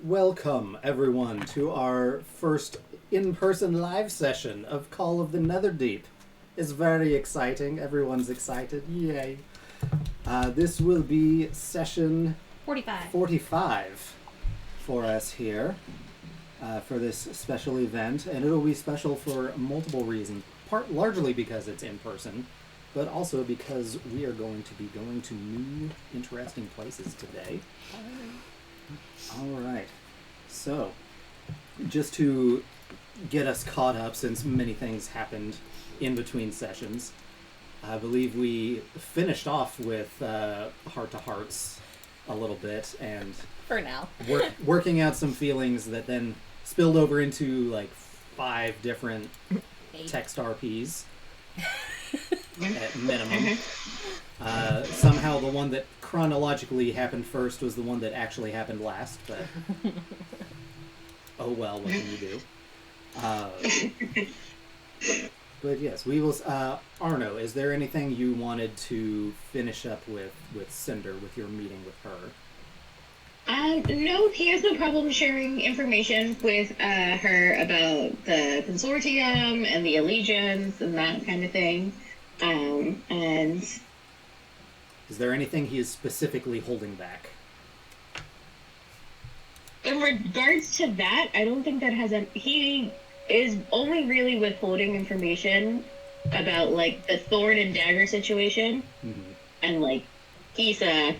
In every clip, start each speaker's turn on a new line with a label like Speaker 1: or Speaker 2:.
Speaker 1: Welcome, everyone, to our first in-person live session of Call of the Netherdeep. It's very exciting. Everyone's excited. Yay. This will be session 45 for us here for this special event, and it'll be special for multiple reasons. Largely because it's in person, but also because we are going to be going to new, interesting places today. All right. So, just to get us caught up, since many things happened in between sessions, I believe we finished off with heart-to-hearts a little bit, and
Speaker 2: for now,
Speaker 1: working out some feelings that then spilled over into like 5 different text RPs at minimum. Somehow the one that chronologically happened first was the one that actually happened last, but oh well, what can you do? But yes, we will. Arno, is there anything you wanted to finish up with Cinder, with your meeting with her?
Speaker 3: No, he has no problem sharing information with her about the consortium and the allegiance and that kind of thing. And
Speaker 1: is there anything he is specifically holding back?
Speaker 3: In regards to that, I don't think that he is only really withholding information about, like, the Thorn and Dagger situation, and, like, Isa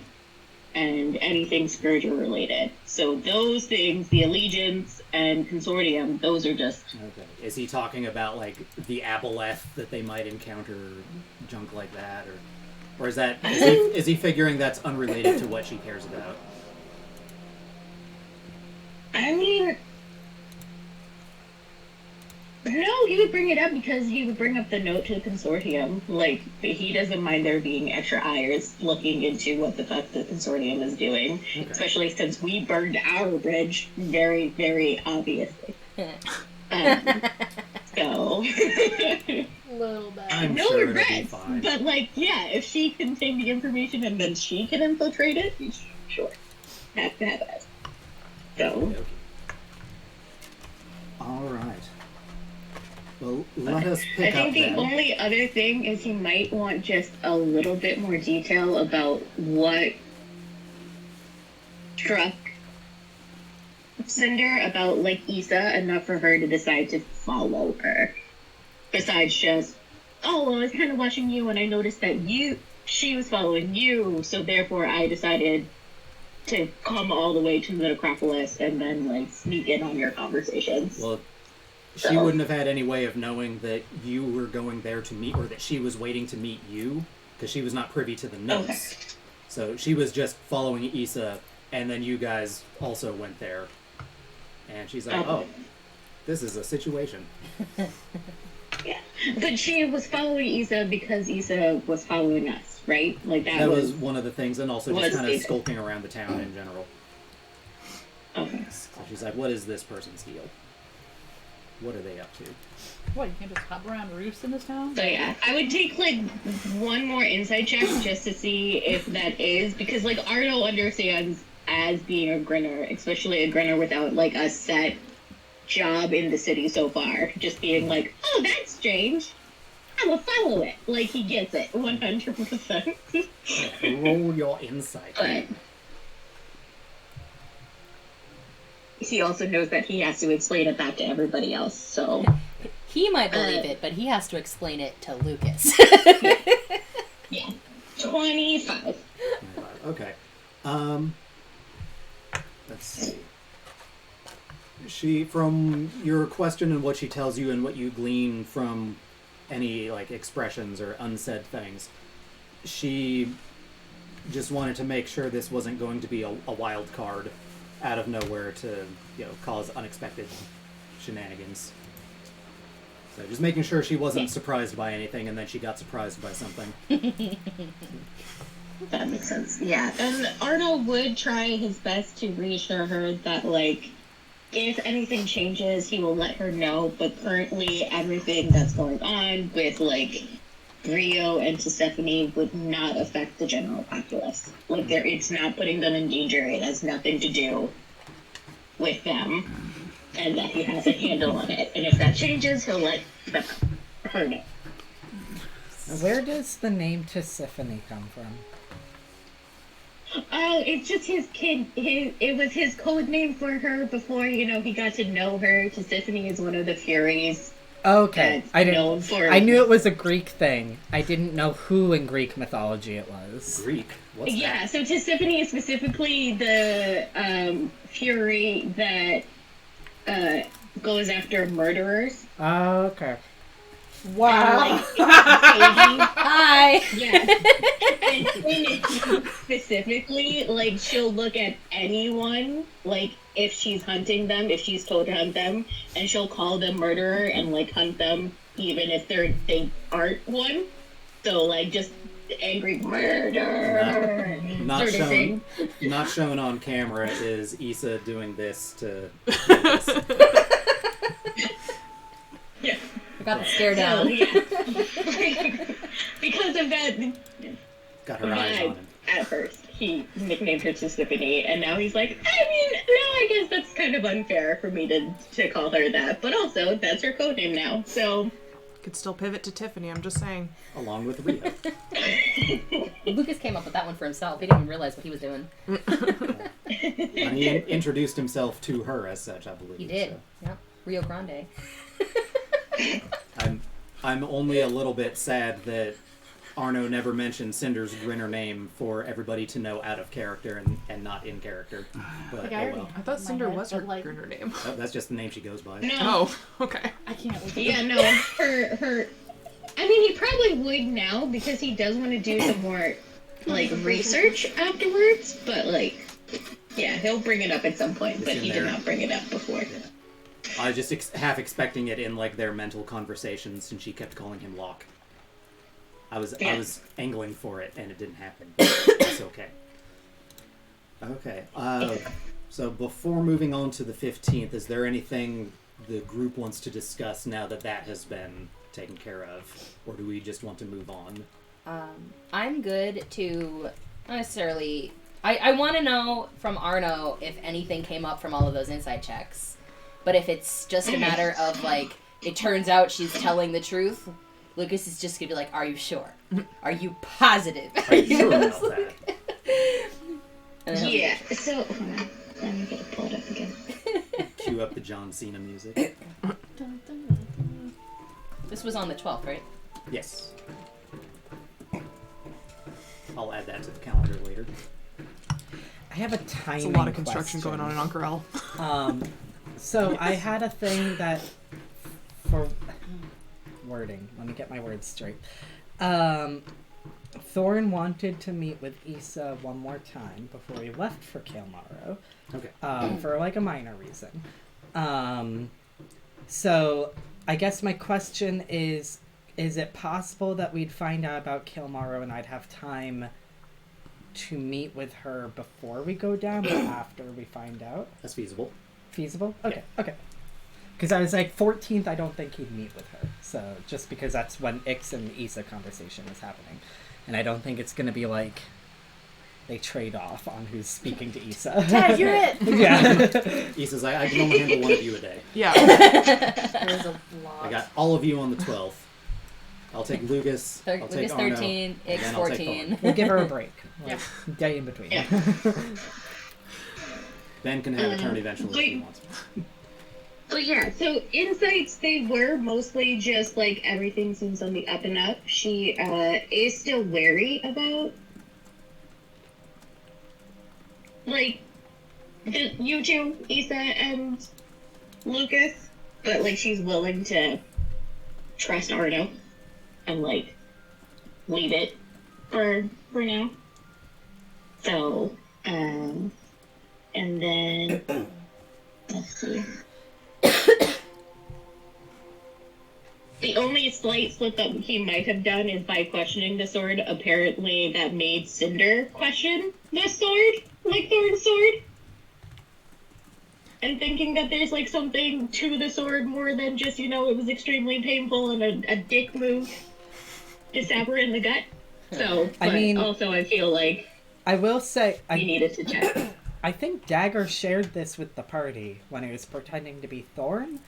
Speaker 3: and anything Scourger related. So those things, the Allegiance and Consortium, those are just...
Speaker 1: Okay. Is he talking about, like, the Aboleth that they might encounter, junk like that, or is that... Is he figuring that's unrelated to what she cares about?
Speaker 3: I mean... No, he would bring it up because he would bring up the note to the consortium. Like, he doesn't mind there being extra eyes looking into what the fuck the consortium is doing. Okay. Especially since we burned our bridge very, very obviously. So...
Speaker 2: little bit.
Speaker 1: I'm
Speaker 3: no
Speaker 1: sure
Speaker 3: regrets,
Speaker 1: it'll be fine.
Speaker 3: But, like, yeah, if she can take the information and then she can infiltrate it, sure. Have to have it. So...
Speaker 1: Okay. All right. Well, let us pick up.
Speaker 3: I think the only other thing is he might want just a little bit more detail about what struck Cinder about, like, Isa, enough for her to decide to follow her. Besides just, oh, well, I was kind of watching you and I noticed that she was following you, so therefore I decided to come all the way to the necropolis and then, like, sneak in on your conversations.
Speaker 1: Well, she wouldn't have had any way of knowing that you were going there to meet, or that she was waiting to meet you, because she was not privy to the notes. Okay. So she was just following Isa, and then you guys also went there. And she's like, oh, this is a situation.
Speaker 3: Yeah. But she was following Isa because Isa was following us, right? Like
Speaker 1: that was one of the things, and also just kind of skulking around the town in general.
Speaker 3: Okay.
Speaker 1: So she's like, what is this person's deal? What are they up to?
Speaker 2: What, you can't just hop around roofs in this town?
Speaker 3: So yeah, I would take, like, one more insight check just to see if that is, because, like, Arno understands as being a Grinner, especially a Grinner without, like, a set job in the city so far, just being like, oh, that's strange, I will follow it. Like, he gets it, 100%.
Speaker 1: Roll your insight.
Speaker 3: But he also knows that he has to explain it back to everybody else, so...
Speaker 2: He might believe it, but he has to explain it to Lucas.
Speaker 3: Yeah. 25.
Speaker 1: Okay. Let's see. She, from your question and what she tells you and what you glean from any, like, expressions or unsaid things, she just wanted to make sure this wasn't going to be a wild card out of nowhere to, cause unexpected shenanigans. So just making sure she wasn't surprised by anything, and then she got surprised by something.
Speaker 3: That makes sense. Yeah, and Arno would try his best to reassure her that, like, if anything changes, he will let her know, but currently everything that's going on with, like, Rio and Stephanie would not affect the general populace. Like, it's not putting them in danger. It has nothing to do with them, and that he has a handle on it. And if that changes, he'll let her know.
Speaker 4: Where does the name Tisiphone come from?
Speaker 3: Oh, it's just his kid. It was his code name for her before, he got to know her. Tisiphone is one of the Furies.
Speaker 4: Okay, I
Speaker 3: known for...
Speaker 4: I knew it was a Greek thing. I didn't know who in Greek mythology it was.
Speaker 1: Greek? What's that?
Speaker 3: Yeah, so Tisiphone is specifically the Fury that goes after murderers.
Speaker 4: Oh, okay.
Speaker 2: Wow.
Speaker 3: Hi.
Speaker 2: Hi.
Speaker 3: Yeah. And specifically, she'll look at anyone, if she's hunting them, if she's told to hunt them, and she'll call them murderer and, hunt them even if they aren't one. So, just angry murder
Speaker 1: Not
Speaker 3: sort of
Speaker 1: shown.
Speaker 3: thing.
Speaker 1: Not shown on camera is Issa doing this to.
Speaker 3: Yeah.
Speaker 2: I got the stare down.
Speaker 3: So, yeah. Because of that
Speaker 1: Got her eyes on
Speaker 3: vibe
Speaker 1: him.
Speaker 3: at first, he nicknamed her Tisiphone, and now he's like, I guess that's kind of unfair for me to call her that, but also, that's her codename now, so...
Speaker 5: Could still pivot to Tiffany, I'm just saying.
Speaker 1: Along with Rio.
Speaker 2: Lucas came up with that one for himself. He didn't even realize what he was doing.
Speaker 1: He introduced himself to her as such, I believe.
Speaker 2: He did.
Speaker 1: So.
Speaker 2: Yeah. Rio Grande.
Speaker 1: I'm only a little bit sad that Arno never mentioned Cinder's grinner name for everybody to know out of character and not in character. But,
Speaker 2: I already
Speaker 1: well.
Speaker 5: I thought Cinder was her
Speaker 2: but,
Speaker 5: grinner name.
Speaker 1: Oh, that's just the name she goes by.
Speaker 3: No.
Speaker 5: Oh, okay.
Speaker 2: I can't wait to
Speaker 3: Yeah, no, her... he probably would now, because he does want to do some more, research afterwards, but, yeah, he'll bring it up at some point, but he did not bring it up before.
Speaker 1: Yeah. I was just half expecting it in, their mental conversations, and she kept calling him Locke. I was angling for it, and it didn't happen. It's okay. Okay. So before moving on to the 15th, is there anything the group wants to discuss now that has been taken care of? Or do we just want to move on?
Speaker 2: I'm good to not necessarily... I want to know from Arno if anything came up from all of those insight checks. But if it's just a matter of, it turns out she's telling the truth... Lucas is just going to be like, are you sure? Are you positive?
Speaker 1: Are you sure about that?
Speaker 3: Yeah, so... Hold on. Let me get it pulled up again.
Speaker 1: Cue up the John Cena music.
Speaker 2: This was on the 12th, right?
Speaker 1: Yes. I'll add that to the calendar later.
Speaker 4: I have a tiny
Speaker 5: There's a lot of construction going on in Uncle L.
Speaker 4: So I had a thing that... For... wording. Let me get my words straight. Thorn wanted to meet with Issa one more time before he left for Cael Morrow.
Speaker 1: Okay.
Speaker 4: For a minor reason. So I guess my question is it possible that we'd find out about Cael Morrow and I'd have time to meet with her before we go down or after we find out?
Speaker 1: That's feasible.
Speaker 4: Feasible? Okay,
Speaker 1: Yeah.
Speaker 4: okay. Because I was 14th, I don't think he'd meet with her. So, just because that's when Ix and Issa conversation is happening. And I don't think it's going to be they trade off on who's speaking to Issa.
Speaker 2: Dad, you're it!
Speaker 4: Yeah.
Speaker 1: Issa's like, I can only handle one of you a day.
Speaker 5: Yeah.
Speaker 2: There's a lot.
Speaker 1: I got all of you on the 12th. I'll take Lucas. I'll
Speaker 2: Lucas
Speaker 1: take Arno,
Speaker 2: 13,
Speaker 1: and
Speaker 2: Ix
Speaker 1: then I'll take
Speaker 2: 14.
Speaker 1: Thorn.
Speaker 4: We'll give her a break.
Speaker 2: Yeah.
Speaker 4: Day in between.
Speaker 3: Yeah.
Speaker 1: Ben can have a turn eventually if he
Speaker 3: wait.
Speaker 1: wants.
Speaker 3: But yeah, so insights, they were mostly just everything seems on the up and up. She is still wary about you two, Issa and Lucas, but she's willing to trust Arno and leave it for now. So, and then let's see. The only slight slip that he might have done is by questioning the sword. Apparently, that made Cinder question the sword, Thorn's sword. And thinking that there's something to the sword more than just, it was extremely painful and a dick move to stab her in the gut. So, but
Speaker 4: I mean,
Speaker 3: also I feel
Speaker 4: I will say...
Speaker 3: he needed to check.
Speaker 4: I think Dagger shared this with the party when he was pretending to be Thorn,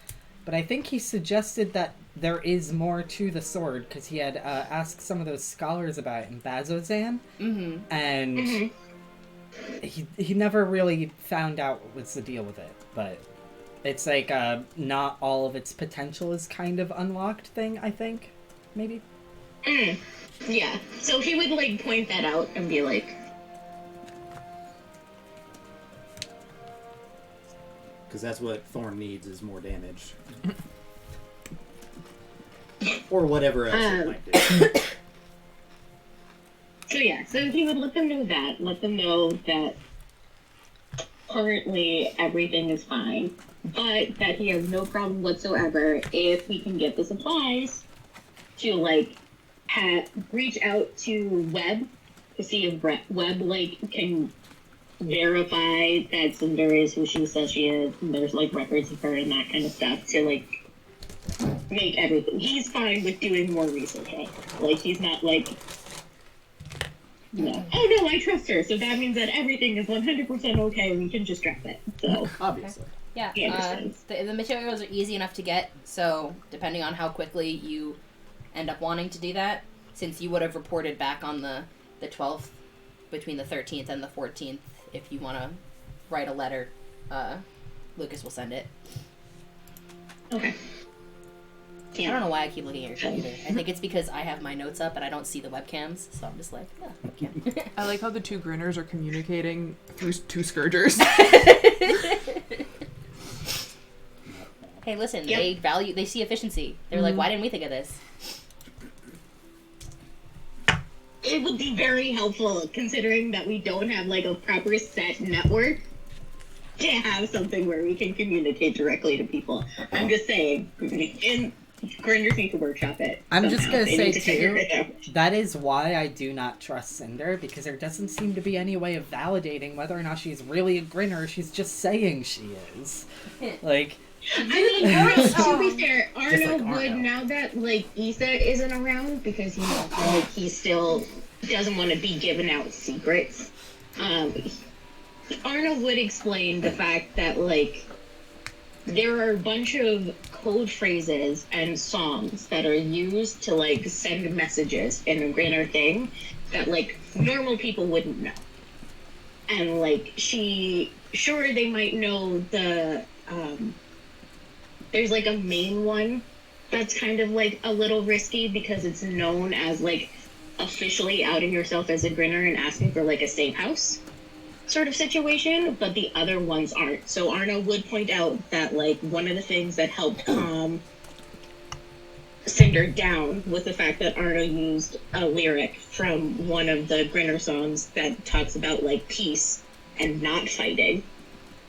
Speaker 4: but I think he suggested that there is more to the sword because he had asked some of those scholars about it in Bazozan, and he never really found out what's the deal with it, but it's like not all of its potential is kind of unlocked thing, I think, maybe.
Speaker 3: Yeah, so he would like point that out and be like,
Speaker 1: because that's what Thorn needs is more damage. Or whatever else it might do.
Speaker 3: So yeah, so he would let them know that, let them know that currently everything is fine, but that he has no problem whatsoever if we can get the supplies to like reach out to Webb to see if Webb like can verify that Cinder is who she says she is, and there's like records of her and that kind of stuff to like make everything. He's fine with doing more research on her. Like he's not like, no, oh no, I trust her, so that means that everything is 100% okay. We can just drop it. So
Speaker 1: Obviously.
Speaker 2: Yeah,
Speaker 3: he understands.
Speaker 2: the materials are easy enough to get, so depending on how quickly you end up wanting to do that, since you would have reported back on the 12th, between the 13th and the 14th, if you want to write a letter, Lucas will send it.
Speaker 3: Okay. Yeah.
Speaker 2: I don't know why I keep looking at your computer. I think it's because I have my notes up and I don't see the webcams, so I'm just like, yeah, webcam.
Speaker 5: I like how the two Grinners are communicating through two Scourgers.
Speaker 2: Hey, listen,
Speaker 3: Yep.
Speaker 2: they see efficiency. They're like, why didn't we think of this?
Speaker 3: It would be very helpful considering that we don't have like a proper set network to have something where we can communicate directly to people. I'm just saying, Grinders need to workshop it.
Speaker 4: I'm just
Speaker 3: somehow.
Speaker 4: gonna
Speaker 3: They
Speaker 4: say
Speaker 3: need to figure it
Speaker 4: too,
Speaker 3: out.
Speaker 4: that is why I do not trust Cinder, because there doesn't seem to be any way of validating whether or not she's really a Grinner, she's just saying she is. Like,
Speaker 3: I mean, to be fair,
Speaker 1: Just
Speaker 3: Arno
Speaker 1: like
Speaker 3: would,
Speaker 1: Arno.
Speaker 3: now that like Issa isn't around, because you know, like he still doesn't want to be giving out secrets. Arno would explain the fact that like there are a bunch of code phrases and songs that are used to like send messages in a greater thing that like normal people wouldn't know. And like sure they might know the there's like a main one that's kind of like a little risky because it's known as like officially outing yourself as a Grinner and asking for like a safe house sort of situation, but the other ones aren't. So Arno would point out that like one of the things that helped calm Cinder down was the fact that Arno used a lyric from one of the Grinner songs that talks about like peace and not fighting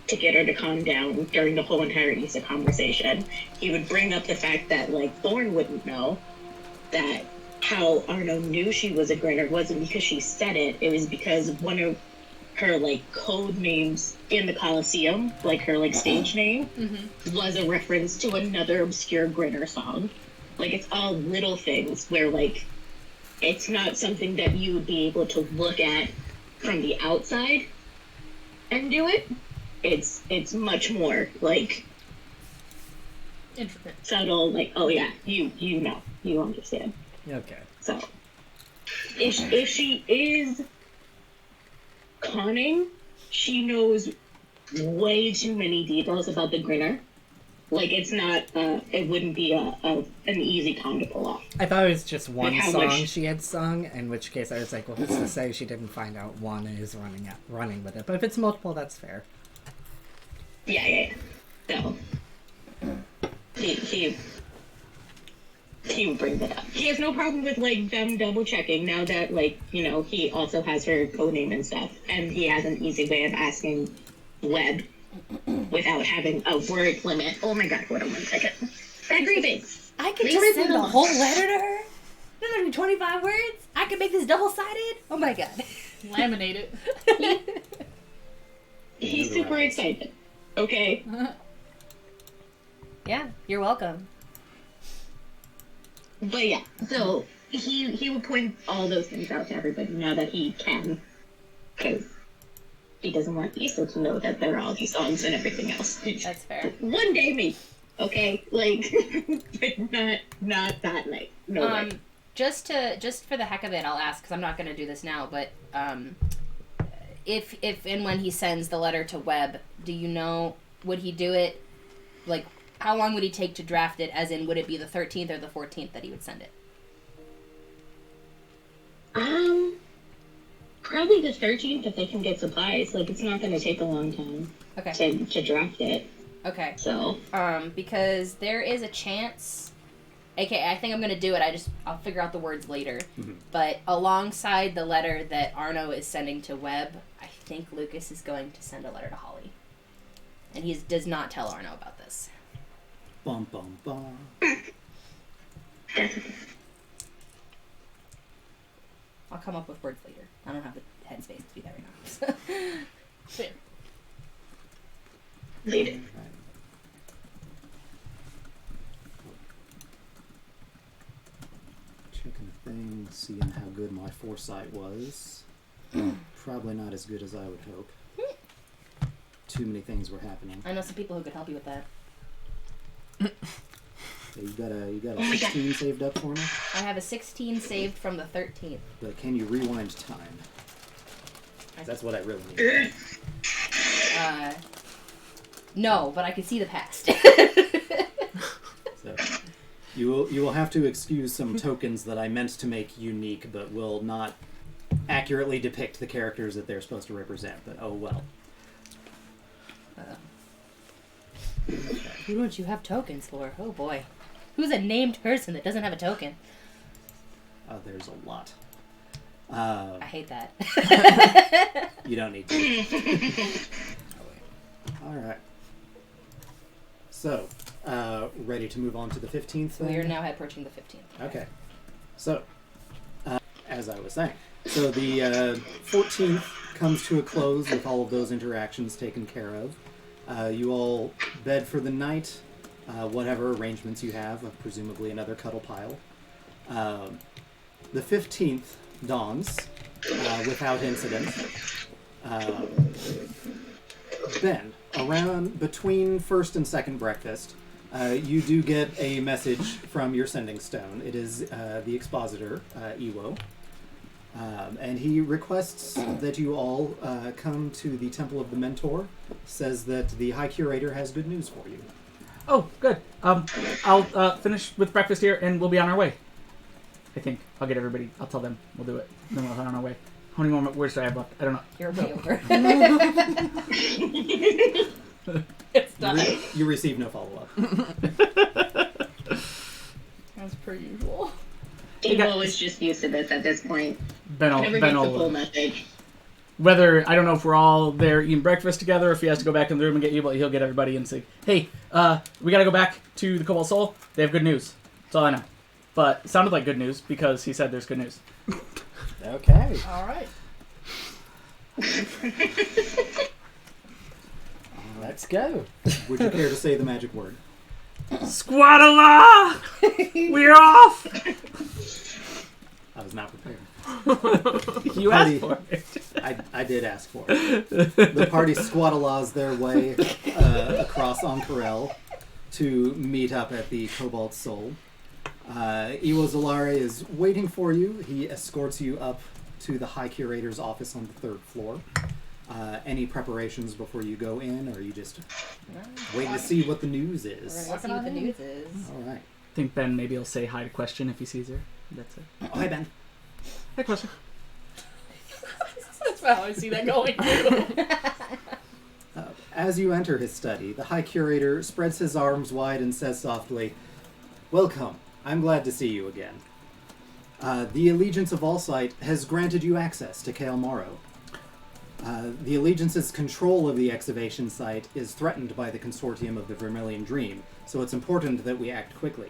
Speaker 3: to get her to calm down during the whole entire Issa conversation. He would bring up the fact that like Thorn wouldn't know that how Arno knew she was a Grinner wasn't because she said it, it was because one of her like code names in the Coliseum, like her like stage name, was a reference to another obscure Grinner song. Like it's all little things where like it's not something that you would be able to look at from the outside and do it. It's much more like
Speaker 2: Intricate.
Speaker 3: subtle, like, oh yeah, you know, you understand.
Speaker 4: okay.
Speaker 3: So if she is conning, she knows way too many details about the Grinner. Like it's not it wouldn't be an easy con to pull off.
Speaker 4: I thought it was just one
Speaker 3: Like how
Speaker 4: song
Speaker 3: much-
Speaker 4: she had sung, in which case I was like, well, who's to say she didn't find out one and is running with it. But if it's multiple, that's fair.
Speaker 3: Yeah. So he would bring that up. He has no problem with like them double checking now that like, you know, he also has her codename and stuff, and he has an easy way of asking Webb without having a word limit. Oh my god, hold on 1 second. Bad grieving.
Speaker 2: I could
Speaker 3: Leave
Speaker 2: just
Speaker 3: it
Speaker 2: send a
Speaker 3: alone.
Speaker 2: whole letter to her? Doesn't have to be 25 words? I could make this double-sided? Oh my god.
Speaker 6: Laminate it.
Speaker 3: He's super excited. Okay.
Speaker 2: Yeah, you're welcome.
Speaker 3: But yeah, so he would point all those things out to everybody now that he can. Because he doesn't want Issa to know that there are all these songs and everything else.
Speaker 2: That's fair.
Speaker 3: One day, maybe. Okay, like, but not that night. No way.
Speaker 2: Just for the heck of it, I'll ask because I'm not going to do this now. But if and when he sends the letter to Webb, do you know, would he do it? Like, how long would he take to draft it? As in, would it be the 13th or the 14th that he would send it?
Speaker 3: Probably the 13th if they can get supplies. Like, it's not going to take a long time.
Speaker 2: Okay.
Speaker 3: To draft it.
Speaker 2: Okay.
Speaker 3: So.
Speaker 2: Because there is a chance. Okay, I think I'm gonna do it. I'll figure out the words later.
Speaker 1: Mm-hmm.
Speaker 2: But alongside the letter that Arno is sending to Webb, I think Lucas is going to send a letter to Holly, and he does not tell Arno about this.
Speaker 1: Bum bum bum.
Speaker 2: I'll come up with words later. I don't have the headspace to do that right now.
Speaker 6: Fair.
Speaker 3: Later.
Speaker 1: Right. Checking things, seeing how good my foresight was. Probably not as good as I would hope. Too many things were happening.
Speaker 2: I know some people who could help you with that.
Speaker 1: Yeah, you got a 16 saved up for me?
Speaker 2: I have a 16 saved from the 13th.
Speaker 1: But can you rewind time? That's what I really need.
Speaker 2: No, but I can see the past.
Speaker 1: So, you will have to excuse some tokens that I meant to make unique, but will not accurately depict the characters that they're supposed to represent. But oh well.
Speaker 2: Who don't you have tokens for? Oh boy. Who's a named person that doesn't have a token?
Speaker 1: There's a lot.
Speaker 2: I hate that.
Speaker 1: You don't need to. All right. So, ready to move on to the 15th then?
Speaker 2: We are now approaching the 15th.
Speaker 1: Okay. So, as I was saying, so the 14th comes to a close with all of those interactions taken care of. You all bed for the night, whatever arrangements you have, presumably another cuddle pile. The 15th dawns without incident. Then, around between first and second breakfast, you do get a message from your sending stone. It is the expositor, Iwo. And he requests that you all come to the Temple of the Mentor. Says that the High Curator has good news for you.
Speaker 7: Oh, good. I'll finish with breakfast here, and we'll be on our way. I think. I'll get everybody. I'll tell them. We'll do it. Then we'll head on our way. How many more words do I have left? I don't know.
Speaker 2: You're way over.
Speaker 6: It's done.
Speaker 1: You receive no follow-up.
Speaker 6: As per usual.
Speaker 3: Evo is just used to this at this point.
Speaker 7: Ben
Speaker 3: Never gets a full
Speaker 7: will.
Speaker 3: message.
Speaker 7: Whether, I don't know if we're all there eating breakfast together, or if he has to go back in the room and get Evil, he'll get everybody and say, hey, we gotta go back to the Cobalt Soul. They have good news. That's all I know. But it sounded like good news because he said there's good news.
Speaker 1: Okay.
Speaker 6: All right.
Speaker 1: Let's go. Would you care to say the magic word?
Speaker 7: Squadala! We're off!
Speaker 1: I was not prepared.
Speaker 7: You asked for it.
Speaker 1: I did ask for it. The party squaddalaws their way across Onkarel to meet up at the Cobalt Soul. Iwo Zalare is waiting for you. He escorts you up to the High Curator's office on the 3rd floor. Any preparations before you go in, or are you just waiting to see what the news is?
Speaker 2: We're gonna see what the news is.
Speaker 1: All right.
Speaker 7: I think Ben maybe he'll say hi to Question if he sees her. That's it.
Speaker 1: Oh, hi, Ben.
Speaker 7: Hi, Question.
Speaker 6: That's how I see that going too.
Speaker 1: As you enter his study, the High Curator spreads his arms wide and says softly, "Welcome. I'm glad to see you again. The Allegiance of Allsight has granted you access to Cael Morrow. The Allegiance's control of the excavation site is threatened by the consortium of the Vermilion Dream, so it's important that we act quickly.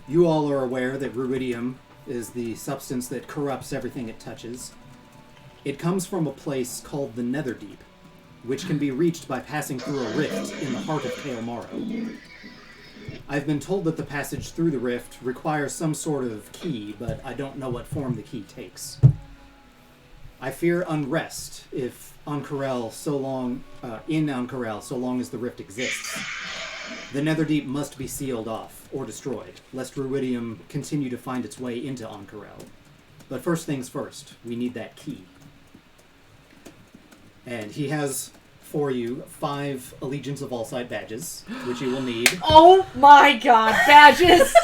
Speaker 1: You all are aware that rubidium is the substance that corrupts everything it touches. It comes from a place called the Netherdeep, which can be reached by passing through a rift in the heart of Cael Morrow. I've been told that the passage through the rift requires some sort of key, but I don't know what form the key takes. I fear unrest if Ank'Harel in Ank'Harel, so long as the rift exists. The Netherdeep must be sealed off or destroyed, lest Ruidium continue to find its way into Ank'Harel. But first things first, we need that key. And he has for you 5 Allegiance of Allsight badges, which you will need.
Speaker 6: Oh my god, badges!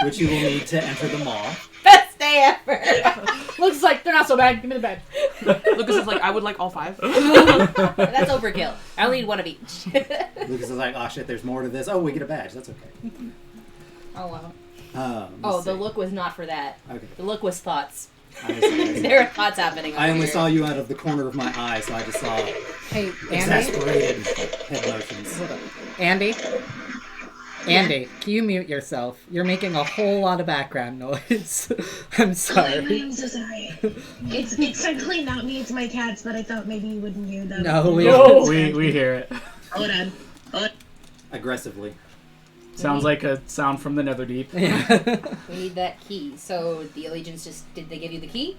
Speaker 1: Which you will need to enter the Maw.
Speaker 2: Best day ever!
Speaker 6: Looks like they're not so bad. Give me the badge.
Speaker 5: Lucas is like, I would like all 5.
Speaker 2: That's overkill. I only need one of each.
Speaker 1: Lucas is like, oh shit, there's more to this. Oh, we get a badge. That's okay.
Speaker 6: Oh wow.
Speaker 1: Let's
Speaker 2: The
Speaker 1: see.
Speaker 2: look was not for that.
Speaker 1: Okay.
Speaker 2: The look was thoughts.
Speaker 1: I see.
Speaker 2: There are thoughts happening over
Speaker 1: I only
Speaker 2: here.
Speaker 1: saw you out of the corner of my eye, so I just saw
Speaker 4: Hey, Andy.
Speaker 1: exasperated head motions.
Speaker 4: Andy. Andy, can you mute yourself? You're making a whole lot of background noise. I'm
Speaker 3: I
Speaker 4: sorry.
Speaker 3: am so sorry. It's technically not me, it's my cats, but I thought maybe you wouldn't hear them.
Speaker 4: No, we
Speaker 6: No.
Speaker 7: We hear it.
Speaker 3: Hold on.
Speaker 1: Aggressively.
Speaker 7: Sounds like a sound from the Netherdeep.
Speaker 2: We need that key. So the Allegiance did they give you the key?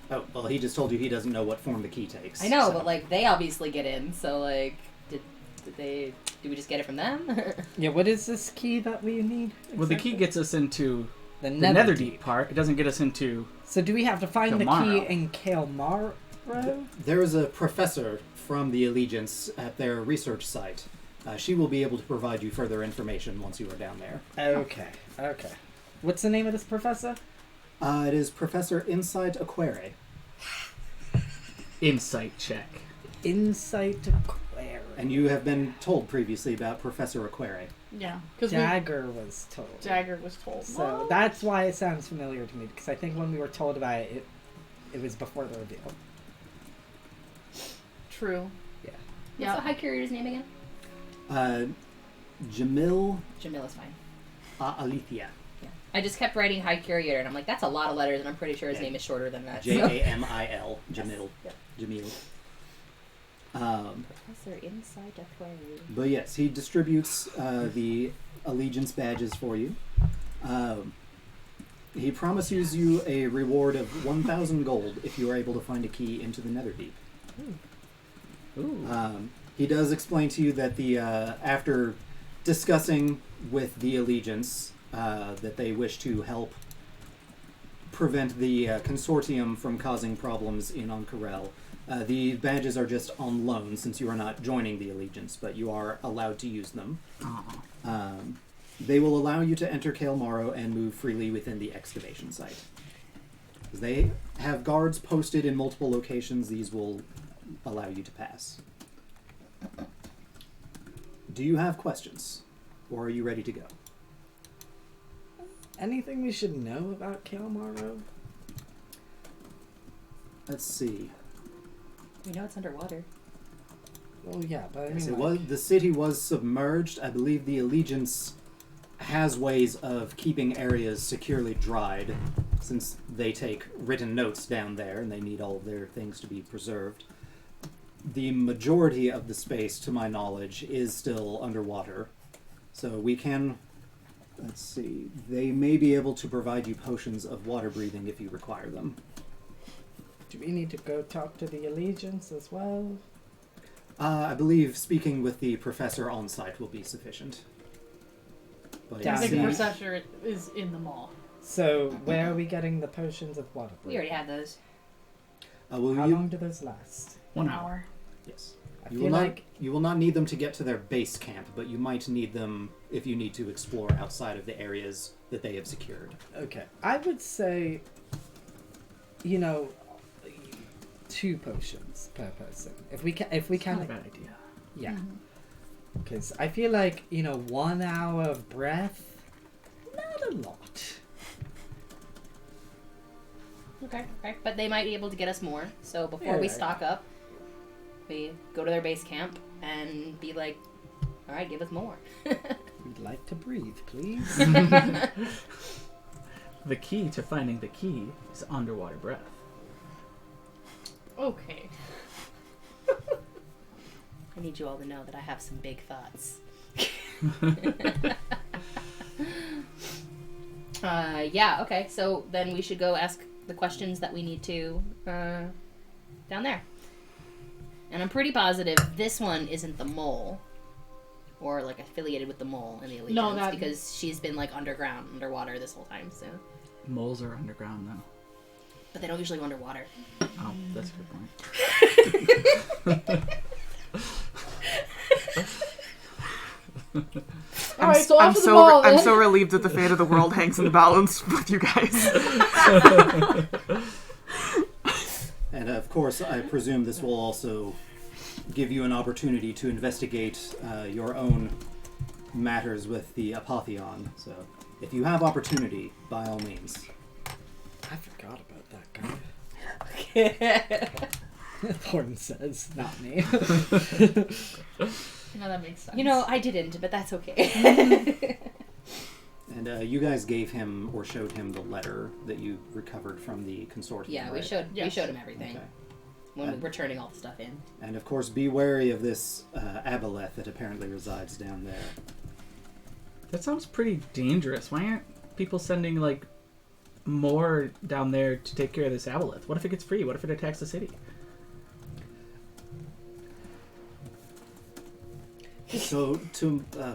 Speaker 1: Oh, well, he just told you he doesn't know what form the key takes.
Speaker 2: I know,
Speaker 1: so.
Speaker 2: but like they obviously get in. So like, did we just get it from them?
Speaker 4: Yeah, what is this key that we need?
Speaker 7: Well, the key
Speaker 4: exactly?
Speaker 7: gets us into
Speaker 4: the
Speaker 7: the Netherdeep part. It doesn't get us into...
Speaker 4: So do we have to find
Speaker 7: Cael
Speaker 4: the
Speaker 7: Morrow.
Speaker 4: key in Cael Morrow?
Speaker 1: There is a professor from the Allegiance at their research site. She will be able to provide you further information once you are down there.
Speaker 4: Okay. What's the name of this professor?
Speaker 1: It is Professor Insight Aquare.
Speaker 7: Insight check.
Speaker 4: Insight Aquare.
Speaker 1: And you have been told previously about Professor Aquare.
Speaker 6: Yeah, because
Speaker 4: Jagger was told.
Speaker 6: Jagger was told.
Speaker 4: So that's why it sounds familiar to me, because I think when we were told about it, it was before the reveal.
Speaker 6: True.
Speaker 4: Yeah.
Speaker 2: What's the High Curator's name again?
Speaker 1: Jamil
Speaker 2: Jamil is fine.
Speaker 1: Alethea.
Speaker 2: Yeah. I just kept writing High Curator, and I'm like, that's a lot of letters, and I'm pretty sure his
Speaker 1: Yeah.
Speaker 2: name is shorter than that.
Speaker 1: Jamil. Jamil.
Speaker 2: Yep.
Speaker 1: Jamil.
Speaker 2: Professor Insight Aquarium.
Speaker 1: But yes, he distributes the Allegiance badges for you. He promises you a reward of 1,000 gold if you are able to find a key into the Netherdeep.
Speaker 7: Ooh.
Speaker 1: He does explain to you that after discussing with the Allegiance that they wish to help prevent the consortium from causing problems in Ank'Harel. The badges are just on loan since you are not joining the Allegiance, but you are allowed to use them. They will allow you to enter Cael Morrow and move freely within the excavation site. They have guards posted in multiple locations. These will allow you to pass. Do you have questions? Or are you ready to go?
Speaker 4: Anything we should know about Cael Morrow?
Speaker 1: Let's see.
Speaker 2: We know it's underwater.
Speaker 4: Well, yeah, but I
Speaker 1: Yes,
Speaker 4: mean,
Speaker 1: the city was submerged. I believe the Allegiance has ways of keeping areas securely dried, since they take written notes down there and they need all of their things to be preserved. The majority of the space, to my knowledge, is still underwater. So we can... Let's see. They may be able to provide you potions of water breathing if you require them.
Speaker 4: do we need to go talk to the Allegiance as well?
Speaker 1: I believe speaking with the professor on site will be sufficient. But
Speaker 4: Yeah,
Speaker 6: I think
Speaker 4: see-
Speaker 6: the professor is in the mall.
Speaker 4: So, where are we getting the potions of water?
Speaker 2: We already have those.
Speaker 1: will
Speaker 4: How
Speaker 1: you?
Speaker 4: long do those last?
Speaker 7: 1
Speaker 6: An
Speaker 7: hour.
Speaker 6: hour.
Speaker 1: Yes.
Speaker 4: I
Speaker 1: You
Speaker 4: feel
Speaker 1: will not.
Speaker 4: like
Speaker 1: You will not need them to get to their base camp, but you might need them if you need to explore outside of the areas that they have secured.
Speaker 4: okay. I would say, 2 potions per person. If we can,
Speaker 7: Not a bad idea.
Speaker 4: yeah. Because I feel like 1 hour of breath, not a lot.
Speaker 2: Okay. But they might be able to get us more. So before
Speaker 4: Yeah,
Speaker 2: we
Speaker 4: yeah.
Speaker 2: stock up, we go to their base camp and be like, all right, give us more.
Speaker 4: We'd like to breathe, please.
Speaker 7: The key to finding the key is underwater breath.
Speaker 6: Okay.
Speaker 2: I need you all to know that I have some big thoughts. Yeah, okay. So then we should go ask the questions that we need to down there. And I'm pretty positive this one isn't the mole. Or, like, affiliated with the mole in the Allegiance.
Speaker 6: No, that...
Speaker 2: Because she's been, like, underwater this whole time, so...
Speaker 7: Moles are underground, though.
Speaker 2: But they don't usually go underwater.
Speaker 7: Oh, that's a good point.
Speaker 6: Alright, so off to the ball,
Speaker 5: I'm
Speaker 6: then.
Speaker 5: so relieved that the fate of the world hangs in the balance with you guys.
Speaker 1: And of course, I presume this will also give you an opportunity to investigate your own matters with the Apotheon. So, if you have opportunity, by all means.
Speaker 4: I forgot about that guy. Thornton says, not me.
Speaker 6: No, that makes sense.
Speaker 2: You know, I didn't, but that's okay.
Speaker 1: And you guys gave him or showed him the letter that you recovered from the consortium.
Speaker 2: Yeah,
Speaker 1: right?
Speaker 2: we showed him everything
Speaker 1: Okay.
Speaker 2: when we were turning all the stuff in.
Speaker 1: And of course, be wary of this aboleth that apparently resides down there.
Speaker 7: That sounds pretty dangerous. Why aren't people sending, like, more down there to take care of this aboleth? What if it gets free? What if it attacks the city?
Speaker 1: So,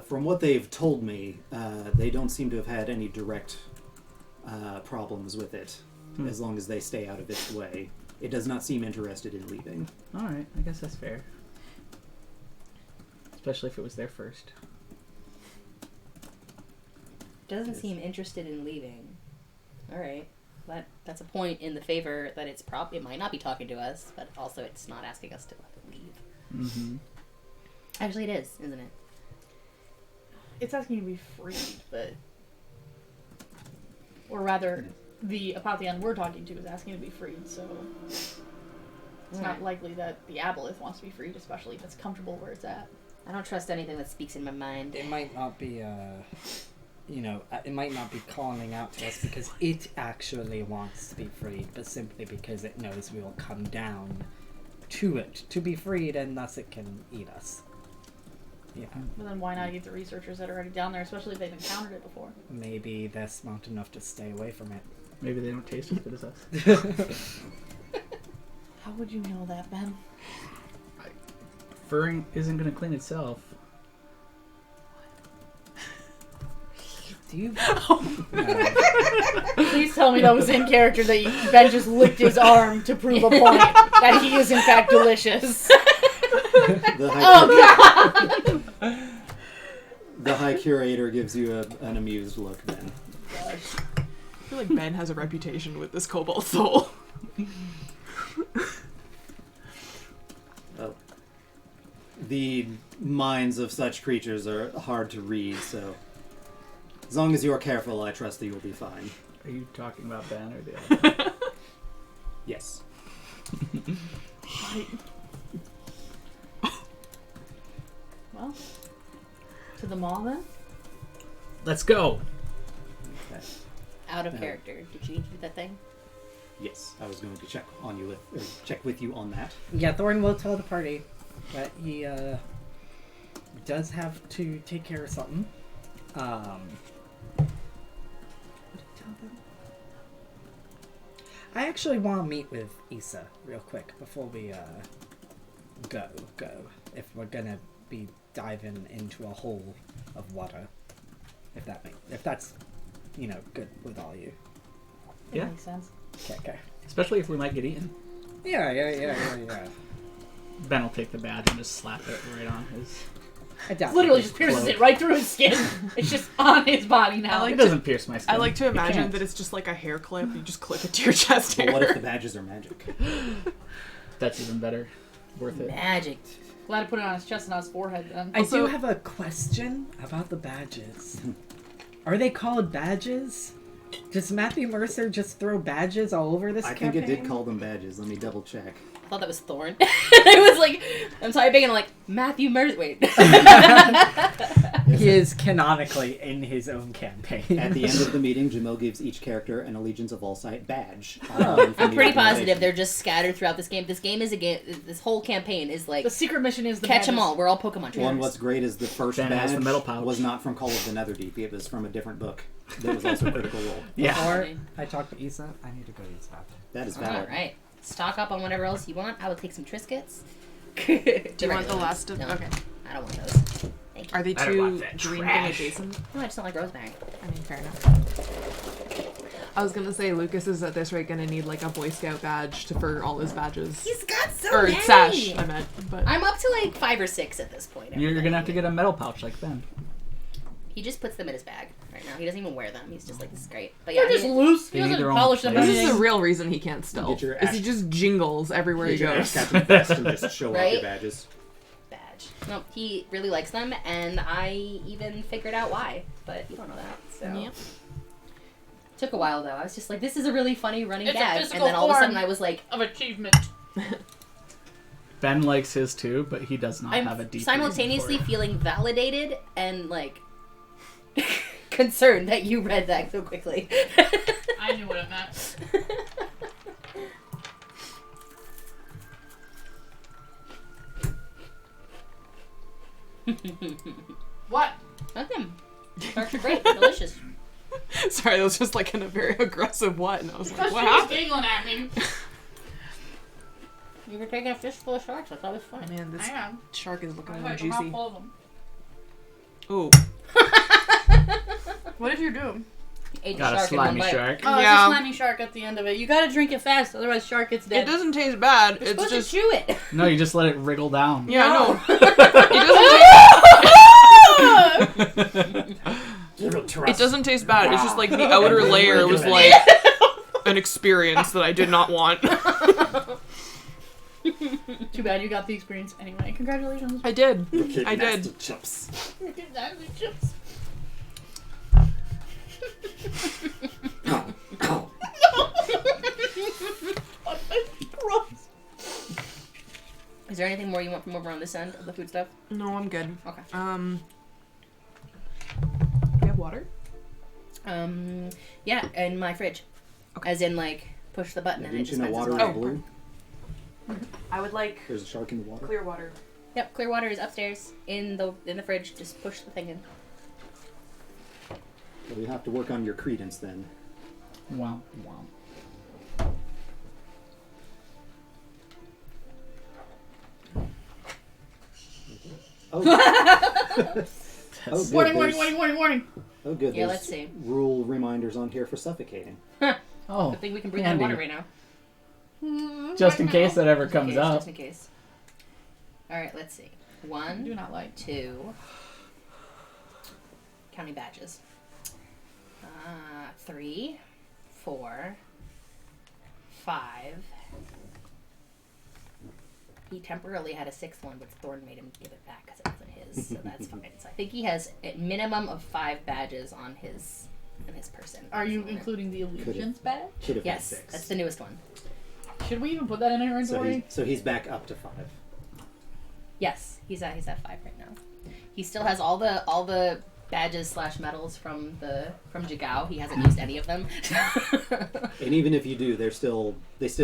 Speaker 1: from what they've told me, they don't seem to have had any direct problems with it, as long as they stay out of its way. It does not seem interested in leaving.
Speaker 7: Alright, I guess that's fair. Especially if it was there first.
Speaker 2: Doesn't seem interested in leaving. Alright. That's a point in the favor that it might not be talking to us, but also it's not asking us to leave.
Speaker 7: Mm-hmm.
Speaker 2: Actually, it is, isn't it?
Speaker 6: It's asking to be freed, but... Or rather, the Apotheon we're talking to is asking to be freed, so... It's not likely that the Aboleth wants to be freed, especially if it's comfortable where it's at.
Speaker 2: I don't trust anything that speaks in my mind.
Speaker 4: It might not be, it might not be calling out to us because it actually wants to be freed, but simply because it knows we will come down to it to be freed, and thus it can eat us. Yeah.
Speaker 6: But then why not eat the researchers that are already down there, especially if they've encountered it before?
Speaker 4: Maybe they're smart enough to stay away from it.
Speaker 7: Maybe they don't taste as good as us.
Speaker 6: How would you know that, Ben?
Speaker 7: Furring isn't going to clean itself.
Speaker 4: Do you?
Speaker 6: Please tell me that was in character that Ben just licked his arm to prove a point that he is in fact delicious.
Speaker 1: The High Curator gives you an amused look then.
Speaker 5: I feel like Ben has a reputation with this cobalt soul.
Speaker 1: Oh. The minds of such creatures are hard to read, so as long as you are careful, I trust that you will be fine.
Speaker 7: Are you talking about Ben or the other?
Speaker 1: Yes.
Speaker 6: Well, to the mall then?
Speaker 7: Let's go!
Speaker 1: Okay.
Speaker 2: Out of character. Did you do that thing?
Speaker 1: Yes, I was going to check with you on that.
Speaker 4: Yeah, Thorn will tell the party that he does have to take care of something. What did he tell them? I actually want to meet with Issa real quick before we go. If we're gonna be diving into a hole of water, if that's good with all you.
Speaker 6: That
Speaker 7: Yeah.
Speaker 6: makes sense.
Speaker 4: Okay.
Speaker 7: Especially if we might get eaten.
Speaker 4: Yeah.
Speaker 7: Ben will take the badge and just slap it right on his...
Speaker 4: I doubt
Speaker 6: Literally
Speaker 4: it.
Speaker 6: just pierces it right through his skin. It's just on his body now.
Speaker 7: It doesn't pierce my skin.
Speaker 5: I like to imagine
Speaker 7: can't.
Speaker 5: that it's just like a hair clip. You just clip it to your chest
Speaker 1: But
Speaker 5: hair.
Speaker 1: what if the badges are magic?
Speaker 7: That's even better. Worth it.
Speaker 2: Magic.
Speaker 6: Glad to put it on his chest and on his forehead then.
Speaker 4: I
Speaker 5: Also-
Speaker 4: do have a question about the badges. Are they called badges? Does Matthew Mercer just throw badges all over this
Speaker 1: I think
Speaker 4: campaign?
Speaker 1: it did call them badges. Let me double check.
Speaker 2: I thought that was Thorn. I was like, I'm typing and I'm like, Matthew Mercer. Wait.
Speaker 4: He is canonically in his own campaign.
Speaker 1: At the end of the meeting, Jamil gives each character an Allegiance of Allsight badge.
Speaker 2: I'm pretty positive they're just scattered throughout this game. This game is a game. This whole campaign is like
Speaker 6: The secret mission is the
Speaker 2: catch them
Speaker 6: badges.
Speaker 2: all. We're all Pokemon
Speaker 1: Well, and
Speaker 2: trainers.
Speaker 1: what's great is the first
Speaker 7: Ben has
Speaker 1: badge
Speaker 7: the metal pouch.
Speaker 1: was not from Call of the Netherdeep. It was from a different book that was also Critical Role.
Speaker 7: Yeah.
Speaker 4: Before I talk to Issa, I need to go use the bathroom.
Speaker 1: That is
Speaker 2: All
Speaker 1: valid.
Speaker 2: right, stock up on whatever else you want. I will take some Triscuits.
Speaker 5: Do you want the last of?
Speaker 2: No,
Speaker 5: Okay.
Speaker 2: I don't want those. Thank you.
Speaker 5: Are they
Speaker 7: I don't want
Speaker 5: too
Speaker 7: that
Speaker 5: dream
Speaker 7: trash.
Speaker 5: thing adjacent?
Speaker 2: No, I just don't like Roseberry.
Speaker 5: I mean, fair enough. I was gonna say Lucas is at this rate gonna need like a Boy Scout badge for all his badges.
Speaker 2: He's got so
Speaker 5: Or
Speaker 2: many.
Speaker 5: sash, I meant. But
Speaker 2: I'm up to like 5 or 6 at this point.
Speaker 7: You're gonna have to get a metal pouch like Ben.
Speaker 2: He just puts them in his bag right now. He doesn't even wear them. He's just like, this is great. But yeah,
Speaker 6: They're just
Speaker 2: he-
Speaker 6: loose. He
Speaker 7: They need
Speaker 6: doesn't
Speaker 7: their own
Speaker 6: polish them. or
Speaker 7: place.
Speaker 5: this is the
Speaker 6: anything.
Speaker 5: real reason he can't stealth.
Speaker 1: Get your
Speaker 5: Is he
Speaker 1: act-
Speaker 5: just jingles everywhere he
Speaker 1: Get your
Speaker 5: goes.
Speaker 1: Captain Best and just show off
Speaker 2: Right?
Speaker 1: your badges.
Speaker 2: badge. No, he really likes them, and I even figured out why. But you don't know that. So
Speaker 6: Yep.
Speaker 2: took a while though. I was just like, this is a really funny running
Speaker 6: It's a
Speaker 2: gag, and
Speaker 6: physical
Speaker 2: then all of a sudden
Speaker 6: form.
Speaker 2: I was like,
Speaker 6: Of achievement.
Speaker 7: Ben likes his too, but he does not have a
Speaker 2: I'm
Speaker 7: deep
Speaker 2: simultaneously
Speaker 7: reason for it.
Speaker 2: feeling validated and like concerned that you read that so quickly.
Speaker 6: I knew what it meant. What?
Speaker 2: Nothing. Sharks are great. Delicious.
Speaker 5: Sorry, that was just like in a very aggressive what, and I was like,
Speaker 6: Because
Speaker 5: what
Speaker 6: she was
Speaker 5: happened?
Speaker 6: giggling at me.
Speaker 2: You were taking a fistful of sharks. I thought it was funny.
Speaker 5: Man, this
Speaker 6: I am.
Speaker 5: shark is looking
Speaker 6: I'm
Speaker 5: all
Speaker 6: like a
Speaker 5: juicy.
Speaker 6: mouthful of them.
Speaker 5: Ooh.
Speaker 6: What did you do?
Speaker 2: Ate the
Speaker 7: Got a
Speaker 2: shark in one
Speaker 7: slimy
Speaker 2: bite.
Speaker 7: shark.
Speaker 6: Oh,
Speaker 5: Yeah.
Speaker 6: it's a slimy shark at the end of it. You gotta drink it fast, otherwise shark gets
Speaker 5: It
Speaker 6: dead.
Speaker 5: doesn't taste bad.
Speaker 2: You're
Speaker 5: It's
Speaker 2: supposed
Speaker 5: just
Speaker 2: to chew it.
Speaker 7: No, you just let it wriggle down.
Speaker 5: yeah,
Speaker 2: No.
Speaker 5: I know. It doesn't taste bad. It's just like the outer layer was like an experience that I did not want.
Speaker 6: Too bad you got the experience anyway. Congratulations.
Speaker 5: I did.
Speaker 1: Okay,
Speaker 5: I did.
Speaker 1: nasty chips.
Speaker 6: Chips.
Speaker 1: Ow, ow.
Speaker 6: Gross.
Speaker 2: Is there anything more you want from over on this end of the food stuff?
Speaker 5: No, I'm good.
Speaker 2: Okay.
Speaker 5: Do you have water?
Speaker 2: Yeah, in my fridge.
Speaker 5: Okay.
Speaker 2: As in, like, push the button and it
Speaker 1: Didn't you know
Speaker 2: dispenses
Speaker 1: water
Speaker 2: water.
Speaker 1: is blue?
Speaker 5: I would like
Speaker 1: There's a shark in the water.
Speaker 5: clear water.
Speaker 2: Yep, clear water is upstairs in the fridge. Just push the thing in.
Speaker 1: Well, you have to work on your credence then.
Speaker 7: Wow, wow.
Speaker 1: Oh. Oh, good.
Speaker 6: Warning,
Speaker 1: there's-
Speaker 6: warning.
Speaker 1: Oh, good.
Speaker 2: Yeah,
Speaker 1: there's
Speaker 2: let's see.
Speaker 1: Rule reminders on here for suffocating.
Speaker 7: Oh,
Speaker 2: Good thing we can breathe
Speaker 7: handy.
Speaker 2: underwater right now.
Speaker 7: Just in case that ever
Speaker 2: Just in
Speaker 7: comes
Speaker 2: case,
Speaker 7: up.
Speaker 2: Just in case. Alright, let's see.
Speaker 6: Do
Speaker 2: 1,
Speaker 6: not like.
Speaker 2: 2. Counting badges. 3, 4, 5. He temporarily had a 6th one, but Thorn made him give it back because it wasn't his, so that's fine. So I think he has a minimum of 5 badges on his person.
Speaker 6: Are you including the allegiance badge?
Speaker 1: Should have
Speaker 2: Yes,
Speaker 1: had 6.
Speaker 2: that's the newest one.
Speaker 6: Should we even put that in our
Speaker 1: so,
Speaker 6: inventory?
Speaker 1: so he's back up to 5.
Speaker 2: Yes, he's at 5 right now. He still has all the badges / medals from Jigao. He hasn't used any of them.
Speaker 1: And even if you do, they still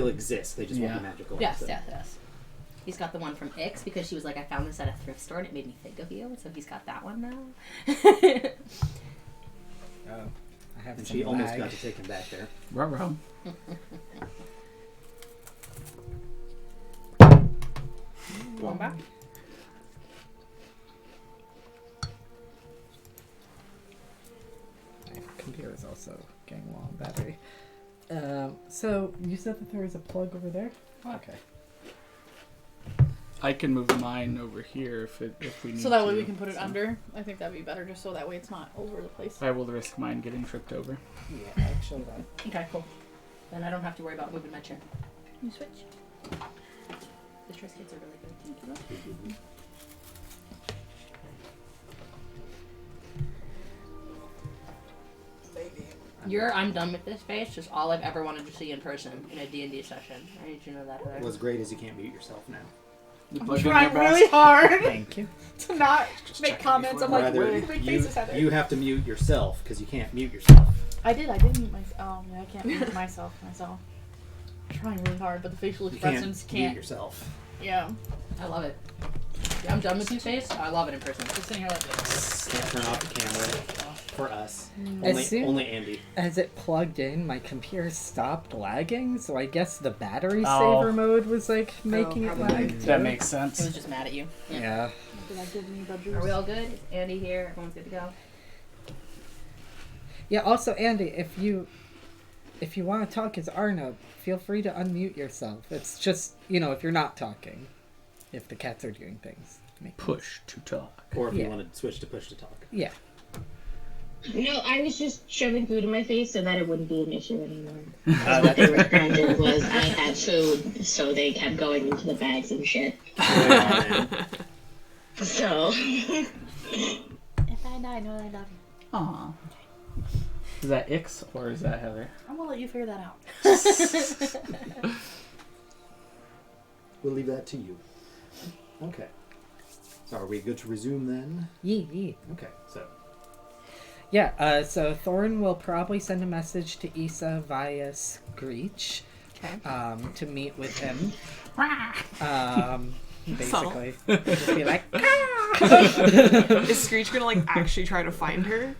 Speaker 1: exist. They just won't
Speaker 7: Yeah.
Speaker 1: be magical.
Speaker 2: Yes,
Speaker 1: so.
Speaker 2: yes. He's got the one from Ix because she was like, I found this at a thrift store and it made me think of you. So he's got that one now.
Speaker 4: Oh, I have
Speaker 1: And
Speaker 4: some
Speaker 1: she almost
Speaker 4: lag.
Speaker 1: got to take him back there.
Speaker 7: Ruh-roh.
Speaker 2: Going back.
Speaker 4: My computer is also getting low on battery. So you said that there was a plug over there? Okay.
Speaker 7: I can move mine over here if we need
Speaker 6: So that way
Speaker 7: to.
Speaker 6: we can put it under. I think that'd be better, just so that way it's not over the place.
Speaker 7: I will risk mine getting tripped over.
Speaker 4: Yeah, actually that.
Speaker 2: Okay, cool. Then I don't have to worry about moving my chair. You switch. The Triscuits are really good. Thank you. I'm done with this face. Just all I've ever wanted to see in person in a D&D session. I need you to know that, Heather.
Speaker 1: What's great is you can't mute yourself now.
Speaker 6: I'm trying really hard
Speaker 4: Thank you.
Speaker 6: to not make comments. I'm like,
Speaker 1: Rather,
Speaker 6: big faces, Heather.
Speaker 1: you have to mute yourself because you can't mute yourself.
Speaker 6: I did mute myself. Oh, yeah, I can't mute myself. I'm trying really hard, but the facial
Speaker 1: You can't
Speaker 6: expressions
Speaker 1: mute
Speaker 6: can't.
Speaker 1: yourself.
Speaker 6: Yeah.
Speaker 2: I love it. I'm done with two-face. I love it in person.
Speaker 6: Just sitting here like this.
Speaker 1: Can't turn off the camera for us.
Speaker 4: As soon-
Speaker 1: Only Andy.
Speaker 4: As it plugged in, my computer stopped lagging, so I guess the battery
Speaker 7: Oh.
Speaker 4: saver mode was like making it
Speaker 5: probably.
Speaker 4: lag.
Speaker 7: That
Speaker 4: too.
Speaker 7: makes
Speaker 2: It
Speaker 7: sense.
Speaker 2: was just mad at you.
Speaker 4: Yeah.
Speaker 6: Did I give me the juice?
Speaker 2: Are we all good? Is Andy here? Everyone's good to go.
Speaker 4: Yeah. Also, Andy, if you want to talk as Arno, feel free to unmute yourself. It's just if you're not talking, if the cats are doing things.
Speaker 7: Push to talk.
Speaker 1: Or if you
Speaker 4: Yeah.
Speaker 1: want to switch to push to talk.
Speaker 4: Yeah.
Speaker 3: No, I was just shoving food in my face so that it wouldn't be an issue anymore.
Speaker 4: That's
Speaker 3: What they were trying to do was I had food, so they kept going into the bags and shit. So.
Speaker 6: If I die, know that I love you.
Speaker 7: Aw. Is that Ix or is that Heather?
Speaker 6: I'm gonna let you figure that out.
Speaker 1: We'll leave that to you. Okay. So are we good to resume then?
Speaker 4: Yee.
Speaker 1: Okay, so.
Speaker 4: Yeah, so Thorn will probably send a message to Issa via Screech to meet with him. Basically. Just be like,
Speaker 5: Is Screech gonna actually try to find her?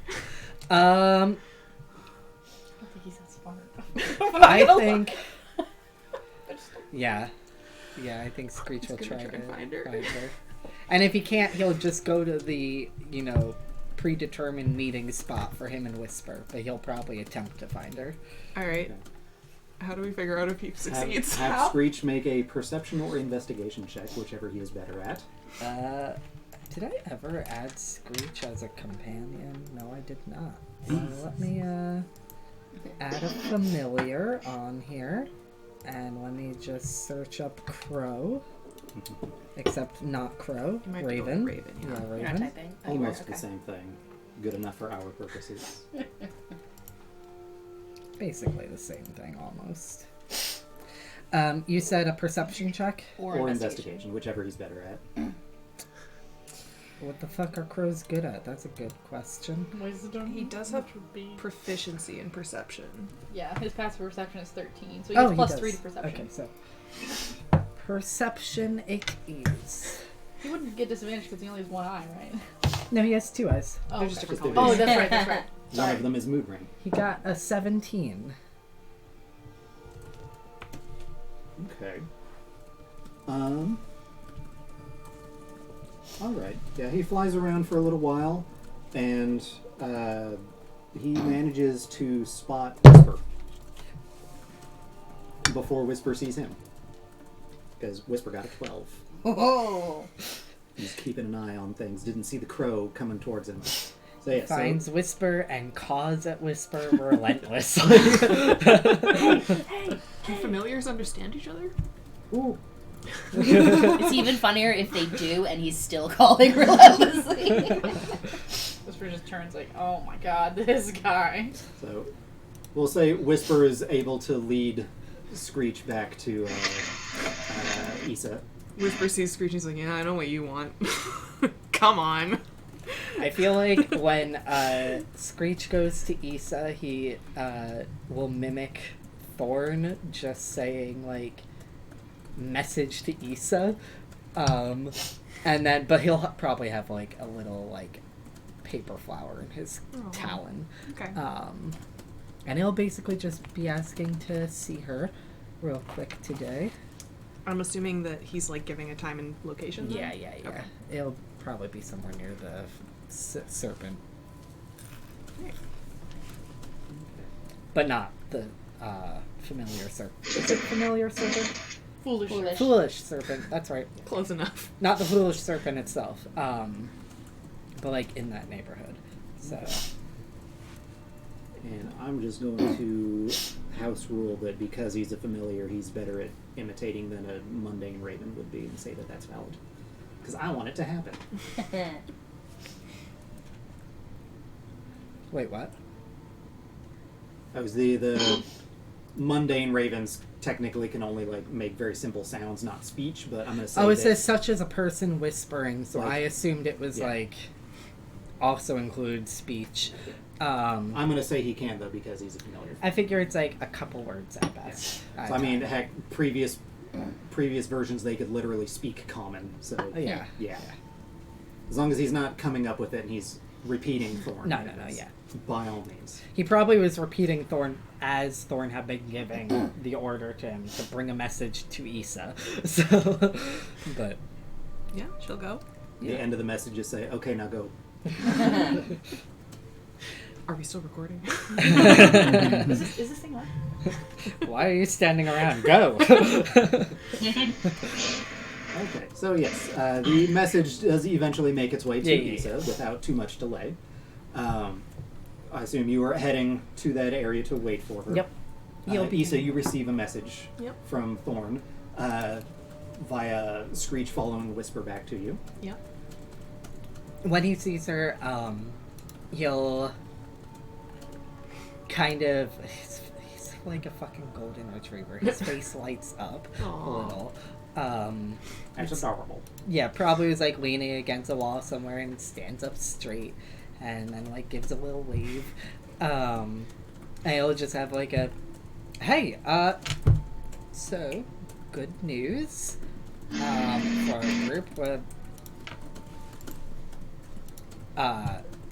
Speaker 6: I don't think he's that smart.
Speaker 4: I think... Yeah, I think Screech will
Speaker 5: gonna
Speaker 4: try
Speaker 5: try
Speaker 4: to
Speaker 5: and find her.
Speaker 4: And if he can't, he'll just go to the, predetermined meeting spot for him and Whisper, but he'll probably attempt to find her.
Speaker 5: Alright. How do we figure out if he succeeds?
Speaker 1: Have Screech make a perception or investigation check, whichever he is better at.
Speaker 4: Did I ever add Screech as a companion? No, I did not. Let me add a familiar on here, and let me just search up Crow. Except not Crow,
Speaker 5: You might have to go
Speaker 4: Raven.
Speaker 5: with Raven, yeah.
Speaker 4: Yeah,
Speaker 2: You're not
Speaker 4: Raven.
Speaker 2: typing?
Speaker 1: Almost
Speaker 2: Okay.
Speaker 1: the same thing. Good enough for our purposes.
Speaker 4: Basically the same thing, almost. You said a perception check?
Speaker 1: Or investigation, whichever he's better at.
Speaker 4: What the fuck are crows good at? That's a good question.
Speaker 6: Wisdom.
Speaker 5: He does have
Speaker 6: which would be.
Speaker 5: proficiency in perception.
Speaker 6: Yeah, his passive perception is 13, so he gets plus 3 to perception.
Speaker 4: Okay, so perception it is.
Speaker 6: He wouldn't get disadvantage because he only has one eye, right?
Speaker 4: No, he has two eyes.
Speaker 6: Oh,
Speaker 5: They're just
Speaker 6: okay.
Speaker 5: different
Speaker 1: Just
Speaker 5: colors.
Speaker 6: Oh, that's right, that's right.
Speaker 1: One
Speaker 6: Sorry.
Speaker 1: of them is mood ring.
Speaker 4: He got a 17.
Speaker 1: Okay. Alright. Yeah, he flies around for a little while, and he manages to spot Whisper before Whisper sees him. Because Whisper got a 12.
Speaker 2: Oh.
Speaker 1: He's keeping an eye on things. Didn't see the crow coming towards him. So yeah,
Speaker 4: Finds Whisper and caws at Whisper relentlessly.
Speaker 5: Do familiars understand each other?
Speaker 1: Ooh.
Speaker 2: It's even funnier if they do and he's still calling relentlessly.
Speaker 6: Whisper just turns like, oh my god, this guy.
Speaker 1: So we'll say Whisper is able to lead Screech back to Issa.
Speaker 5: Whisper sees Screech and he's like, yeah, I know what you want. Come on.
Speaker 4: I feel like when Screech goes to Issa, he will mimic Thorn just saying, like, message to Issa. And then, but he'll probably have, like, a little, like, paper flower in his talon.
Speaker 5: Okay.
Speaker 4: And he'll basically just be asking to see her real quick today.
Speaker 5: I'm assuming that he's like giving a time and location. then?
Speaker 4: Yeah.
Speaker 5: Okay.
Speaker 4: It'll probably be somewhere near the serpent. But not the familiar serpent. Is it familiar serpent?
Speaker 6: Foolish.
Speaker 4: Foolish serpent, that's right.
Speaker 5: Close enough.
Speaker 4: Not the foolish serpent itself. But like in that neighborhood. So
Speaker 1: And I'm just going to house rule that because he's a familiar, he's better at imitating than a mundane raven would be, and say that that's valid. Because I want it to happen.
Speaker 4: wait, what?
Speaker 1: That was the mundane ravens technically can only like make very simple sounds, not speech. But I'm gonna say.
Speaker 4: Oh, it
Speaker 1: that,
Speaker 4: says such as a person whispering, so
Speaker 1: Like-
Speaker 4: I assumed it was
Speaker 1: Yeah.
Speaker 4: like also includes speech.
Speaker 1: I'm gonna say he can though because he's a familiar.
Speaker 4: I figure it's like a couple words at best.
Speaker 1: So I mean, heck, previous versions they could literally speak common. So
Speaker 4: Oh, yeah.
Speaker 1: yeah. As long as he's not coming up with it and he's repeating Thorn.
Speaker 4: No, yeah.
Speaker 1: By all means.
Speaker 4: He probably was repeating Thorn as Thorn had been giving the order to him to bring a message to Issa. So, but
Speaker 5: Yeah, she'll go.
Speaker 1: The end of the message is say, "Okay, now go."
Speaker 5: Are we still recording?
Speaker 6: Is this thing on?
Speaker 4: why are you standing around? Go.
Speaker 1: Okay, so yes, the message does eventually make its way to
Speaker 4: Yeah.
Speaker 1: Issa without too much delay. I assume you are heading to that area to wait for her.
Speaker 4: Yep. You'll be-
Speaker 1: Issa, you receive a message
Speaker 5: Yep.
Speaker 1: from Thorn via Screech following whisper back to you.
Speaker 5: Yep.
Speaker 4: When he sees her, he'll kind of. He's like a fucking golden retriever. His face lights up a
Speaker 5: Aw.
Speaker 4: little.
Speaker 1: That's adorable.
Speaker 4: Yeah, probably was like leaning against a wall somewhere and stands up straight and then like gives a little wave. And he'll just have like a hey, so good news. For our group.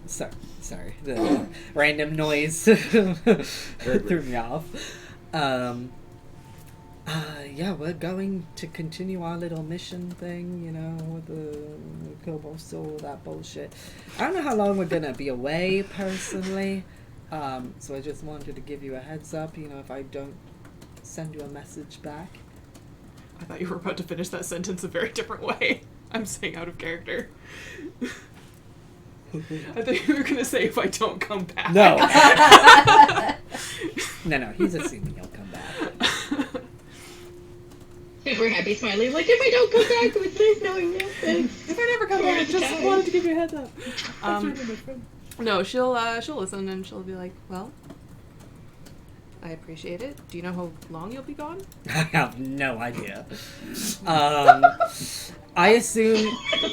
Speaker 4: Sorry, the random noise threw me off. Yeah, we're going to continue our little mission thing, you know, with the Cobalt Soul, that bullshit. I don't know how long we're gonna be away, personally, so I just wanted to give you a heads up, you know, if I don't send you a message back.
Speaker 5: I thought you were about to finish that sentence a very different way. I'm saying out of character. I thought you were going to say if I don't come back.
Speaker 4: No! No, he's assuming he'll come back.
Speaker 3: Super happy, smiley. Like, if I don't come back, it was nice knowing you. Thanks.
Speaker 5: If I never come back, I just wanted to give you a heads up. No, she'll listen and she'll be like, well, I appreciate it. Do you know how long you'll be gone?
Speaker 4: I have no idea. I assume,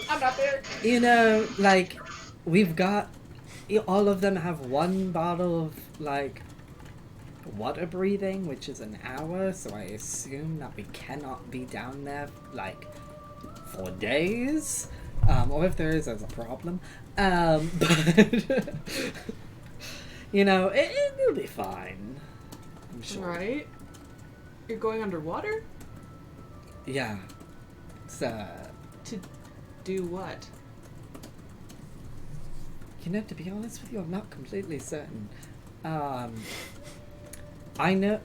Speaker 6: I'm not there.
Speaker 4: you know, like, we've got, all of them have one bottle of, like, water breathing, which is an hour, so I assume that we cannot be down there, like, for days. Or if there is, there's a problem. But, you know, it'll be fine. I'm sure.
Speaker 5: Right? You're going underwater?
Speaker 4: Yeah. It's,
Speaker 5: To do what?
Speaker 4: you know, to be honest with you, I'm not completely certain. I know,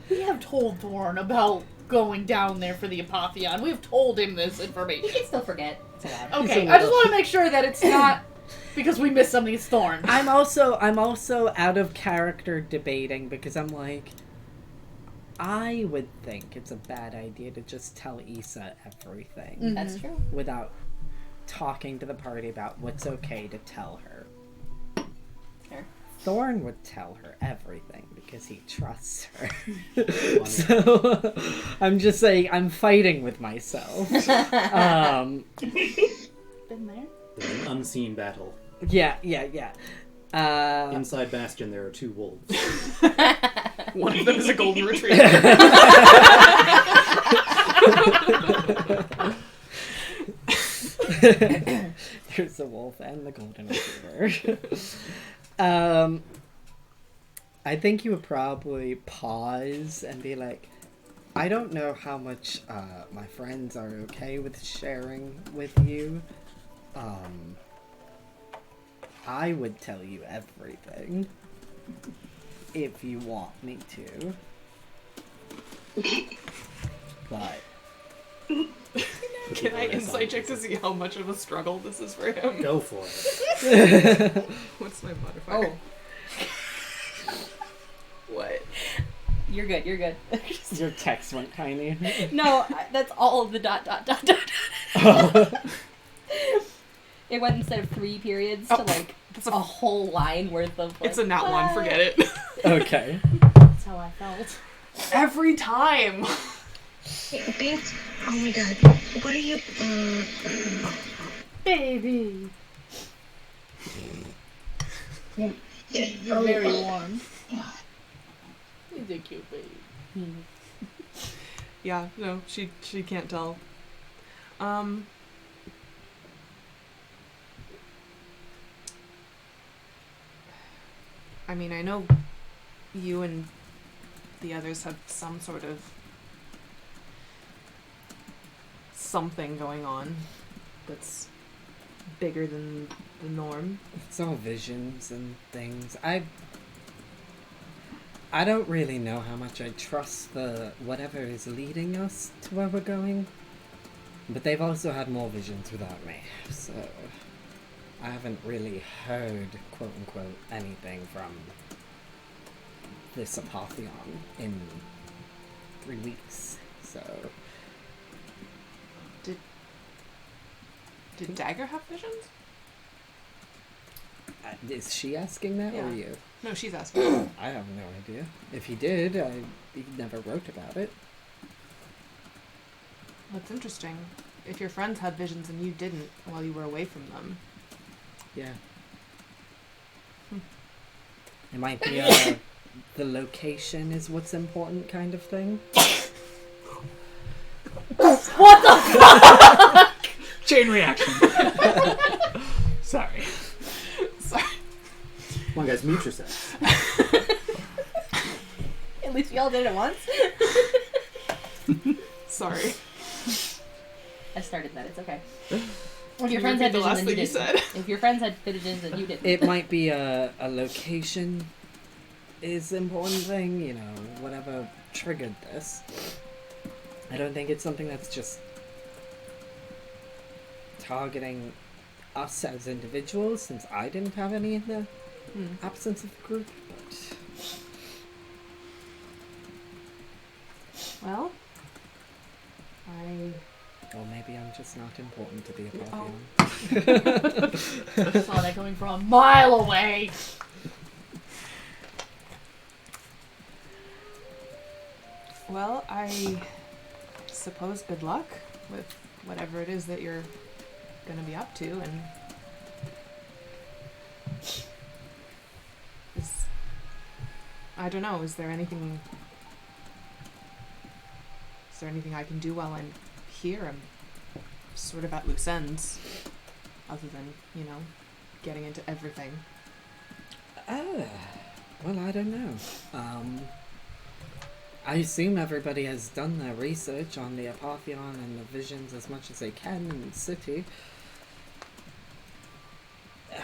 Speaker 6: We have told Thorn about going down there for the Apotheon. We have told him this
Speaker 2: He
Speaker 6: information.
Speaker 2: can still forget. It's allowed.
Speaker 6: Okay,
Speaker 4: He's a
Speaker 6: I just
Speaker 4: little-
Speaker 6: want to make sure that it's not because we missed something. It's Thorn.
Speaker 4: I'm also out of character debating because I'm like, I would think it's a bad idea to just tell Issa everything
Speaker 2: That's true.
Speaker 4: without talking to the party about what's okay to tell her.
Speaker 2: Fair.
Speaker 4: Thorn would tell her everything because he trusts her. So I'm just saying I'm fighting with myself.
Speaker 6: Been there.
Speaker 1: There's an unseen battle.
Speaker 4: Yeah.
Speaker 1: Inside Bastion, there are two wolves.
Speaker 5: One of them is a golden retriever.
Speaker 4: There's the wolf and the golden retriever. I think you would probably pause and be like, I don't know how much my friends are okay with sharing with you. I would tell you everything if you want me to. But
Speaker 5: Can I insight check to see how much of a struggle this is for him?
Speaker 1: Go for it.
Speaker 5: What's my modifier? What?
Speaker 2: You're good.
Speaker 4: your text went tiny.
Speaker 2: No, that's all of the ... It went instead of 3 periods to like
Speaker 5: That's
Speaker 2: a whole line worth of. Like,
Speaker 5: It's a nat one,
Speaker 2: what?
Speaker 5: forget it.
Speaker 4: Okay.
Speaker 6: how I felt.
Speaker 5: Every time.
Speaker 3: Babes, oh my god, what are you?
Speaker 6: Baby. You're very warm. He's a cute baby.
Speaker 5: Yeah, no, she can't tell. I mean, I know you and the others have some sort of something going on that's bigger than the norm.
Speaker 4: It's all visions and things. I don't really know how much I trust the whatever is leading us to where we're going. But they've also had more visions without me, so I haven't really heard, quote unquote, anything from this Apotheon in 3 weeks. So
Speaker 5: Did Dagger have visions?
Speaker 4: is she asking that or
Speaker 5: Yeah.
Speaker 4: you?
Speaker 5: No, she's asking.
Speaker 4: I have no idea. If he did, he never wrote about it.
Speaker 5: That's interesting. If your friends had visions and you didn't while you were away from them.
Speaker 4: Yeah.
Speaker 5: Hmm.
Speaker 4: It might be the location is what's important kind of thing.
Speaker 2: What the fuck?
Speaker 7: Chain reaction. Sorry.
Speaker 5: Sorry.
Speaker 1: Come on, guys, mute yourselves.
Speaker 2: At least we all did it once.
Speaker 5: Sorry.
Speaker 2: I started that. It's okay.
Speaker 5: Can
Speaker 2: If
Speaker 5: you
Speaker 2: your friends
Speaker 5: repeat
Speaker 2: had
Speaker 5: the
Speaker 2: visions
Speaker 5: last
Speaker 2: and you
Speaker 5: thing you
Speaker 2: didn't.
Speaker 5: said?
Speaker 2: If your friends had visions and you didn't.
Speaker 4: It might be a location is important thing, you know, whatever triggered this. I don't think it's something that's just targeting us as individuals, since I didn't have any in the absence of the group, but
Speaker 5: Well,
Speaker 4: or maybe I'm just not important to the
Speaker 5: Oh.
Speaker 4: Apotheon.
Speaker 6: I saw that coming from a mile away.
Speaker 5: Well, I suppose good luck with whatever it is that you're gonna be up to, and I don't know, is there anything I can do while I'm here? I'm sort of at loose ends, other than, you know, getting into everything.
Speaker 4: Well, I don't know. I assume everybody has done their research on the Apotheon and the visions as much as they can in the city.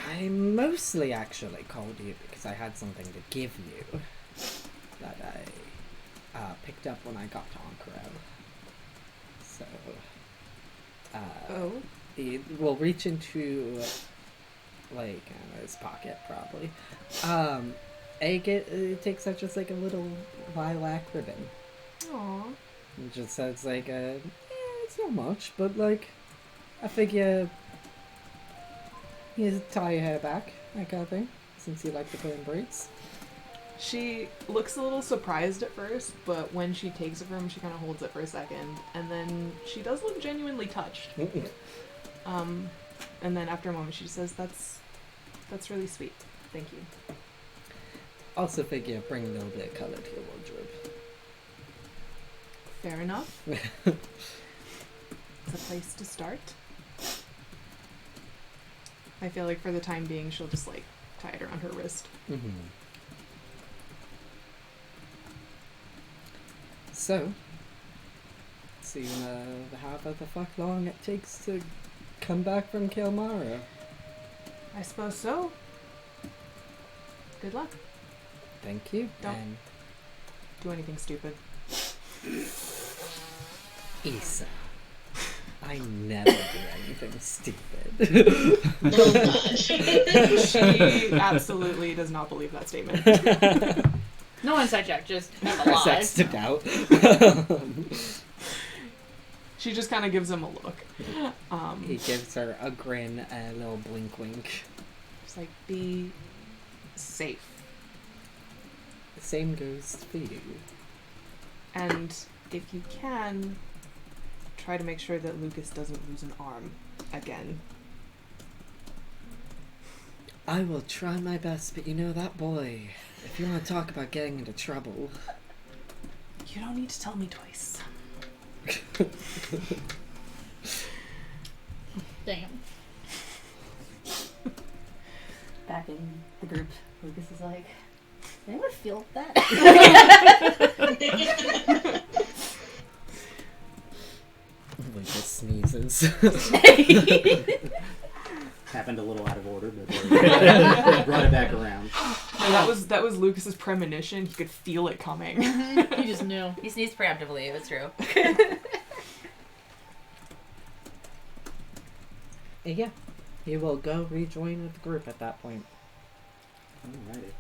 Speaker 4: I mostly actually called you because I had something to give you that I picked up when I got to Ankara. So, he will reach into, like, his pocket, probably. It takes out just like a little lilac ribbon.
Speaker 5: Aww.
Speaker 4: It just says like it's not much, but like I figure you tie your hair back, that kind of thing, since you like to put in braids.
Speaker 5: She looks a little surprised at first, but when she takes it from him, she kind of holds it for a second, and then she does look genuinely touched. And then after a moment, she says, "That's really sweet. Thank you."
Speaker 4: Also figure bring a little bit of color to your wardrobe.
Speaker 5: Fair enough. It's a place to start. I feel like for the time being, she'll just like tie it around her wrist.
Speaker 4: Mm-hmm. So, see however the fuck long it takes to come back from Cael Morrow.
Speaker 5: I suppose so. Good luck.
Speaker 4: Thank you.
Speaker 5: Don't-
Speaker 4: And
Speaker 5: Do anything stupid.
Speaker 4: Isa, I never do anything stupid.
Speaker 3: Oh god.
Speaker 5: She absolutely does not believe that statement.
Speaker 6: No inside check, just have a lie.
Speaker 4: Sexed it out.
Speaker 5: She just kind of gives him a look.
Speaker 4: He gives her a grin and a little blink wink.
Speaker 5: Just like, be safe.
Speaker 4: Same goes for you.
Speaker 5: And if you can, try to make sure that Lucas doesn't lose an arm again.
Speaker 4: I will try my best, but you know that boy. If you want to talk about getting into trouble.
Speaker 5: You don't need to tell me twice.
Speaker 6: Damn.
Speaker 2: Back in the group, Lucas is like, "Does anyone feel that?"
Speaker 4: Lucas sneezes.
Speaker 1: Happened a little out of order, but brought it back around.
Speaker 5: No, that was Lucas's premonition. He could feel it coming.
Speaker 6: He just knew.
Speaker 2: He sneezed preemptively. It was true.
Speaker 4: Yeah. He will go rejoin with the group at that point.
Speaker 1: Alrighty.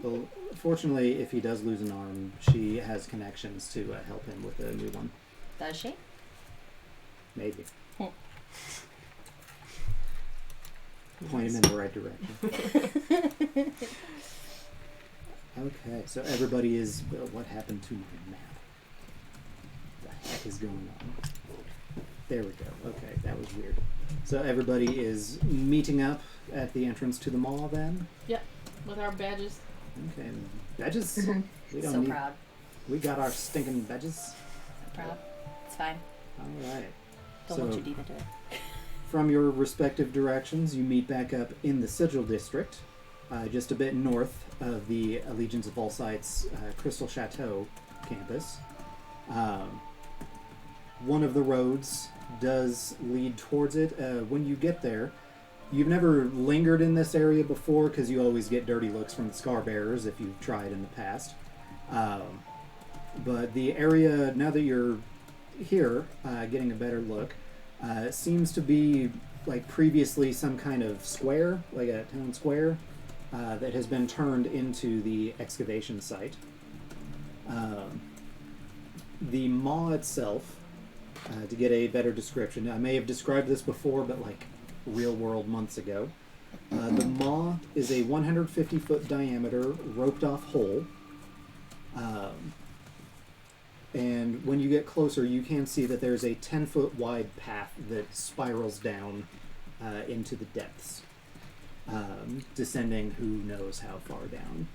Speaker 1: Well, fortunately, if he does lose an arm, she has connections to help him with a new one.
Speaker 2: Does she?
Speaker 1: Maybe. Point him in the right direction. Okay, so everybody is... what happened to my map? What the heck is going on? There we go. Okay, that was weird. So everybody is meeting up at the entrance to the mall then?
Speaker 6: With our badges.
Speaker 1: Okay, badges? We don't
Speaker 2: So
Speaker 1: need...
Speaker 2: proud.
Speaker 1: We got our stinking badges.
Speaker 2: So proud. It's fine.
Speaker 1: Alright.
Speaker 2: Don't
Speaker 1: So-
Speaker 2: look too deep into it.
Speaker 1: From your respective directions, you meet back up in the Sigil District, just a bit north of the Allegiance of All Sites Crystal Chateau campus. One of the roads does lead towards it. When you get there, you've never lingered in this area before because you always get dirty looks from the Scar Bearers if you've tried in the past. But the area, now that you're here, getting a better look, seems to be like previously some kind of square, like a town square, that has been turned into the excavation site. The maw itself, to get a better description, I may have described this before, but like real world months ago. The maw is a 150-foot diameter roped off hole. And when you get closer, you can see that there's a 10-foot wide path that spirals down into the depths, descending who knows how far down.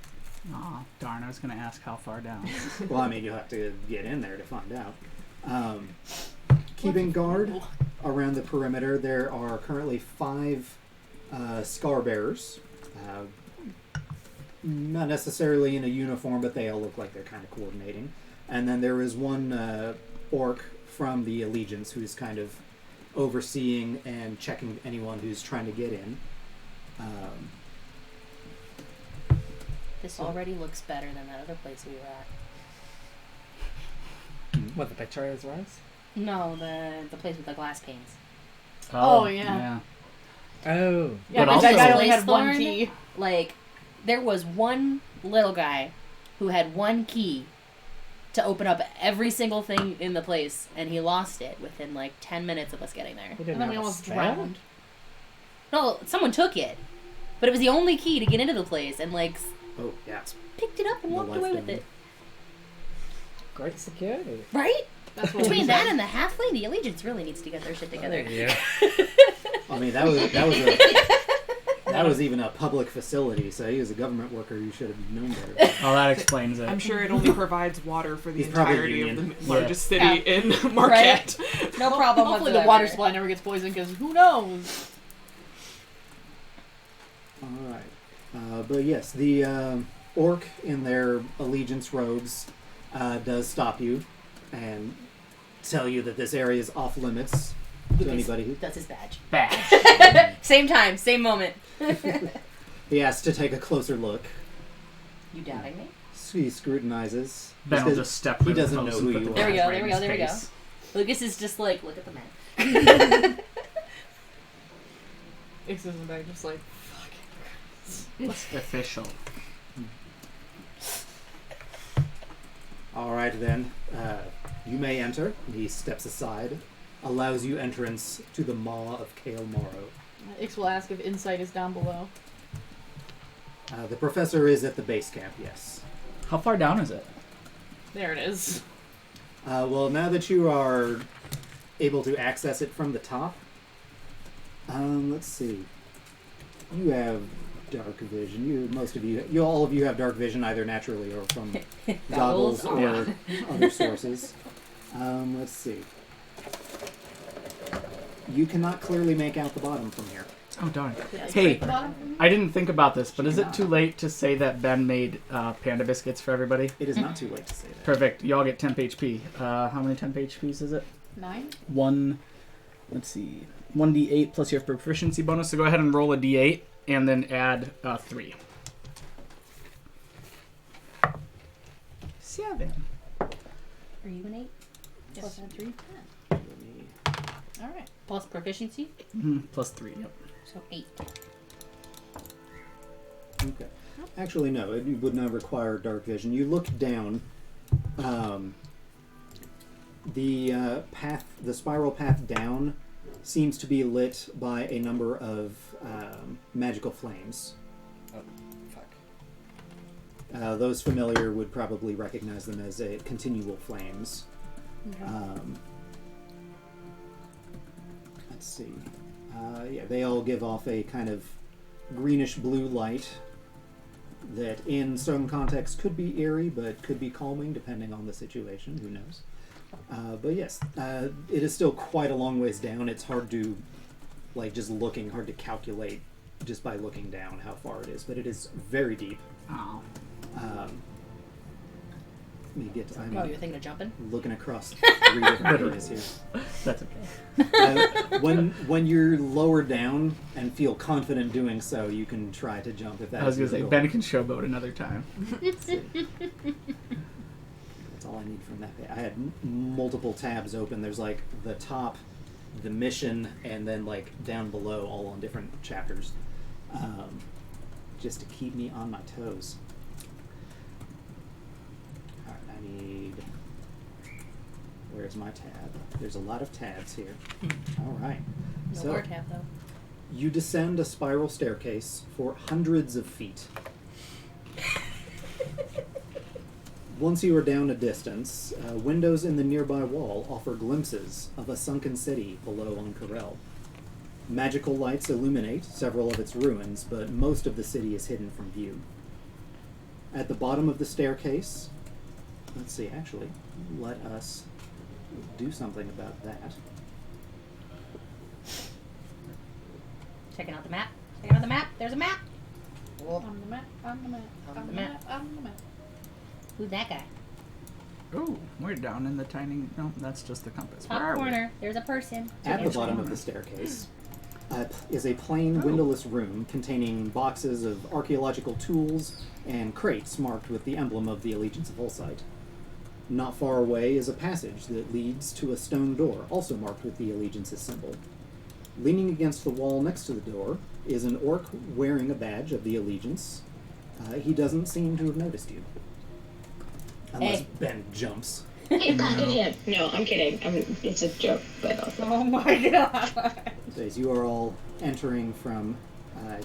Speaker 7: Aw, darn, I was going to ask how far down.
Speaker 1: Well, I mean, you'll have to get in there to find out. Keeping guard around the perimeter, there are currently 5 Scar Bearers. Not necessarily in a uniform, but they all look like they're kind of coordinating. And then there is one orc from the Allegiance who's kind of overseeing and checking anyone who's trying to get in.
Speaker 2: This already looks better than that other place we were at.
Speaker 4: What the picture is, was?
Speaker 2: No, the place with the glass panes.
Speaker 6: Oh, yeah.
Speaker 4: Oh.
Speaker 6: Yeah,
Speaker 7: But
Speaker 6: but that
Speaker 7: also-
Speaker 6: guy only had one
Speaker 2: Thorn,
Speaker 6: key.
Speaker 2: Like, there was one little guy who had one key to open up every single thing in the place, and he lost it within like 10 minutes of us getting there.
Speaker 4: He didn't
Speaker 6: And then we
Speaker 4: have a
Speaker 6: almost
Speaker 4: spell?
Speaker 6: drowned.
Speaker 2: No, someone took it, but it was the only key to get into the place, and like
Speaker 1: Oh, yeah.
Speaker 2: picked it up and
Speaker 1: The
Speaker 2: walked away with
Speaker 1: left
Speaker 2: it.
Speaker 4: Great security.
Speaker 2: Right?
Speaker 6: That's what
Speaker 2: Between
Speaker 6: we
Speaker 2: that
Speaker 6: said.
Speaker 2: and the halfling, the Allegiance really needs to get their shit together.
Speaker 4: Yeah.
Speaker 1: I mean, that was even a public facility, so he was a government worker. You should have known better.
Speaker 7: Oh, that explains it.
Speaker 5: I'm sure it only provides water for the
Speaker 1: He's probably
Speaker 5: entirety of
Speaker 1: union.
Speaker 5: the largest city
Speaker 2: Yeah.
Speaker 5: in Marquette.
Speaker 2: No problem
Speaker 6: Hopefully
Speaker 2: whatsoever.
Speaker 6: the water supply never gets poisoned, because who knows?
Speaker 1: All right. But yes, the orc in their Allegiance robes does stop you and tell you that this area is off limits to anybody who...
Speaker 2: That's his badge.
Speaker 7: Bash.
Speaker 2: Same time, same moment.
Speaker 1: He asks to take a closer look.
Speaker 2: You doubting me?
Speaker 1: He scrutinizes.
Speaker 7: Ben will
Speaker 1: Because
Speaker 7: just step
Speaker 1: he
Speaker 7: really
Speaker 1: doesn't
Speaker 7: close
Speaker 1: know
Speaker 7: and
Speaker 1: who
Speaker 7: put
Speaker 1: you
Speaker 7: the
Speaker 1: are.
Speaker 2: There we go,
Speaker 7: flash
Speaker 2: there we
Speaker 7: right
Speaker 2: go,
Speaker 7: in
Speaker 2: there we
Speaker 7: his
Speaker 2: go.
Speaker 7: face.
Speaker 2: Lucas is just like, look at the man.
Speaker 6: Ix isn't back, just like,
Speaker 7: It's official.
Speaker 1: All right, then. You may enter. He steps aside, allows you entrance to the maw of Cael Morrow.
Speaker 6: Ix will ask if insight is down below.
Speaker 1: The professor is at the base camp, yes.
Speaker 7: How far down is it?
Speaker 6: There it is.
Speaker 1: Well, now that you are able to access it from the top, let's see. You have dark vision. All of you have dark vision, either naturally or from goggles or other sources. Let's see. You cannot clearly make out the bottom from here.
Speaker 7: Oh, darn.
Speaker 6: Did I
Speaker 7: Hey,
Speaker 6: break the bottom?
Speaker 7: I didn't think about this, but is it
Speaker 1: cannot.
Speaker 7: too late to say that Ben made panda biscuits for everybody?
Speaker 1: It is not too late to say that.
Speaker 7: Perfect. Y'all get temp HP. How many temp HPs is it?
Speaker 6: 9?
Speaker 7: Let's see. 1d8 plus your proficiency bonus. So go ahead and roll a d8 and then add 3. 7.
Speaker 2: Are you an 8?
Speaker 6: Yes.
Speaker 2: Plus add 3?
Speaker 1: Let me-
Speaker 6: Alright.
Speaker 2: Plus proficiency?
Speaker 7: Plus 3, yep.
Speaker 2: So 8.
Speaker 1: Okay. Actually, no. It would not require dark vision. You look down. The spiral path down seems to be lit by a number of magical flames.
Speaker 4: Oh, fuck.
Speaker 1: Those familiar would probably recognize them as continual flames. Let's see. Yeah, they all give off a kind of greenish blue light that in some contexts could be eerie, but could be calming depending on the situation. Who knows? But yes, it is still quite a long ways down. It's hard to, hard to calculate just by looking down how far it is, but it is very deep.
Speaker 7: Oh.
Speaker 1: Let me get. I'm
Speaker 2: Oh, you're thinking of jumping?
Speaker 1: looking across 3 different areas here.
Speaker 7: That's okay.
Speaker 1: When you're lower down and feel confident doing so, you can try to jump if that
Speaker 7: I was
Speaker 1: is
Speaker 7: going to say,
Speaker 1: your
Speaker 7: Ben
Speaker 1: goal.
Speaker 7: can showboat another time.
Speaker 1: That's all I need from that page. I had multiple tabs open. There's like the top, the mission, and then like down below, all on different chapters, just to keep me on my toes. All right, I need. Where's my tab? There's a lot of tabs here. All right.
Speaker 2: No
Speaker 1: So
Speaker 2: more tab, though.
Speaker 1: you descend a spiral staircase for hundreds of feet. Once you are down a distance, windows in the nearby wall offer glimpses of a sunken city below on Cael. Magical lights illuminate several of its ruins, but most of the city is hidden from view. At the bottom of the staircase, let's see, actually, let us do something about that.
Speaker 2: Checking out the map. Checking out the map. There's a map.
Speaker 6: On the map, on the map,
Speaker 2: On the map.
Speaker 6: on the map.
Speaker 2: Who's that guy?
Speaker 7: Oh, we're down in the tiny... No, that's just the compass. Where
Speaker 2: Top
Speaker 7: are we?
Speaker 2: corner. There's a person.
Speaker 1: At the bottom of the staircase is a plain, windowless room containing boxes of archaeological tools and crates marked with the emblem of the Allegiance of Holsite. Not far away is a passage that leads to a stone door, also marked with the Allegiance's symbol. Leaning against the wall next to the door is an orc wearing a badge of the Allegiance. He doesn't seem to have noticed you. Unless
Speaker 2: Hey.
Speaker 1: Ben jumps.
Speaker 3: You got him. No, I'm kidding. It's a joke, but also.
Speaker 6: Oh my god.
Speaker 1: So as you are all entering from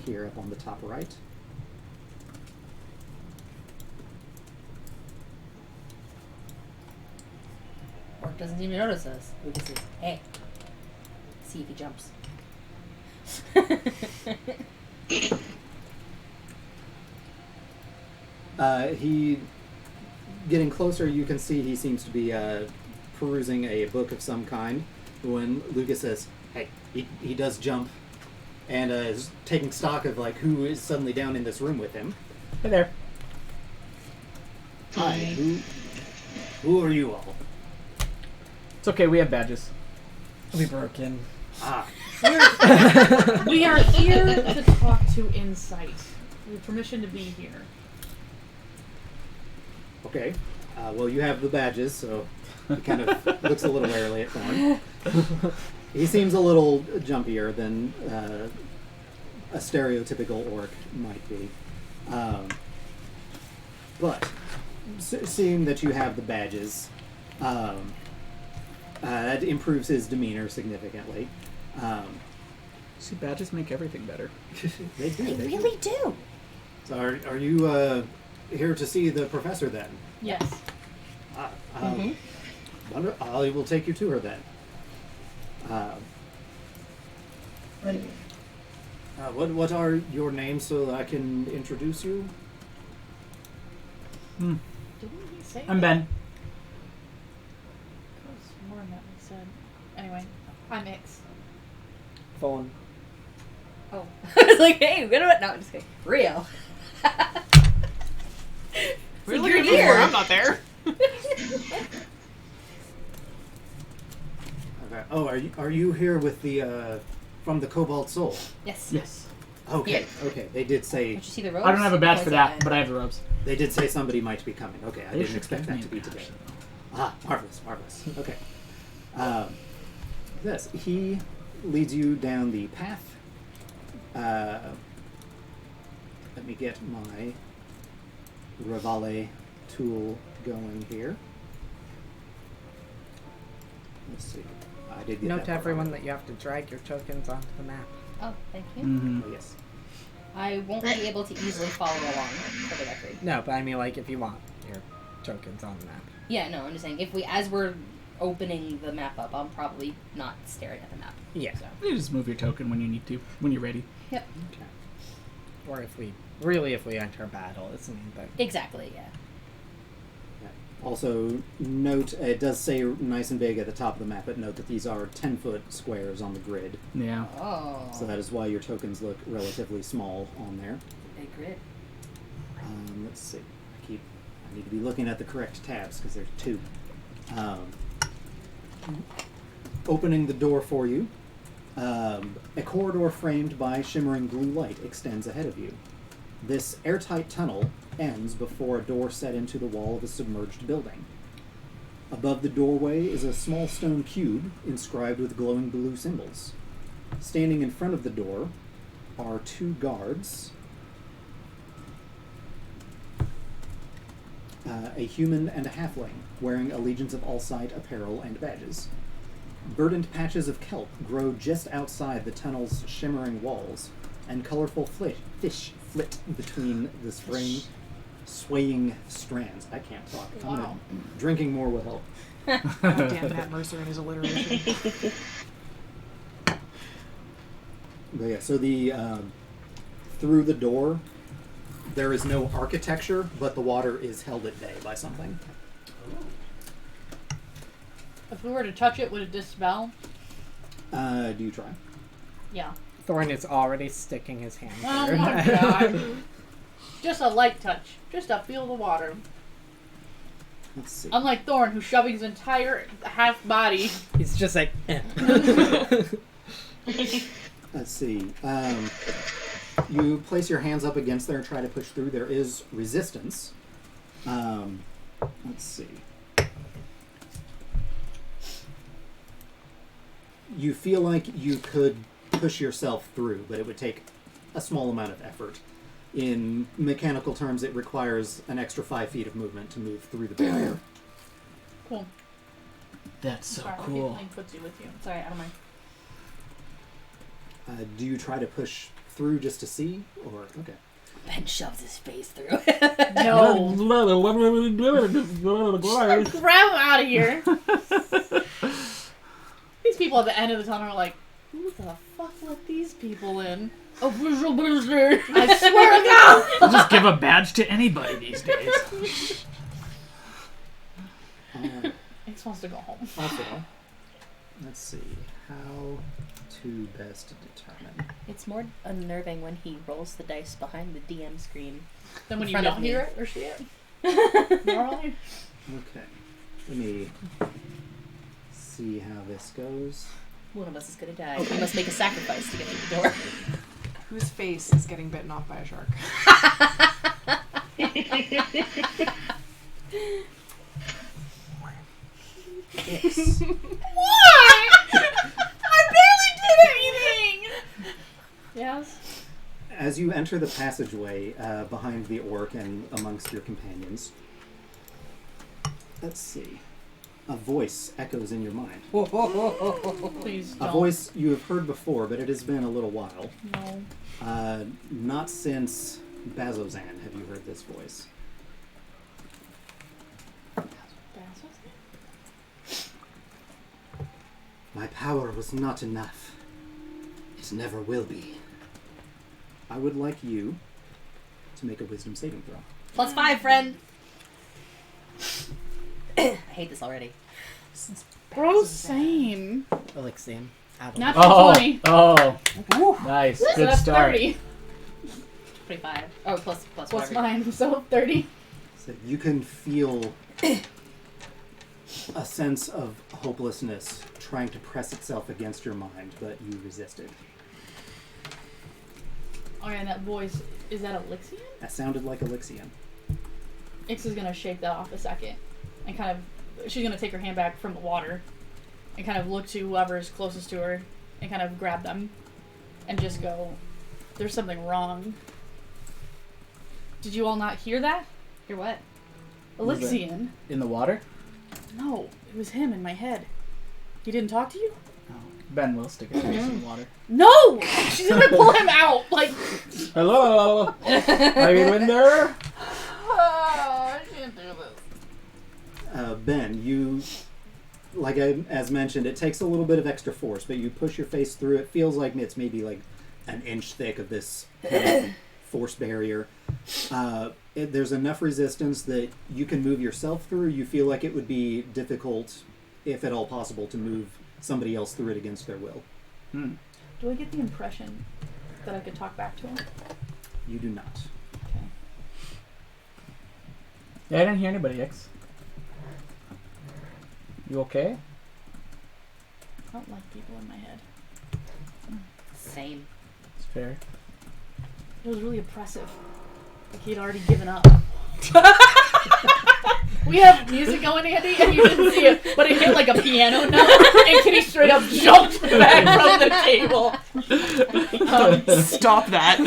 Speaker 1: here up on the top right.
Speaker 2: Orc doesn't even notice us. We just says, hey. See if he jumps.
Speaker 1: He, getting closer, you can see he seems to be perusing a book of some kind. When Lucas says, "Hey," he does jump, and is taking stock of like who is suddenly down in this room with him.
Speaker 7: Hey there.
Speaker 1: Hi, who are you all?
Speaker 7: It's okay, we have badges.
Speaker 4: We broke in.
Speaker 1: Ah,
Speaker 6: We are here to talk to Insight. We have permission to be here.
Speaker 1: okay. Well, you have the badges, so he kind of looks a little warily at Thorn. He seems a little jumpier than a stereotypical orc might be. But seeing that you have the badges, that improves his demeanor significantly.
Speaker 7: See, badges make everything better.
Speaker 1: They do.
Speaker 2: They
Speaker 1: They do.
Speaker 2: really do.
Speaker 1: So are you here to see the professor then.
Speaker 6: Yes.
Speaker 1: I will take you to her then. What are your names so that I can introduce you?
Speaker 6: Didn't he say
Speaker 7: I'm
Speaker 6: that?
Speaker 7: Ben.
Speaker 6: It was more than that he said. Anyway, I'm Ix.
Speaker 4: Phone.
Speaker 2: Oh. I was like, hey, we're gonna... No, I'm just kidding. Rio.
Speaker 5: We're
Speaker 2: You're
Speaker 5: looking for
Speaker 2: here.
Speaker 5: I'm not there.
Speaker 1: Okay. Oh, are you here with the from the Cobalt Soul?
Speaker 2: Yes.
Speaker 7: Yes.
Speaker 1: Okay. Okay. They did say
Speaker 2: Did you see the robes?
Speaker 7: I don't have a badge for
Speaker 2: Points
Speaker 7: that,
Speaker 2: at
Speaker 7: but I have the robes.
Speaker 1: they did say somebody might be coming. Okay, I
Speaker 7: They
Speaker 1: didn't
Speaker 7: should
Speaker 1: expect
Speaker 7: give
Speaker 1: that
Speaker 7: me
Speaker 1: to
Speaker 7: a
Speaker 1: be
Speaker 7: badge,
Speaker 1: today.
Speaker 7: though.
Speaker 1: Ah, marvelous, marvelous. Okay. Yes, he leads you down the path. Let me get my Revale tool going here. Let's see. I did get
Speaker 4: Note
Speaker 1: that
Speaker 4: to
Speaker 1: part
Speaker 4: everyone
Speaker 1: already.
Speaker 4: that you have to drag your tokens onto the map.
Speaker 2: Oh, thank you.
Speaker 7: Mm-hmm.
Speaker 1: Oh, yes.
Speaker 2: I won't be able to easily follow along, for the record.
Speaker 4: No, but I mean, like, if you want your tokens on the map.
Speaker 2: Yeah, no, I'm just saying, as we're opening the map up, I'm probably not staring at the map.
Speaker 4: Yeah.
Speaker 2: So.
Speaker 7: You just move your token when you need to, when you're ready.
Speaker 2: Yep.
Speaker 1: Okay.
Speaker 4: Or if we enter battle, it's the main thing.
Speaker 2: Exactly, yeah.
Speaker 1: Also, note, it does say nice and big at the top of the map, but note that these are 10-foot squares on the grid.
Speaker 7: Yeah.
Speaker 2: Oh.
Speaker 1: So that is why your tokens look relatively small on there.
Speaker 2: Big grid.
Speaker 1: Let's see. I need to be looking at the correct tabs because there's two. Opening the door for you. A corridor framed by shimmering blue light extends ahead of you. This airtight tunnel ends before a door set into the wall of a submerged building. Above the doorway is a small stone cube inscribed with glowing blue symbols. Standing in front of the door are two guards, a human and a halfling, wearing Allegiance of Allsight apparel and badges. Verdant patches of kelp grow just outside the tunnel's shimmering walls, and colorful fish flit between the swaying strands. I can't talk.
Speaker 6: Wow.
Speaker 1: Drinking more will help.
Speaker 5: God damn Matt Mercer and his alliteration.
Speaker 1: But yeah, so the through the door, there is no architecture, but the water is held at bay by something.
Speaker 6: If we were to touch it, would it dispel?
Speaker 1: Do you try?
Speaker 6: Yeah.
Speaker 4: Thorn is already sticking his hand
Speaker 6: Oh
Speaker 4: through.
Speaker 6: my god. Just a light touch. Just to feel the water.
Speaker 1: Let's see.
Speaker 6: Unlike Thorn, who's shoving his entire half body.
Speaker 4: He's just like, eh.
Speaker 1: Let's see. You place your hands up against there and try to push through. There is resistance. Let's see. You feel like you could push yourself through, but it would take a small amount of effort. In mechanical terms, it requires an extra 5 feet of movement to move through the barrier.
Speaker 6: Cool.
Speaker 7: That's so
Speaker 6: Sorry,
Speaker 7: cool.
Speaker 6: I keep playing footsie with you.
Speaker 2: Sorry, I don't mind.
Speaker 1: Do you try to push through just to see, or okay?
Speaker 2: Ben shoves his face through.
Speaker 6: No. Grab him out of here. These people at the end of the tunnel are like, who the fuck let these people in? A visual booster. I swear to God.
Speaker 7: I'll just give a badge to anybody these days.
Speaker 6: X wants to go home.
Speaker 1: Also, let's see how to best determine.
Speaker 2: It's more unnerving when he rolls the dice behind the DM screen.
Speaker 6: Then when
Speaker 2: In
Speaker 6: you
Speaker 2: front of
Speaker 6: don't
Speaker 2: me.
Speaker 6: hear it or see it. Normally.
Speaker 1: Okay, let me see how this goes.
Speaker 2: One of us is gonna die. We must make a sacrifice to get through the door.
Speaker 5: Whose face is getting bitten off by a shark?
Speaker 1: Yes.
Speaker 6: What? I barely did anything. Yes.
Speaker 1: As you enter the passageway behind the orc and amongst your companions, let's see. A voice echoes in your mind.
Speaker 6: Please
Speaker 1: A
Speaker 6: don't.
Speaker 1: voice you have heard before, but it has been a little while.
Speaker 6: No.
Speaker 1: Not since Bazozan have you heard this voice. My power was not enough. It never will be. I would like you to make a wisdom saving throw.
Speaker 2: +5, friend. I hate this already.
Speaker 6: Bro, same.
Speaker 4: Elixium.
Speaker 6: Not
Speaker 7: Oh,
Speaker 6: 20.
Speaker 7: oh, nice,
Speaker 6: So
Speaker 7: good
Speaker 6: that's
Speaker 7: start.
Speaker 6: 30.
Speaker 2: 25. Oh, plus
Speaker 6: Plus
Speaker 2: whatever.
Speaker 6: mine, so 30.
Speaker 1: So you can feel a sense of hopelessness trying to press itself against your mind, but you resist it.
Speaker 6: Oh, yeah, and that voice, is that Elixium?
Speaker 1: That sounded like Elixium.
Speaker 6: Ix is gonna shake that off a second. And kind of, she's gonna take her hand back from the water. And kind of look to whoever's closest to her. And kind of grab them. And just go, there's something wrong. Did you all not hear that?
Speaker 2: Hear what?
Speaker 7: Was it
Speaker 6: Elixium.
Speaker 7: in the water?
Speaker 6: No, it was him in my head. He didn't talk to you?
Speaker 7: No. Ben will stick his face in the water.
Speaker 6: No! She's gonna pull him out! Like,
Speaker 7: Hello? Are you in there?
Speaker 6: I can't do this.
Speaker 1: Ben, you, like as mentioned, it takes a little bit of extra force, but you push your face through. It feels like it's maybe like an inch thick of this kind of force barrier. There's enough resistance that you can move yourself through. You feel like it would be difficult, if at all possible, to move somebody else through it against their will.
Speaker 6: Do I get the impression that I could talk back to him?
Speaker 1: You do not.
Speaker 6: Okay.
Speaker 7: Yeah, I didn't hear anybody, X. You okay?
Speaker 6: I don't like people in my head.
Speaker 2: Same.
Speaker 7: It's fair.
Speaker 6: It was really oppressive. Like he'd already given up. We have music going, Andy, and you didn't see it, but it hit like a piano note, and Kitty straight up jumped back from the table.
Speaker 5: Stop that.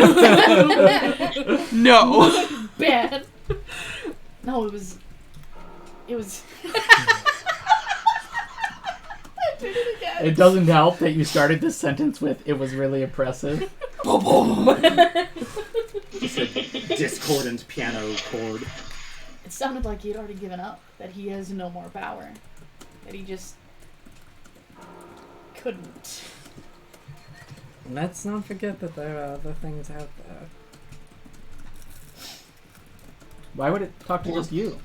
Speaker 5: No.
Speaker 6: Bad. No, it was. I did it again.
Speaker 7: It doesn't help that you started this sentence with, it was really oppressive.
Speaker 1: Just a discordant piano chord.
Speaker 6: It sounded like he had already given up, that he has no more power, that he just couldn't.
Speaker 4: Let's not forget that there are other things out there.
Speaker 7: Why would it talk to just you?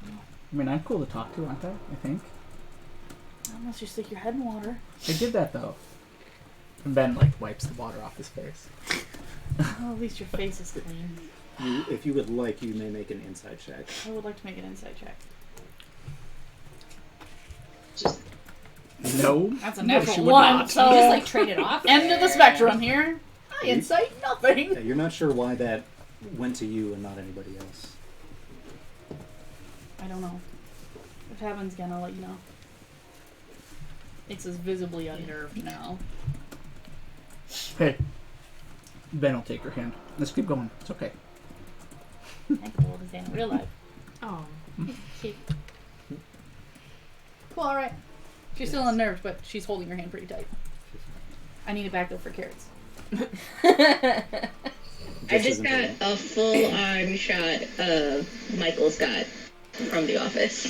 Speaker 7: I mean, I'm cool to talk to, aren't I? I think.
Speaker 6: Unless you stick your head in water.
Speaker 7: I did that, though. And Ben, like, wipes the water off his face.
Speaker 6: Well, at least your face is clean.
Speaker 1: If you would like, you may make an insight check.
Speaker 6: I would like to make an insight check.
Speaker 7: No.
Speaker 6: That's a
Speaker 7: No,
Speaker 6: natural
Speaker 7: she would
Speaker 6: one,
Speaker 7: not.
Speaker 6: so
Speaker 2: You just like trade it off.
Speaker 6: end of the spectrum here. I insight nothing.
Speaker 1: Yeah, you're not sure why that went to you and not anybody else.
Speaker 6: I don't know. If it happens again, I'll let you know. It's visibly unnerved now.
Speaker 7: Hey. Ben will take her hand. Let's keep going. It's okay.
Speaker 6: I can hold his hand in real life.
Speaker 5: Oh.
Speaker 6: Cool, alright. She's still unnerved, but she's holding her hand pretty tight. I need it back though for carrots.
Speaker 3: I just got a full-on shot of Michael Scott from The Office.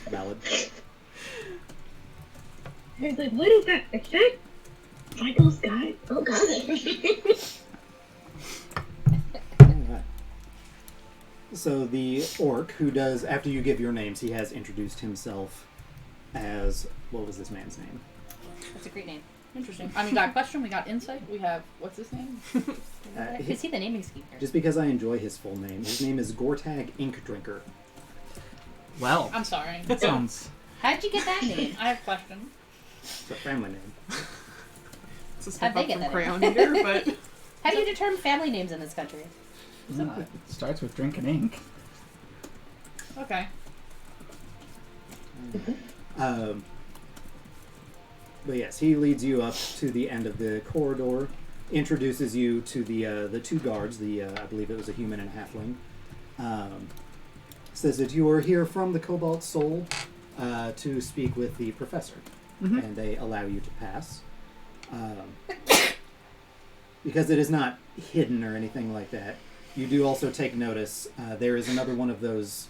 Speaker 1: Valid.
Speaker 3: I was like, what is that? Is that Michael Scott? Oh, God.
Speaker 1: Alright. So the orc who does, after you give your names, he has introduced himself as, what was this man's name?
Speaker 2: That's a great name.
Speaker 6: Interesting. I mean, we got question, we got insight, we have, what's his name?
Speaker 2: Is he the naming scheme here?
Speaker 1: Just because I enjoy his full name, his name is Gortag Inkdrinker.
Speaker 7: Well,
Speaker 6: I'm sorry.
Speaker 7: that sounds...
Speaker 2: How'd you get that name?
Speaker 6: I have question.
Speaker 1: It's a family name.
Speaker 5: It's a
Speaker 2: How'd
Speaker 5: step
Speaker 2: they
Speaker 5: up
Speaker 2: get
Speaker 5: from
Speaker 2: that
Speaker 5: Crayon Eater, but
Speaker 2: How do you determine family names in this country?
Speaker 7: It starts with drinking ink.
Speaker 6: Okay.
Speaker 1: But yes, he leads you up to the end of the corridor, introduces you to the two guards, I believe it was a human and a halfling. Says that you are here from the Cobalt Soul to speak with the professor, and they allow you to pass. Because it is not hidden or anything like that. You do also take notice. There is another one of those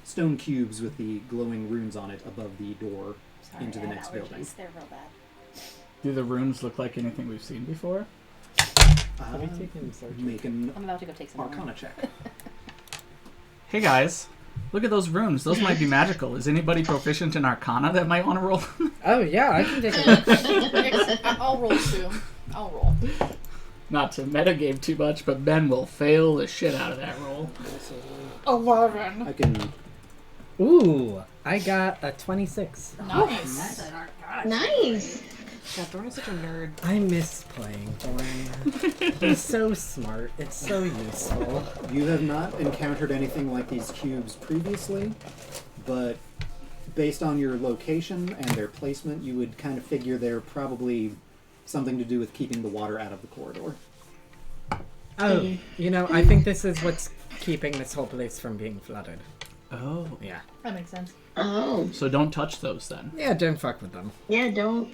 Speaker 1: stone cubes with the glowing runes on it above the door
Speaker 2: Sorry,
Speaker 1: into the
Speaker 2: I had
Speaker 1: next
Speaker 2: allergies.
Speaker 1: building.
Speaker 2: They're real bad.
Speaker 7: Do the runes look like anything we've seen before?
Speaker 4: Have we taken surgery?
Speaker 1: Make an
Speaker 2: I'm about to go take some
Speaker 1: Arcana
Speaker 2: more.
Speaker 1: check.
Speaker 7: Hey guys, look at those runes. Those might be magical. Is anybody proficient in Arcana that might want to roll?
Speaker 4: Oh yeah, I can take a look.
Speaker 6: I'll roll too. I'll roll.
Speaker 7: Not to metagame too much, but Ben will fail the shit out of that roll.
Speaker 6: 11.
Speaker 1: I can.
Speaker 4: Ooh, I got a 26.
Speaker 6: Nice.
Speaker 3: Nice.
Speaker 5: God, Thorn is such a nerd.
Speaker 4: I miss playing Thorn. He's so smart. It's so useful.
Speaker 1: You have not encountered anything like these cubes previously, but based on your location and their placement, you would kind of figure they're probably something to do with keeping the water out of the corridor.
Speaker 4: Oh, you know, I think this is what's keeping this whole place from being flooded.
Speaker 7: Oh.
Speaker 4: Yeah.
Speaker 6: That makes sense.
Speaker 3: Oh.
Speaker 7: So don't touch those then.
Speaker 4: Yeah, don't fuck with them.
Speaker 3: Yeah, don't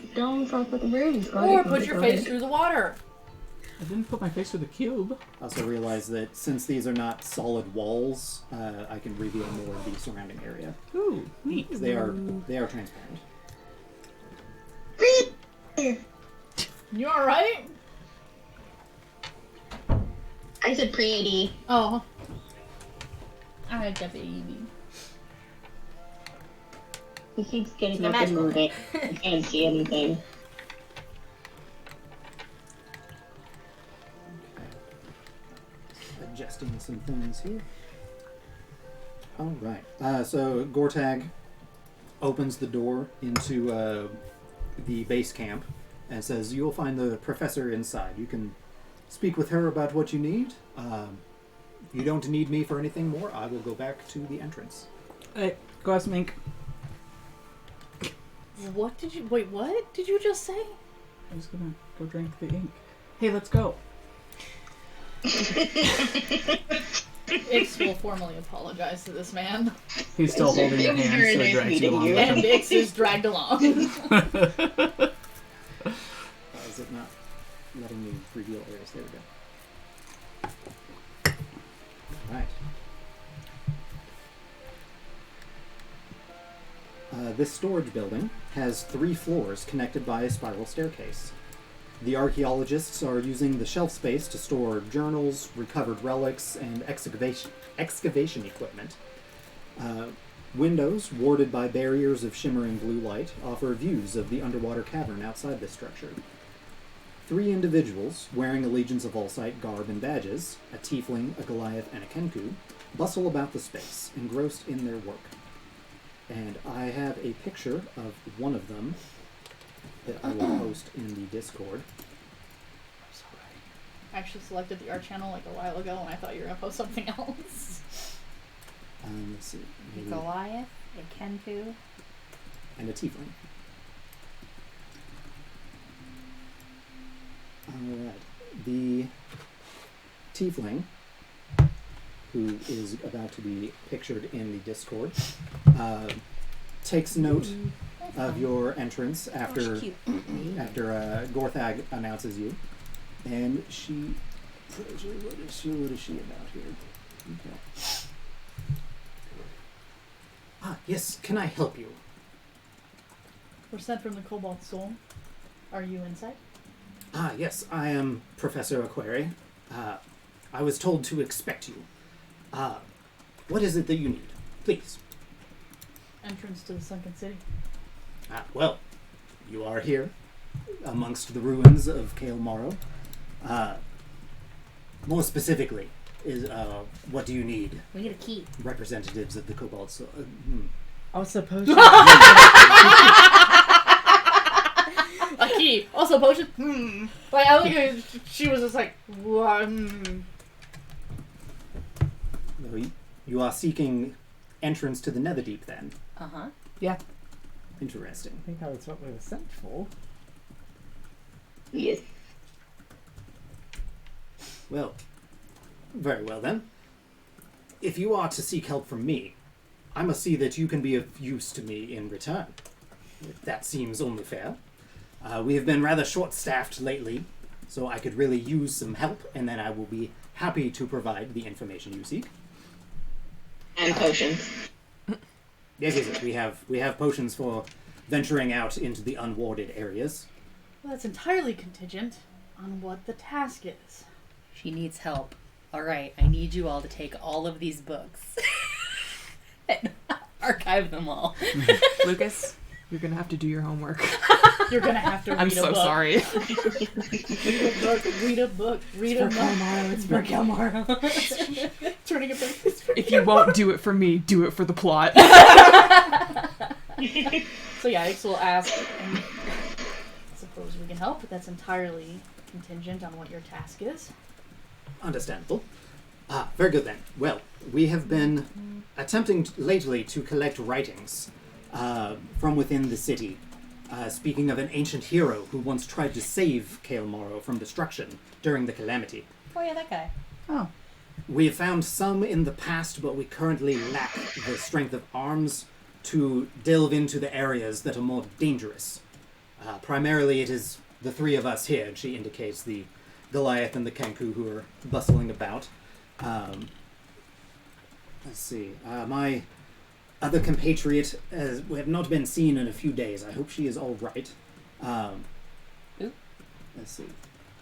Speaker 3: fuck with the runes.
Speaker 6: Or put your face through the water.
Speaker 7: I didn't put my face through the cube.
Speaker 1: Also realize that since these are not solid walls, I can reveal more of the surrounding area.
Speaker 7: Ooh, neat.
Speaker 1: They are transparent.
Speaker 6: You alright?
Speaker 3: I said pretty.
Speaker 6: Oh. I had a baby.
Speaker 3: He keeps getting
Speaker 2: The
Speaker 3: up and
Speaker 2: magical.
Speaker 3: moving. I can't see anything.
Speaker 1: Adjusting some things here. All right. So Gortag opens the door into the base camp and says, "You'll find the professor inside. You can speak with her about what you need. You don't need me for anything more. I will go back to the entrance."
Speaker 7: Hey, go ask Mink.
Speaker 6: What did you... Wait, what did you just say?
Speaker 7: I was gonna go drink the ink. Hey, let's go.
Speaker 6: Ix will formally apologize to this man.
Speaker 7: He's still holding your
Speaker 3: It was
Speaker 7: hand,
Speaker 3: very
Speaker 7: so he
Speaker 3: nice
Speaker 7: drags you
Speaker 3: meeting
Speaker 7: along
Speaker 3: you.
Speaker 7: with
Speaker 6: And
Speaker 7: him.
Speaker 6: Ix is dragged along.
Speaker 1: Is it not letting me reveal areas? There we go. All right. This storage building has 3 floors connected by a spiral staircase. The archaeologists are using the shelf space to store journals, recovered relics, and excavation equipment. Windows, warded by barriers of shimmering blue light, offer views of the underwater cavern outside this structure. 3 individuals, wearing allegiance of Allsight garb and badges, a tiefling, a Goliath, and a Kenku, bustle about the space, engrossed in their work. And I have a picture of one of them that I will post in the Discord.
Speaker 6: I actually selected the art channel like a while ago and I thought you were going to post something else.
Speaker 1: Let's see.
Speaker 2: A
Speaker 1: Maybe,
Speaker 2: Goliath, a Kenku.
Speaker 1: and a tiefling. Alright. The tiefling, who is about to be pictured in the Discord, takes note of your entrance after
Speaker 2: Cute.
Speaker 1: Gorthag announces you, and she. What is she about here? Okay. Ah, yes. Can I help you?
Speaker 6: We're sent from the Cobalt Soul. Are you inside?
Speaker 1: Ah, yes. I am Professor Aquari. I was told to expect you. What is it that you need? Please.
Speaker 6: Entrance to the Sunken City.
Speaker 1: Well, you are here amongst the ruins of Cael Morrow. More specifically, is what do you need?
Speaker 2: We need a key.
Speaker 1: Representatives of the Cobalt Soul.
Speaker 4: Also, potion.
Speaker 6: A key. Also potion. Like I think she was just like,
Speaker 1: You are seeking entrance to the Netherdeep, then?
Speaker 2: Uh-huh.
Speaker 7: Yeah.
Speaker 1: Interesting.
Speaker 4: I think that was what we were sent for.
Speaker 3: Yes.
Speaker 1: Well, very well then. If you are to seek help from me, I must see that you can be of use to me in return. That seems only fair. We have been rather short-staffed lately, so I could really use some help, and then I will be happy to provide the information you seek.
Speaker 3: And potions.
Speaker 1: Yes. We have potions for venturing out into the unwarded areas.
Speaker 6: Well, that's entirely contingent on what the task is.
Speaker 2: She needs help. All right, I need you all to take all of these books and archive them all.
Speaker 5: Lucas, you're gonna have to do your homework.
Speaker 6: You're gonna have to read
Speaker 5: I'm
Speaker 6: a
Speaker 5: so
Speaker 6: book.
Speaker 5: sorry.
Speaker 6: Read a book. Read a book.
Speaker 2: It's for Cael Morrow.
Speaker 6: Turning it back.
Speaker 5: If you won't do it for me, do it for the plot.
Speaker 6: So yeah, Ix will ask, and I suppose we can help, but that's entirely contingent on what your task is.
Speaker 1: Understandable. Very good then. Well, we have been attempting lately to collect writings from within the city. Speaking of an ancient hero who once tried to save Cael Morrow from destruction during the calamity.
Speaker 2: Oh yeah, that guy.
Speaker 7: Oh.
Speaker 1: We have found some in the past, but we currently lack the strength of arms to delve into the areas that are more dangerous. Primarily it is the three of us here, and she indicates the Goliath and the Kenku who are bustling about. Let's see. My other compatriot we have not been seen in a few days. I hope she is all right.
Speaker 2: Who?
Speaker 1: Let's see.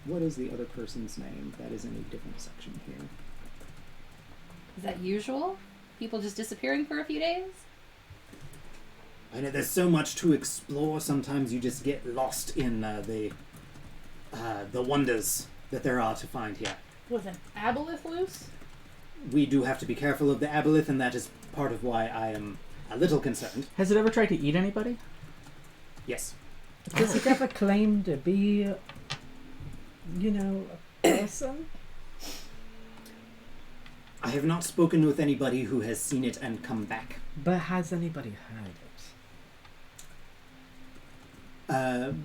Speaker 1: What is the other person's name? That is in a different section here.
Speaker 2: Is that usual? People just disappearing for a few days?
Speaker 1: I know there's so much to explore. Sometimes you just get lost in the wonders that there are to find here.
Speaker 6: Was an aboleth loose?
Speaker 1: We do have to be careful of the aboleth, and that is part of why I am a little concerned.
Speaker 7: Has it ever tried to eat anybody?
Speaker 1: Yes.
Speaker 4: Does it ever claim to be, a person?
Speaker 1: I have not spoken with anybody who has seen it and come back.
Speaker 4: But has anybody heard it?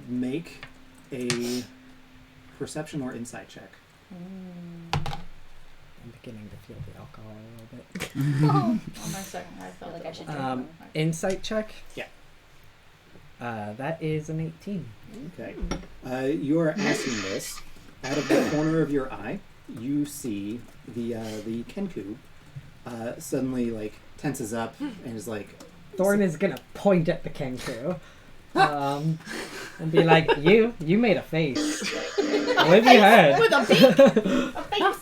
Speaker 1: Make a perception or insight check.
Speaker 4: I'm beginning to feel the alcohol a little bit.
Speaker 6: On my second, I felt
Speaker 2: like I should
Speaker 6: drink.
Speaker 4: Insight check?
Speaker 1: Yeah.
Speaker 4: That is an 18.
Speaker 1: Okay. You are asking this. Out of the corner of your eye, you see the Kenku suddenly tenses up and is like.
Speaker 4: Thorn is gonna point at the Kenku. And be like, you made a face. What have you heard?
Speaker 6: With a beak! A face!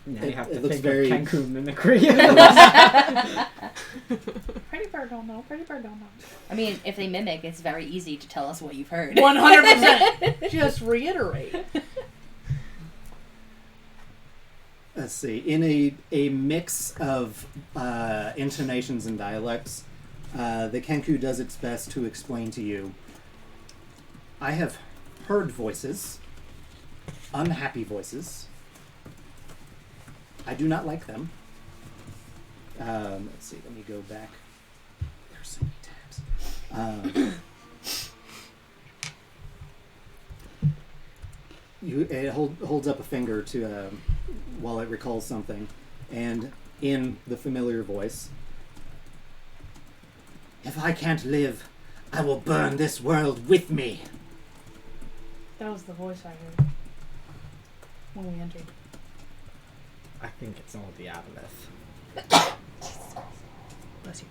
Speaker 4: Now you have to
Speaker 1: It looks
Speaker 4: think
Speaker 1: very-
Speaker 4: of Kenku mimicry.
Speaker 6: Pretty bird don't know. Pretty bird don't know.
Speaker 2: I mean, if they mimic, it's very easy to tell us what you've heard.
Speaker 6: 100%. Just reiterate.
Speaker 1: Let's see. In a mix of intonations and dialects, the Kenku does its best to explain to you. I have heard voices, unhappy voices. I do not like them. Let's see. Let me go back. There's so many tabs. It holds up a finger to while it recalls something, and in the familiar voice, "If I can't live, I will burn this world with me."
Speaker 6: That was the voice I heard when we entered.
Speaker 4: I think it's all the aboleth.
Speaker 5: Bless you.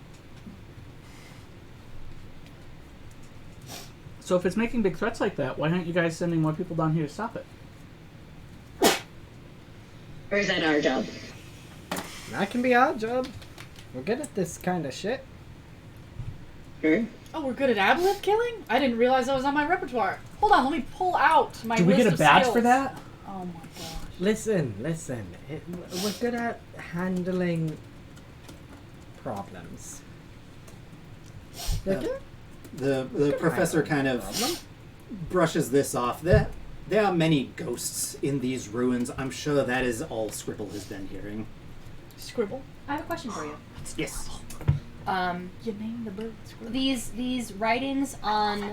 Speaker 7: So if it's making big threats like that, why aren't you guys sending more people down here to stop it?
Speaker 3: Or is that our job?
Speaker 4: That can be our job. We're good at this kind of shit.
Speaker 3: Sure.
Speaker 6: Oh, we're good at aboleth killing? I didn't realize that was on my repertoire. Hold on, let me pull out my
Speaker 7: Do we
Speaker 6: list
Speaker 7: get a
Speaker 6: of
Speaker 7: badge
Speaker 6: skills.
Speaker 7: for that?
Speaker 6: Oh my gosh.
Speaker 4: Listen. We're good at handling problems.
Speaker 1: The professor kind of brushes this off. There are many ghosts in these ruins. I'm sure that is all Scribble has been hearing.
Speaker 6: Scribble?
Speaker 2: I have a question for you.
Speaker 1: Yes.
Speaker 6: You named the bird Scribble.
Speaker 2: These writings on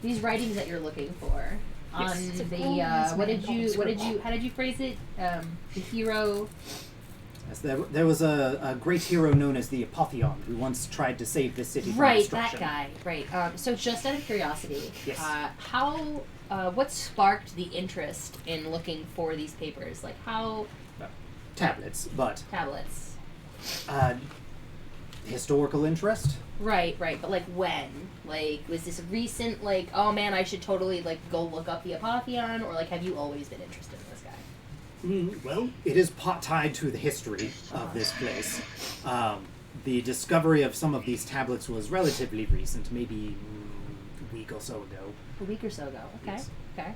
Speaker 2: these writings that you're looking for on
Speaker 6: It's a
Speaker 2: the
Speaker 6: grown
Speaker 2: what
Speaker 6: man
Speaker 2: did
Speaker 6: called
Speaker 2: you
Speaker 6: Scribble.
Speaker 2: how did you phrase it? The hero.
Speaker 1: Yes, there was a great hero known as the Apotheon who once tried to save this city from
Speaker 2: Right,
Speaker 1: destruction.
Speaker 2: that guy. Right. So just out of curiosity,
Speaker 1: Yes.
Speaker 2: what sparked the interest in looking for these papers? Like how
Speaker 1: tablets, but
Speaker 2: Tablets.
Speaker 1: historical interest.
Speaker 2: Right, but like when? Like, was this recent, like, oh man, I should totally, like, go look up the Apotheon, or, like, have you always been interested in this guy?
Speaker 1: Well, it is tied to the history of this place. The discovery of some of these tablets was relatively recent, maybe a week or so ago.
Speaker 2: A week or so ago, okay.
Speaker 1: Yes.
Speaker 2: Okay.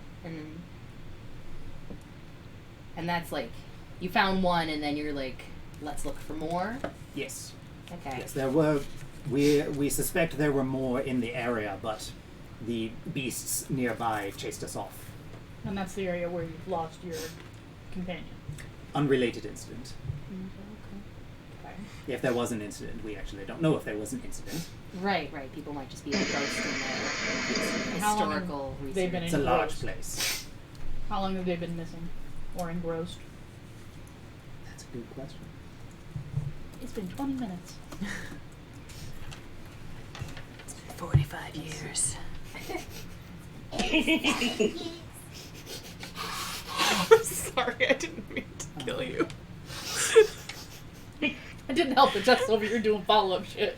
Speaker 2: And that's, like, you found one, and then you're like, let's look for more?
Speaker 1: Yes.
Speaker 2: Okay.
Speaker 1: Yes, there were. We suspect there were more in the area, but the beasts nearby chased us off.
Speaker 6: And that's the area where you've lost your companion.
Speaker 1: Unrelated incident.
Speaker 2: Okay.
Speaker 1: If there was an incident, we actually don't know if there was an incident.
Speaker 2: Right. People might just be like ghosts in there.
Speaker 6: And how long
Speaker 2: Historical
Speaker 6: have they been
Speaker 1: It's a large
Speaker 6: engrossed?
Speaker 1: place.
Speaker 6: How long have they been missing? Or engrossed?
Speaker 1: That's a good question.
Speaker 6: It's been 20 minutes.
Speaker 2: 45 years.
Speaker 5: I'm sorry, I didn't mean to kill you.
Speaker 6: I didn't help it, just over here doing follow-up shit.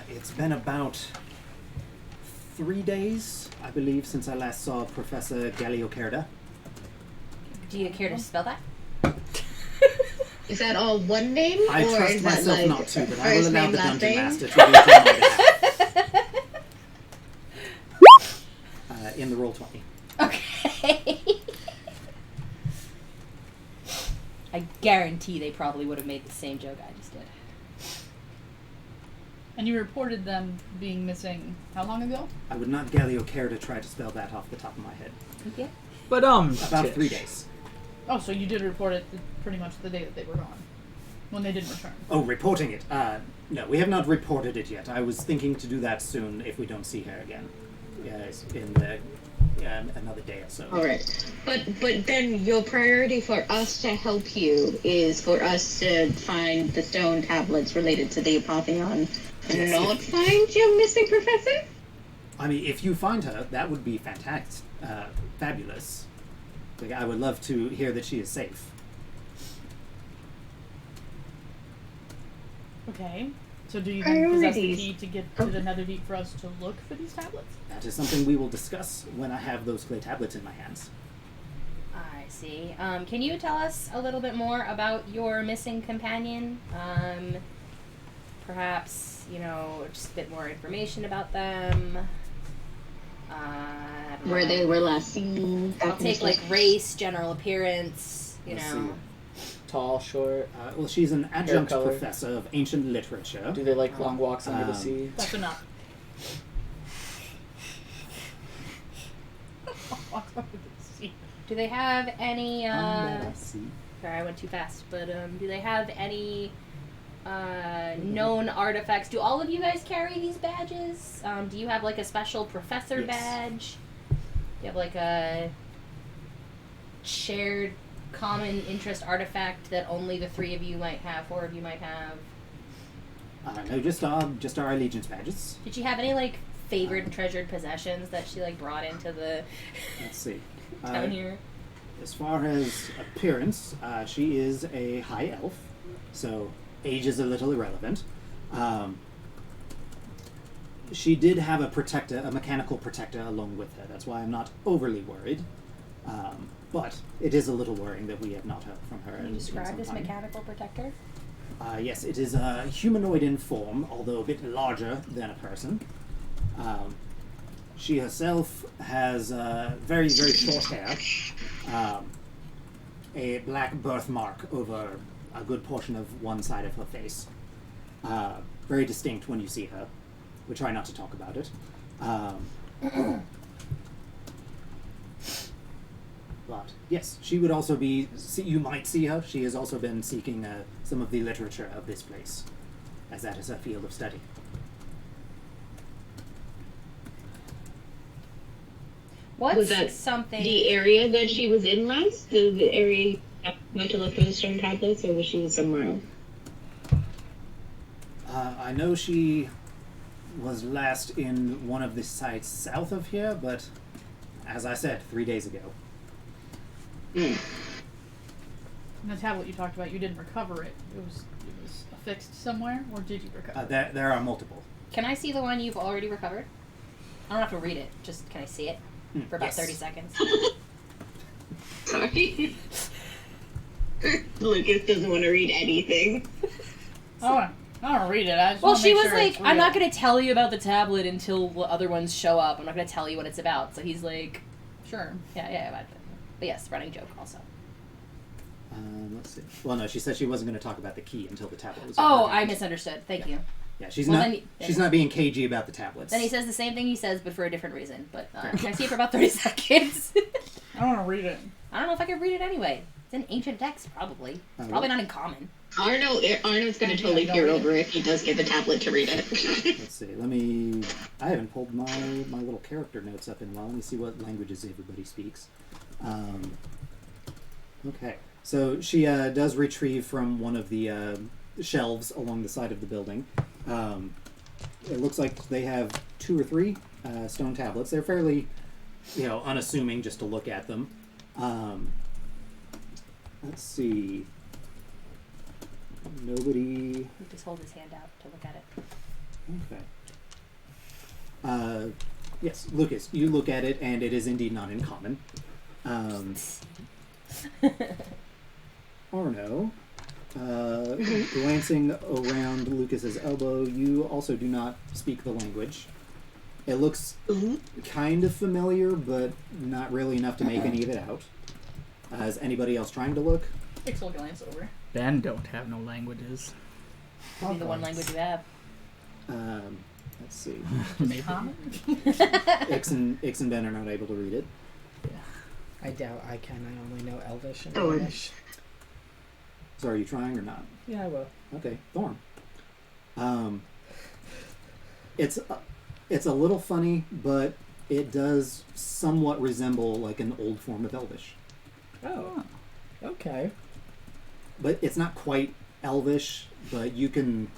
Speaker 1: It's been about 3 days, I believe, since I last saw Professor Galliocerda.
Speaker 2: Do you care to spell that?
Speaker 3: Is that all one name?
Speaker 1: I
Speaker 3: or
Speaker 1: trust
Speaker 3: is that
Speaker 1: myself
Speaker 3: like
Speaker 1: not to, but I will
Speaker 3: first
Speaker 1: allow
Speaker 3: name,
Speaker 1: the
Speaker 3: last
Speaker 1: Dungeon
Speaker 3: name?
Speaker 1: Master to read on my behalf. In the Roll20.
Speaker 2: Okay. I guarantee they probably would have made the same joke I just did.
Speaker 6: And you reported them being missing how long ago?
Speaker 1: I would not Galliocerda try to spell that off the top of my head.
Speaker 2: Okay.
Speaker 7: But
Speaker 1: About 3 days.
Speaker 6: Oh, so you did report it pretty much the day that they were gone. When they didn't return.
Speaker 1: Oh, reporting it. No, we have not reported it yet. I was thinking to do that soon if we don't see her again. Yes, in the another day or so.
Speaker 3: All right, but then your priority for us to help you is for us to find the stone tablets related to the Apotheon, and
Speaker 1: Yes,
Speaker 3: not find your missing professor.
Speaker 1: I mean, if you find her, that would be fantastic, fabulous. Like, I would love to hear that she is safe.
Speaker 6: Okay. So do you then possess the
Speaker 3: Priorities.
Speaker 6: key to get to the Netherdeep for us to look for these tablets?
Speaker 1: That is something we will discuss when I have those clay tablets in my hands.
Speaker 2: I see. Can you tell us a little bit more about your missing companion? Perhaps, just a bit more information about them. I don't
Speaker 3: Where
Speaker 2: know.
Speaker 3: they were last seen.
Speaker 2: I'll take, like, race, general appearance,
Speaker 1: Let's see.
Speaker 7: tall, short.
Speaker 1: Well, she's an adjunct
Speaker 7: color.
Speaker 1: professor of ancient literature.
Speaker 7: Do they like long walks under the
Speaker 1: Um,
Speaker 7: sea?
Speaker 6: That's enough.
Speaker 2: Do they have any,
Speaker 1: Under the sea.
Speaker 2: sorry, I went too fast, but, do they have any, known artifacts? Do all of you guys carry these badges? Do you have, like, a special professor
Speaker 1: Yes.
Speaker 2: badge? Do you have, like, a shared common interest artifact that only the 3 of you might have, 4 of you might have?
Speaker 1: No, just our allegiance badges.
Speaker 2: Did she have any, like, favored and treasured possessions that she, like, brought into the
Speaker 1: Let's see.
Speaker 2: town here?
Speaker 1: As far as appearance, she is a high elf, so age is a little irrelevant. She did have a mechanical protector along with her. That's why I'm not overly worried. But it is a little worrying that we have not heard from her.
Speaker 2: Can you
Speaker 1: in
Speaker 2: describe
Speaker 1: some
Speaker 2: this
Speaker 1: time.
Speaker 2: mechanical protector?
Speaker 1: Yes, it is humanoid in form, although a bit larger than a person. She herself has very, very short hair, a black birthmark over a good portion of one side of her face. Very distinct when you see her. We try not to talk about it. But yes, she would also be. You might see her. She has also been seeking some of the literature of this place, as that is her field of study.
Speaker 2: What's
Speaker 3: Was that
Speaker 2: something?
Speaker 3: The area that she was in last? The area you went to look for the stone tablets, or was she somewhere else?
Speaker 1: I know she was last in one of the sites south of here, but as I said, 3 days ago.
Speaker 3: Mm.
Speaker 6: And the tablet you talked about, you didn't recover it. It was affixed somewhere, or did you recover it?
Speaker 1: There are multiple.
Speaker 2: Can I see the one you've already recovered? I don't have to read it. Just can I see it for about
Speaker 1: Yes.
Speaker 2: 30 seconds?
Speaker 3: Sorry. Lucas doesn't want to read anything.
Speaker 6: I don't read it. I just
Speaker 2: Well,
Speaker 6: wanna
Speaker 2: she
Speaker 6: make
Speaker 2: was
Speaker 6: sure it's
Speaker 2: like, I'm not
Speaker 6: real."
Speaker 2: going to tell you about the tablet until the other ones show up. I'm not going to tell you what it's about. So he's like,
Speaker 6: Sure.
Speaker 2: yeah. But yes, running joke also.
Speaker 1: Let's see. Well, no, she said she wasn't going to talk about the key until the tablet was.
Speaker 2: Oh,
Speaker 1: over.
Speaker 2: I misunderstood. Thank you.
Speaker 1: Yeah, she's
Speaker 2: Well,
Speaker 1: not. She's not being cagey about the tablets.
Speaker 2: Then he says the same thing he says, but for a different reason. But can I see it for about 30 seconds?
Speaker 6: I don't want to read it.
Speaker 2: I don't know if I could read it anyway. It's an ancient text, probably. It's probably not in common.
Speaker 3: Arno's gonna totally peer over if he does get the tablet to read it.
Speaker 1: Let's see. I haven't pulled my little character notes up in a while. Let me see what languages everybody speaks. Okay. So she does retrieve from one of the shelves along the side of the building. It looks like they have 2 or 3 stone tablets. They're fairly, unassuming just to look at them. Let's see. Nobody.
Speaker 2: Just hold his hand out to look at it.
Speaker 1: Okay. Yes, Lucas, you look at it, and it is indeed not in common. Arno, glancing around Lucas's elbow, you also do not speak the language. It looks kind of familiar, but not really enough to make any of it out. Is anybody else trying to look?
Speaker 6: Ix will glance over.
Speaker 7: Ben don't have no languages.
Speaker 2: Could be the one language you have.
Speaker 1: Let's see.
Speaker 7: Maybe.
Speaker 6: Common?
Speaker 1: Ix and Ben are not able to read it.
Speaker 4: I doubt I can. I only know Elvish and
Speaker 3: Oh.
Speaker 4: Danish.
Speaker 1: So are you trying or not?
Speaker 4: Yeah, I will.
Speaker 1: Okay, Thorn. It's a little funny, but it does somewhat resemble like an old form of Elvish.
Speaker 4: Oh. Okay.
Speaker 1: But it's not quite Elvish, but you can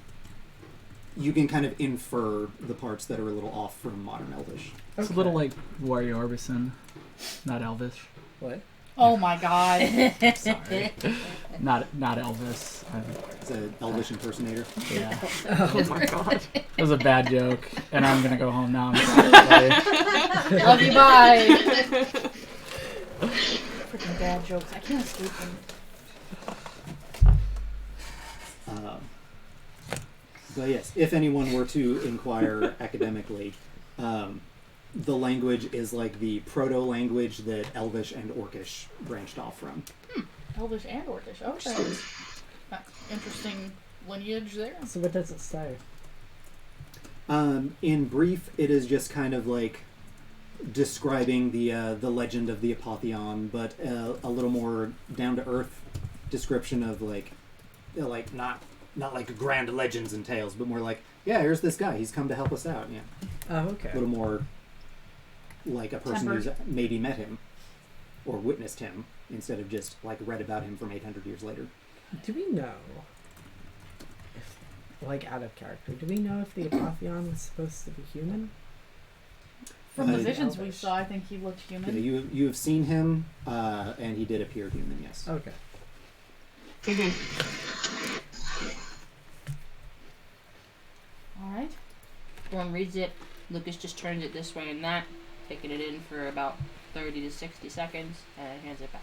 Speaker 1: kind of infer the parts that are a little off from modern Elvish.
Speaker 7: It's a little like Warrior Orbison, not Elvish.
Speaker 4: What?
Speaker 6: Oh my god.
Speaker 7: Sorry, not Elvis.
Speaker 1: It's an Elvish impersonator.
Speaker 7: Yeah,
Speaker 5: Oh my god.
Speaker 7: it was a bad joke, and I'm gonna go home now. I'm sorry.
Speaker 6: Love you, bye. Freaking bad jokes. I can't escape them.
Speaker 1: But yes, if anyone were to inquire academically, the language is like the proto-language that Elvish and Orcish branched off from.
Speaker 6: Elvish and Orcish. Okay. That's interesting lineage there.
Speaker 4: So what does it say?
Speaker 1: In brief, it is just kind of like describing the legend of the Apotheon, but a little more down-to-earth description of like not like grand legends and tales, but more like, yeah, here's this guy. He's come to help us out. Yeah,
Speaker 4: Oh, okay.
Speaker 1: a little more like a person who's
Speaker 6: Tempered.
Speaker 1: maybe met him or witnessed him instead of just like read about him from 800 years later.
Speaker 4: Do we know if, like, out of character, do we know if the Apotheon was supposed to be human?
Speaker 6: From the
Speaker 1: Uh,
Speaker 6: visions we
Speaker 4: Elvish.
Speaker 6: saw, I think he looked
Speaker 1: Yeah,
Speaker 6: human.
Speaker 1: you have seen him, and he did appear human. Yes.
Speaker 4: Okay.
Speaker 2: Alright. Thorn reads it. Lucas just turns it this way and that, taking it in for about 30 to 60 seconds, and hands it back.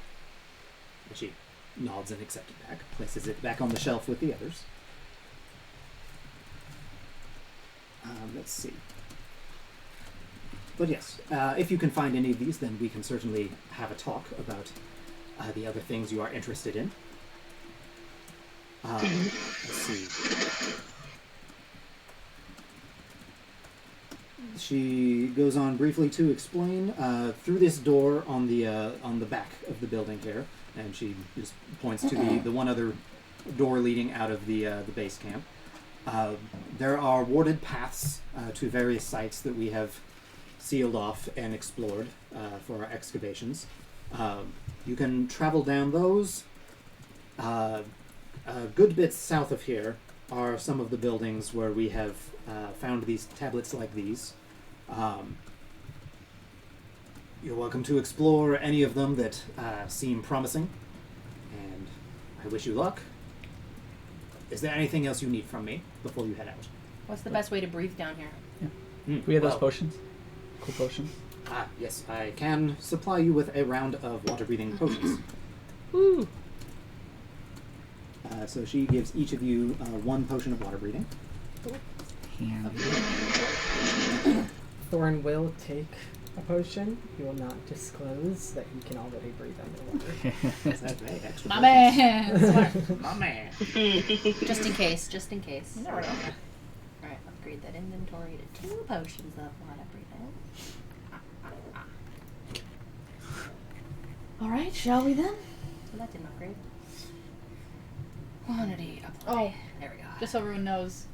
Speaker 1: And she nods and accepts it back, places it back on the shelf with the others. Let's see. But yes, if you can find any of these, then we can certainly have a talk about the other things you are interested in. Let's see. She goes on briefly to explain through this door on the back of the building here, and she just points to the one other door leading out of the base camp. There are warded paths to various sites that we have sealed off and explored for our excavations. You can travel down those. A good bit south of here are some of the buildings where we have found these tablets like these. You're welcome to explore any of them that seem promising, and I wish you luck. Is there anything else you need from me before you head out?
Speaker 2: What's the best way to breathe down here?
Speaker 7: We have those potions. Cool potions.
Speaker 1: Yes, I can supply you with a round of water-breathing potions.
Speaker 7: Woo!
Speaker 1: So she gives each of you one potion of water-breathing.
Speaker 4: Thorn will take a potion. He will not disclose that he can already breathe underwater.
Speaker 1: Is that right? Extra
Speaker 6: My
Speaker 1: potions?
Speaker 6: man. Smart.
Speaker 1: My man.
Speaker 2: Just in case. Just in case.
Speaker 6: You never know.
Speaker 2: Alright, upgrade that inventory to 2 potions of water breathing.
Speaker 6: All right, shall we then?
Speaker 2: So that didn't upgrade. Quantity apply.
Speaker 6: Oh,
Speaker 2: There we go.
Speaker 6: just so everyone knows,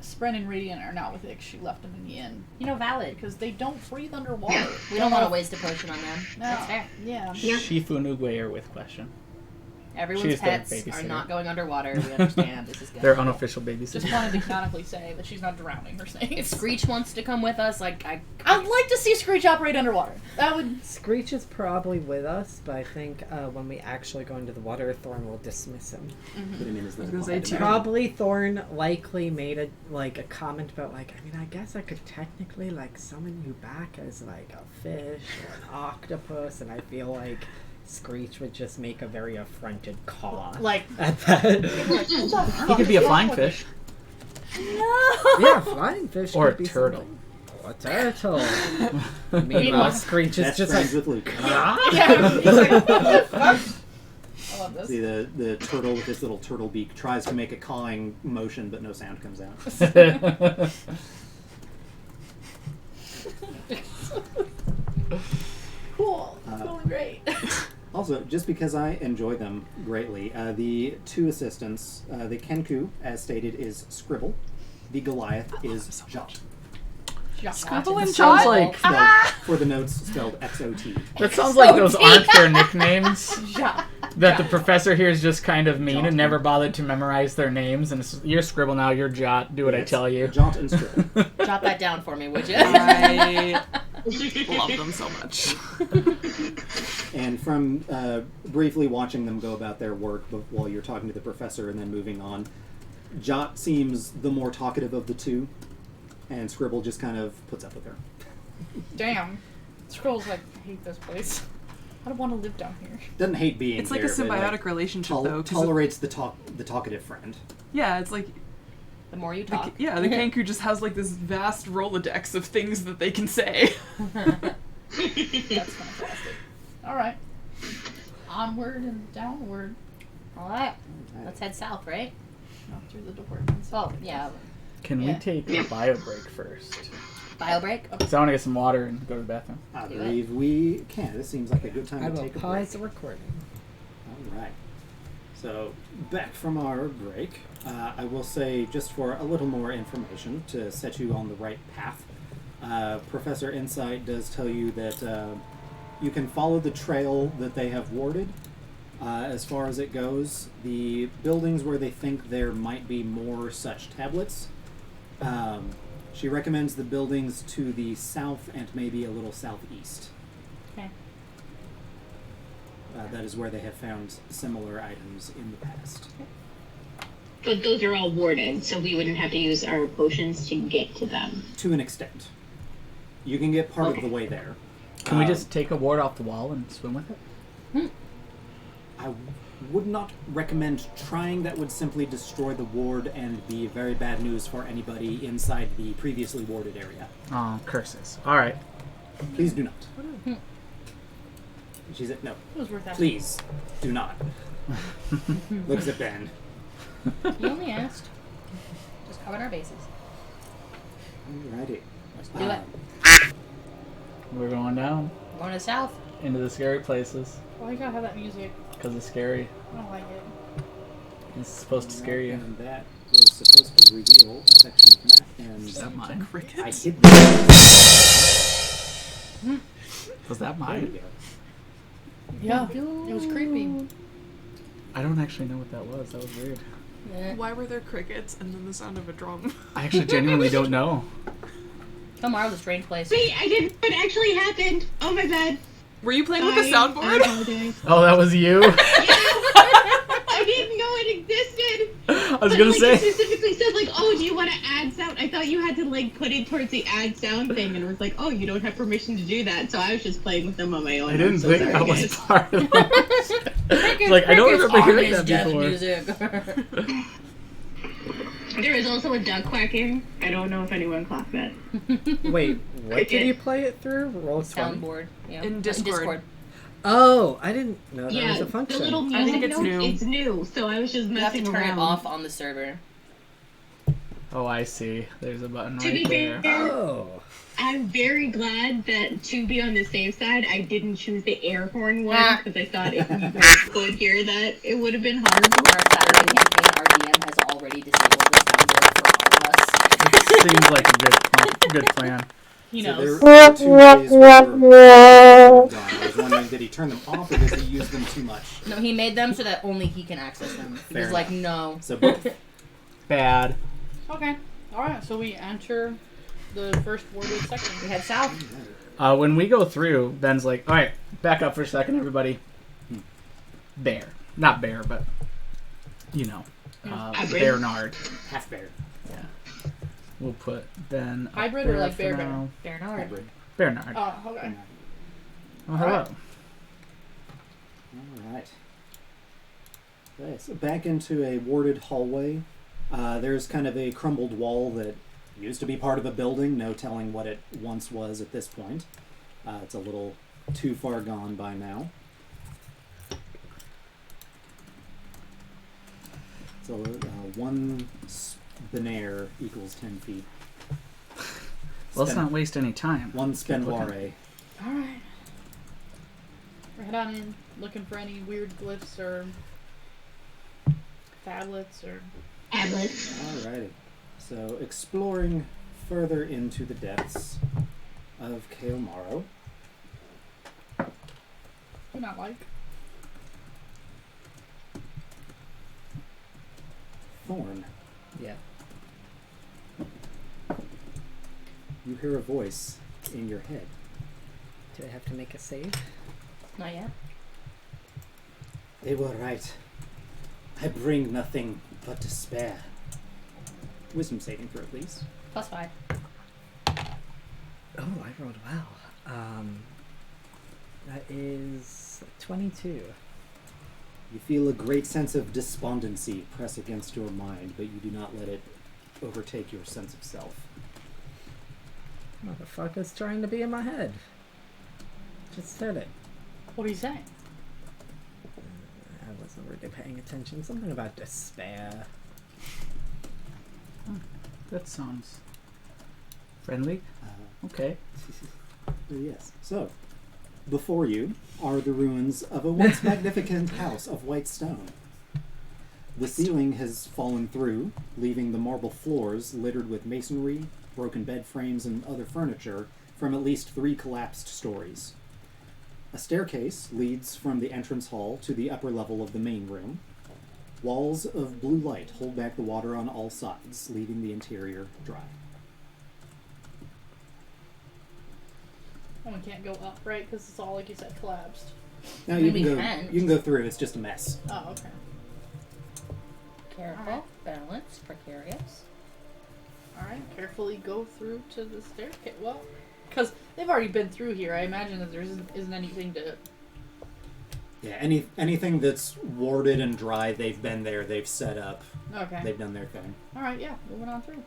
Speaker 6: Spren and Radiant are not with Ix. She left them in the inn
Speaker 2: You know, valid.
Speaker 6: because they don't breathe underwater.
Speaker 2: We don't want to waste a potion on them.
Speaker 6: No.
Speaker 2: That's fair.
Speaker 6: Yeah.
Speaker 7: Shifu Nugwe are with question.
Speaker 2: Everyone's
Speaker 7: She's their
Speaker 2: pets are
Speaker 7: babysitter.
Speaker 2: not going underwater. We understand. This is good.
Speaker 7: They're unofficial babies.
Speaker 6: Just wanted to canonically say that she's not drowning her
Speaker 2: If
Speaker 6: snakes.
Speaker 2: Screech wants to come with us, like,
Speaker 6: I'd like to see Screech operate underwater. That would.
Speaker 4: Screech is probably with us, but I think when we actually go into the water, Thorn will dismiss him.
Speaker 1: Put him in as the
Speaker 5: I was gonna say,
Speaker 1: blind
Speaker 5: too.
Speaker 1: man.
Speaker 4: Probably Thorn likely made a comment about I guess I could technically summon you back as a fish or an octopus, and I feel like Screech would just make a very affronted caw
Speaker 6: Like,
Speaker 4: at that.
Speaker 7: He could be a flying fish.
Speaker 4: Yeah, flying fish
Speaker 7: Or
Speaker 4: could
Speaker 7: a
Speaker 4: be
Speaker 7: turtle.
Speaker 4: something. Or a turtle. Meanwhile, Screech is
Speaker 1: That's
Speaker 4: just
Speaker 1: friends
Speaker 4: like
Speaker 1: with Luke.
Speaker 6: yeah, he's like, what the fuck? I love this.
Speaker 1: See, the turtle with his little turtle beak tries to make a cawing motion, but no sound comes out.
Speaker 6: Cool. It's going great.
Speaker 1: Also, just because I enjoy them greatly, the 2 assistants, the Kenku, as stated, is Scribble. The Goliath is Jot.
Speaker 5: Scribble and
Speaker 7: Sounds
Speaker 5: Jot?
Speaker 7: like
Speaker 1: Spelled, for the notes, spelled XOT.
Speaker 7: that sounds like those aren't their nicknames.
Speaker 6: Yeah.
Speaker 7: That the professor here is just kind of mean and never bothered to memorize their names. And it's, you're Scribble now, you're Jot. Do what I
Speaker 1: Yes,
Speaker 7: tell you.
Speaker 1: Jot and Scribble.
Speaker 2: Jot that down for me, would you?
Speaker 5: I love them so much.
Speaker 1: And from briefly watching them go about their work while you're talking to the professor and then moving on, Jot seems the more talkative of the 2, and Scribble just kind of puts up with her.
Speaker 6: Damn. Scroll's like, I hate this place. I don't want to live down here.
Speaker 1: Doesn't hate being
Speaker 5: It's like
Speaker 1: here,
Speaker 5: a
Speaker 1: but,
Speaker 5: symbiotic relationship, though. 'cause
Speaker 1: tolerates the talkative friend.
Speaker 5: yeah, it's like
Speaker 2: The more you
Speaker 5: the,
Speaker 2: talk.
Speaker 5: the Kenku just has like this vast Rolodex of things that they can say.
Speaker 6: That's fantastic. Alright. Onward and downward.
Speaker 2: Alright. Let's head south, right?
Speaker 6: Not through the door.
Speaker 2: Well, yeah.
Speaker 7: Can we
Speaker 6: Yeah.
Speaker 7: take a bio break first?
Speaker 2: Bio break?
Speaker 7: Because I want to get some water and go to the bathroom.
Speaker 1: I
Speaker 2: Do it.
Speaker 1: believe we can. This seems like a good time
Speaker 4: I
Speaker 1: to
Speaker 4: will
Speaker 1: take a
Speaker 4: pause
Speaker 1: break.
Speaker 4: the recording.
Speaker 1: All right. So, back from our break, I will say, just for a little more information to set you on the right path, Professor Insight does tell you that you can follow the trail that they have warded. As far as it goes, the buildings where they think there might be more such tablets, she recommends the buildings to the south and maybe a little southeast.
Speaker 2: Okay.
Speaker 1: That is where they have found similar items in the past.
Speaker 3: But those are all warded, so we wouldn't have to use our potions to get to them.
Speaker 1: To an extent. You can get part of
Speaker 3: Okay.
Speaker 1: the way there.
Speaker 7: Can we just take a ward off the wall and swim with it?
Speaker 1: I would not recommend trying. That would simply destroy the ward and be very bad news for anybody inside the previously warded area.
Speaker 7: Oh, curses. Alright.
Speaker 1: Please do not. She said, no,
Speaker 6: It was worth that.
Speaker 1: please do not. Looks at Ben.
Speaker 2: You only asked. Just covered our bases.
Speaker 1: Alrighty.
Speaker 2: Let's do it.
Speaker 7: We're going down
Speaker 2: Going to south.
Speaker 7: into the scary places.
Speaker 6: Why you gotta have that music?
Speaker 7: Because it's scary.
Speaker 6: I don't like it.
Speaker 7: It's supposed to scare you.
Speaker 1: And that was supposed to reveal a section of map, and
Speaker 7: Is that mine?
Speaker 1: I hid that.
Speaker 7: Was that
Speaker 1: There we
Speaker 7: mine?
Speaker 1: go.
Speaker 6: Yeah. It was creepy.
Speaker 7: I don't actually know what that was. That was weird.
Speaker 2: Eh.
Speaker 5: Why were there crickets and then the sound of a drum?
Speaker 7: I actually genuinely don't know.
Speaker 2: Cael Morrow was a strange place.
Speaker 3: Wait, I didn't. It actually happened. Oh my bad.
Speaker 5: Were you playing with the
Speaker 3: I
Speaker 5: soundboard?
Speaker 3: apologize.
Speaker 7: Oh, that was you?
Speaker 3: I didn't know it existed.
Speaker 7: I was
Speaker 3: But,
Speaker 7: gonna
Speaker 3: like,
Speaker 7: say.
Speaker 3: it specifically said, like, oh, do you want to add sound? I thought you had to, like, put it towards the add sound thing, and it was like, oh, you don't have permission to do that. So I was just playing with them on my own.
Speaker 7: I didn't
Speaker 3: I'm so
Speaker 7: think
Speaker 3: sorry,
Speaker 7: that was
Speaker 3: guys.
Speaker 7: part of it. Like, I don't remember hearing that before.
Speaker 2: Music.
Speaker 3: There is also a duck quacking. I don't know if anyone clocked that.
Speaker 4: Wait, what did you play it through? Roll 20?
Speaker 2: Soundboard. Yeah.
Speaker 5: In Discord.
Speaker 4: Oh, I didn't know that
Speaker 3: Yeah,
Speaker 4: was a
Speaker 3: the
Speaker 4: function.
Speaker 3: little
Speaker 5: I think
Speaker 3: music
Speaker 5: it's
Speaker 3: note,
Speaker 5: new.
Speaker 3: it's new, so I was just
Speaker 2: You have to
Speaker 3: messing
Speaker 2: turn
Speaker 3: around.
Speaker 2: it off on the server.
Speaker 7: Oh, I see. There's a button
Speaker 3: To be
Speaker 7: right there.
Speaker 3: fair,
Speaker 4: Oh.
Speaker 3: I'm very glad that to be on the safe side, I didn't choose the air horn one
Speaker 2: Ah.
Speaker 3: because I thought if you guys could hear that, it would have been horrible.
Speaker 2: Our Saturday campaign, our DM has already disabled the soundboard for all of us.
Speaker 7: It seems like a good plan.
Speaker 6: He
Speaker 1: So
Speaker 6: knows.
Speaker 1: there are 2 days where gone. I was wondering, did he turn them off or does he use them too much?
Speaker 2: No, he made them so that only he can access them. He
Speaker 1: Fair
Speaker 2: was like, no.
Speaker 1: So both.
Speaker 7: Bad.
Speaker 6: Okay. Alright, so we enter the first warded section.
Speaker 2: We head south.
Speaker 7: When we go through, Ben's like, all right, back up for a second, everybody. Bear. Not bear, but, you know,
Speaker 3: Hybrid.
Speaker 7: Bernard.
Speaker 1: Half bear.
Speaker 7: Yeah. We'll put Ben up
Speaker 6: Hybrid or
Speaker 7: there
Speaker 6: like
Speaker 7: for
Speaker 6: bear
Speaker 7: now.
Speaker 2: Bernard.
Speaker 1: Hybrid.
Speaker 7: Bernard.
Speaker 6: Oh, okay.
Speaker 7: Oh, hello.
Speaker 6: alright.
Speaker 1: Alright. Okay, so back into a warded hallway. There's kind of a crumbled wall that used to be part of a building, no telling what it once was at this point. It's a little too far gone by now. So 1 Benair equals 10 feet.
Speaker 7: Well, let's not waste any time.
Speaker 1: 1
Speaker 7: Keep looking.
Speaker 1: Spenware.
Speaker 6: Alright. We're head on in, looking for any weird glyphs or tablets or...
Speaker 3: Tablets.
Speaker 1: Alrighty. So exploring further into the depths of Cael Morrow.
Speaker 6: Do not like.
Speaker 1: Thorn,
Speaker 4: Yeah.
Speaker 1: you hear a voice in your head.
Speaker 4: Do I have to make a save?
Speaker 2: Not yet.
Speaker 1: They were right. I bring nothing but despair. Wisdom saving throw, please.
Speaker 2: +5.
Speaker 4: Oh, I rolled well. That is 22.
Speaker 1: You feel a great sense of despondency press against your mind, but you do not let it overtake your sense of self.
Speaker 4: Motherfucker's trying to be in my head. Just said it.
Speaker 6: What are you saying?
Speaker 4: I wasn't really paying attention. Something about despair.
Speaker 7: That sounds friendly. Okay.
Speaker 1: Yes. So, before you are the ruins of a once magnificent house of white stone. The ceiling has fallen through, leaving the marble floors littered with masonry, broken bed frames, and other furniture from at least 3 collapsed stories. A staircase leads from the entrance hall to the upper level of the main room. Walls of blue light hold back the water on all sides, leaving the interior dry.
Speaker 6: Oh, we can't go up, right? Because it's all, like you said, collapsed.
Speaker 1: Now
Speaker 2: I
Speaker 1: you
Speaker 2: mean,
Speaker 1: can
Speaker 2: we
Speaker 1: go.
Speaker 2: can.
Speaker 1: You can go through. It's just a mess.
Speaker 6: Oh, okay.
Speaker 2: Careful. Balance. Precarious.
Speaker 6: Alright, carefully go through to the staircase. Well, because they've already been through here. I imagine that there isn't anything to...
Speaker 1: Yeah. Anything that's warded and dry, they've been there. They've set up.
Speaker 6: Okay.
Speaker 1: They've done their thing.
Speaker 6: Alright, yeah, moving on through.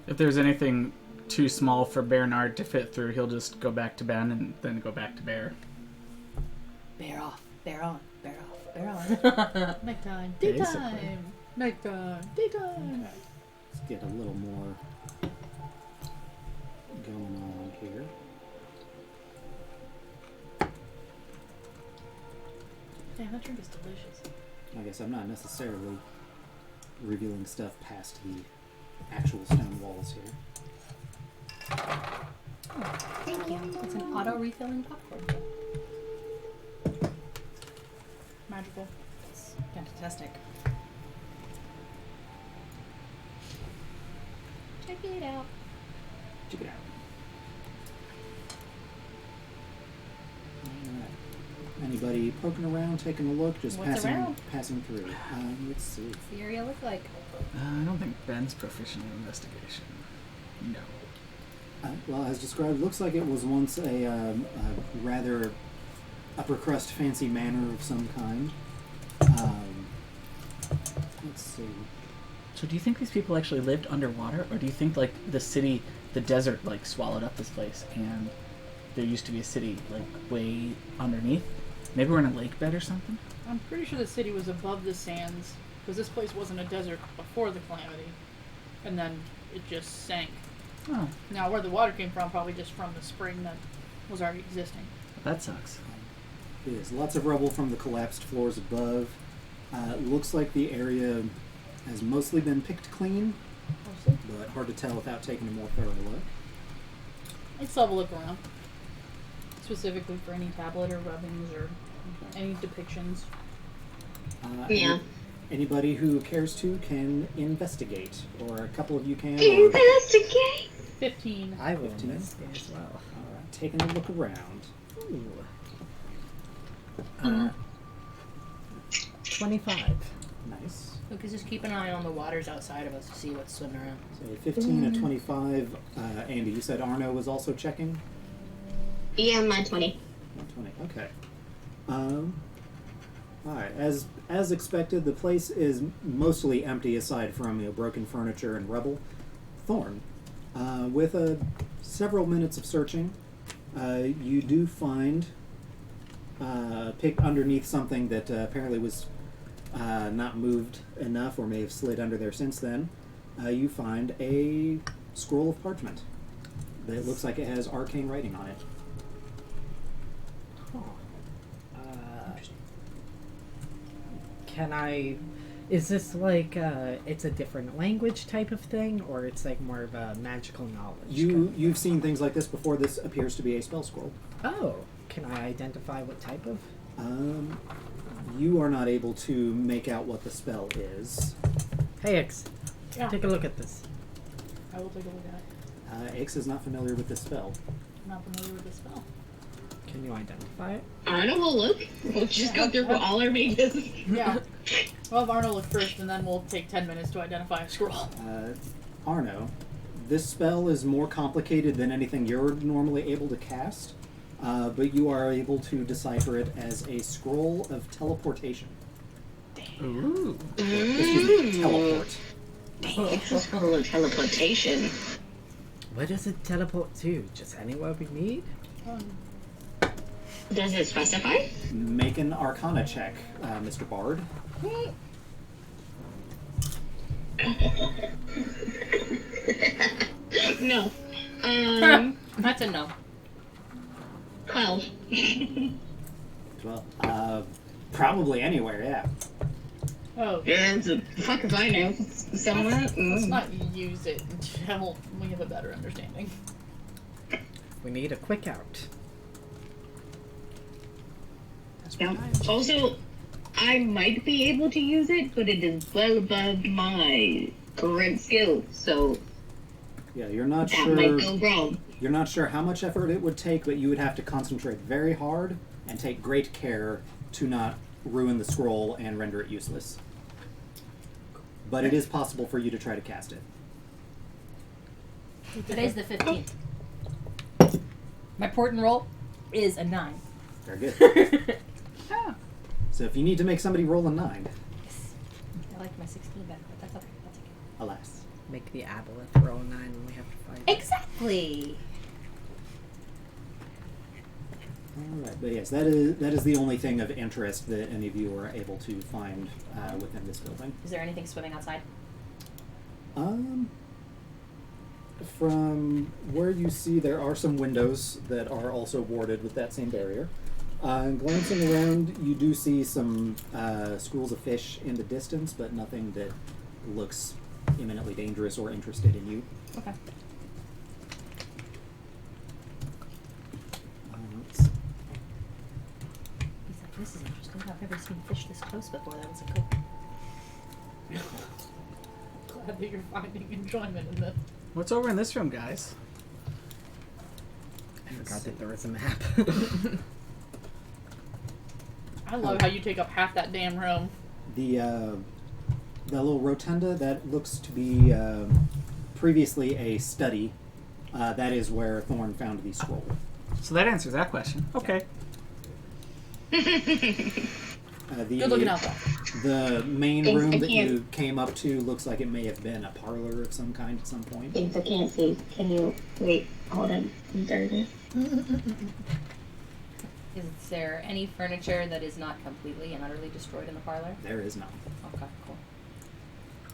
Speaker 7: If there's anything too small for Bernard to fit through, he'll just go back to Ben and then go back to Bear.
Speaker 2: Bear off. Bear on. Bear off. Bear on.
Speaker 6: Nighttime.
Speaker 7: Basically.
Speaker 6: Daytime. Nighttime. Daytime.
Speaker 1: Let's get a little more going on here.
Speaker 6: Damn, that drink is delicious.
Speaker 1: I guess I'm not necessarily revealing stuff past the actual stone walls here.
Speaker 2: Thank you. It's an auto refilling popcorn.
Speaker 6: Magical.
Speaker 2: It's fantastic. Check it out.
Speaker 1: Check it out. Alright. Anybody poking around, taking a look, just
Speaker 2: What's around?
Speaker 1: passing through? Let's see.
Speaker 2: What's the area look like?
Speaker 7: I don't think Ben's proficient in investigation. No.
Speaker 1: Well, as described, looks like it was once a rather upper crust fancy manor of some kind. Let's see.
Speaker 7: So do you think these people actually lived underwater, or do you think like the city, the desert, like swallowed up this place, and there used to be a city like way underneath? Maybe we're in a lake bed or something.
Speaker 6: I'm pretty sure the city was above the sands, because this place wasn't a desert before the calamity, and then it just sank.
Speaker 7: Oh,
Speaker 6: Now, where the water came from, probably just from the spring that was already existing.
Speaker 7: that sucks.
Speaker 1: It is lots of rubble from the collapsed floors above. Looks like the area has mostly been picked clean,
Speaker 6: Mostly.
Speaker 1: but hard to tell without taking a more thorough look.
Speaker 6: Let's have a look around. Specifically for any tablet or rubbings or any depictions.
Speaker 3: Yeah.
Speaker 1: Anybody who cares to can investigate, or a couple of you can. Or,
Speaker 3: Investigate.
Speaker 6: 15.
Speaker 4: I will
Speaker 1: 15.
Speaker 4: investigate as well.
Speaker 1: Alright, taking a look around.
Speaker 4: Ooh. 25.
Speaker 1: Nice.
Speaker 2: Lucas, just keep an eye on the waters outside of us to see what's swimming around.
Speaker 1: So 15 and 25. Andy, you said Arno was also checking?
Speaker 3: Yeah, my 20.
Speaker 1: 20. Okay. Alright, as expected, the place is mostly empty aside from broken furniture and rubble. Thorn. With several minutes of searching, you do find, picked underneath something that apparently was not moved enough or may have slid under there since then, you find a scroll of parchment that looks like it has arcane writing on it.
Speaker 4: Can I... Is this like, it's a different language type of thing, or it's like more of a magical knowledge?
Speaker 1: You've seen things like this before. This appears to be a spell scroll.
Speaker 4: Oh, can I identify what type of?
Speaker 1: You are not able to make out what the spell is.
Speaker 4: Hey, X,
Speaker 6: Yeah.
Speaker 4: take a look at this.
Speaker 6: I will take a look at it.
Speaker 1: Ix is not familiar with this spell.
Speaker 6: I'm not familiar with the spell.
Speaker 4: Can you identify it?
Speaker 3: Arno will look. We'll just go through all our mages.
Speaker 6: Yeah. We'll have Arno look first, and then we'll take 10 minutes to identify a scroll.
Speaker 1: Arno, this spell is more complicated than anything you're normally able to cast, but you are able to decipher it as a scroll of teleportation.
Speaker 7: Ooh.
Speaker 1: Excuse me, teleport.
Speaker 3: It's a scroll of teleportation.
Speaker 4: Where does it teleport to? Just anywhere we need?
Speaker 3: Does it specify?
Speaker 1: Make an Arcana check, Mr. Bard.
Speaker 3: No.
Speaker 2: That's a no.
Speaker 3: 12.
Speaker 1: Well, probably anywhere, yeah.
Speaker 6: Oh,
Speaker 3: Yeah, it's a fuck if I know. Somewhere.
Speaker 6: let's not use it until we have a better understanding.
Speaker 4: We need a quick out.
Speaker 3: Yeah. Also, I might be able to use it, but it is well above my current skill, so
Speaker 1: Yeah, you're not
Speaker 3: that
Speaker 1: sure.
Speaker 3: might go wrong.
Speaker 1: You're not sure how much effort it would take, but you would have to concentrate very hard and take great care to not ruin the scroll and render it useless. But it is possible for you to try to cast it.
Speaker 2: Today's the 15th. My port and roll is a 9.
Speaker 1: Very good. So if you need to make somebody roll a 9,
Speaker 2: Yes. I like my 16 better, but that's okay. That's okay.
Speaker 1: alas.
Speaker 4: Make the aboleth roll 9 when we have to fight.
Speaker 2: Exactly.
Speaker 1: Alright, but yes, that is the only thing of interest that any of you are able to find within this building.
Speaker 2: Is there anything swimming outside?
Speaker 1: From where you see, there are some windows that are also warded with that same barrier. Glancing around, you do see some schools of fish in the distance, but nothing that looks imminently dangerous or interested in you.
Speaker 2: Okay.
Speaker 1: Let's-
Speaker 2: He's like, this is interesting. I've never seen fish this close before. That was a cool.
Speaker 6: Glad that you're finding enjoyment in this.
Speaker 7: What's over in this room, guys?
Speaker 4: I forgot that there was a map.
Speaker 6: I love how you take up half that damn room.
Speaker 1: The little rotunda that looks to be previously a study. That is where Thorn found the scroll.
Speaker 7: So that answers that question. Okay.
Speaker 6: Good looking out though.
Speaker 1: The main
Speaker 3: Thanks,
Speaker 1: room
Speaker 3: I
Speaker 1: that
Speaker 3: can't-
Speaker 1: you came up to looks like it may have been a parlor of some kind at some point.
Speaker 3: Things I can't see. Can you wait? Hold on. I'm sorry.
Speaker 2: Is there any furniture that is not completely and utterly destroyed in the parlor?
Speaker 1: There is none.
Speaker 2: Okay, cool.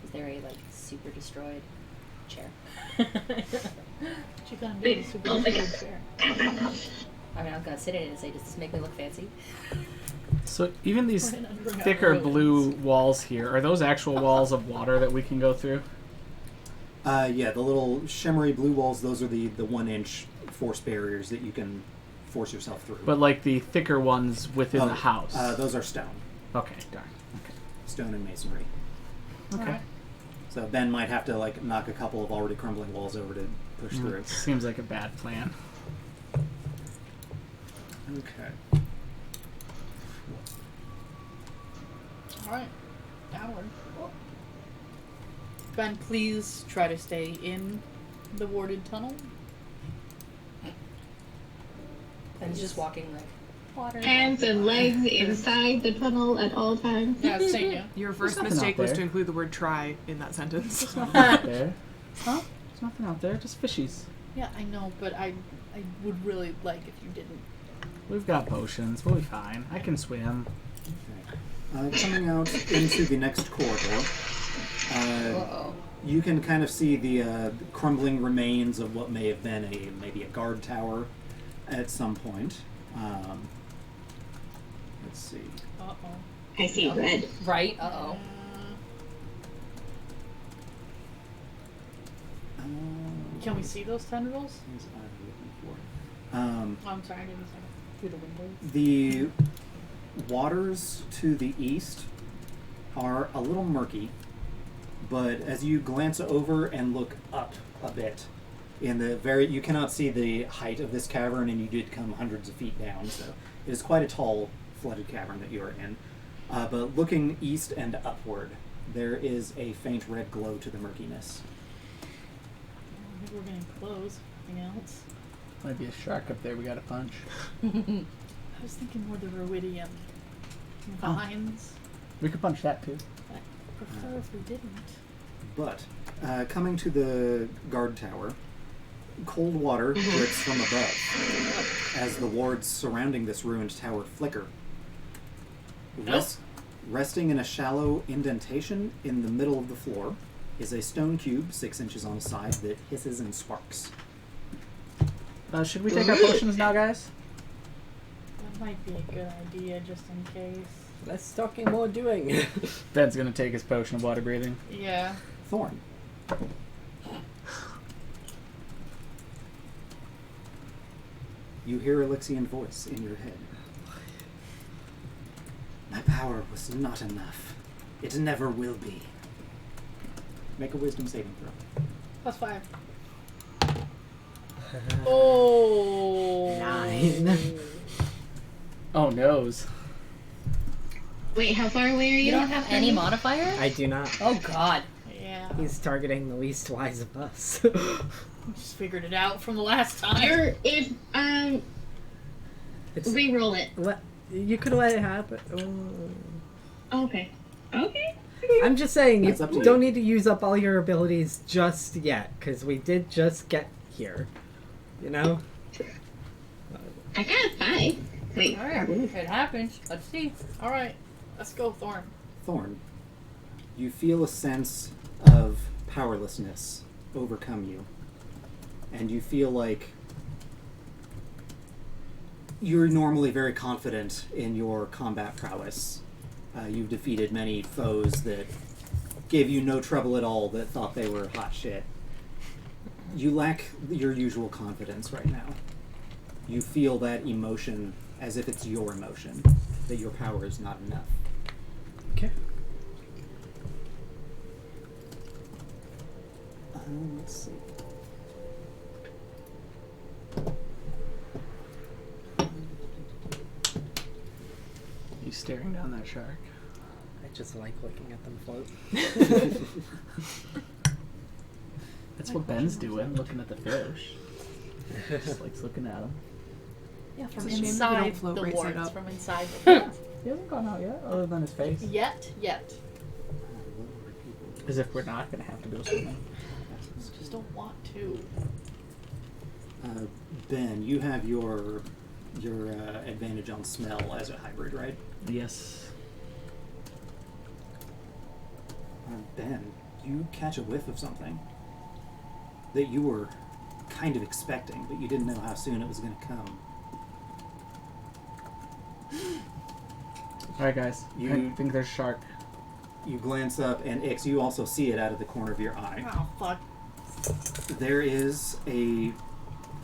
Speaker 2: Is there a super destroyed chair?
Speaker 6: She gonna do a super
Speaker 3: Oh my
Speaker 6: good
Speaker 3: God.
Speaker 6: chair.
Speaker 2: I mean, I was gonna sit in it and say, does this make me look fancy?
Speaker 7: So even these
Speaker 6: We're gonna bring out
Speaker 7: thicker
Speaker 6: ruins.
Speaker 7: blue walls here, are those actual walls of water that we can go through?
Speaker 1: Yeah, the little shimmery blue walls, those are the 1-inch force barriers that you can force yourself through.
Speaker 7: But like the thicker ones within the house.
Speaker 1: Those are stone.
Speaker 7: Okay, darn.
Speaker 1: Stone and masonry.
Speaker 7: Okay.
Speaker 6: Alright.
Speaker 1: So Ben might have to knock a couple of already crumbling walls over to push through.
Speaker 7: It seems like a bad plan.
Speaker 1: Okay.
Speaker 6: Alright. Downward. Ben, please try to stay in the warded tunnel.
Speaker 2: And he's just walking like water.
Speaker 3: Hands and legs inside the tunnel at all times.
Speaker 6: Yeah, I've seen you.
Speaker 5: Your first
Speaker 7: nothing
Speaker 5: mistake
Speaker 7: out
Speaker 5: was
Speaker 7: there.
Speaker 5: to include the word try in that sentence.
Speaker 7: Out there. Huh? There's nothing out there, just fishies.
Speaker 6: Yeah, I know, but I would really like if you didn't.
Speaker 7: We've got potions. We'll be fine. I can swim.
Speaker 1: Coming out into the next corridor,
Speaker 2: Uh-oh.
Speaker 1: you can kind of see the crumbling remains of what may have been maybe a guard tower at some point. Let's see.
Speaker 6: Uh-oh.
Speaker 3: I see red.
Speaker 2: Right? Uh-oh.
Speaker 6: Can we see those tendrils?
Speaker 1: Things I'm looking for.
Speaker 6: Oh, I'm sorry, I didn't see it. Through the windows.
Speaker 1: The waters to the east are a little murky, but as you glance over and look up a bit, you cannot see the height of this cavern, and you did come hundreds of feet down, so it is quite a tall, flooded cavern that you are in. But looking east and upward, there is a faint red glow to the murkiness.
Speaker 6: I think we're getting close. Anything else?
Speaker 7: Might be a shark up there we gotta punch.
Speaker 6: I was thinking more the Ruidian vines.
Speaker 7: We could punch that too.
Speaker 6: I prefer if we didn't.
Speaker 1: But coming to the guard tower, cold water drips from above as the wards surrounding this ruined tower flicker. Resting in a shallow indentation in the middle of the floor is a stone cube 6 inches on a side that hisses and sparks.
Speaker 7: Should we take our potions now, guys?
Speaker 6: That might be a good idea, just in case.
Speaker 4: Less talking, more doing.
Speaker 7: Ben's gonna take his potion of water breathing.
Speaker 6: Yeah.
Speaker 1: Thorn. You hear Elixian voice in your head. My power was not enough. It never will be. Make a wisdom saving throw.
Speaker 6: +5. Oh.
Speaker 4: 9.
Speaker 7: Oh noes.
Speaker 3: Wait, how far away are you?
Speaker 2: You don't have any modifier?
Speaker 4: I do not.
Speaker 2: Oh god.
Speaker 6: Yeah.
Speaker 4: He's targeting the least wise of us.
Speaker 6: Just figured it out from the last time.
Speaker 3: It's
Speaker 4: It's,
Speaker 3: re-roll it.
Speaker 4: you could let it happen. Oh.
Speaker 3: Okay. Okay.
Speaker 4: I'm just saying, you
Speaker 1: That's up to
Speaker 4: don't
Speaker 1: you.
Speaker 4: need to use up all your abilities just yet, because we did just get here. You know?
Speaker 3: I got 5. Wait.
Speaker 2: Alright, it happens. Let's see.
Speaker 6: Alright, let's go, Thorn.
Speaker 1: Thorn, you feel a sense of powerlessness overcome you. And you feel like you're normally very confident in your combat prowess. You've defeated many foes that gave you no trouble at all, that thought they were hot shit. You lack your usual confidence right now. You feel that emotion as if it's your emotion, that your power is not enough.
Speaker 4: Okay.
Speaker 1: Let's see.
Speaker 7: staring down that shark.
Speaker 4: I just like looking at them float.
Speaker 7: That's what Ben's doing, looking at the fish. Just likes looking at them.
Speaker 6: Yeah, from
Speaker 5: It's a shame that we
Speaker 6: inside
Speaker 5: don't float
Speaker 6: the
Speaker 5: right side
Speaker 6: wards.
Speaker 5: up.
Speaker 6: From inside the wards.
Speaker 7: He hasn't gone out yet, other than his face.
Speaker 6: Yet.
Speaker 7: As if we're not going to have to go swimming.
Speaker 6: Just don't want to.
Speaker 1: Ben, you have your advantage on smell as a hybrid, right?
Speaker 7: Yes.
Speaker 1: Ben, you catch a whiff of something that you were kind of expecting, but you didn't know how soon it was going to come.
Speaker 7: Alright, guys.
Speaker 1: You-
Speaker 7: I think there's a shark.
Speaker 1: You glance up, and Ix, you also see it out of the corner of your eye.
Speaker 6: Oh fuck.
Speaker 1: There is a...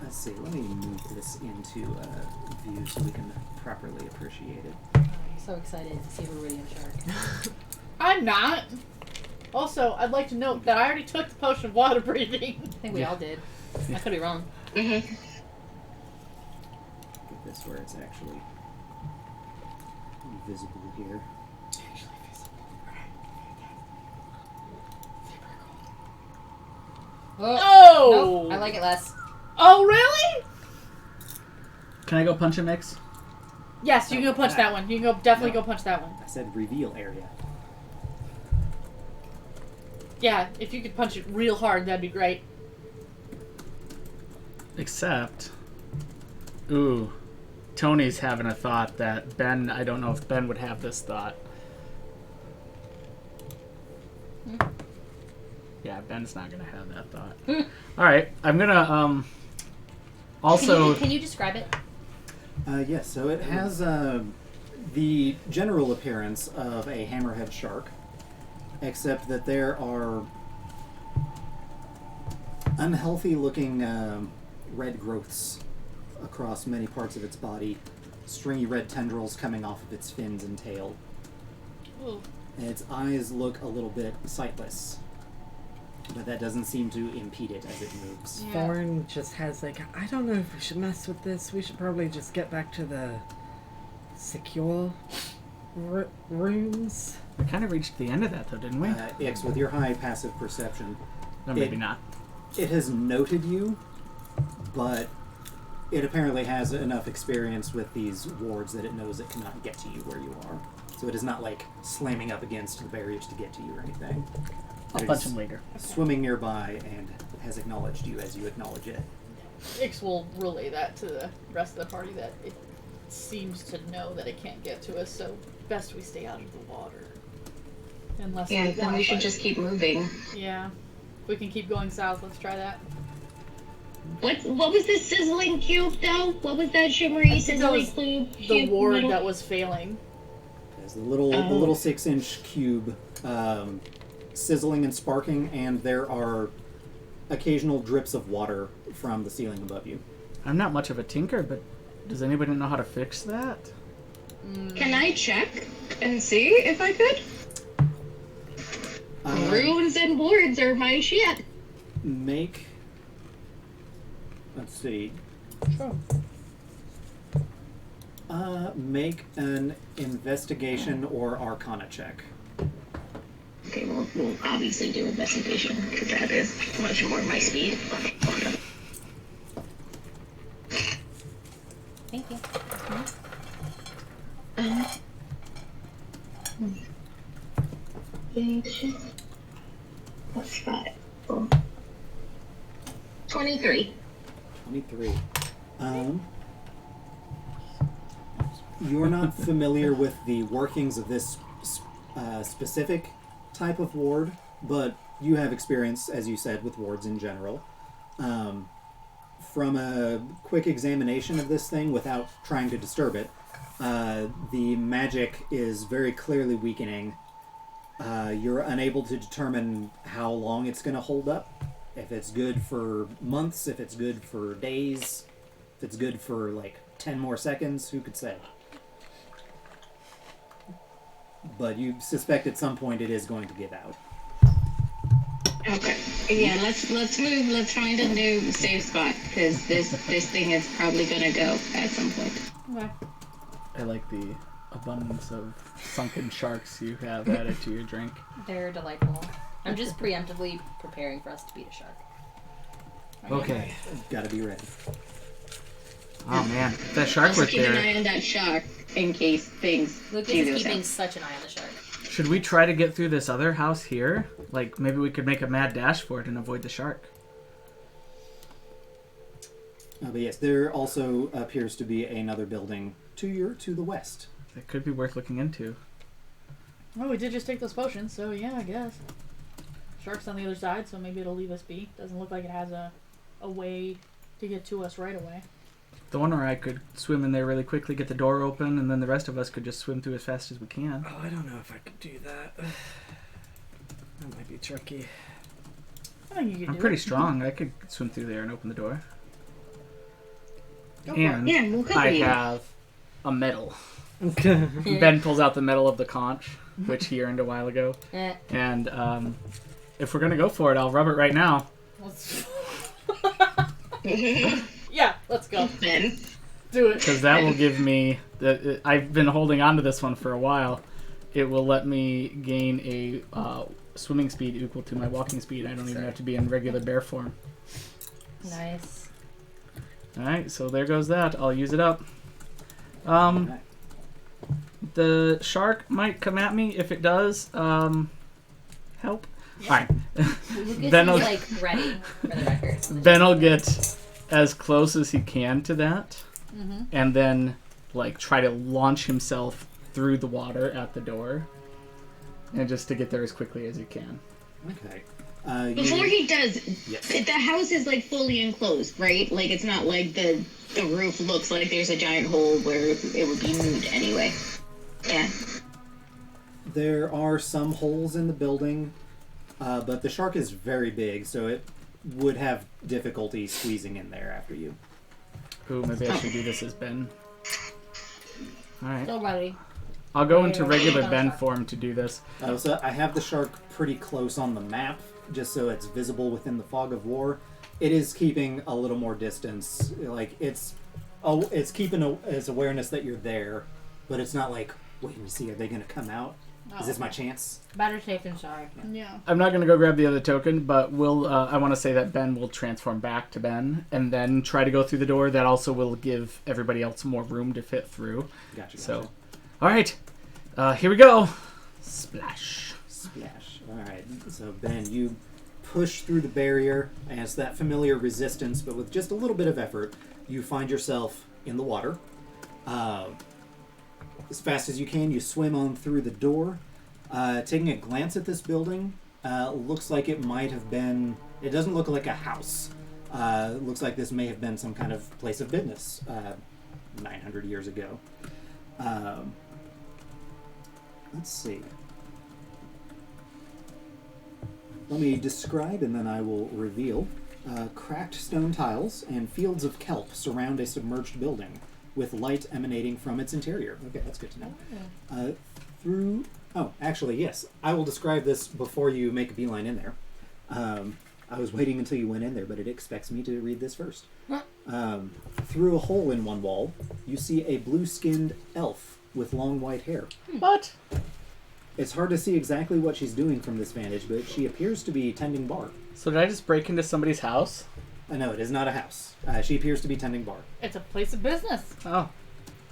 Speaker 1: Let's see, let me move this into view so we can properly appreciate it.
Speaker 2: I'm so excited to see a Viridian shark.
Speaker 6: I'm not. Also, I'd like to note that I already took the potion of water breathing.
Speaker 2: I think we all did. I could be wrong.
Speaker 3: Mm-hmm.
Speaker 1: Get this where it's actually visible here.
Speaker 6: Oh!
Speaker 2: Nope, I like it less.
Speaker 6: Oh, really?
Speaker 7: Can I go punch him, Mix?
Speaker 6: Yes, you can go punch that one. You can go definitely
Speaker 1: No.
Speaker 6: go punch that one.
Speaker 1: I said reveal area.
Speaker 6: Yeah, if you could punch it real hard, that'd be great.
Speaker 7: Except... Ooh. Tony's having a thought that Ben... I don't know if Ben would have this thought. Yeah, Ben's not gonna have that thought. Alright, I'm gonna, also...
Speaker 2: Can you describe it?
Speaker 1: Yes, so it has the general appearance of a hammerhead shark, except that there are unhealthy-looking red growths across many parts of its body, stringy red tendrils coming off of its fins and tail,
Speaker 6: Ooh.
Speaker 1: and its eyes look a little bit sightless, but that doesn't seem to impede it as it moves.
Speaker 6: Yeah.
Speaker 4: Thorn just has like, I don't know if we should mess with this. We should probably just get back to the secure rooms.
Speaker 7: We kind of reached the end of that, though, didn't we?
Speaker 1: Ix, with your high passive perception,
Speaker 7: Or maybe not.
Speaker 1: it has noted you, but it apparently has enough experience with these wards that it knows it cannot get to you where you are. So it is not like slamming up against the barriers to get to you or anything.
Speaker 7: I'll
Speaker 1: It
Speaker 7: punch
Speaker 1: is
Speaker 7: him later.
Speaker 1: Swimming nearby and has acknowledged you as you acknowledge it.
Speaker 6: Ix will relay that to the rest of the party that it seems to know that it can't get to us, so best we stay out of the water. Unless
Speaker 3: Yeah,
Speaker 6: we
Speaker 3: then
Speaker 6: want
Speaker 3: we
Speaker 6: to
Speaker 3: should
Speaker 6: fight.
Speaker 3: just keep moving.
Speaker 6: Yeah. We can keep going south. Let's try that.
Speaker 3: What was the sizzling cube though? What was that shimmery
Speaker 6: I think that
Speaker 3: sizzling
Speaker 6: was
Speaker 3: cube?
Speaker 6: The ward
Speaker 3: little-
Speaker 6: that was failing.
Speaker 1: There's the little 6-inch cube sizzling and sparking, and there are occasional drips of water from the ceiling above you.
Speaker 7: I'm not much of a tinker, but does anybody know how to fix that?
Speaker 3: Can I check and see if I could? Runes and wards are my shit.
Speaker 1: Make... Let's see. Make an investigation or arcana check.
Speaker 3: Okay, we'll obviously do investigation because that is much more my speed.
Speaker 2: Thank you.
Speaker 3: What's 5? 23.
Speaker 1: 23. You're not familiar with the workings of this specific type of ward, but you have experience, as you said, with wards in general. From a quick examination of this thing, without trying to disturb it, the magic is very clearly weakening. You're unable to determine how long it's going to hold up. If it's good for months, if it's good for days, if it's good for like 10 more seconds, who could say? But you suspect at some point it is going to give out.
Speaker 3: Okay. Yeah, let's move. Let's find a new safe spot because this thing is probably gonna go at some point.
Speaker 6: Okay.
Speaker 7: I like the abundance of sunken sharks you have added to your drink.
Speaker 2: They're delightful. I'm just preemptively preparing for us to beat a shark.
Speaker 7: Okay.
Speaker 1: Gotta be ready.
Speaker 7: Oh man, if that shark
Speaker 3: Also
Speaker 7: was
Speaker 3: keep an
Speaker 7: there.
Speaker 3: eye on that shark in case things
Speaker 2: Lucas
Speaker 3: do
Speaker 2: is
Speaker 3: go
Speaker 2: keeping
Speaker 3: south.
Speaker 2: such an eye on the shark.
Speaker 7: Should we try to get through this other house here? Like, maybe we could make a mad dash for it and avoid the shark.
Speaker 1: But yes, there also appears to be another building to the west.
Speaker 7: That could be worth looking into.
Speaker 6: Well, we did just take those potions, so yeah, I guess. Shark's on the other side, so maybe it'll leave us be. Doesn't look like it has a way to get to us right away.
Speaker 7: Dawn or I could swim in there really quickly, get the door open, and then the rest of us could just swim through as fast as we can.
Speaker 4: Oh, I don't know if I could do that. That might be tricky.
Speaker 6: I think you can
Speaker 7: I'm
Speaker 6: do
Speaker 7: pretty
Speaker 6: it.
Speaker 7: strong. I could swim through there and open the door.
Speaker 6: Go for it.
Speaker 7: And
Speaker 3: Yeah, we'll cover
Speaker 7: I
Speaker 3: you.
Speaker 7: have a medal. Ben pulls out the medal of the conch, which he earned a while ago.
Speaker 2: Eh.
Speaker 7: And if we're going to go for it, I'll rub it right now.
Speaker 6: Let's... yeah, let's go.
Speaker 3: Ben.
Speaker 6: Do it.
Speaker 7: Because that will give me... I've been holding on to this one for a while. It will let me gain a swimming speed equal to my walking speed. I don't even have to be in regular bear form.
Speaker 2: Nice.
Speaker 7: Alright, so there goes that. I'll use it up. The shark might come at me. If it does, help. Alright.
Speaker 2: Lucas
Speaker 7: Ben
Speaker 2: is
Speaker 7: will-
Speaker 2: like ready for the record.
Speaker 7: Ben will get as close as he can to that.
Speaker 6: Mm-hmm.
Speaker 7: And then, like, try to launch himself through the water at the door. And just to get there as quickly as he can.
Speaker 1: Okay.
Speaker 3: Before he does,
Speaker 1: Yes.
Speaker 3: the house is like fully enclosed, right? Like it's not like the roof looks like there's a giant hole where it would be nude anyway. Yeah.
Speaker 1: There are some holes in the building, but the shark is very big, so it would have difficulty squeezing in there after you.
Speaker 7: Ooh, maybe I should do this as Ben. Alright.
Speaker 6: Still ready.
Speaker 7: I'll go into
Speaker 6: Yeah,
Speaker 7: regular
Speaker 6: yeah.
Speaker 7: Ben form to do this.
Speaker 1: So I have the shark pretty close on the map, just so it's visible within the fog of war. It is keeping a little more distance. Like it's keeping its awareness that you're there, but it's not like waiting to see, are they going to come out? Is this my chance?
Speaker 2: Better safe than sorry.
Speaker 6: Yeah.
Speaker 7: I'm not going to go grab the other token, but I want to say that Ben will transform back to Ben and then try to go through the door. That also will give everybody else more room to fit through.
Speaker 1: Gotcha.
Speaker 7: So, alright. Here we go. Splash.
Speaker 1: Splash. All right. So Ben, you push through the barrier, and it's that familiar resistance, but with just a little bit of effort, you find yourself in the water. As fast as you can, you swim on through the door. Taking a glance at this building, looks like it might have been... It doesn't look like a house. It looks like this may have been some kind of place of business 900 years ago. Let's see. Let me describe and then I will reveal. Cracked stone tiles and fields of kelp surround a submerged building, with light emanating from its interior. Okay, that's good to know. Actually, yes. I will describe this before you make a beeline in there. I was waiting until you went in there, but it expects me to read this first. Through a hole in one wall, you see a blue-skinned elf with long white hair.
Speaker 7: What?
Speaker 1: It's hard to see exactly what she's doing from this vantage, but she appears to be tending bar.
Speaker 7: So did I just break into somebody's house?
Speaker 1: No, it is not a house. She appears to be tending bar.
Speaker 6: It's a place of business.
Speaker 7: Oh.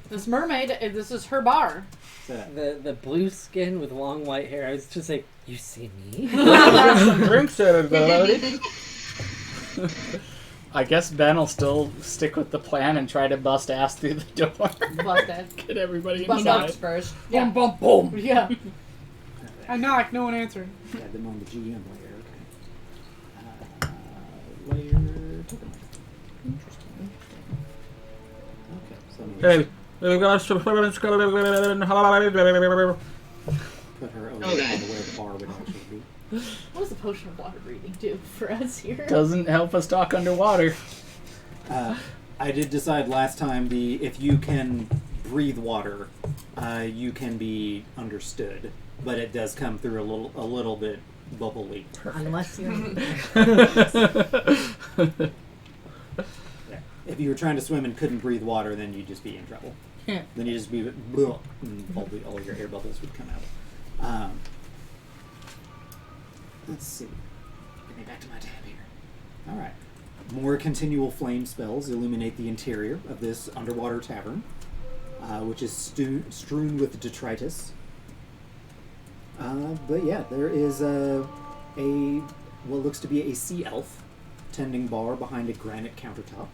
Speaker 6: This mermaid, this is her bar.
Speaker 1: So,
Speaker 4: The blue skin with long white hair. I was just like, you see me?
Speaker 7: Some drinks, everybody. I guess Ben will still stick with the plan and try to bust ass through the door.
Speaker 6: Bust that.
Speaker 7: Get everybody
Speaker 6: Bust
Speaker 2: He
Speaker 7: inside.
Speaker 2: knocks first.
Speaker 6: Yeah.
Speaker 4: Boom, boom, boom.
Speaker 6: Yeah. I knocked, no one answered.
Speaker 1: yeah, them on the GM layer. Okay. Layer token. Interesting. Okay, so let me
Speaker 7: Hey, we've got to
Speaker 1: put her over
Speaker 3: Oh, God.
Speaker 1: where the bar would actually be.
Speaker 6: What does the potion of water breathing do for us here?
Speaker 7: Doesn't help us talk underwater.
Speaker 1: I did decide last time if you can breathe water, you can be understood, but it does come through a little bit bubbly.
Speaker 4: Unless you're...
Speaker 1: Yeah. If you were trying to swim and couldn't breathe water, then you'd just be in trouble. Then you just be and all your air bubbles would come out. Let's see. Get me back to my tab here. All right. More continual flame spells illuminate the interior of this underwater tavern, which is strewn with detritus. But yeah, there is what looks to be a sea elf tending bar behind a granite countertop.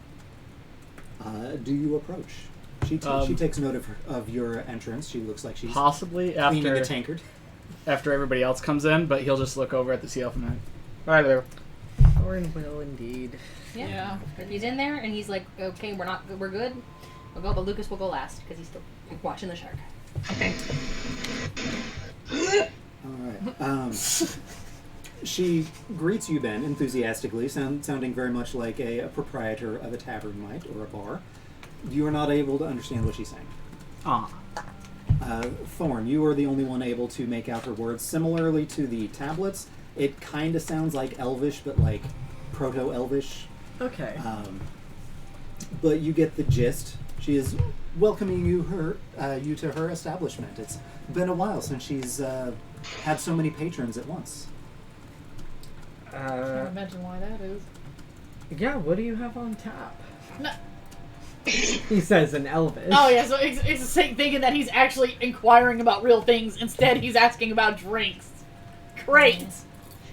Speaker 1: Do you approach? She takes note of your entrance. She looks like she's
Speaker 7: possibly
Speaker 1: cleaning a
Speaker 7: after
Speaker 1: tankard.
Speaker 7: everybody else comes in, but he'll just look over at the sea elf and like, "Hi there."
Speaker 4: Thorn will indeed.
Speaker 2: Yeah. He's in there, and he's like, "Okay, we're good. We'll go, but Lucas will go last because he's still watching the shark."
Speaker 3: Okay.
Speaker 1: All right. She greets you, Ben, enthusiastically, sounding very much like a proprietor of a tavern might, or a bar. You are not able to understand what she's saying.
Speaker 7: Ah.
Speaker 1: Thorn, you are the only one able to make out her words. Similarly to the tablets, it kind of sounds like Elvish, but like Proto-Elvish.
Speaker 4: Okay.
Speaker 1: But you get the gist. She is welcoming you to her establishment. It's been a while since she's had so many patrons at once.
Speaker 6: Can't imagine why that is.
Speaker 4: Yeah, what do you have on tap?
Speaker 6: No.
Speaker 4: He says in Elvish.
Speaker 6: Oh yeah, so it's the same thinking that he's actually inquiring about real things. Instead, he's asking about drinks. Great.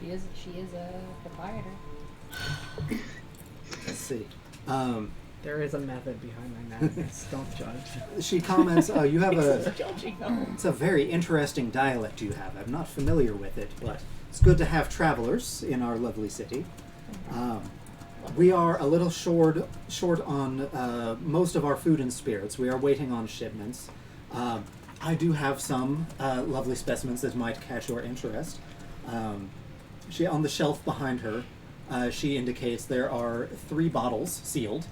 Speaker 2: She is a proprietor.
Speaker 1: Let's see.
Speaker 4: There is a method behind my madness. Don't judge.
Speaker 1: She comments, you have
Speaker 6: Judging them.
Speaker 1: it's a very interesting dialect you have. I'm not familiar with it, but it's good to have travelers in our lovely city. We are a little short on most of our food and spirits. We are waiting on shipments. I do have some lovely specimens that might catch your interest. She on the shelf behind her, she indicates there are 3 bottles sealed.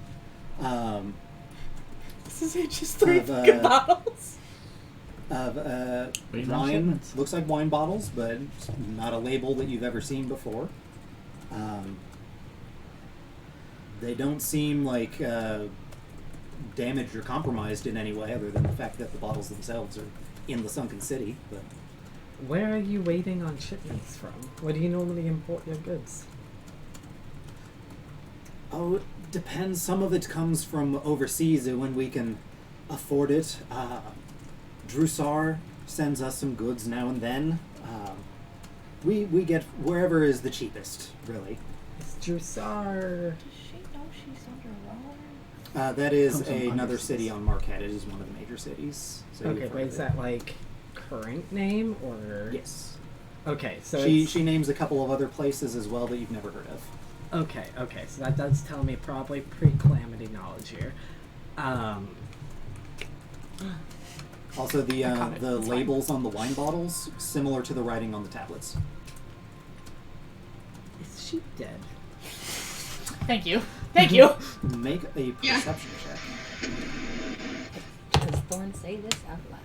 Speaker 6: This is just 3
Speaker 1: Of,
Speaker 6: fucking bottles.
Speaker 1: Of
Speaker 7: Waiting on
Speaker 1: wine.
Speaker 7: shipments.
Speaker 1: Looks like wine bottles, but not a label that you've ever seen before. They don't seem like damaged or compromised in any way, other than the fact that the bottles themselves are in the sunken city. But
Speaker 4: Where are you waiting on shipments from? Where do you normally import your goods?
Speaker 1: oh, it depends. Some of it comes from overseas when we can afford it. Drusar sends us some goods now and then. We get wherever is the cheapest, really.
Speaker 4: Is Drusar...
Speaker 6: Does she know she's underwater?
Speaker 1: That is
Speaker 7: Comes from
Speaker 1: another
Speaker 7: underseas.
Speaker 1: city on Marquette. It is one of the major cities. So
Speaker 4: Okay,
Speaker 1: you've
Speaker 4: but
Speaker 1: heard
Speaker 4: is
Speaker 1: of it.
Speaker 4: that like current name or...
Speaker 1: Yes.
Speaker 4: Okay, so
Speaker 1: She
Speaker 4: it's...
Speaker 1: names a couple of other places as well that you've never heard of.
Speaker 4: Okay, so that does tell me probably pre-calamity knowledge here.
Speaker 1: Also, the
Speaker 6: caught it.
Speaker 1: the
Speaker 6: It's fine.
Speaker 1: labels on the wine bottles similar to the writing on the tablets.
Speaker 4: Is she dead?
Speaker 6: Thank you. Thank you.
Speaker 1: Make a perception check.
Speaker 2: Does Thorn say this out loud?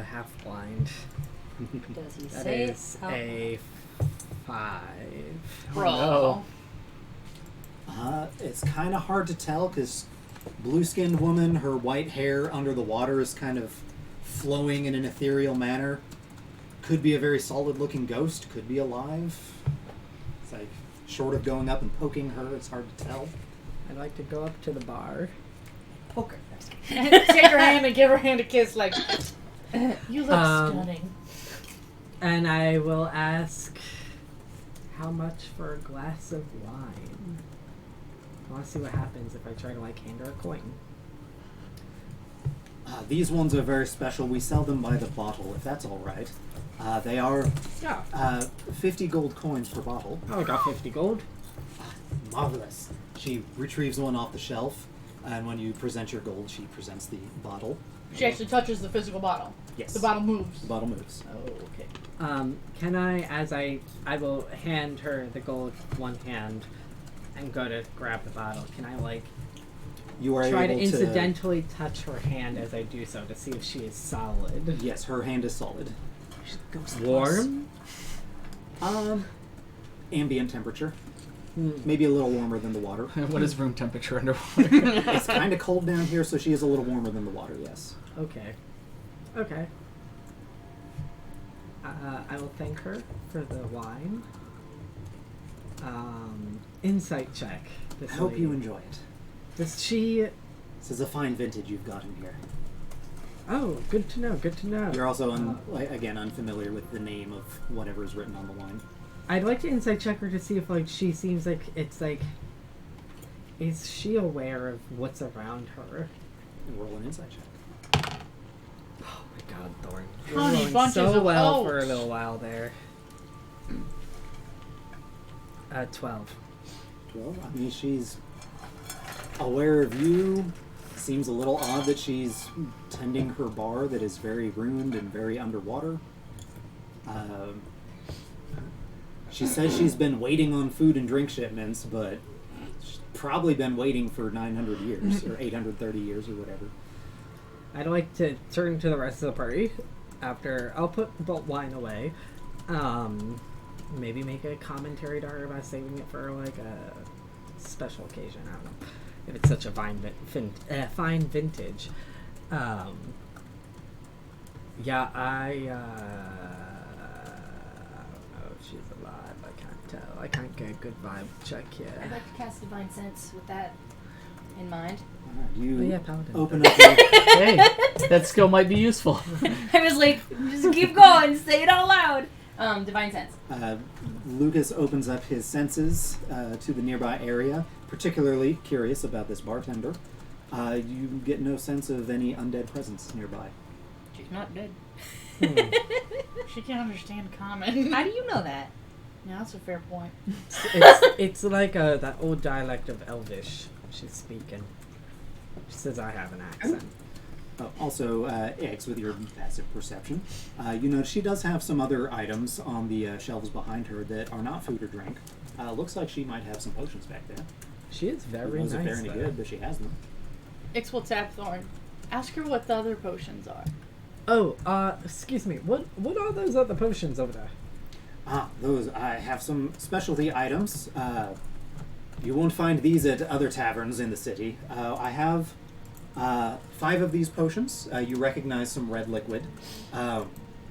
Speaker 4: Half blind.
Speaker 2: Does he
Speaker 4: That
Speaker 2: say
Speaker 4: is
Speaker 2: it out
Speaker 4: a 5.
Speaker 6: Bro.
Speaker 7: no.
Speaker 1: It's kind of hard to tell because blue-skinned woman, her white hair under the water is kind of flowing in an ethereal manner. Could be a very solid-looking ghost. Could be alive. It's like short of going up and poking her. It's hard to tell.
Speaker 4: I'd like to go up to the bar.
Speaker 2: Poker.
Speaker 6: Take her hand and give her hand a kiss like, you look stunning.
Speaker 4: And I will ask, how much for a glass of wine? I want to see what happens if I try to like hand her a coin.
Speaker 1: These ones are very special. We sell them by the bottle, if that's all right. They are
Speaker 4: Yeah.
Speaker 1: 50 gold coins per bottle.
Speaker 4: Oh, I got 50 gold.
Speaker 1: Marvelous. She retrieves one off the shelf, and when you present your gold, she presents the bottle.
Speaker 6: She actually touches the physical bottle.
Speaker 1: Yes.
Speaker 6: The bottle moves.
Speaker 1: The bottle moves.
Speaker 6: Oh, okay.
Speaker 4: Can I, as I will hand her the gold with one hand and go to grab the bottle, can I like
Speaker 1: You are
Speaker 4: try to
Speaker 1: able
Speaker 4: incidentally touch her hand as I do so to see if she is solid?
Speaker 1: Yes, her hand is solid.
Speaker 4: Warm?
Speaker 1: Ambient temperature. maybe a little warmer than the water.
Speaker 7: What is room temperature underwater?
Speaker 1: It's kind of cold down here, so she is a little warmer than the water. Yes.
Speaker 4: Okay. Okay. I will thank her for the wine. Insight check.
Speaker 1: I hope you enjoy it.
Speaker 4: Does she...
Speaker 1: This is a fine vintage you've gotten here.
Speaker 4: Oh, good to know, good to know.
Speaker 1: You're also, again, unfamiliar with the name of whatever is written on the wine.
Speaker 4: I'd like to insight check her to see if, like, she seems like it's, like... Is she aware of what's around her?
Speaker 1: Roll an insight check.
Speaker 4: Oh my god, Thorn.
Speaker 6: How
Speaker 4: You're
Speaker 6: many
Speaker 4: rolling
Speaker 6: bunches
Speaker 4: so
Speaker 6: of
Speaker 4: well for a
Speaker 6: oats?
Speaker 4: little while there. 12.
Speaker 1: Well, I mean, she's aware of you. Seems a little odd that she's tending her bar that is very ruined and very underwater. She says she's been waiting on food and drink shipments, but she's probably been waiting for 900 years or 830 years or whatever.
Speaker 4: I'd like to turn to the rest of the party after I'll put the wine away. Maybe make a commentary to her about saving it for like a special occasion. I don't know if it's such a fine vintage. Yeah, I don't know if she's alive. I can't tell. I can't get a good vibe check
Speaker 2: I'd
Speaker 4: here.
Speaker 2: like to cast Divine Sense with that in mind.
Speaker 1: You
Speaker 4: Oh yeah, Paladin.
Speaker 1: open up your,
Speaker 7: Hey, that skill might be useful.
Speaker 2: I was like, just keep going, say it out loud. Divine Sense.
Speaker 1: Lucas opens up his senses to the nearby area, particularly curious about this bartender. You get no sense of any undead presence nearby.
Speaker 2: She's not dead.
Speaker 6: She can't understand common.
Speaker 2: How do you know that?
Speaker 6: Yeah, that's a fair point.
Speaker 4: It's like that old dialect of Elvish she's speaking. She says I have an accent.
Speaker 1: Also, Eggs, with your passive perception, you notice she does have some other items on the shelves behind her that are not food or drink. Looks like she might have some potions back there.
Speaker 4: She is very
Speaker 1: Those
Speaker 4: nice.
Speaker 1: if they're any
Speaker 4: though.
Speaker 1: good, but she has them.
Speaker 6: Ix will tap Thorn. Ask her what the other potions are.
Speaker 4: Oh, excuse me. What are those other potions over there?
Speaker 1: Those, I have some specialty items. You won't find these at other taverns in the city. I have 5 of these potions. You recognize some red liquid.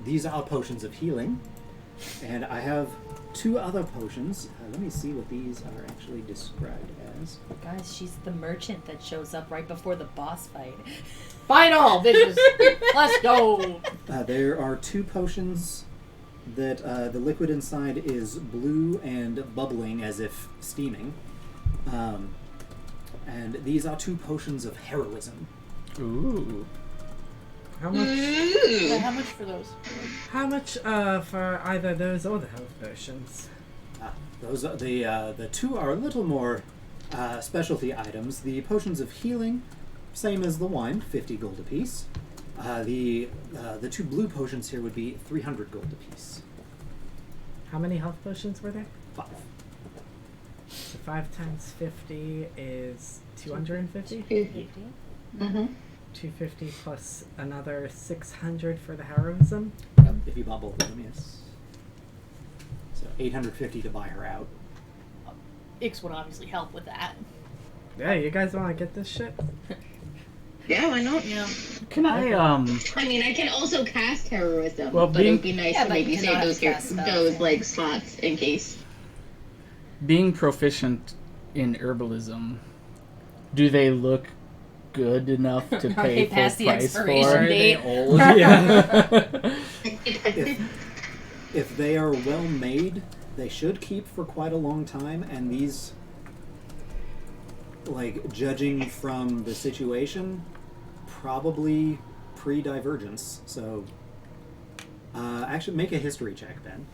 Speaker 1: These are potions of healing. And I have 2 other potions. Let me see what these are actually described as.
Speaker 2: Guys, she's the merchant that shows up right before the boss fight.
Speaker 6: Final, bitches. Let's go.
Speaker 1: There are 2 potions that the liquid inside is blue and bubbling as if steaming. And these are 2 potions of heroism.
Speaker 7: Ooh.
Speaker 4: How much?
Speaker 6: Yeah, how much for those?
Speaker 4: How much for either those or the health potions?
Speaker 1: Those are the 2 are a little more specialty items. The potions of healing, same as the wine, 50 gold apiece. The 2 blue potions here would be 300 gold apiece.
Speaker 4: How many health potions were there?
Speaker 1: 5.
Speaker 4: So 5 times 50 is 250. 250 plus another 600 for the heroism.
Speaker 1: If you bought both of them, yes. So 850 to buy her out.
Speaker 6: Ix would obviously help with that.
Speaker 4: Yeah, you guys want to get this shit?
Speaker 3: Yeah, why not?
Speaker 6: Yeah.
Speaker 7: Can I
Speaker 3: I mean, I can also cast heroism,
Speaker 7: Well,
Speaker 3: but
Speaker 7: being-
Speaker 3: it would be nice
Speaker 2: Yeah,
Speaker 3: to
Speaker 2: but
Speaker 3: maybe
Speaker 2: you
Speaker 3: save
Speaker 2: cannot
Speaker 3: those
Speaker 2: cast spells,
Speaker 3: those
Speaker 2: yeah.
Speaker 3: like slots in case.
Speaker 7: being proficient in herbalism, do they look good enough to
Speaker 2: Are
Speaker 7: pay
Speaker 2: they
Speaker 7: full
Speaker 2: past the
Speaker 7: price
Speaker 2: expiration
Speaker 7: for?
Speaker 4: Are they
Speaker 2: date?
Speaker 4: old? Yeah.
Speaker 1: If they are well made, they should keep for quite a long time, and these, like, judging from the situation, probably pre-divergence. So, actually, make a history check, Ben.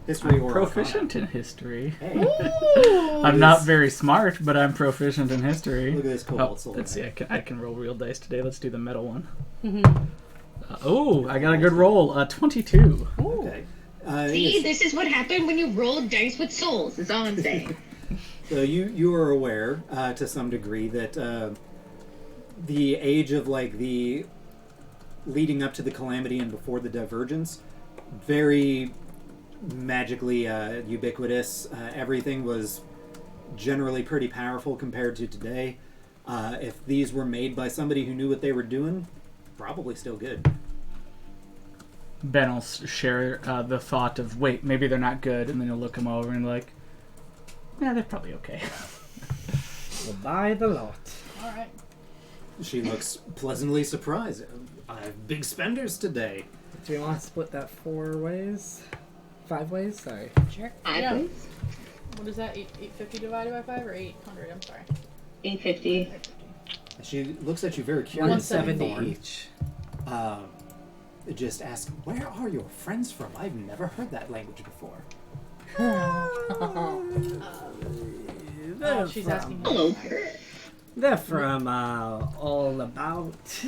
Speaker 1: History
Speaker 7: I'm
Speaker 1: or
Speaker 7: proficient in history.
Speaker 1: Arcana. Hey,
Speaker 7: I'm not very smart, but I'm proficient in history.
Speaker 1: look at this
Speaker 7: Oh,
Speaker 1: cobalt soul.
Speaker 7: let's see. I can roll real dice today. Let's do the metal one.
Speaker 2: Mm-hmm.
Speaker 7: Oh, I got a good roll. 22.
Speaker 1: Okay.
Speaker 3: See,
Speaker 1: Yes.
Speaker 3: this is what happened when you roll dice with souls. Is all I'm saying.
Speaker 1: So you are aware to some degree that the age of like the leading up to the calamity and before the divergence, very magically ubiquitous. Everything was generally pretty powerful compared to today. If these were made by somebody who knew what they were doing, probably still good.
Speaker 7: Ben will share the thought of, wait, maybe they're not good, and then he'll look them over and like, yeah, they're probably okay.
Speaker 4: We'll buy the lot.
Speaker 6: All right.
Speaker 1: She looks pleasantly surprised. I have big spenders today.
Speaker 4: Do you want to split that 4 ways? 5 ways? Sorry.
Speaker 2: Sure.
Speaker 6: Yeah. What is that? 850 divided by 5 or 800? I'm sorry.
Speaker 3: 850.
Speaker 1: She looks at you very curious.
Speaker 4: 170 each.
Speaker 1: Just ask, where are your friends from? I've never heard that language before.
Speaker 4: They're
Speaker 6: She's
Speaker 4: from,
Speaker 6: asking.
Speaker 3: Hello.
Speaker 4: They're from all about.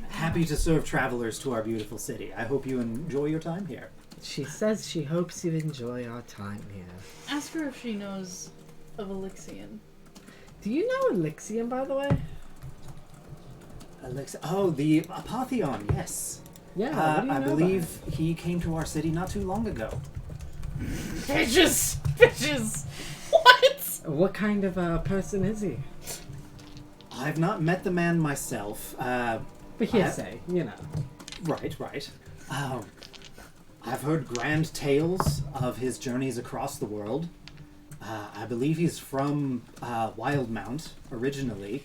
Speaker 1: Happy to serve travelers to our beautiful city. I hope you enjoy your time here.
Speaker 4: She says she hopes you enjoy our time here.
Speaker 6: Ask her if she knows of Elixian.
Speaker 4: Do you know Elixian, by the way?
Speaker 1: Oh, the Apotheon, yes.
Speaker 4: Yeah, what do you
Speaker 1: I
Speaker 4: know
Speaker 1: believe he came to our city not too long ago.
Speaker 6: Bitches! Bitches! What?
Speaker 4: What kind of person is he?
Speaker 1: I've not met the man myself.
Speaker 4: But hearsay, you know.
Speaker 1: Right. I've heard grand tales of his journeys across the world. I believe he's from Wildmount originally.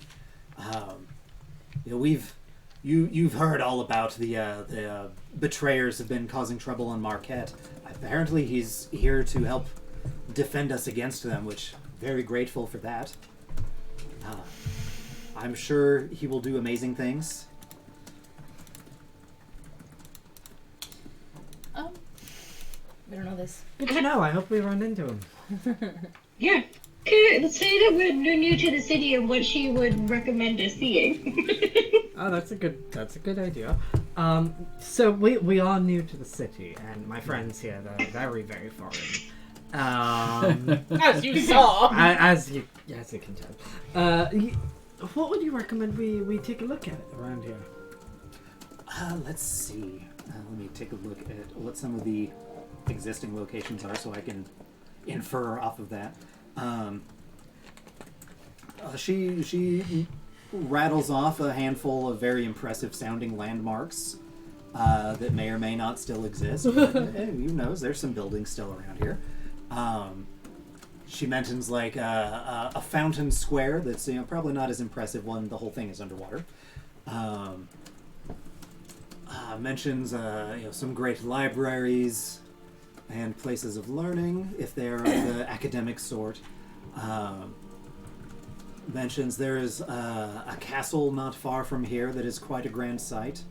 Speaker 1: You've heard all about the betrayers have been causing trouble on Marquette. Apparently, he's here to help defend us against them, which very grateful for that. I'm sure he will do amazing things.
Speaker 2: We don't know this.
Speaker 4: Good to know. I hope we run into him.
Speaker 3: Yeah. Let's say that we're new to the city and what she would recommend us seeing.
Speaker 4: Oh, that's a good idea. So we are new to the city, and my friends here, they're very, very foreign.
Speaker 6: As you saw.
Speaker 4: As you can tell. What would you recommend we take a look at around here?
Speaker 1: Let's see. Let me take a look at what some of the existing locations are so I can infer off of that. She rattles off a handful of very impressive sounding landmarks that may or may not still exist. But, who knows? There's some buildings still around here. She mentions like a fountain square that's probably not as impressive when the whole thing is underwater. Mentions some great libraries and places of learning if they're of the academic sort. Mentions there is a castle not far from here that is quite a grand sight,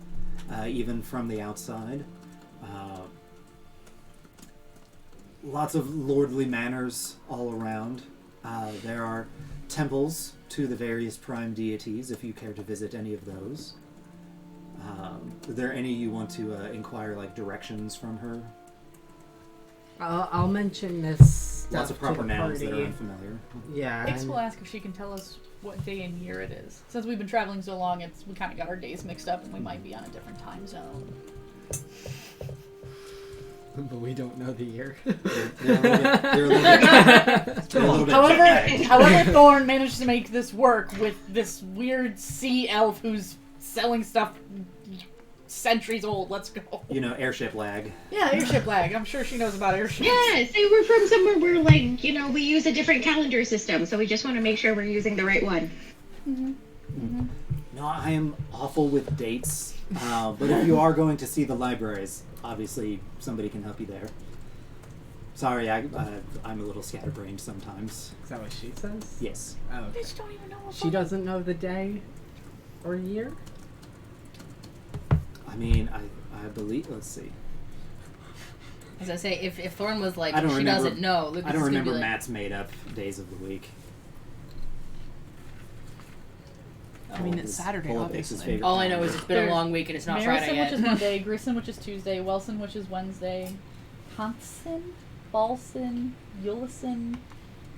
Speaker 1: even from the outside. Lots of lordly manors all around. There are temples to the various prime deities if you care to visit any of those. Are there any you want to inquire like directions from her?
Speaker 4: I'll mention this.
Speaker 1: Lots of proper
Speaker 4: to the
Speaker 1: nouns that are
Speaker 4: party.
Speaker 1: unfamiliar.
Speaker 4: Yeah.
Speaker 6: Ix will ask if she can tell us what day and year it is. Since we've been traveling so long, we kind of got our days mixed up, and we might be on a different time zone.
Speaker 4: But we don't know the year.
Speaker 6: However, Thorn managed to make this work with this weird sea elf who's selling stuff centuries old. Let's go.
Speaker 1: Airship lag.
Speaker 6: Yeah, airship lag. I'm sure she knows about airships.
Speaker 3: Yeah, so we're from somewhere where, we use a different calendar system, so we just want to make sure we're using the right one.
Speaker 1: No, I am awful with dates, but if you are going to see the libraries, obviously somebody can help you there. Sorry, I'm a little scatterbrained sometimes.
Speaker 4: Is that what she says?
Speaker 1: Yes.
Speaker 4: Oh, okay.
Speaker 6: Bitch don't even know what
Speaker 4: She doesn't know the day or year?
Speaker 1: I mean, I believe. Let's see.
Speaker 2: As I say, if Thorn was like,
Speaker 1: I don't
Speaker 2: she
Speaker 1: remember-
Speaker 2: doesn't know, Lucas
Speaker 1: I don't
Speaker 2: is gonna
Speaker 1: remember
Speaker 2: be like,
Speaker 1: Matt's made-up days of the week.
Speaker 5: I mean, it's Saturday,
Speaker 1: Pull up X's
Speaker 5: obviously.
Speaker 1: favorite
Speaker 2: all I know is
Speaker 1: calendar.
Speaker 2: it's been a long week and it's not Friday
Speaker 6: Marison,
Speaker 2: yet.
Speaker 6: which is Monday, Grissom, which is Tuesday, Welson, which is Wednesday, Hansen, Balson, Yulison,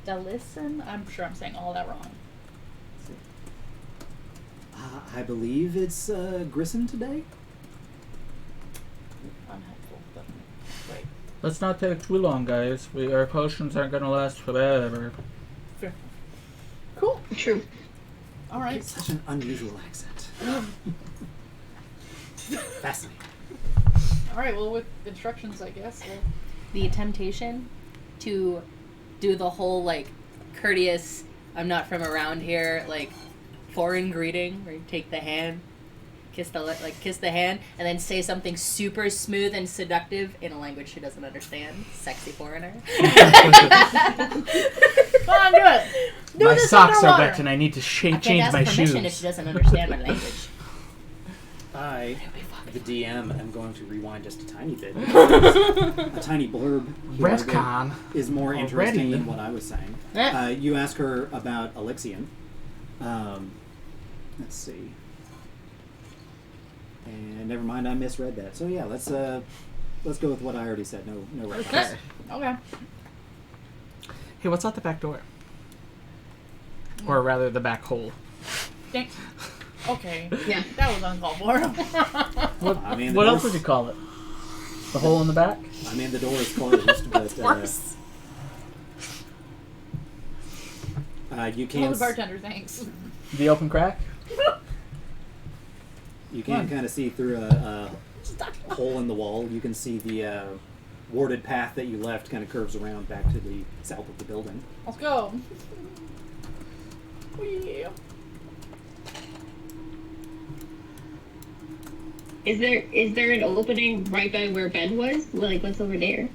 Speaker 6: Dalison. I'm sure I'm saying all that wrong.
Speaker 1: I believe it's Grissom today.
Speaker 6: Unhelpful.
Speaker 7: Let's not take too long, guys. Our potions aren't gonna last forever.
Speaker 6: Cool.
Speaker 3: True.
Speaker 6: All right.
Speaker 1: It's such an unusual accent. Fascinating.
Speaker 6: All right. Well, with instructions, I guess.
Speaker 2: The temptation to do the whole like courteous, I'm not from around here, like foreign greeting, where you take the hand, kiss the hand, and then say something super smooth and seductive in a language she doesn't understand. Sexy foreigner.
Speaker 6: Come on, do it. Do
Speaker 7: My
Speaker 6: this
Speaker 7: socks are
Speaker 6: underwater.
Speaker 7: wet and I need to
Speaker 2: I
Speaker 7: change
Speaker 2: can't
Speaker 7: my
Speaker 2: ask permission if
Speaker 7: shoes.
Speaker 2: she doesn't understand my language.
Speaker 1: I, the DM, am going to rewind just a tiny bit. A tiny blurb here that
Speaker 7: Retcon.
Speaker 1: is more interesting
Speaker 7: Already?
Speaker 1: than what I was saying. You ask her about Elixion. Let's see. And never mind, I misread that. So yeah, let's go with what I already said. No retcons.
Speaker 6: Okay.
Speaker 7: Hey, what's out the back door? Or rather, the back hole.
Speaker 6: Thanks. Okay.
Speaker 3: Yeah.
Speaker 6: That was uncalled for.
Speaker 1: I mean, the
Speaker 7: What else
Speaker 1: door's-
Speaker 7: would you call it? The hole in the back?
Speaker 1: I mean, the door is closed, but
Speaker 2: Worse.
Speaker 1: you
Speaker 6: Tell
Speaker 1: can
Speaker 6: the bartender thanks.
Speaker 7: The open crack?
Speaker 1: you can kind of see through a hole in the wall. You can see the warded path that you left kind of curves around back to the south of the building.
Speaker 6: Let's go. Whee.
Speaker 3: Is there an opening right by where Ben was? Like, what's over there?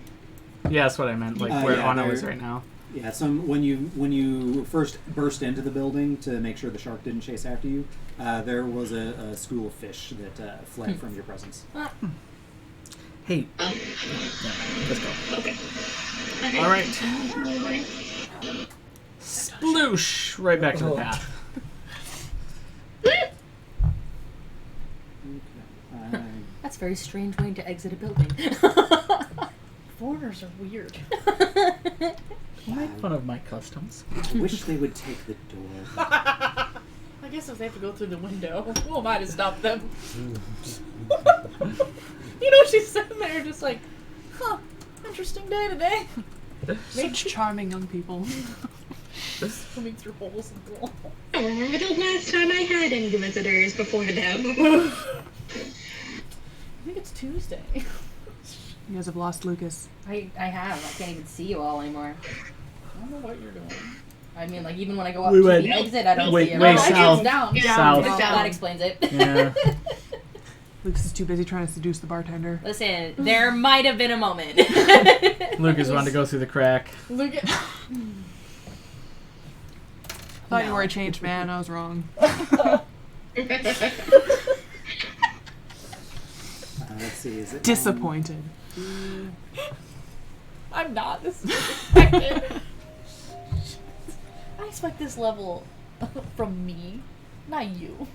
Speaker 7: Yeah, that's what I meant. Like where
Speaker 1: yeah,
Speaker 7: Anna
Speaker 1: there-
Speaker 7: is right now.
Speaker 1: Yeah, when you first burst into the building to make sure the shark didn't chase after you, there was a school of fish that fled from your presence.
Speaker 7: Hey.
Speaker 3: Oh,
Speaker 7: Let's go.
Speaker 3: okay.
Speaker 7: All right. Sploosh! Right back to the path.
Speaker 2: That's a very strange way to exit a building.
Speaker 6: Foreigners are weird.
Speaker 7: Make fun of my customs.
Speaker 1: I wish they would take the door.
Speaker 6: I guess if they have to go through the window, who am I to stop them? You know, she's sitting there just like, huh, interesting day today.
Speaker 5: Such charming young people.
Speaker 6: Swimming through holes in the wall.
Speaker 3: I remember the last time I had any visitors before them.
Speaker 6: I think it's Tuesday.
Speaker 5: You guys have lost Lucas.
Speaker 2: I have. I can't even see you all anymore.
Speaker 6: I don't know what you're doing.
Speaker 2: I mean, like, even when I go up
Speaker 7: We
Speaker 2: to
Speaker 7: went-
Speaker 2: the exit, I don't
Speaker 7: Wait,
Speaker 2: see him.
Speaker 7: wait,
Speaker 6: No, I think
Speaker 7: south.
Speaker 6: it's down.
Speaker 7: South.
Speaker 3: Down.
Speaker 2: That explains it.
Speaker 7: Yeah.
Speaker 5: Lucas is too busy trying to seduce the bartender.
Speaker 2: Listen, there might have been a moment.
Speaker 7: Lucas wanted to go through the crack.
Speaker 6: Look at.
Speaker 5: Thought you were a changed man. I was wrong.
Speaker 1: Let's see, is it
Speaker 5: Disappointed.
Speaker 6: I'm not this expected. I expect this level from me, not you.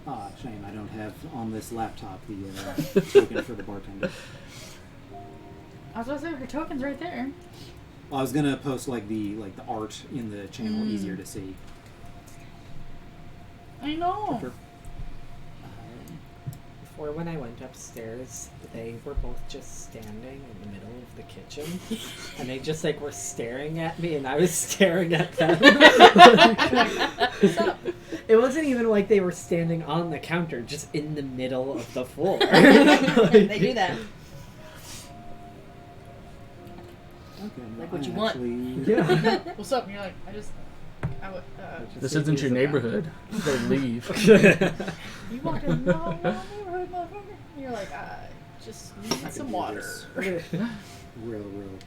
Speaker 1: Ah, shame I don't have on this laptop the token for the bartender.
Speaker 6: I was about to say her token's right there.
Speaker 1: Well, I was gonna post like the art in the channel, easier to see.
Speaker 6: I know.
Speaker 1: Sure.
Speaker 4: Before, when I went upstairs, they were both just standing in the middle of the kitchen, and they just like were staring at me, and I was staring at them.
Speaker 6: What's up?
Speaker 4: It wasn't even like they were standing on the counter, just in the middle of the floor.
Speaker 2: They do that.
Speaker 1: Okay,
Speaker 2: Like what
Speaker 1: I
Speaker 2: you want.
Speaker 1: actually-
Speaker 4: Yeah.
Speaker 6: What's up? And you're like, I would,
Speaker 7: This isn't your neighborhood. They leave.
Speaker 6: you walked in the wrong neighborhood, motherfucker. And you're like, I just
Speaker 1: I
Speaker 6: need
Speaker 1: can
Speaker 6: some
Speaker 1: do
Speaker 6: water.
Speaker 1: this real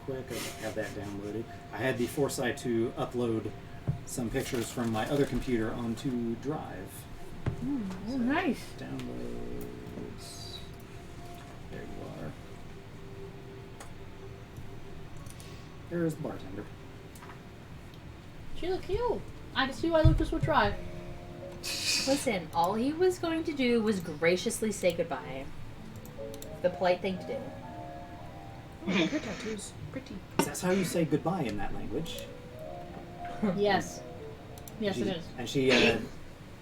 Speaker 1: quick. I have that downloaded. I had the foresight to upload some pictures from my other computer onto Drive.
Speaker 6: Oh, nice.
Speaker 1: Downloads. There you are. There's the bartender.
Speaker 6: She looked cute. I can see why Lucas would try.
Speaker 2: Listen, all he was going to do was graciously say goodbye. The polite thing to do.
Speaker 5: Oh, her tattoos. Pretty.
Speaker 1: That's how you say goodbye in that language.
Speaker 6: Yes. Yes, it is.
Speaker 1: And she,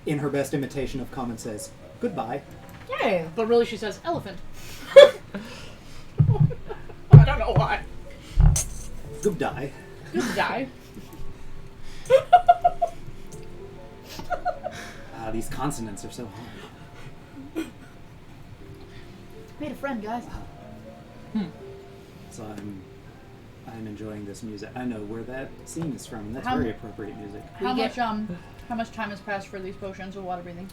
Speaker 1: in her best imitation of common, says, goodbye.
Speaker 6: Yay! But really, she says elephant. What?
Speaker 1: Good die.
Speaker 6: Good guy.
Speaker 1: These consonants are so hard.
Speaker 6: Made a friend, guys.
Speaker 1: So I'm enjoying this music. I know where that scene is from. That's
Speaker 6: How-
Speaker 1: very appropriate music.
Speaker 6: How much time has passed for these potions of water breathing?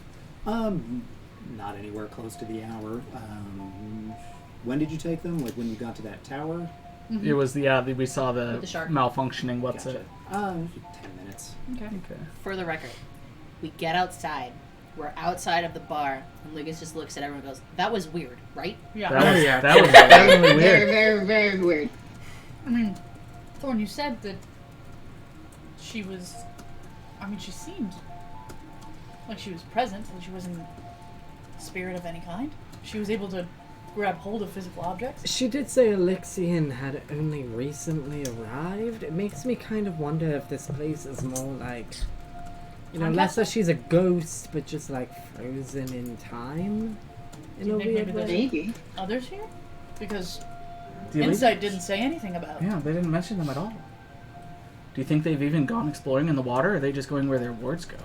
Speaker 1: Not anywhere close to the hour. When did you take them? Like when you got to that tower?
Speaker 7: It was we saw the
Speaker 2: With the shark.
Speaker 7: malfunctioning. What's
Speaker 1: Gotcha.
Speaker 7: it?
Speaker 1: 10 minutes.
Speaker 6: Okay.
Speaker 7: Okay.
Speaker 2: For the record, we get outside. We're outside of the bar, and Lucas just looks at everyone and goes, "That was weird, right?"
Speaker 6: Yeah.
Speaker 7: That was definitely
Speaker 3: Very,
Speaker 7: weird.
Speaker 3: very, very weird.
Speaker 6: I mean, Thorn, you said that she was. I mean, she seemed like she was present, and she wasn't a spirit of any kind. She was able to grab hold of physical objects.
Speaker 4: She did say Alexian had only recently arrived. It makes me kind of wonder if this place is more like, you know,
Speaker 6: Time
Speaker 4: less
Speaker 6: capsule?
Speaker 4: that she's a ghost, but just like frozen in time. In
Speaker 6: Do you
Speaker 4: a
Speaker 6: think
Speaker 4: weird
Speaker 6: maybe there's
Speaker 4: way.
Speaker 3: Maybe.
Speaker 6: others here? Because
Speaker 7: Do you think-
Speaker 6: Insight didn't say anything about it.
Speaker 7: Yeah, they didn't mention them at all. Do you think they've even gone exploring in the water, or are they just going where their wards go?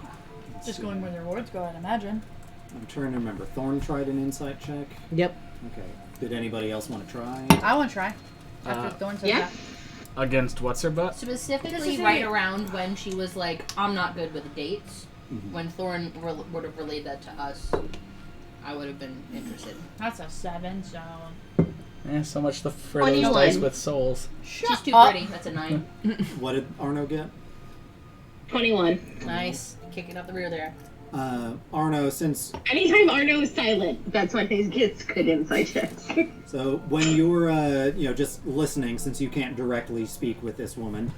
Speaker 1: Let's
Speaker 6: Just
Speaker 1: see.
Speaker 6: going where their wards go, I'd imagine.
Speaker 1: I'm trying to remember. Thorn tried an insight check.
Speaker 4: Yep.
Speaker 1: Okay. Did anybody else want to try?
Speaker 6: I want to try. After
Speaker 7: Uh,
Speaker 6: Thorn says
Speaker 3: yeah.
Speaker 6: that.
Speaker 7: Against what's her butt?
Speaker 2: Specifically,
Speaker 6: This is
Speaker 2: right
Speaker 6: it.
Speaker 2: around when she was like, "I'm not good with dates."
Speaker 1: Mhm.
Speaker 2: When Thorn would have relayed that to us, I would have been interested.
Speaker 6: That's a 7, so.
Speaker 7: So much for those
Speaker 3: 21.
Speaker 7: dice with souls.
Speaker 2: She's too
Speaker 6: up.
Speaker 2: pretty. That's a 9.
Speaker 1: What did Arno get?
Speaker 3: 21.
Speaker 2: Nice. Kicking up the rear there.
Speaker 1: Arno, since
Speaker 3: Anytime Arno is silent, that's when he gets good insight checks.
Speaker 1: so when you're just listening, since you can't directly speak with this woman,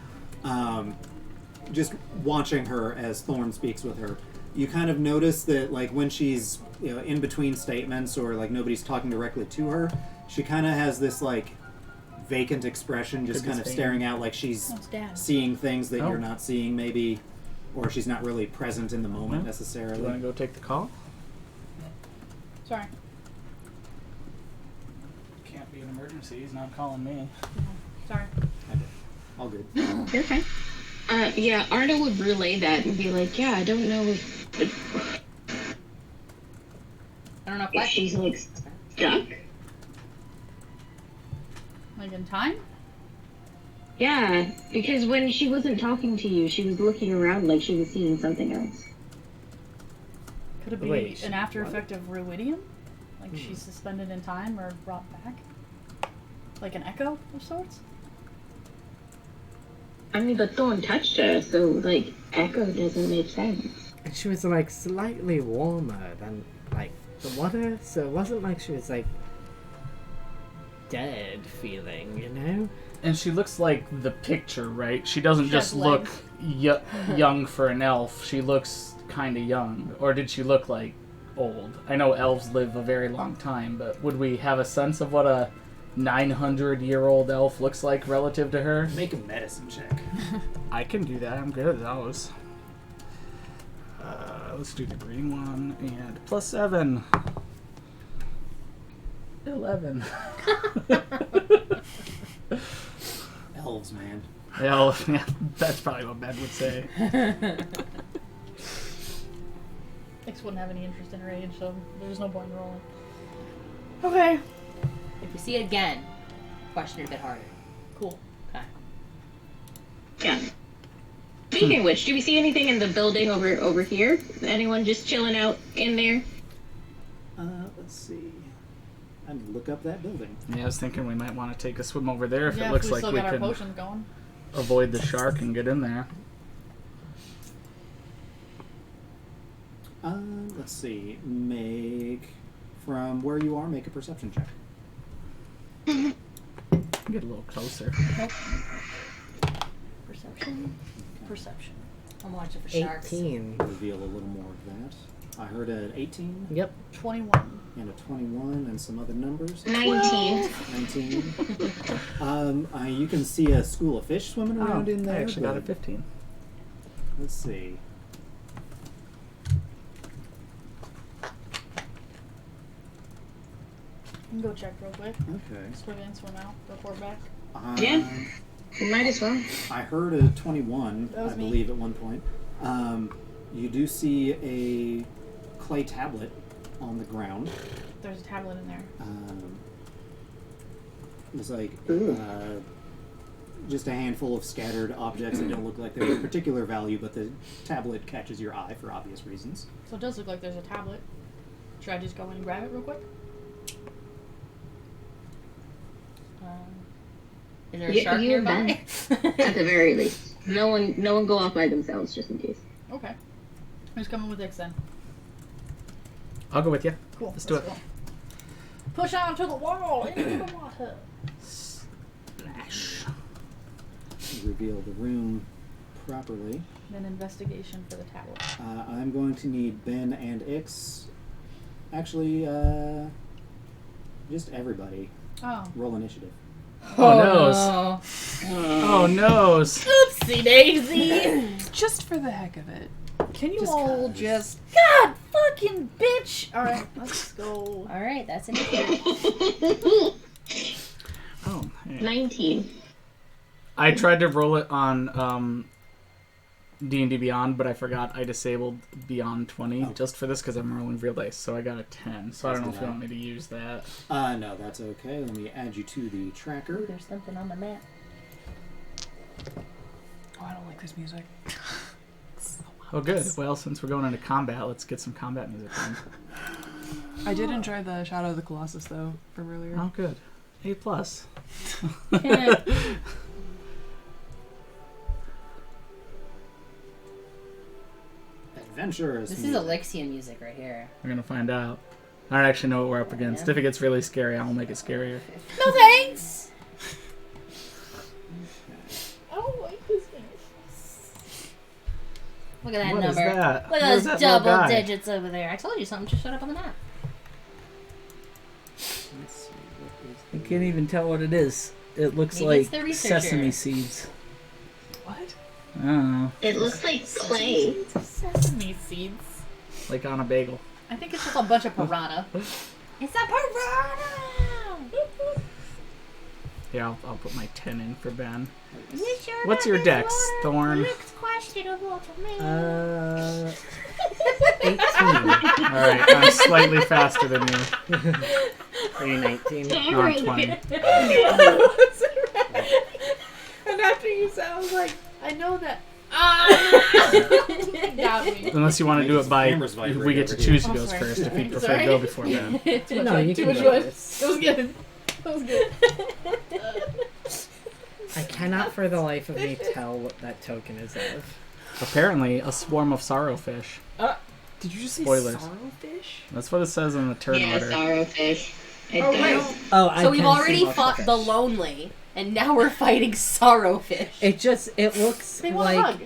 Speaker 1: just watching her as Thorn speaks with her, you kind of notice that like when she's in between statements or like nobody's talking directly to her, she kind of has this like vacant expression, just
Speaker 7: Could be
Speaker 1: kind of
Speaker 7: Spain.
Speaker 1: staring out like she's
Speaker 6: That's Dad.
Speaker 1: seeing things that
Speaker 7: Oh.
Speaker 1: you're not seeing maybe, or she's not really present in the moment
Speaker 7: Well, Do
Speaker 1: necessarily.
Speaker 7: you want to go take the call?
Speaker 6: Sorry.
Speaker 7: Can't be an emergency. He's not calling me.
Speaker 6: Sorry.
Speaker 1: All good.
Speaker 3: You're fine. Yeah, Arno would relay that and be like, yeah, I don't know if
Speaker 2: I don't know if
Speaker 3: she's like stuck.
Speaker 6: Like in time?
Speaker 3: Yeah, because when she wasn't talking to you, she was looking around like she was seeing something else.
Speaker 6: Could it be
Speaker 4: Wait,
Speaker 6: an after
Speaker 4: what?
Speaker 6: effect of ruidium? Like she's suspended in time or brought back? Like an echo of sorts?
Speaker 3: I mean, but Thorn touched her, so like echo doesn't make sense.
Speaker 4: And she was like slightly warmer than like the water, so it wasn't like she was like dead feeling, you know?
Speaker 7: And she looks like the picture, right? She doesn't
Speaker 6: She
Speaker 7: just
Speaker 6: has
Speaker 7: look
Speaker 6: legs.
Speaker 7: young for an elf. She looks kind of young. Or did she look like old? I know elves live a very long time, but would we have a sense of what a 900-year-old elf looks like relative to her?
Speaker 1: Make a medicine check.
Speaker 7: I can do that. I'm good at those. Let's do the green one. And plus 7. 11.
Speaker 1: Elves, man.
Speaker 7: Yeah, that's probably what Ben would say.
Speaker 6: X wouldn't have any interest in rage, so there's no point in rolling. Okay.
Speaker 2: If we see it again, question it a bit harder.
Speaker 6: Cool.
Speaker 2: Okay.
Speaker 3: Yeah. Speaking of which, do we see anything in the building over here? Anyone just chilling out in there?
Speaker 1: Let's see. I'd look up that building.
Speaker 7: Yeah, I was thinking we might want to take a swim over there if
Speaker 6: Yeah,
Speaker 7: it looks
Speaker 6: if we
Speaker 7: like
Speaker 6: still
Speaker 7: we
Speaker 6: got our
Speaker 7: can
Speaker 6: potions going.
Speaker 7: avoid the shark and get in there.
Speaker 1: Let's see. From where you are, make a perception check.
Speaker 7: Get a little closer.
Speaker 6: Perception. Perception.
Speaker 2: I'm watching for sharks.
Speaker 4: 18.
Speaker 1: Reveal a little more of that. I heard an 18
Speaker 4: Yep.
Speaker 6: 21.
Speaker 1: and a 21 and some other numbers.
Speaker 3: 19.
Speaker 1: 19. You can see a school of fish swimming around in there.
Speaker 7: I actually got a
Speaker 1: but
Speaker 7: 15.
Speaker 1: Let's see.
Speaker 6: You can go check real quick.
Speaker 1: Okay.
Speaker 6: Swim in, swim out, report back.
Speaker 3: Yeah. You might as well.
Speaker 1: I heard a 21,
Speaker 6: That was
Speaker 1: I
Speaker 6: me.
Speaker 1: believe, at one point. You do see a clay tablet on the ground.
Speaker 6: There's a tablet in there.
Speaker 1: It's like
Speaker 3: Ooh.
Speaker 1: just a handful of scattered objects that don't look like they're of particular value, but the tablet catches your eye for obvious reasons.
Speaker 6: So it does look like there's a tablet. Should I just go in and grab it real quick?
Speaker 2: Is there a shark
Speaker 3: You
Speaker 2: nearby?
Speaker 3: At the very least. No one go off by themselves just in case.
Speaker 6: Okay. Who's coming with Ix then?
Speaker 7: I'll go with you.
Speaker 6: Cool.
Speaker 7: Let's do it.
Speaker 6: go. Push on to the wall into the water.
Speaker 7: Splash.
Speaker 1: You reveal the room properly.
Speaker 6: Then investigation for the tablet.
Speaker 1: I'm going to need Ben and Ix. Actually, just everybody.
Speaker 6: Oh.
Speaker 1: Roll initiative.
Speaker 7: Oh, noes.
Speaker 2: no.
Speaker 7: Oh, noes.
Speaker 2: Oopsie daisy.
Speaker 5: Just for the heck of it.
Speaker 6: Can you
Speaker 1: Just
Speaker 6: all
Speaker 1: 'cause.
Speaker 6: just God fucking bitch? Alright, let's go.
Speaker 2: All right, that's an issue.
Speaker 7: Oh, hey.
Speaker 3: 19.
Speaker 7: I tried to roll it on D&D Beyond, but I forgot I disabled Beyond 20 just for this because I'm rolling real dice, so I got a 10. So I don't know if you want me to use that.
Speaker 1: No, that's okay. Let me add you to the tracker.
Speaker 2: Ooh, there's something on the map.
Speaker 5: Oh, I don't like this music.
Speaker 7: Oh, good. Well, since we're going into combat, let's get some combat music on.
Speaker 5: I did enjoy the Shadow of the Colossus, though, from earlier.
Speaker 7: Oh, good. A+. plus.
Speaker 1: Adventurous.
Speaker 2: This is
Speaker 1: music.
Speaker 2: Alexian music right here.
Speaker 7: We're going to find out. I don't actually know what we're up against.
Speaker 2: Yeah.
Speaker 7: If it gets really scary, I'll make it scarier.
Speaker 2: No thanks.
Speaker 6: I don't like this game.
Speaker 2: Look at that
Speaker 7: What is
Speaker 2: number.
Speaker 7: that?
Speaker 2: Look
Speaker 7: What
Speaker 2: at
Speaker 7: is
Speaker 2: those
Speaker 7: that little
Speaker 2: double
Speaker 7: guy?
Speaker 2: digits over there. I told you something just showed up on the map.
Speaker 1: Let's see, what is
Speaker 7: I
Speaker 1: the-
Speaker 7: can't even tell what it is. It looks
Speaker 2: Maybe it's
Speaker 7: like
Speaker 2: the researcher.
Speaker 7: sesame seeds.
Speaker 5: What?
Speaker 7: I don't know.
Speaker 3: It looks like clay.
Speaker 6: Sesame seeds.
Speaker 7: Like on a bagel.
Speaker 6: I think it's just a bunch of piranha.
Speaker 2: It's a piranha.
Speaker 7: Yeah, I'll put my 10 in for Ben.
Speaker 2: You sure
Speaker 7: What's
Speaker 2: that
Speaker 7: your
Speaker 2: this
Speaker 7: dex,
Speaker 2: water
Speaker 7: Thorn?
Speaker 2: looks questionable to me.
Speaker 4: 18.
Speaker 7: Alright, I'm slightly faster than you.
Speaker 4: Are you 19?
Speaker 7: No, I'm 20.
Speaker 6: And after you said, I was like, I know that. Got me.
Speaker 7: Unless you want to do it by,
Speaker 1: Cameras vibrate
Speaker 7: we get to
Speaker 1: over
Speaker 7: choose who
Speaker 6: here.
Speaker 7: goes
Speaker 6: Oh, sorry.
Speaker 7: first if you prefer
Speaker 6: Sorry.
Speaker 7: to go before Ben.
Speaker 6: Too much
Speaker 4: No,
Speaker 6: wood.
Speaker 4: you
Speaker 6: Too
Speaker 4: can
Speaker 6: much
Speaker 4: do
Speaker 6: wood.
Speaker 4: this.
Speaker 6: It was good. That was good.
Speaker 4: I cannot for the life of me tell what that token is of.
Speaker 7: Apparently, a swarm of sorrowfish.
Speaker 5: Did you just say
Speaker 7: Spoilers.
Speaker 5: sorrowfish?
Speaker 7: That's what it says in the turn
Speaker 3: Yeah,
Speaker 7: order.
Speaker 3: sorrowfish. It
Speaker 6: Oh,
Speaker 3: does.
Speaker 6: right.
Speaker 4: Oh, I
Speaker 2: So we've
Speaker 4: can
Speaker 2: already
Speaker 4: see
Speaker 2: fought the
Speaker 4: Buckfish.
Speaker 2: lonely, and now we're fighting sorrowfish.
Speaker 4: It looks
Speaker 6: They want a
Speaker 4: like,
Speaker 6: hug.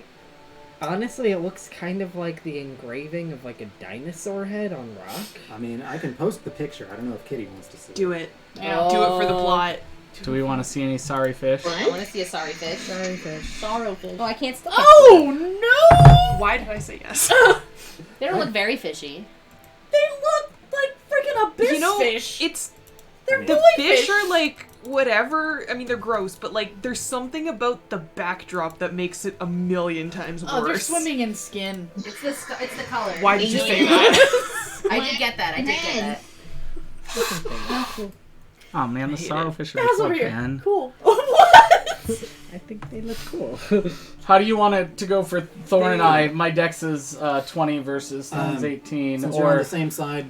Speaker 4: honestly, it looks kind of like the engraving of like a dinosaur head on rock.
Speaker 1: I mean, I can post the picture. I don't know if Kitty wants to see
Speaker 5: Do
Speaker 1: it.
Speaker 5: it.
Speaker 6: Yeah.
Speaker 5: Do it for the plot.
Speaker 7: Do we want to see any sorry fish?
Speaker 2: I want
Speaker 3: What?
Speaker 2: to see a sorry fish.
Speaker 4: Sorry, fish.
Speaker 6: Sorrowfish.
Speaker 2: Oh, I can't still.
Speaker 6: Oh no!
Speaker 5: Why did I say yes?
Speaker 2: They don't look very fishy.
Speaker 6: They look like freaking abyss
Speaker 5: You know,
Speaker 6: fish.
Speaker 5: it's
Speaker 6: They're
Speaker 1: I
Speaker 5: the
Speaker 1: mean-
Speaker 6: boy
Speaker 5: fish are like whatever. I mean, they're gross, but like there's something about the backdrop that makes it a million times worse.
Speaker 6: Oh, they're swimming in skin.
Speaker 2: It's the color.
Speaker 5: Why did you say that?
Speaker 2: I did get that. I did get that.
Speaker 7: Oh man, the
Speaker 5: hate it.
Speaker 7: sorrowfish are
Speaker 6: Guys
Speaker 7: so
Speaker 6: over here.
Speaker 7: Ben.
Speaker 6: Cool. What?
Speaker 4: I think they look cool.
Speaker 7: How do you want it to go for Thorn and I? My dex is 20 versus Thorn's 18.
Speaker 1: Since you're on
Speaker 7: Or
Speaker 1: the same side,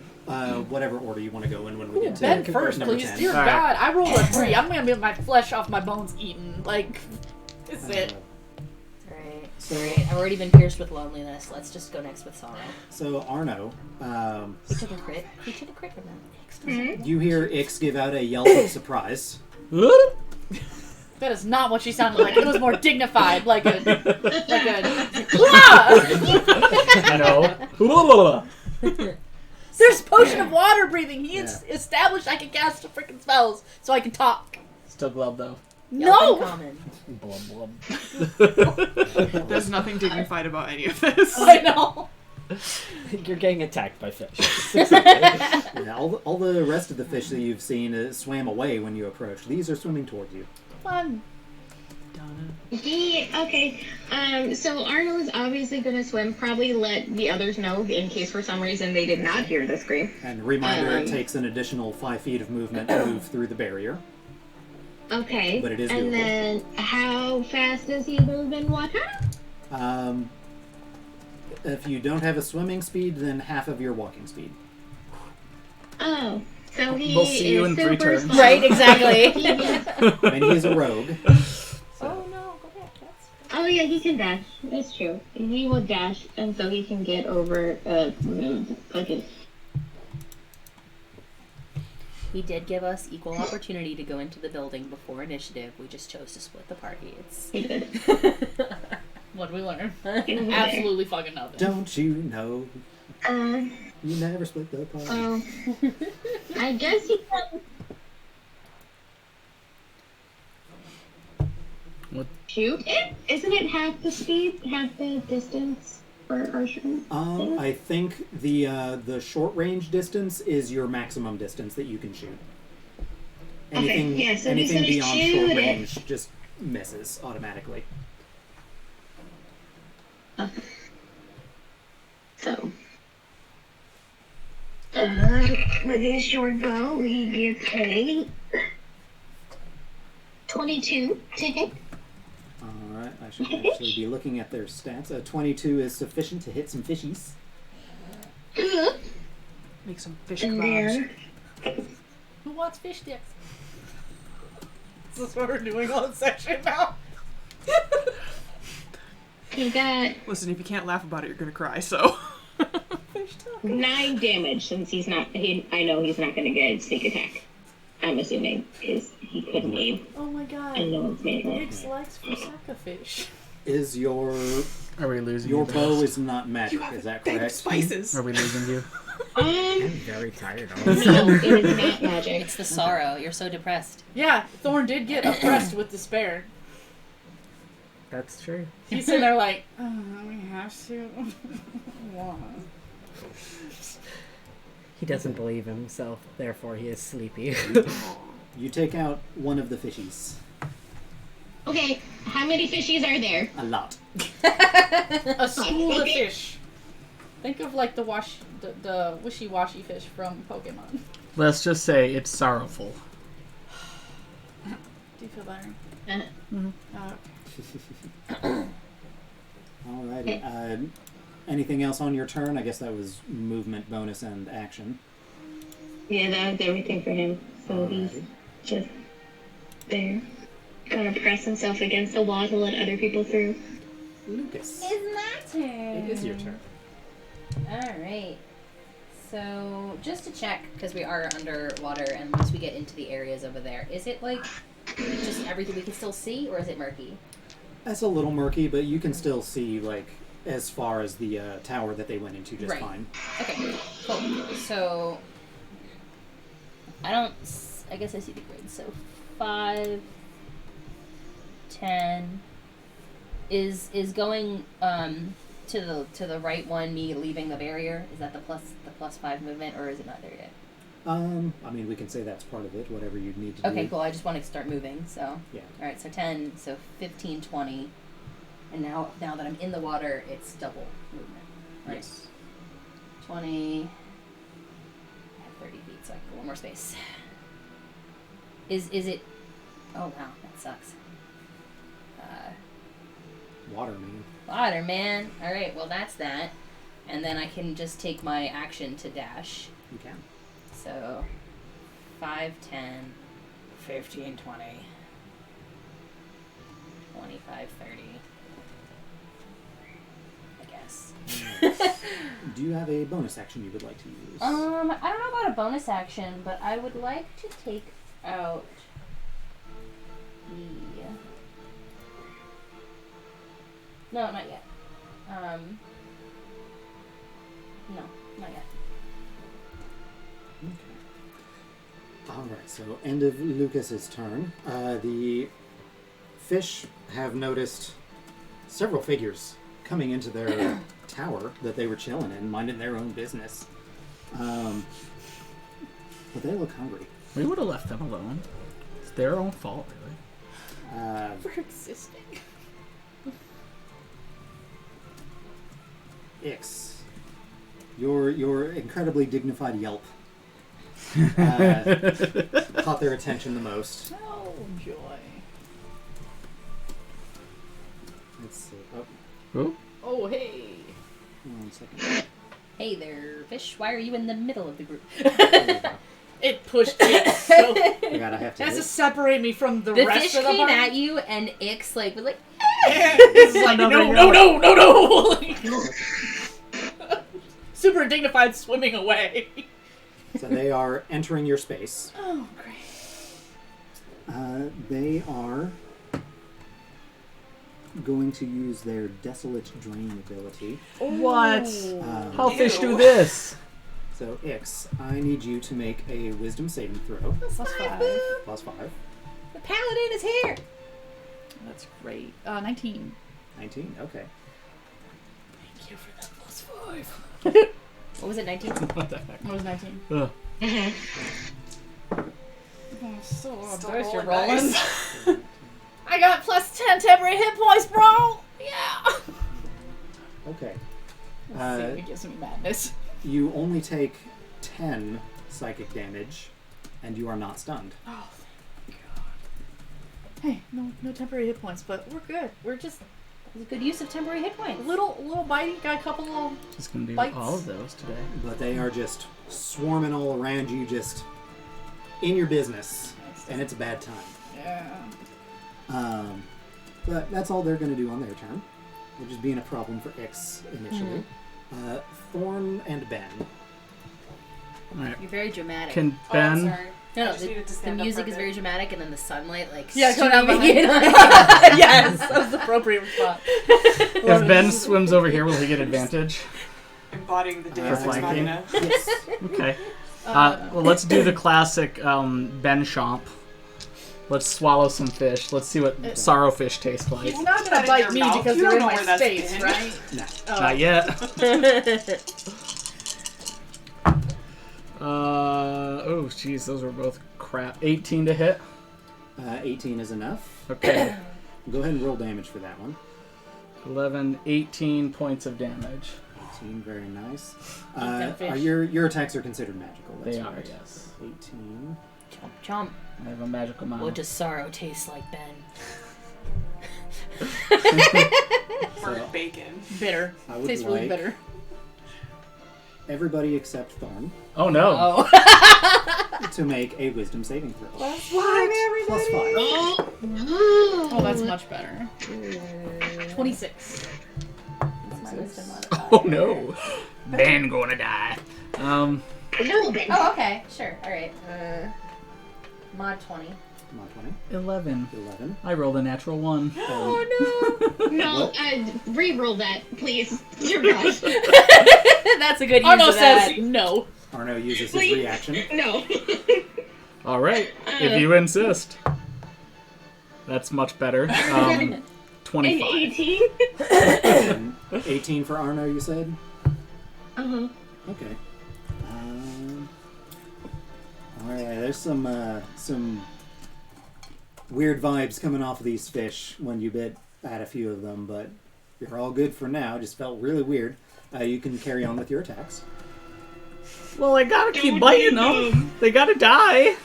Speaker 1: whatever order you want to go in when we get to
Speaker 6: Ben first,
Speaker 1: number
Speaker 6: please.
Speaker 1: 10.
Speaker 6: Dear
Speaker 7: All right.
Speaker 6: God, I rolled a 3. I'm gonna get my flesh off my bones eaten. Like, this is it.
Speaker 2: Alright.
Speaker 1: So,
Speaker 2: Alright, I've already been pierced with loneliness. Let's just go next with sorrow.
Speaker 1: so Arno,
Speaker 2: He took a crit. He took a crit from that.
Speaker 1: you hear Ix give out a yelp of surprise.
Speaker 6: That is not what she sounded like. It was more dignified, like a.
Speaker 7: No.
Speaker 6: There's potion of water breathing. He
Speaker 1: Yeah.
Speaker 6: established I can cast freaking spells so I can talk.
Speaker 7: Still glove though.
Speaker 6: No!
Speaker 2: Common.
Speaker 4: Blub blub.
Speaker 5: There's nothing dignified about any of this.
Speaker 6: I know.
Speaker 4: You're getting attacked by fish.
Speaker 1: Yeah, all the rest of the fish that you've seen swam away when you approached. These are swimming towards you.
Speaker 6: Fun.
Speaker 3: Okay. So Arno is obviously going to swim. Probably let the others know in case for some reason they did not hear the scream.
Speaker 1: And reminder, it takes an additional 5 feet of movement to move through the barrier.
Speaker 3: Okay.
Speaker 1: But it is
Speaker 3: And
Speaker 1: doable.
Speaker 3: then how fast does he move in water?
Speaker 1: If you don't have a swimming speed, then half of your walking speed.
Speaker 3: Oh. So he
Speaker 7: We'll see you
Speaker 3: is
Speaker 7: in 3
Speaker 3: super
Speaker 7: turns.
Speaker 3: slow.
Speaker 2: Right, exactly.
Speaker 3: He gets-
Speaker 1: I mean, he's a rogue.
Speaker 6: Oh no, go back. That's
Speaker 3: Oh yeah, he can dash. That's true. He will dash, and so he can get over. Okay.
Speaker 2: He did give us equal opportunity to go into the building before initiative. We just chose to split the party. It's
Speaker 3: He did.
Speaker 6: what we learn.
Speaker 3: Absolutely.
Speaker 6: Absolutely fucking nothing.
Speaker 1: Don't you know?
Speaker 3: Um.
Speaker 1: You never split the party.
Speaker 3: Well, I guess he can.
Speaker 7: What?
Speaker 3: Shoot it? Isn't it half the speed, half the distance for archery?
Speaker 1: I think the short range distance is your maximum distance that you can shoot. Anything,
Speaker 3: yeah, so he's
Speaker 1: anything
Speaker 3: gonna
Speaker 1: beyond
Speaker 3: shoot
Speaker 1: short
Speaker 3: it.
Speaker 1: range just misses automatically.
Speaker 3: Okay. So. With his short bow, he gets a 22 to hit.
Speaker 1: Alright, I should actually be looking at their stats. 22 is sufficient to hit some fishies.
Speaker 5: Make some fish
Speaker 3: And
Speaker 5: kebabs.
Speaker 3: there.
Speaker 6: Who wants fish sticks?
Speaker 4: This is what we're doing all section now.
Speaker 3: He got
Speaker 5: Listen, if you can't laugh about it, you're gonna cry. So.
Speaker 3: 9 damage since he's not. I know he's not going to get sneak attack. I'm assuming because he couldn't aim,
Speaker 6: Oh my god.
Speaker 3: and no one's made it.
Speaker 6: Ix likes Fusaka fish.
Speaker 1: Is your
Speaker 7: Are we losing
Speaker 1: your
Speaker 7: you?
Speaker 1: bow is not magic, is that correct?
Speaker 5: Spices.
Speaker 7: Are we losing you?
Speaker 4: I'm very tired.
Speaker 3: No, it is not magic.
Speaker 2: It's the sorrow. You're so depressed.
Speaker 6: Yeah, Thorn did get oppressed with despair.
Speaker 4: That's true.
Speaker 6: He's sitting there like, oh, we have to. Why?
Speaker 4: He doesn't believe himself, therefore he is sleepy.
Speaker 1: You take out one of the fishies.
Speaker 3: Okay, how many fishies are there?
Speaker 1: A lot.
Speaker 6: A school of fish. Think of like the wishy-washy fish from Pokemon.
Speaker 7: Let's just say it's sorrowful.
Speaker 6: Do you feel better?
Speaker 1: Alrighty. Anything else on your turn? I guess that was movement, bonus, and action.
Speaker 3: Yeah, that was everything for him. So he's
Speaker 1: Alrighty.
Speaker 3: just there. Gonna press himself against the wall to let other people through.
Speaker 1: Lucas.
Speaker 2: It's my turn.
Speaker 1: It is your turn.
Speaker 2: Alright. So, just to check, because we are underwater, and once we get into the areas over there, is it like just everything we can still see, or is it murky?
Speaker 1: That's a little murky, but you can still see, like, as far as the tower that they went into just
Speaker 2: Right.
Speaker 1: fine.
Speaker 2: Okay, cool. So, I guess I see the grid. So, 5, 10 is going to the right one me leaving the barrier. Is that the plus 5 movement, or is it not there yet?
Speaker 1: I mean, we can say that's part of it, whatever you need to do.
Speaker 2: Okay, cool. I just want to start moving. So,
Speaker 1: Yeah.
Speaker 2: all right. So 10. So 15, 20, and now that I'm in the water, it's double movement. Right?
Speaker 1: Yes.
Speaker 2: 20. I have 30 feet, so I can go one more space. Is it? Oh wow, that sucks.
Speaker 1: Water, man.
Speaker 2: Water, man. All right, well that's that, and then I can just take my action to dash.
Speaker 1: You can.
Speaker 2: So, 5, 10, 15, 20, 25, 30. I guess.
Speaker 1: Do you have a bonus action you would like to use?
Speaker 2: I don't know about a bonus action, but I would like to take out the. No, not yet. No, not yet.
Speaker 1: Alright, so end of Lucas's turn. The fish have noticed several figures coming into their tower that they were chilling in, minding their own business. But they look hungry.
Speaker 7: We would have left them alone. It's their own fault, really.
Speaker 6: For existing.
Speaker 1: Ix, your incredibly dignified yelp caught their attention the most.
Speaker 6: Oh, joy.
Speaker 1: Let's see. Oh,
Speaker 7: Who?
Speaker 6: Oh, hey.
Speaker 1: 1 second.
Speaker 2: Hey there, fish. Why are you in the middle of the group?
Speaker 1: There we go.
Speaker 6: It pushed me. So
Speaker 1: Forgot I have to.
Speaker 6: has to
Speaker 1: hit.
Speaker 6: separate me from the
Speaker 2: The
Speaker 6: rest
Speaker 2: fish
Speaker 6: of the
Speaker 2: came
Speaker 6: party.
Speaker 2: at you, and Ix was like,
Speaker 6: It's like, no. Super dignified swimming away.
Speaker 1: So they are entering your space.
Speaker 6: Oh, great.
Speaker 1: They are going to use their Desolate Drain ability.
Speaker 7: What?
Speaker 1: Um,
Speaker 7: How fish do this?
Speaker 1: So, Ix, I need you to make a Wisdom saving throw.
Speaker 6: Plus 5.
Speaker 1: Plus 5.
Speaker 2: the paladin is here.
Speaker 6: That's great. 19.
Speaker 1: 19? Okay.
Speaker 6: Thank you for that plus 5.
Speaker 2: What was it, 19?
Speaker 7: What the heck?
Speaker 6: What was 19?
Speaker 7: Ugh.
Speaker 6: Oh, so
Speaker 5: Still
Speaker 6: dice you're
Speaker 5: rolling
Speaker 6: rolling.
Speaker 5: dice.
Speaker 6: I got plus 10 temporary hit points, bro! Yeah!
Speaker 1: Okay.
Speaker 6: Let's see if it gives me madness.
Speaker 1: You only take 10 psychic damage, and you are not stunned.
Speaker 6: Oh, thank God. Hey, no temporary hit points, but we're good. We're just
Speaker 2: It was a good use of temporary hit points.
Speaker 6: little bitey. Got a couple little.
Speaker 7: Just gonna do
Speaker 6: Bites.
Speaker 7: all of those today.
Speaker 1: But they are just swarming all around you, just in your business, and it's a bad time.
Speaker 6: Yeah.
Speaker 1: But that's all they're going to do on their turn, which is being a problem for Ix initially. Thorn and Ben.
Speaker 7: Alright.
Speaker 2: You're very dramatic.
Speaker 7: Can
Speaker 5: Oh,
Speaker 7: Ben...
Speaker 5: sorry.
Speaker 2: no,
Speaker 5: I just
Speaker 2: the
Speaker 5: needed to
Speaker 2: the
Speaker 5: stand up
Speaker 2: music
Speaker 5: for a
Speaker 2: is
Speaker 5: bit.
Speaker 2: very dramatic, and then the sunlight, like,
Speaker 6: Yeah, coming out
Speaker 2: streaming in.
Speaker 6: Yes, that was the appropriate response.
Speaker 7: If Ben swims over here, will he get advantage?
Speaker 5: Embodying the Deus Ex
Speaker 7: flanking.
Speaker 5: Machina.
Speaker 1: Yes.
Speaker 7: Okay. Well, let's do the classic Ben Chomp. Let's swallow some fish. Let's see what sorrowfish tastes like.
Speaker 6: He's not
Speaker 5: Put
Speaker 6: gonna
Speaker 5: that in
Speaker 6: bite
Speaker 5: your
Speaker 6: me
Speaker 5: mouth.
Speaker 6: because
Speaker 5: You
Speaker 6: they're
Speaker 5: don't
Speaker 6: in
Speaker 5: know
Speaker 6: my
Speaker 5: where that's
Speaker 6: space,
Speaker 5: been.
Speaker 6: right?
Speaker 1: No.
Speaker 6: Oh.
Speaker 7: Not yet. Oh, jeez, those were both crap. 18 to hit.
Speaker 1: 18 is enough.
Speaker 7: Okay.
Speaker 1: Go ahead and roll damage for that one.
Speaker 7: 18 points of damage.
Speaker 1: 18, very nice.
Speaker 6: Eat them fish.
Speaker 1: Your attacks are considered magical. That's
Speaker 7: They are,
Speaker 1: right.
Speaker 7: yes.
Speaker 1: 18.
Speaker 2: Chomp, chomp.
Speaker 7: I have a magical mouth.
Speaker 2: What does sorrow taste like, Ben?
Speaker 5: Burnt bacon.
Speaker 6: Bitter.
Speaker 1: I would
Speaker 6: Tastes really
Speaker 1: like
Speaker 6: bitter.
Speaker 1: everybody except Thorn
Speaker 7: Oh no.
Speaker 2: Oh.
Speaker 1: to make a Wisdom saving throw.
Speaker 6: What?
Speaker 1: Plus 5.
Speaker 6: Oh, that's much better. 26.
Speaker 2: That's my wisdom modifier.
Speaker 7: Oh no. Ben gonna die.
Speaker 3: No, Ben.
Speaker 2: Oh, okay. Sure. All right. Mod 20.
Speaker 1: Mod 20.
Speaker 7: 11.
Speaker 1: 11.
Speaker 7: I rolled a natural 1.
Speaker 2: Oh, no.
Speaker 3: No, re-roll that, please. Dear God.
Speaker 2: That's a good use
Speaker 6: Arno
Speaker 2: of that.
Speaker 6: says no.
Speaker 1: Arno uses his
Speaker 3: Please.
Speaker 1: reaction.
Speaker 3: No.
Speaker 7: All right, if you insist. That's much better.
Speaker 3: An
Speaker 7: 25.
Speaker 3: 18?
Speaker 1: And 18 for Arno, you said?
Speaker 3: Uh-huh.
Speaker 1: Okay. Alright, there's some weird vibes coming off of these fish when you bit at a few of them, but you're all good for now. Just felt really weird. You can carry on with your attacks.
Speaker 7: Well, I gotta keep
Speaker 3: Don't
Speaker 7: biting
Speaker 3: do
Speaker 7: them. They gotta die.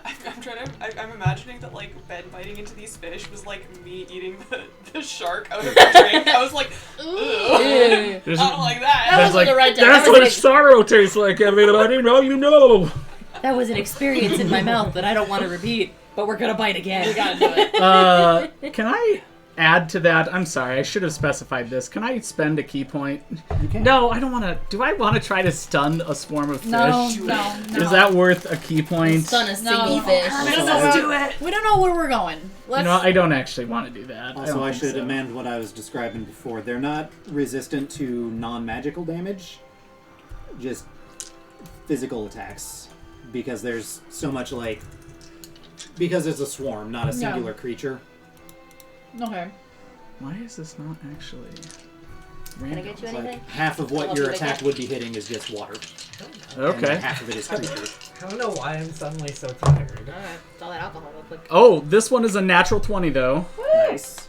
Speaker 5: I'm imagining that, like, Ben biting into these fish was like me eating the shark out of the drink. I was like, ugh. I
Speaker 7: There's,
Speaker 5: don't like that.
Speaker 6: That wasn't the right time.
Speaker 7: that's
Speaker 2: That
Speaker 7: what
Speaker 2: was like-
Speaker 7: sorrow tastes like, everybody. Now you know.
Speaker 2: That was an experience in my mouth that I don't want to repeat, but we're going to bite again.
Speaker 6: We gotta do it.
Speaker 7: Can I add to that? I'm sorry, I should have specified this. Can I spend a key point?
Speaker 1: You can.
Speaker 7: No, I don't want to. Do I want to try to stun a swarm of fish?
Speaker 6: No.
Speaker 7: Is that worth a key point?
Speaker 2: Stun a single
Speaker 6: No.
Speaker 2: fish.
Speaker 1: Let's
Speaker 5: do it.
Speaker 6: We don't know where we're going. Let's.
Speaker 7: No, I don't actually want to do that.
Speaker 1: Also,
Speaker 7: don't
Speaker 1: I
Speaker 7: think
Speaker 1: should
Speaker 7: so.
Speaker 1: amend what I was describing before. They're not resistant to non-magical damage, just physical attacks. Because there's so much, like... Because it's a swarm, not a singular creature.
Speaker 6: Okay.
Speaker 7: Why is this not actually
Speaker 2: Can I
Speaker 7: random?
Speaker 2: get you
Speaker 1: It's
Speaker 2: anything?
Speaker 1: like half of what
Speaker 2: I'll
Speaker 1: your
Speaker 2: be back
Speaker 1: attack
Speaker 2: up.
Speaker 1: would be hitting is just water. And
Speaker 7: Okay.
Speaker 1: half of it is creatures.
Speaker 4: I don't know why I'm suddenly so tired.
Speaker 2: It's all that alcohol real quick.
Speaker 7: Oh, this one is a natural 20 though.
Speaker 1: Nice.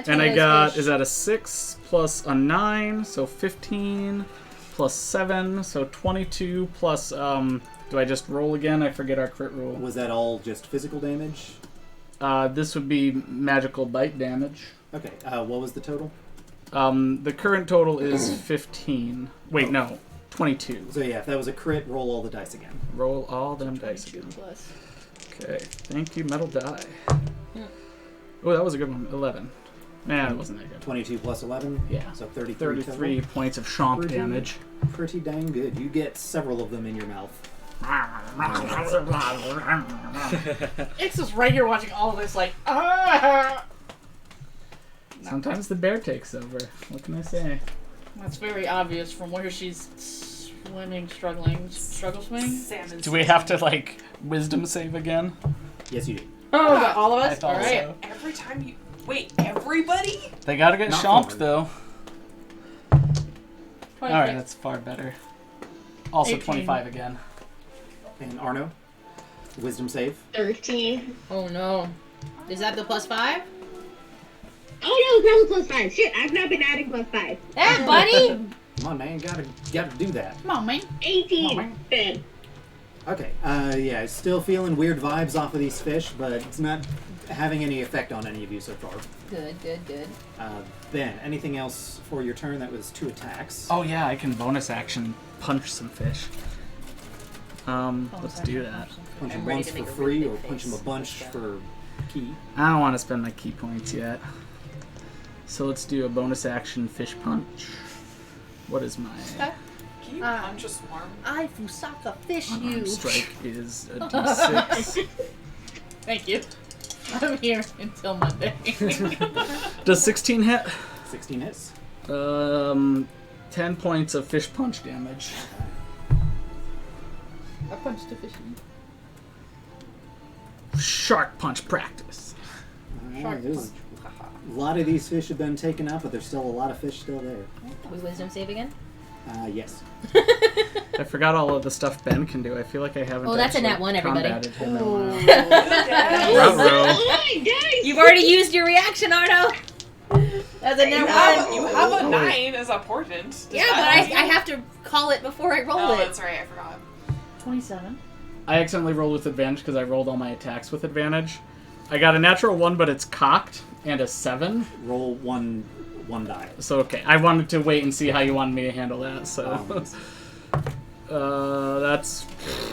Speaker 7: And I got, is that a 6 plus a 9, so 15 plus 7, so 22 plus, do I just roll again? I forget our crit rule.
Speaker 1: Was that all just physical damage?
Speaker 7: This would be magical bite damage.
Speaker 1: Okay, what was the total?
Speaker 7: The current total is 15. Wait, no, 22.
Speaker 1: So yeah, if that was a crit, roll all the dice again.
Speaker 7: Roll all them dice
Speaker 6: 22
Speaker 7: again.
Speaker 6: plus.
Speaker 7: Okay, thank you, metal die. Oh, that was a good one. 11. Man, it wasn't that good.
Speaker 1: 22 plus 11?
Speaker 7: Yeah.
Speaker 1: So 33
Speaker 7: 33
Speaker 1: total.
Speaker 7: points of chomp
Speaker 1: Pretty-
Speaker 7: damage.
Speaker 1: Pretty dang good. You get several of them in your mouth.
Speaker 6: Ix is right here watching all of this, like, ah!
Speaker 7: Sometimes the bear takes over. What can I say?
Speaker 6: That's very obvious from where she's swimming, struggling. Struggle swing?
Speaker 5: Salmon.
Speaker 7: Do we have to, like, wisdom save again?
Speaker 1: Yes, you do.
Speaker 6: Oh, is that all of
Speaker 7: I
Speaker 6: us?
Speaker 7: thought
Speaker 6: All right.
Speaker 7: so.
Speaker 5: Every time you wait, everybody?
Speaker 7: They gotta get
Speaker 1: Not
Speaker 7: chomped,
Speaker 1: fun.
Speaker 7: though.
Speaker 6: 26.
Speaker 7: Alright, that's far better. Also
Speaker 6: 18.
Speaker 7: 25 again.
Speaker 1: And Arno? Wisdom save?
Speaker 3: 13.
Speaker 2: Oh no. Is that the +5?
Speaker 3: Oh no, it's not +5. Shit, I've not been adding +5.
Speaker 2: That buddy!
Speaker 1: Come on, man. Gotta do that.
Speaker 6: Come on, man.
Speaker 3: 18. Good.
Speaker 1: Okay, yeah, still feeling weird vibes off of these fish, but it's not having any effect on any of you so far.
Speaker 2: Good.
Speaker 1: Ben, anything else for your turn? That was 2 attacks.
Speaker 7: Oh yeah, I can bonus action punch some fish. Let's do that.
Speaker 1: Punch him
Speaker 2: I'm ready
Speaker 1: once
Speaker 2: to
Speaker 1: for
Speaker 2: make a
Speaker 1: free,
Speaker 2: really
Speaker 1: or
Speaker 2: big
Speaker 1: punch him a
Speaker 2: face.
Speaker 1: bunch
Speaker 2: Let's go.
Speaker 1: for key.
Speaker 7: I don't want to spend my key points yet. So let's do a bonus action fish punch. What is my
Speaker 5: Can you punch a swarm?
Speaker 2: I Fusaka fish you.
Speaker 7: unarmed strike is a d6.
Speaker 6: Thank you. I'm here until Monday.
Speaker 7: Does 16 hit?
Speaker 1: 16 hits.
Speaker 7: 10 points of fish punch damage.
Speaker 6: I punched a fish.
Speaker 7: Shark punch practice.
Speaker 6: Shark
Speaker 1: There's a lot of these fish have been taken out, but there's still a lot of fish still there.
Speaker 2: We wisdom save again?
Speaker 1: Yes.
Speaker 7: I forgot all of the stuff Ben can do. I feel like I haven't.
Speaker 2: Oh, that's a
Speaker 7: actually
Speaker 2: nat 1, everybody.
Speaker 7: combated him in a while.
Speaker 3: Oh
Speaker 7: Ruh-roh.
Speaker 3: my dice!
Speaker 2: You've already used your reaction, Arno! That's a nat 1.
Speaker 5: You have a 9 as a portent. Does
Speaker 2: Yeah,
Speaker 5: that
Speaker 2: but
Speaker 5: help you?
Speaker 2: I have to call it before I roll
Speaker 5: Oh,
Speaker 2: it.
Speaker 5: that's right. I forgot.
Speaker 6: 27.
Speaker 7: I accidentally rolled with advantage because I rolled all my attacks with advantage. I got a natural 1, but it's cocked, and a 7.
Speaker 1: Roll one die.
Speaker 7: So, okay. I wanted to wait and see how you wanted me to handle that, so... that's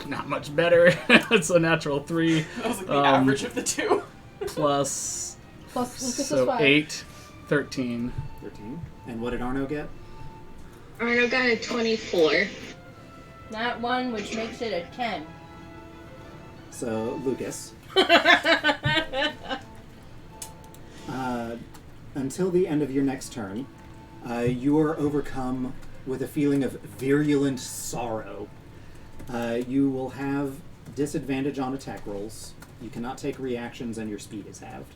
Speaker 7: not much better. It's a natural 3.
Speaker 5: That was like the average of the two.
Speaker 7: Plus...
Speaker 6: Plus Lucas
Speaker 7: so
Speaker 6: is 5.
Speaker 7: 8, 13.
Speaker 1: 13. And what did Arno get?
Speaker 3: Arno got a 24.
Speaker 2: Nat 1, which makes it a 10.
Speaker 1: So, Lucas. Until the end of your next turn, you are overcome with a feeling of virulent sorrow. You will have disadvantage on attack rolls. You cannot take reactions, and your speed is halved.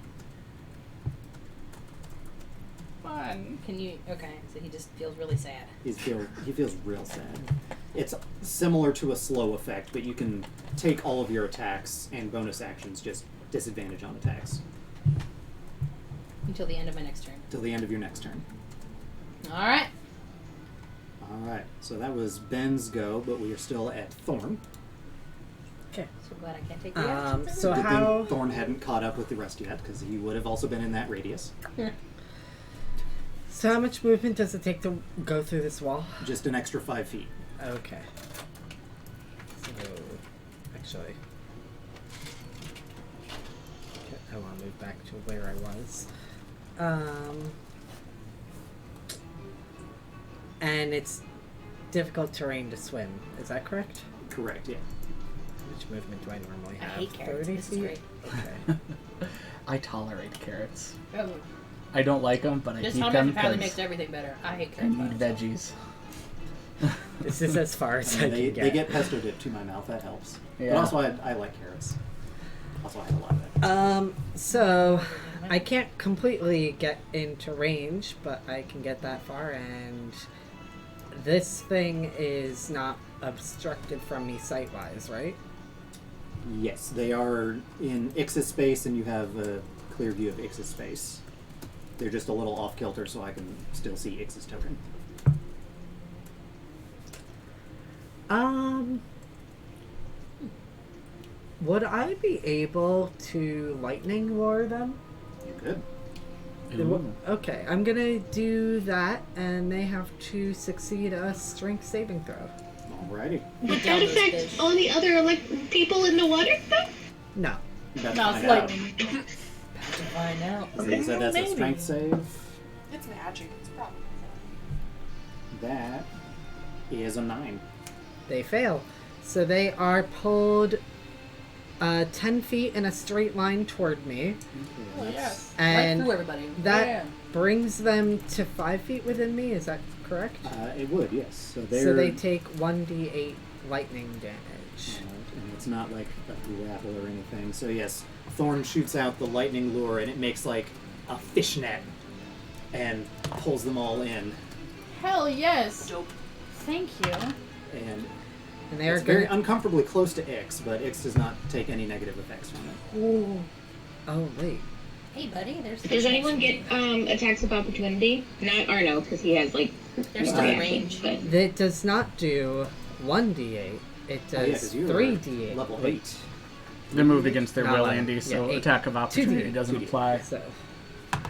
Speaker 6: Fun.
Speaker 2: Can you... Okay, so he just feels really sad.
Speaker 1: He feels real sad. It's similar to a slow effect, but you can take all of your attacks and bonus actions, just disadvantage on attacks.
Speaker 2: Until the end of my next turn.
Speaker 1: Till the end of your next turn.
Speaker 2: Alright.
Speaker 1: Alright, so that was Ben's go, but we are still at Thorn.
Speaker 2: So glad I can't take reactions.
Speaker 4: So
Speaker 1: Good
Speaker 4: how...
Speaker 1: thing Thorn hadn't caught up with the rest yet, because he would have also been in that radius.
Speaker 4: So how much movement does it take to go through this wall?
Speaker 1: Just an extra 5 feet.
Speaker 4: Okay. So, actually... Okay, I want to move back to where I was. And it's difficult terrain to swim. Is that correct?
Speaker 1: Correct, yeah.
Speaker 4: How much movement do I normally
Speaker 2: I
Speaker 4: have?
Speaker 2: hate carrots.
Speaker 4: 30
Speaker 2: This is
Speaker 4: feet?
Speaker 2: great.
Speaker 4: Okay.
Speaker 7: I tolerate carrots.
Speaker 2: Oh,
Speaker 7: I don't like them, but I
Speaker 2: this
Speaker 7: eat
Speaker 2: Hummus
Speaker 7: them
Speaker 2: apparently
Speaker 7: because
Speaker 2: makes everything better. I hate
Speaker 7: I
Speaker 2: carrots. by
Speaker 7: need
Speaker 2: themselves.
Speaker 7: veggies.
Speaker 4: This is as far as I
Speaker 1: And they
Speaker 4: can get.
Speaker 1: get pesto dip to my mouth, that helps. But
Speaker 7: Yeah.
Speaker 1: also, I like carrots. Also, I have a lot of that.
Speaker 4: So I can't completely get into range, but I can get that far, and this thing is not obstructed from me sight-wise, right?
Speaker 1: Yes, they are in Ix's space, and you have a clear view of Ix's space. They're just a little off kilter, so I can still see Ix's token.
Speaker 4: Would I be able to lightning lure them?
Speaker 1: You could.
Speaker 4: Okay, I'm gonna do that, and they have to succeed a strength saving throw.
Speaker 1: Alrighty.
Speaker 3: Would
Speaker 2: down
Speaker 3: that
Speaker 2: those
Speaker 3: affect
Speaker 2: fish.
Speaker 3: all the other people in the water though?
Speaker 4: No.
Speaker 1: That's
Speaker 6: No, it's
Speaker 1: find out.
Speaker 6: lightning.
Speaker 2: Have to find out.
Speaker 1: So you said that's a
Speaker 6: Maybe.
Speaker 1: strength save.
Speaker 5: It's magic. It's probably.
Speaker 1: That is a 9.
Speaker 4: They fail. So they are pulled 10 feet in a straight line toward me.
Speaker 6: Oh, yes.
Speaker 2: Right
Speaker 4: And
Speaker 2: through everybody.
Speaker 4: that
Speaker 2: Yeah.
Speaker 4: brings them to 5 feet within me, is that correct?
Speaker 1: It would, yes. So they're.
Speaker 4: So they take 1d8 lightning damage.
Speaker 1: And it's not like a grapple or anything. So yes, Thorn shoots out the lightning lure, and it makes like a fishnet, and pulls them all in.
Speaker 6: Hell yes.
Speaker 5: Dope.
Speaker 6: Thank you.
Speaker 1: And
Speaker 4: And they are
Speaker 1: it's very
Speaker 4: going.
Speaker 1: uncomfortably close to Ix, but Ix does not take any negative effects from it.
Speaker 4: Ooh. Oh, wait.
Speaker 2: Hey, buddy, there's.
Speaker 3: Does anyone get attacks of opportunity? Not Arno, because he has like
Speaker 2: There's
Speaker 3: no
Speaker 2: still
Speaker 3: reaction,
Speaker 2: range.
Speaker 3: but
Speaker 4: That does not do 1d8. It
Speaker 1: Oh, yeah,
Speaker 4: does
Speaker 1: 'cause you are
Speaker 4: 3d8.
Speaker 1: level 8.
Speaker 7: They moved against their
Speaker 4: No,
Speaker 7: will,
Speaker 4: like,
Speaker 7: Andy, so
Speaker 4: yeah, 8.
Speaker 7: attack of opportunity
Speaker 4: 2d8.
Speaker 7: doesn't
Speaker 1: 2d8.
Speaker 7: apply.
Speaker 4: So,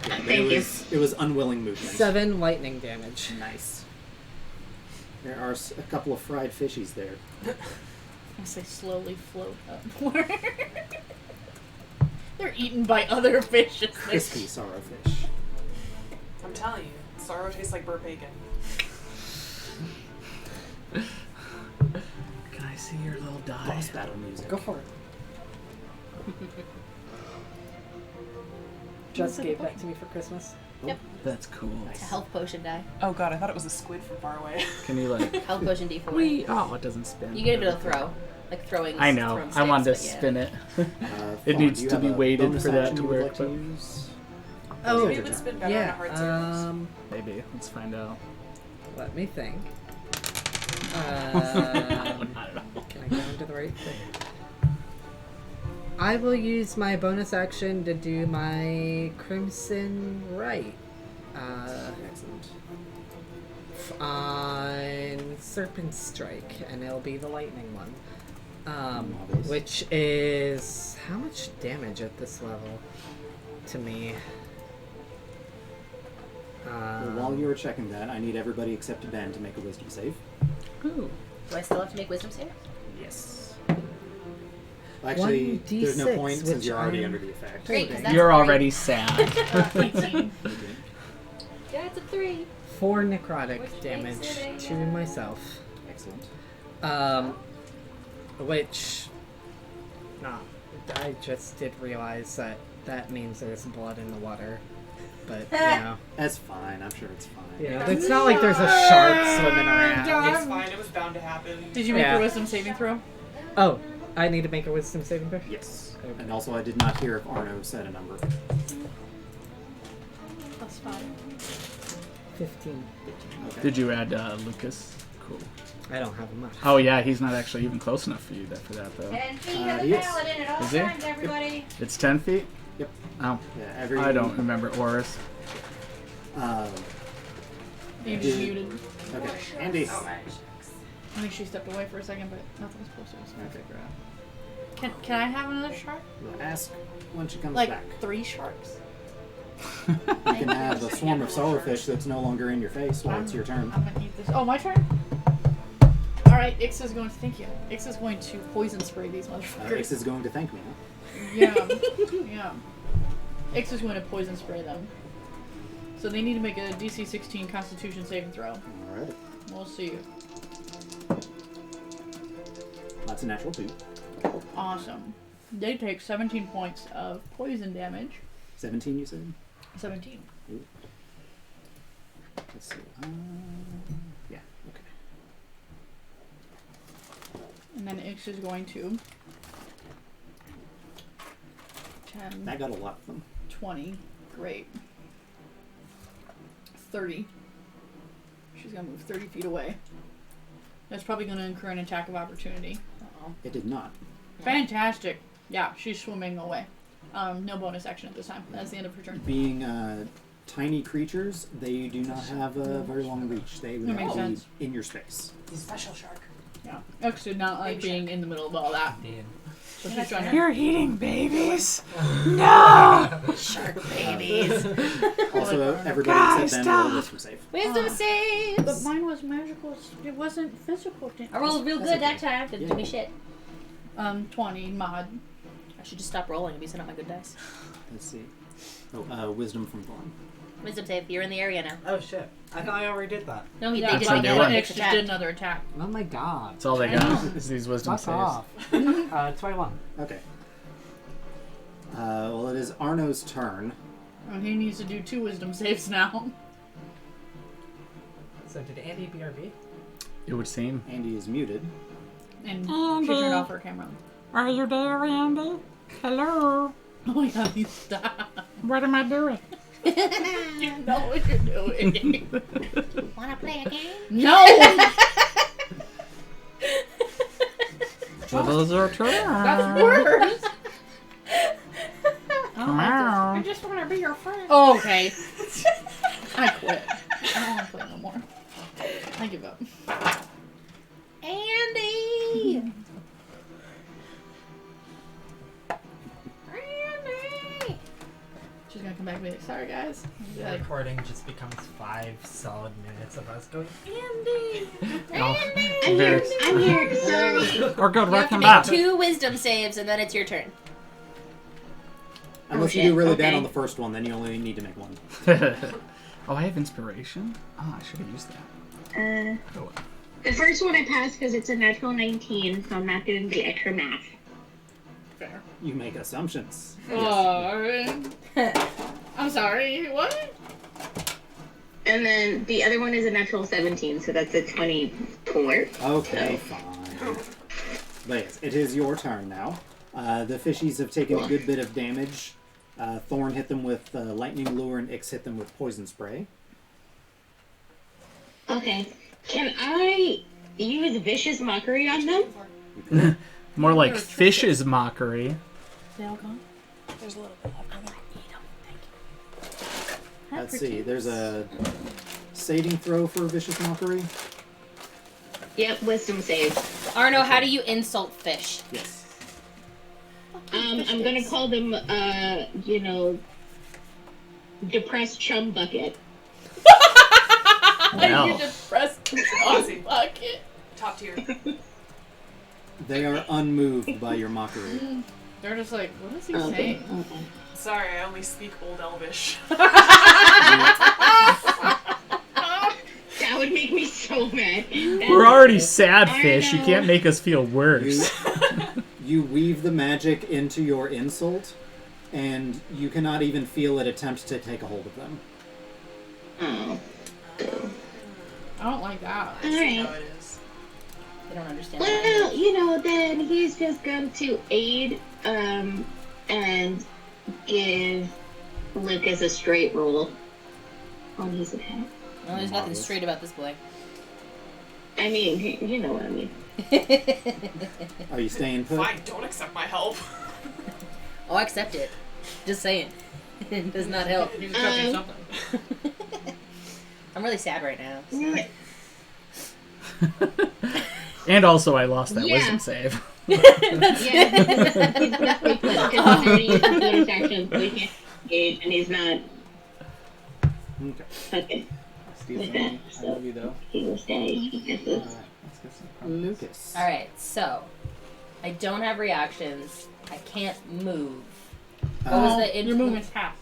Speaker 1: Yeah,
Speaker 3: Thank you.
Speaker 1: It was unwilling movement.
Speaker 4: 7 lightning damage.
Speaker 1: Nice. There are a couple of fried fishies there.
Speaker 6: As they slowly float upward. They're eaten by other fishes.
Speaker 1: Crispy sorrowfish.
Speaker 5: I'm telling you, sorrow tastes like burnt bacon.
Speaker 7: Can I see your little die?
Speaker 1: Boss battle music.
Speaker 4: Go for it. Just gave that to me for Christmas.
Speaker 7: That's cool.
Speaker 2: It's a health potion die.
Speaker 5: Oh god, I thought it was a squid from far away.
Speaker 7: Can you like?
Speaker 2: Health potion D4.
Speaker 7: Oh, it doesn't spin.
Speaker 2: You get a bit of throw. Like throwing.
Speaker 7: I know.
Speaker 2: throwing
Speaker 7: I wanted to
Speaker 2: sticks, but
Speaker 7: spin it. It
Speaker 1: Fawn,
Speaker 7: needs
Speaker 1: do you
Speaker 7: to
Speaker 1: have
Speaker 7: be
Speaker 1: a
Speaker 7: weighted
Speaker 1: bonus
Speaker 7: for that
Speaker 1: action
Speaker 7: to
Speaker 1: you would
Speaker 7: work,
Speaker 1: like to
Speaker 7: but-
Speaker 1: use?
Speaker 4: Oh,
Speaker 5: Maybe it would spin better on a hard surface.
Speaker 4: yeah.
Speaker 7: Maybe. Let's find out.
Speaker 4: Let me think.
Speaker 7: Not at all.
Speaker 4: Can I go into the right thing? I will use my bonus action to do my Crimson Right.
Speaker 1: Excellent.
Speaker 4: On Serpent Strike, and it'll be the lightning one.
Speaker 1: Marvelous.
Speaker 4: Which is how much damage at this level to me?
Speaker 1: Well, while you were checking that, I need everybody except Ben to make a wisdom save.
Speaker 7: Ooh.
Speaker 2: Do I still have to make wisdom save?
Speaker 1: Yes. Actually, there's no
Speaker 4: 1d6,
Speaker 1: point since
Speaker 4: which
Speaker 1: you're already
Speaker 4: I'm
Speaker 1: under the effect.
Speaker 2: Great, 'cause that's
Speaker 7: You're
Speaker 2: great.
Speaker 7: already sad.
Speaker 6: 18.
Speaker 2: Yeah, it's a 3.
Speaker 4: 4 necrotic
Speaker 2: Which
Speaker 4: damage
Speaker 2: makes it a,
Speaker 4: to myself.
Speaker 1: Excellent.
Speaker 4: Which, no, I just did realize that that means there's blood in the water, but you know,
Speaker 1: That's fine. I'm sure it's fine.
Speaker 4: it's not like there's a shark swimming around.
Speaker 5: It's fine, it was bound to happen.
Speaker 6: Did you make
Speaker 4: Yeah.
Speaker 6: your wisdom saving throw?
Speaker 4: Oh, I need to make a wisdom saving throw.
Speaker 1: Yes.
Speaker 4: Okay.
Speaker 1: And also, I did not hear if Arno said a number.
Speaker 6: Plus 5.
Speaker 4: 15.
Speaker 1: Okay.
Speaker 7: Did you add Lucas? Cool.
Speaker 4: I don't have much.
Speaker 7: Oh yeah, he's not actually even close enough for you for that though.
Speaker 2: 10 feet
Speaker 1: of
Speaker 2: of
Speaker 1: the
Speaker 2: the
Speaker 1: yes.
Speaker 2: paladin at all
Speaker 7: Is it?
Speaker 2: times, everybody.
Speaker 7: It's 10 feet?
Speaker 1: Yep.
Speaker 7: Oh,
Speaker 1: Yeah.
Speaker 7: I don't remember auras.
Speaker 6: Andy's
Speaker 1: Did-
Speaker 6: muted.
Speaker 1: Okay. Andy.
Speaker 6: I think she stepped away for a second, but nothing's posted. So I'll
Speaker 1: Okay.
Speaker 6: figure it out. Can I have another shark?
Speaker 1: We'll ask when she comes
Speaker 6: Like
Speaker 1: back.
Speaker 6: 3 sharks?
Speaker 1: You can have a swarm of sorrowfish that's no longer in your face while it's your turn.
Speaker 6: I'm gonna eat this. Oh, my turn? Alright, Ix is going to thank you. Ix is going to poison spray these motherfuckers.
Speaker 1: Ix is going to thank me. Huh?
Speaker 6: Yeah. Yeah. Ix is going to poison spray them. So they need to make a DC 16 Constitution saving throw.
Speaker 1: Alright.
Speaker 6: We'll see.
Speaker 1: That's a natural 2.
Speaker 6: Awesome. They take 17 points of poison damage.
Speaker 1: 17, you said?
Speaker 6: 17.
Speaker 1: Let's see. Yeah. Okay.
Speaker 6: And then Ix is going to 10,
Speaker 1: That got a lot of them.
Speaker 6: 20. Great. 30. She's going to move 30 feet away. That's probably going to incur an attack of opportunity.
Speaker 1: It did not.
Speaker 6: Fantastic. Yeah, she's swimming away. No bonus action at this time. That's the end of her turn.
Speaker 1: Being tiny creatures, they do not have a very long reach. They would
Speaker 6: That makes
Speaker 1: have to be
Speaker 6: sense.
Speaker 1: in your space.
Speaker 8: He's a special shark.
Speaker 6: Yeah. X did not like being in the middle of all that.
Speaker 8: Dude.
Speaker 6: So she's trying to...
Speaker 7: You're eating babies. No.
Speaker 2: Shark babies.
Speaker 1: Also, everybody except them roll wisdom save.
Speaker 2: Wisdom saves.
Speaker 6: But mine was magical. It wasn't physical.
Speaker 2: I rolled real
Speaker 1: That's
Speaker 2: good
Speaker 1: okay.
Speaker 2: that time. Didn't do me shit.
Speaker 6: 20 mod.
Speaker 2: I should just stop rolling and be sending out my good dice.
Speaker 1: Let's see. Oh, wisdom from Thorn.
Speaker 2: Wisdom save. You're in the area now.
Speaker 8: Oh shit. I thought I already did that.
Speaker 2: No, they
Speaker 6: Yeah,
Speaker 2: did
Speaker 7: so
Speaker 2: not
Speaker 7: they
Speaker 2: get
Speaker 7: were.
Speaker 2: an
Speaker 6: X
Speaker 2: extra
Speaker 6: just
Speaker 2: attack.
Speaker 6: did another attack.
Speaker 8: Oh my god.
Speaker 7: That's all they got. Is these wisdom
Speaker 8: Fuck
Speaker 7: saves.
Speaker 8: off. 21.
Speaker 1: Okay. Well, it is Arno's turn.
Speaker 6: And he needs to do 2 wisdom saves now.
Speaker 8: So did Andy BRB?
Speaker 7: It would seem.
Speaker 1: Andy is muted.
Speaker 6: And she turned off her camera.
Speaker 7: Are you there, Andy? Hello.
Speaker 6: Oh my god, you stop.
Speaker 7: What am I doing?
Speaker 6: You know what you're doing.
Speaker 2: Wanna play a game?
Speaker 6: No!
Speaker 7: Well, your turn.
Speaker 6: That's worse.
Speaker 7: Come on.
Speaker 6: I just want to be your friend. Oh, okay. I quit. I don't want to play no more. I give up.
Speaker 2: Andy! Andy!
Speaker 6: She's gonna come back and be like, sorry guys. And be
Speaker 8: The
Speaker 6: like,
Speaker 8: recording just becomes 5 solid minutes of us going,
Speaker 6: Andy!
Speaker 3: I'm here. I'm here. Sorry.
Speaker 7: Or good,
Speaker 2: You have to
Speaker 7: welcome
Speaker 2: make
Speaker 7: back.
Speaker 2: 2 wisdom saves and then it's your turn.
Speaker 1: Unless you
Speaker 2: shit,
Speaker 1: do really bad
Speaker 2: okay.
Speaker 1: on the first one, then you only need to make 1.
Speaker 7: Oh, I have inspiration? Oh, I should have used that. Oh, well.
Speaker 3: The first one I passed because it's a natural 19, so I'm not doing the extra math.
Speaker 6: Fair.
Speaker 1: You make assumptions.
Speaker 6: Oh, I'm sorry. What?
Speaker 3: And then the other one is a natural 17, so that's a 24.
Speaker 1: Okay, fine. But yes, it is your turn now. The fishies have taken a good bit of damage. Thorn hit them with lightning lure, and Ix hit them with poison spray.
Speaker 3: Okay. Can I use vicious mockery on them?
Speaker 7: More like fish's mockery.
Speaker 6: They all gone?
Speaker 5: There's a little bit left.
Speaker 1: Let's see. There's a saving throw for vicious mockery.
Speaker 3: Yep, wisdom save.
Speaker 2: Arno, how do you insult fish?
Speaker 1: Yes.
Speaker 3: I'm gonna call them, depressed chum bucket.
Speaker 7: Wow.
Speaker 6: You just pressed the saucy bucket.
Speaker 5: Top tier.
Speaker 1: They are unmoved by your mockery.
Speaker 6: They're just like, what is he
Speaker 3: Okay.
Speaker 6: saying?
Speaker 3: Okay.
Speaker 5: Sorry, I only speak Old Elvish.
Speaker 3: That would make me so mad.
Speaker 7: We're already sad,
Speaker 3: I
Speaker 7: fish. You
Speaker 3: know.
Speaker 7: can't make us feel worse.
Speaker 1: You weave the magic into your insult, and you cannot even feel it attempt to take a hold of them.
Speaker 3: Oh.
Speaker 6: I don't like that.
Speaker 3: All
Speaker 5: How
Speaker 3: right.
Speaker 5: it is.
Speaker 2: I don't understand.
Speaker 3: Well, then he's just going to aid, and give Lucas a straight roll on his attack.
Speaker 2: Well, there's nothing straight about this boy.
Speaker 3: I mean, you know what I mean.
Speaker 1: Are you staying put?
Speaker 5: Fine, don't accept my help.
Speaker 2: Oh, I accept it. Just saying. It does not help.
Speaker 6: He's expecting something.
Speaker 2: I'm really sad right now. so-
Speaker 3: Yeah.
Speaker 7: And also, I lost that
Speaker 3: Yeah.
Speaker 7: wisdom save.
Speaker 3: Yeah, he's gonna stay put because he's already used his bonus action, so he can't engage, and he's not
Speaker 1: Okay.
Speaker 3: fucking.
Speaker 1: Excuse
Speaker 3: With
Speaker 1: me.
Speaker 3: that,
Speaker 1: I love you though.
Speaker 3: He will stay. Because of-
Speaker 1: Alright, let's get some Lucas.
Speaker 2: Alright, so I don't have reactions. I can't move. What was the
Speaker 6: Your movement's half.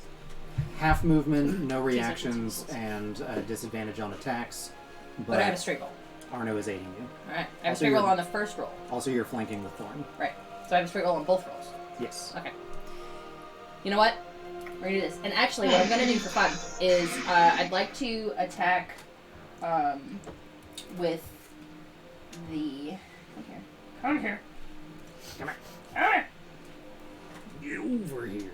Speaker 1: Half movement, no reactions, and disadvantage on attacks.
Speaker 2: But I have a straight roll.
Speaker 1: Arno is aiding you.
Speaker 2: Alright, I have a
Speaker 1: Also,
Speaker 2: straight roll
Speaker 1: you're-
Speaker 2: on the first roll.
Speaker 1: Also, you're flanking with Thorn.
Speaker 2: Right. So I have a straight roll on both rolls.
Speaker 1: Yes.
Speaker 2: Okay. You know what? We're gonna do this. And actually, what I'm gonna do for fun is I'd like to attack with the. Come here. Come here. Come here.
Speaker 1: Get over here.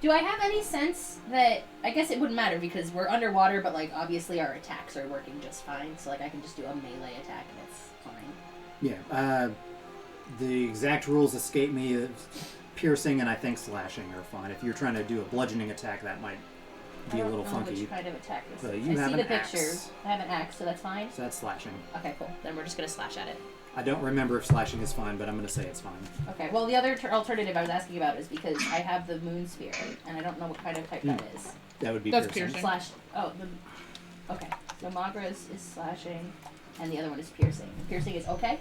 Speaker 2: Do I have any sense that I guess it wouldn't matter because we're underwater, but like obviously our attacks are working just fine. So like I can just do a melee attack and it's fine.
Speaker 1: Yeah. The exact rules escape me. Piercing and I think slashing are fine. If you're trying to do a bludgeoning attack, that might be a little funky.
Speaker 2: Which kind of attack this
Speaker 1: But
Speaker 2: is.
Speaker 1: you
Speaker 2: I
Speaker 1: have
Speaker 2: see
Speaker 1: an
Speaker 2: the picture.
Speaker 1: axe.
Speaker 2: I have an axe, so that's fine.
Speaker 1: So that's slashing.
Speaker 2: Okay, cool. Then we're just gonna slash at it.
Speaker 1: I don't remember if slashing is fine, but I'm going to say it's fine.
Speaker 2: Okay. Well, the other alternative I was asking about is because I have the moon spear, and I don't know what kind of type that is.
Speaker 1: That would be
Speaker 6: That's
Speaker 1: piercing.
Speaker 6: piercing.
Speaker 2: Slash. Oh, okay. So Magra's is slashing, and the other one is piercing. And piercing is okay.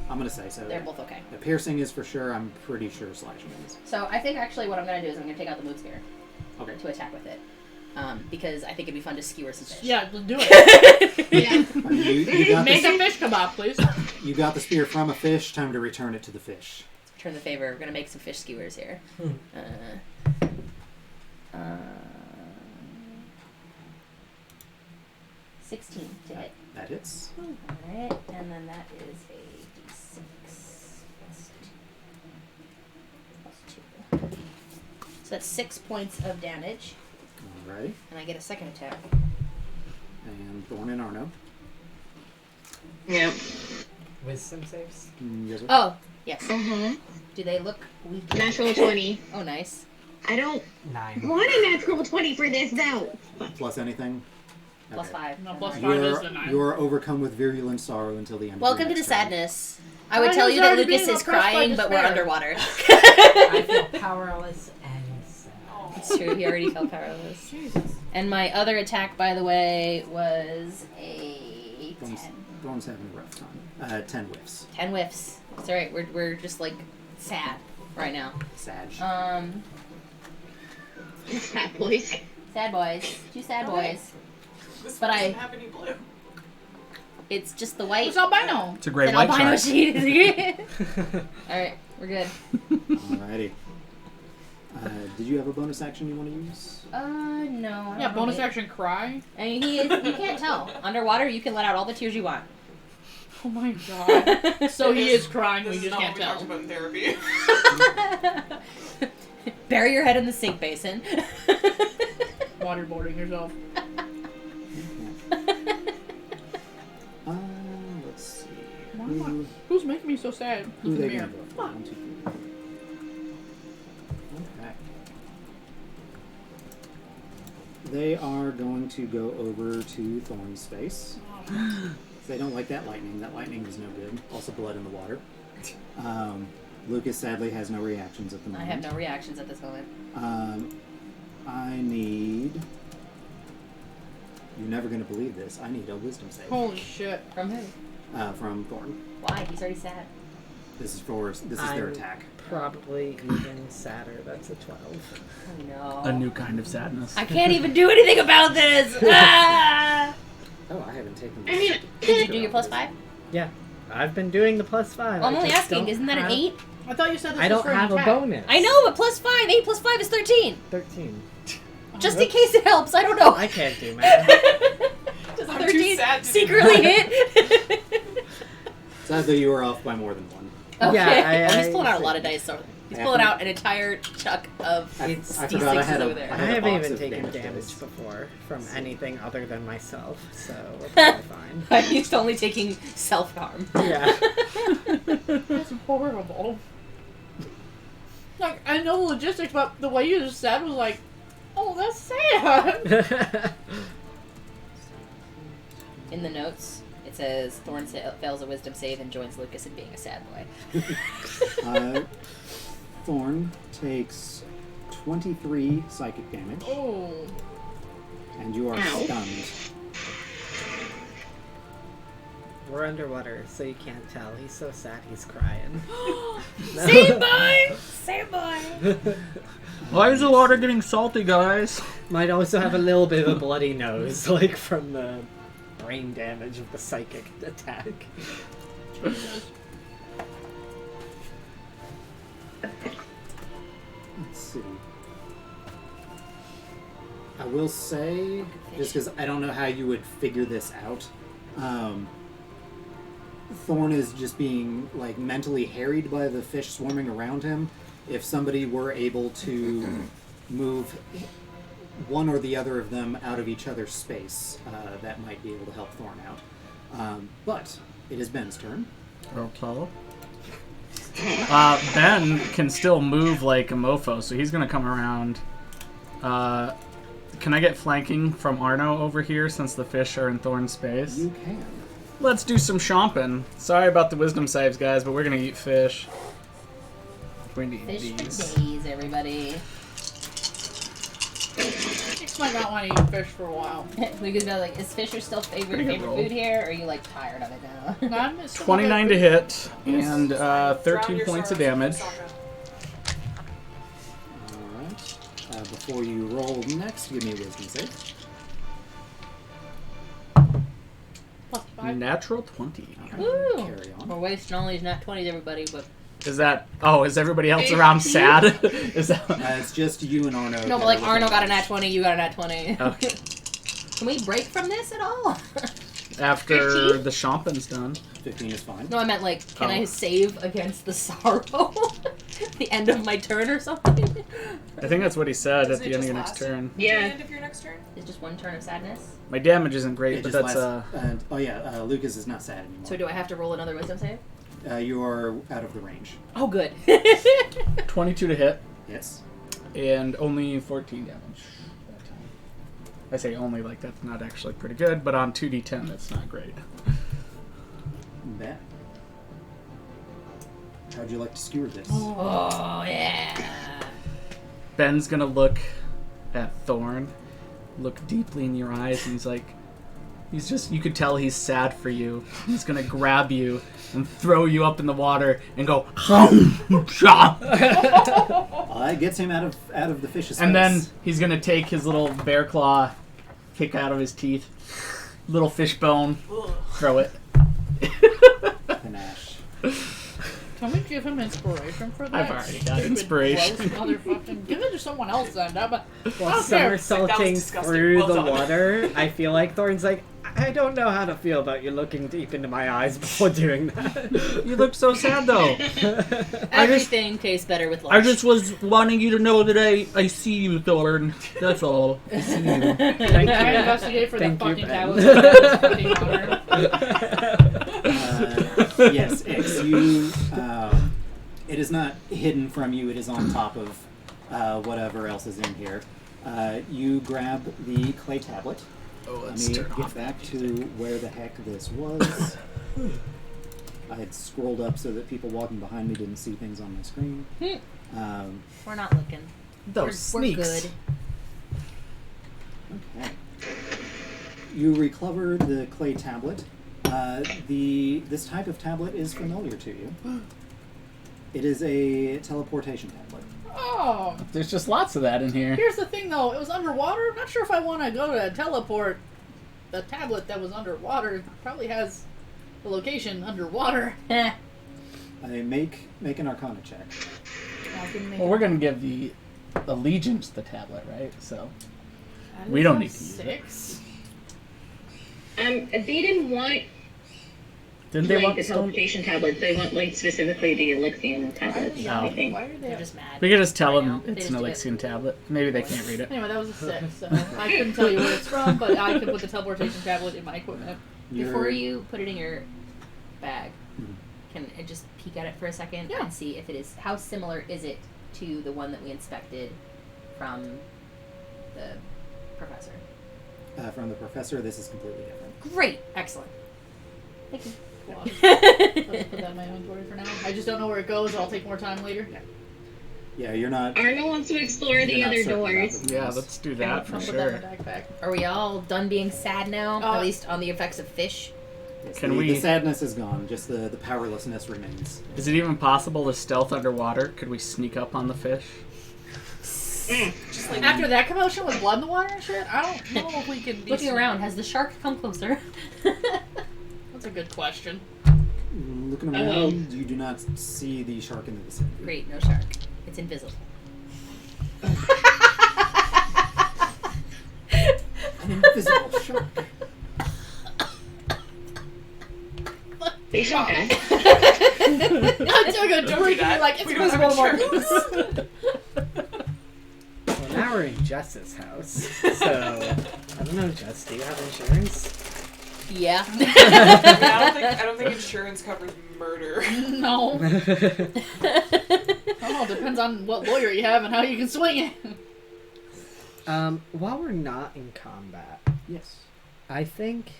Speaker 1: I'm going to say so.
Speaker 2: They're both okay.
Speaker 1: The piercing is for sure. I'm pretty sure slashing is.
Speaker 2: So I think actually what I'm gonna do is I'm gonna take out the moon spear
Speaker 1: Okay.
Speaker 2: to attack with it, because I think it'd be fun to skewer some fish.
Speaker 6: Yeah, do it.
Speaker 3: Yeah.
Speaker 1: You got
Speaker 6: Make
Speaker 1: the,
Speaker 6: a fish kebab, please.
Speaker 1: you got the spear from a fish. Time to return it to the fish.
Speaker 2: Return the favor. We're gonna make some fish skewers here. 16 to hit.
Speaker 1: That hits.
Speaker 2: Alright, and then that is a d6 plus 2. So that's 6 points of damage,
Speaker 1: Alrighty.
Speaker 2: and I get a second attack.
Speaker 1: And Thorn and Arno.
Speaker 3: Yeah.
Speaker 8: Wisdom saves.
Speaker 1: Yes, sir.
Speaker 2: Oh, yes.
Speaker 3: Uh-huh.
Speaker 2: Do they look weak?
Speaker 3: Natural 20.
Speaker 2: Oh, nice.
Speaker 3: I don't
Speaker 8: 9.
Speaker 3: want a natural 20 for this, though.
Speaker 1: Plus anything?
Speaker 2: Plus
Speaker 1: Okay.
Speaker 2: 5.
Speaker 6: No, plus
Speaker 2: Alright.
Speaker 6: 5 is
Speaker 1: You're,
Speaker 6: the 9.
Speaker 1: you're overcome with virulent sorrow until the end
Speaker 2: Welcome
Speaker 1: of
Speaker 2: to
Speaker 1: your
Speaker 2: the
Speaker 1: next turn.
Speaker 2: sadness. I would
Speaker 6: I
Speaker 2: tell
Speaker 6: was
Speaker 2: you that
Speaker 6: already
Speaker 2: Lucas
Speaker 6: being
Speaker 2: is
Speaker 6: oppressed by
Speaker 2: crying, but we're
Speaker 6: despair.
Speaker 2: underwater.
Speaker 8: I feel powerless and sad.
Speaker 2: It's true, he already felt powerless.
Speaker 6: Jesus.
Speaker 2: And my other attack, by the way, was a
Speaker 1: Thorn's,
Speaker 2: 10.
Speaker 1: Thorn's having a rough time. 10 whiffs.
Speaker 2: 10 whiffs. It's alright, we're just like sad right now.
Speaker 1: Sag.
Speaker 3: Fat boys.
Speaker 2: Sad boys. 2 sad
Speaker 5: Okay.
Speaker 2: boys.
Speaker 5: This
Speaker 2: But
Speaker 5: one
Speaker 2: I-
Speaker 5: doesn't have any blue.
Speaker 2: It's just the white.
Speaker 6: It's albino.
Speaker 7: It's a great
Speaker 2: It's an
Speaker 7: white
Speaker 2: albino
Speaker 7: shark.
Speaker 2: sheet. Alright, we're good.
Speaker 1: Alrighty. Did you have a bonus action you want to use?
Speaker 2: No. I don't
Speaker 6: Yeah, bonus
Speaker 2: really-
Speaker 6: action cry.
Speaker 2: I mean, you can't tell. Underwater, you can let out all the tears you want.
Speaker 6: Oh my god. So he is crying, we
Speaker 5: This is
Speaker 6: just
Speaker 5: not
Speaker 6: can't
Speaker 5: what we talked
Speaker 6: tell.
Speaker 5: about in therapy.
Speaker 2: Bury your head in the sink basin.
Speaker 6: Waterboarding yourself.
Speaker 1: Let's see.
Speaker 6: Why am I- Who's making me so sad?
Speaker 1: Who
Speaker 6: Look
Speaker 1: they
Speaker 6: at me.
Speaker 1: gonna go for? 1, 2, 3. Okay. They are going to go over to Thorn's space. They don't like that lightning. That lightning is no good. Also blood in the water. Lucas sadly has no reactions at the
Speaker 2: I
Speaker 1: moment.
Speaker 2: have no reactions at this moment.
Speaker 1: I need... You're never going to believe this. I need a wisdom save.
Speaker 6: Holy shit.
Speaker 2: From who?
Speaker 1: From Thorn.
Speaker 2: Why? He's already sad.
Speaker 1: This is their
Speaker 4: I'm-
Speaker 1: attack.
Speaker 4: Probably even sadder. That's a 12.
Speaker 2: Oh no.
Speaker 7: A new kind of sadness.
Speaker 2: I can't even do anything about this! Ah!
Speaker 1: Oh, I haven't taken
Speaker 3: I mean,
Speaker 2: Did you do your plus 5?
Speaker 4: Yeah, I've been doing the +5.
Speaker 2: Well, I'm
Speaker 4: I
Speaker 2: only
Speaker 4: just
Speaker 2: asking,
Speaker 4: don't
Speaker 2: isn't that an
Speaker 4: have-
Speaker 2: 8?
Speaker 6: I thought you said this
Speaker 4: I
Speaker 6: was
Speaker 4: don't
Speaker 6: for an
Speaker 4: have a
Speaker 6: attack.
Speaker 4: bonus.
Speaker 2: I know, but plus 5! 8 plus 5 is 13!
Speaker 4: 13.
Speaker 2: Just in case it helps, I don't know.
Speaker 4: I can't do math.
Speaker 2: Does
Speaker 5: I'm too
Speaker 2: 13
Speaker 5: sad to do
Speaker 2: secretly
Speaker 5: that.
Speaker 2: hit?
Speaker 1: Sadly, you were off by more than one.
Speaker 2: Okay.
Speaker 4: Yeah,
Speaker 2: Oh, he's
Speaker 4: I
Speaker 2: pulling out a
Speaker 4: see.
Speaker 2: lot of dice. So he's
Speaker 1: Yeah.
Speaker 2: pulling out an entire chuck of
Speaker 1: I
Speaker 4: It's-
Speaker 1: forgot I
Speaker 2: D6s
Speaker 1: had
Speaker 2: over
Speaker 1: a,
Speaker 2: there.
Speaker 1: I
Speaker 4: I
Speaker 1: had a
Speaker 4: haven't
Speaker 1: box
Speaker 4: even
Speaker 1: of
Speaker 4: taken
Speaker 1: damage
Speaker 4: damage
Speaker 1: dice.
Speaker 4: before from anything other than myself, so we're probably fine.
Speaker 2: I'm used to only taking self-harm.
Speaker 4: Yeah.
Speaker 6: That's horrible. Like, I know the logistics, but the way you just said was like, oh, that's sad.
Speaker 2: In the notes, it says Thorn fails a wisdom save and joins Lucas in being a sad boy.
Speaker 1: Thorn takes 23 psychic damage,
Speaker 6: Oh.
Speaker 1: and you are
Speaker 3: Ow.
Speaker 1: stunned.
Speaker 4: We're underwater, so you can't tell. He's so sad he's crying.
Speaker 2: Same boy! Same boy!
Speaker 7: Why is the water getting salty, guys?
Speaker 4: Might also have a little bit of a bloody nose, like from the brain damage of the psychic attack.
Speaker 6: Jesus.
Speaker 1: Let's see. I will say, just because I don't know how you would figure this out, Thorn is just being like mentally harried by the fish swarming around him. If somebody were able to move one or the other of them out of each other's space, that might be able to help Thorn out. But it is Ben's turn.
Speaker 7: Okay. Ben can still move like a mofo, so he's gonna come around. Can I get flanking from Arno over here since the fish are in Thorn's space?
Speaker 1: You can.
Speaker 7: Let's do some chomping. Sorry about the wisdom saves, guys, but we're gonna eat fish. We need
Speaker 2: Fish
Speaker 7: these.
Speaker 2: for days, everybody.
Speaker 6: X might not want to eat fish for a while.
Speaker 2: We could go like, is fish your still favorite
Speaker 7: Pretty good roll.
Speaker 2: food here, or are you like tired of it now?
Speaker 6: No, I'm still
Speaker 7: 29 to
Speaker 6: good.
Speaker 7: hit and
Speaker 5: Drown
Speaker 7: 13
Speaker 5: your
Speaker 7: points of
Speaker 5: sorrows
Speaker 7: damage.
Speaker 5: with Sokka.
Speaker 1: Alright. Before you roll next, give me a wisdom save.
Speaker 6: Plus 5.
Speaker 7: Natural 20.
Speaker 2: Woo!
Speaker 1: Carry on.
Speaker 2: We're wasting all these nat 20s, everybody, but
Speaker 7: Is that? Oh, is everybody else around sad? Is that?
Speaker 1: It's just you and Arno.
Speaker 2: no, but like Arno got a nat 20, you got a nat 20.
Speaker 7: Okay.
Speaker 2: Can we break from this at all?
Speaker 7: After the chomping's done.
Speaker 1: 15 is fine.
Speaker 2: No, I meant like, can
Speaker 7: Oh.
Speaker 2: I save against the sorrow? The end of my turn or something?
Speaker 7: I think that's what he said
Speaker 5: Does
Speaker 7: at
Speaker 5: it
Speaker 7: the end of
Speaker 5: just
Speaker 7: your next
Speaker 5: last
Speaker 7: turn.
Speaker 5: to the
Speaker 3: Yeah.
Speaker 5: end of your next turn?
Speaker 2: It's just one turn of sadness.
Speaker 7: My damage isn't great,
Speaker 1: It
Speaker 7: but
Speaker 1: just
Speaker 7: that's
Speaker 1: lasts, oh yeah, Lucas is not sad anymore.
Speaker 2: So do I have to roll another wisdom save?
Speaker 1: You are out of the range.
Speaker 2: Oh, good.
Speaker 7: 22 to hit
Speaker 1: Yes.
Speaker 7: and only 14 damage that time. I say only like that's not actually pretty good, but on 2d10 that's not great.
Speaker 1: Bet. How'd you like to skewer this?
Speaker 2: Oh, yeah.
Speaker 7: Ben's gonna look at Thorn, look deeply in your eyes, and he's like, you could tell he's sad for you. He's gonna grab you and throw you up in the water and go,
Speaker 1: It gets him out of the fish's
Speaker 7: and then
Speaker 1: face.
Speaker 7: he's gonna take his little bear claw, kick out of his teeth, little fish bone, throw it.
Speaker 1: Panache.
Speaker 6: Can we give him inspiration for that?
Speaker 7: I've already got
Speaker 6: Stupid,
Speaker 7: inspiration.
Speaker 6: gross motherfucking. Give it to someone else then.
Speaker 4: While
Speaker 6: Okay.
Speaker 4: somersaulting
Speaker 5: disgusting.
Speaker 4: through
Speaker 5: Well
Speaker 4: the
Speaker 5: done.
Speaker 4: water, I feel like Thorn's like, I don't know how to feel about you looking deep into my eyes before doing that.
Speaker 7: You look so sad though.
Speaker 2: Everything tastes better with lunch.
Speaker 7: I just was wanting you to know that I see you, Thorn. That's all. I see you.
Speaker 4: Thank
Speaker 6: I
Speaker 4: you.
Speaker 6: investigate for
Speaker 4: Thank
Speaker 6: that
Speaker 4: you,
Speaker 6: fucking
Speaker 4: Ben.
Speaker 6: tablet.
Speaker 1: Yes, X. You. It is not hidden from you. It is on top of whatever else is in here. You grab the clay tablet.
Speaker 7: Oh,
Speaker 1: Let
Speaker 7: let's
Speaker 1: me
Speaker 7: turn
Speaker 1: get
Speaker 7: off
Speaker 1: back
Speaker 7: that
Speaker 1: to
Speaker 7: music.
Speaker 1: where the heck this was. I had scrolled up so that people walking behind me didn't see things on my screen.
Speaker 2: We're not looking.
Speaker 7: Those
Speaker 2: We're
Speaker 7: sneaks.
Speaker 2: good.
Speaker 1: Okay. You recover the clay tablet. This type of tablet is familiar to you. It is a teleportation tablet.
Speaker 6: Oh,
Speaker 7: There's just lots of that in here.
Speaker 6: here's the thing though. It was underwater. I'm not sure if I want to go to teleport the tablet that was underwater. It probably has the location underwater.
Speaker 1: Make an Arcana check.
Speaker 7: Well, we're gonna give the allegiance the tablet, right? So
Speaker 6: That
Speaker 7: we
Speaker 6: is
Speaker 7: don't
Speaker 6: a
Speaker 7: need to use it.
Speaker 6: 6.
Speaker 3: They didn't want
Speaker 7: Didn't they
Speaker 3: like
Speaker 7: want
Speaker 3: the
Speaker 7: stone?
Speaker 3: teleportation tablets. They want like specifically the Elixion tablets.
Speaker 7: Oh.
Speaker 3: I think.
Speaker 6: Why are
Speaker 2: They're
Speaker 6: they?
Speaker 2: just mad.
Speaker 7: We could just tell
Speaker 2: I know.
Speaker 7: them
Speaker 2: They
Speaker 7: it's
Speaker 2: just
Speaker 7: an
Speaker 2: do it.
Speaker 7: Elixion tablet. Maybe they can't read it.
Speaker 6: Anyway, that was a 6. So I couldn't tell you where it's from, but I could put the teleportation tablet in my equipment.
Speaker 2: Before you put it in your bag,
Speaker 1: Mhm.
Speaker 2: can I just peek at it for a second
Speaker 6: Yeah.
Speaker 2: and see if it is, how similar is it to the one that we inspected from the professor?
Speaker 1: From the professor, this is completely different.
Speaker 2: Great, excellent. Thank you.
Speaker 6: Well, I'll just put that in my inventory for now. I just don't know where it goes. I'll take more time later.
Speaker 1: Yeah, you're not.
Speaker 3: Arno wants to explore the
Speaker 1: you're not
Speaker 3: other
Speaker 1: certain about
Speaker 3: doors.
Speaker 1: the
Speaker 7: Yeah,
Speaker 1: rules.
Speaker 7: let's do that for
Speaker 6: I'll put that
Speaker 7: sure.
Speaker 6: in my backpack.
Speaker 2: Are we all done being sad now?
Speaker 6: Uh,
Speaker 2: At least on the effects of fish?
Speaker 1: Yes,
Speaker 7: Can
Speaker 1: the,
Speaker 7: we-
Speaker 1: The sadness is gone. Just the powerlessness remains.
Speaker 7: Is it even possible to stealth underwater? Could we sneak up on the fish?
Speaker 5: Just like
Speaker 6: After that commotion with blood in the water and shit, I don't know if we can be
Speaker 2: Looking around, has the shark come closer?
Speaker 6: That's a good question.
Speaker 1: Looking around, you do not see the shark in the vicinity.
Speaker 2: Great, no shark. It's invisible.
Speaker 1: An invisible shark.
Speaker 3: They should have.
Speaker 6: I'm so good. Don't read that. Like it's
Speaker 5: We don't have
Speaker 6: invisible.
Speaker 4: Well, now we're in Jess's house. So, I don't know, Jess, do you have insurance?
Speaker 2: Yeah.
Speaker 5: I don't think insurance covers murder.
Speaker 6: No. Oh, depends on what lawyer you have and how you can swing it.
Speaker 4: While we're not in combat,
Speaker 1: Yes.
Speaker 4: I think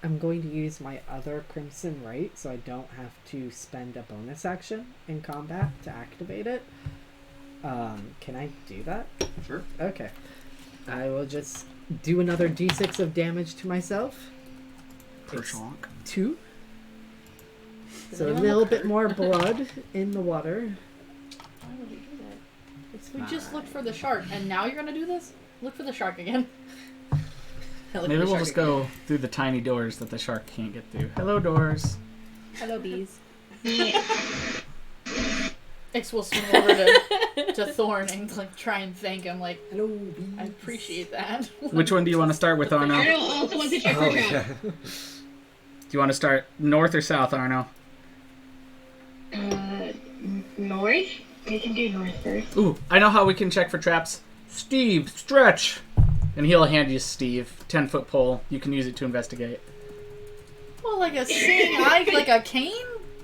Speaker 4: I'm going to use my other Crimson Right so I don't have to spend a bonus action in combat to activate it. Can I do that?
Speaker 1: Sure.
Speaker 4: Okay. I will just do another d6 of damage to myself. It's
Speaker 7: Kershawk.
Speaker 4: 2.
Speaker 2: Does
Speaker 4: So a
Speaker 2: anyone
Speaker 4: little
Speaker 2: look
Speaker 4: bit
Speaker 2: hurt?
Speaker 4: more blood in the water.
Speaker 6: Why would you do that? We just looked for the shark, and now you're gonna do this? Look for the shark again.
Speaker 7: Maybe we'll just go through the tiny doors that the shark can't get through. Hello, doors.
Speaker 2: Hello, bees.
Speaker 6: Ix will swing over to Thorn and like try and thank him. Like,
Speaker 1: Hello, bees.
Speaker 6: I appreciate that.
Speaker 7: Which one do you want to start with, Arno?
Speaker 3: Arno also wants to check
Speaker 8: Oh,
Speaker 3: for
Speaker 8: yeah.
Speaker 3: trap.
Speaker 7: Do you want to start north or south, Arno?
Speaker 3: North? We can do north first.
Speaker 7: Ooh, I know how we can check for traps. Steve, stretch! And he'll hand you Steve. 10-foot pole. You can use it to investigate.
Speaker 6: Well, like a seeing eye, like a cane?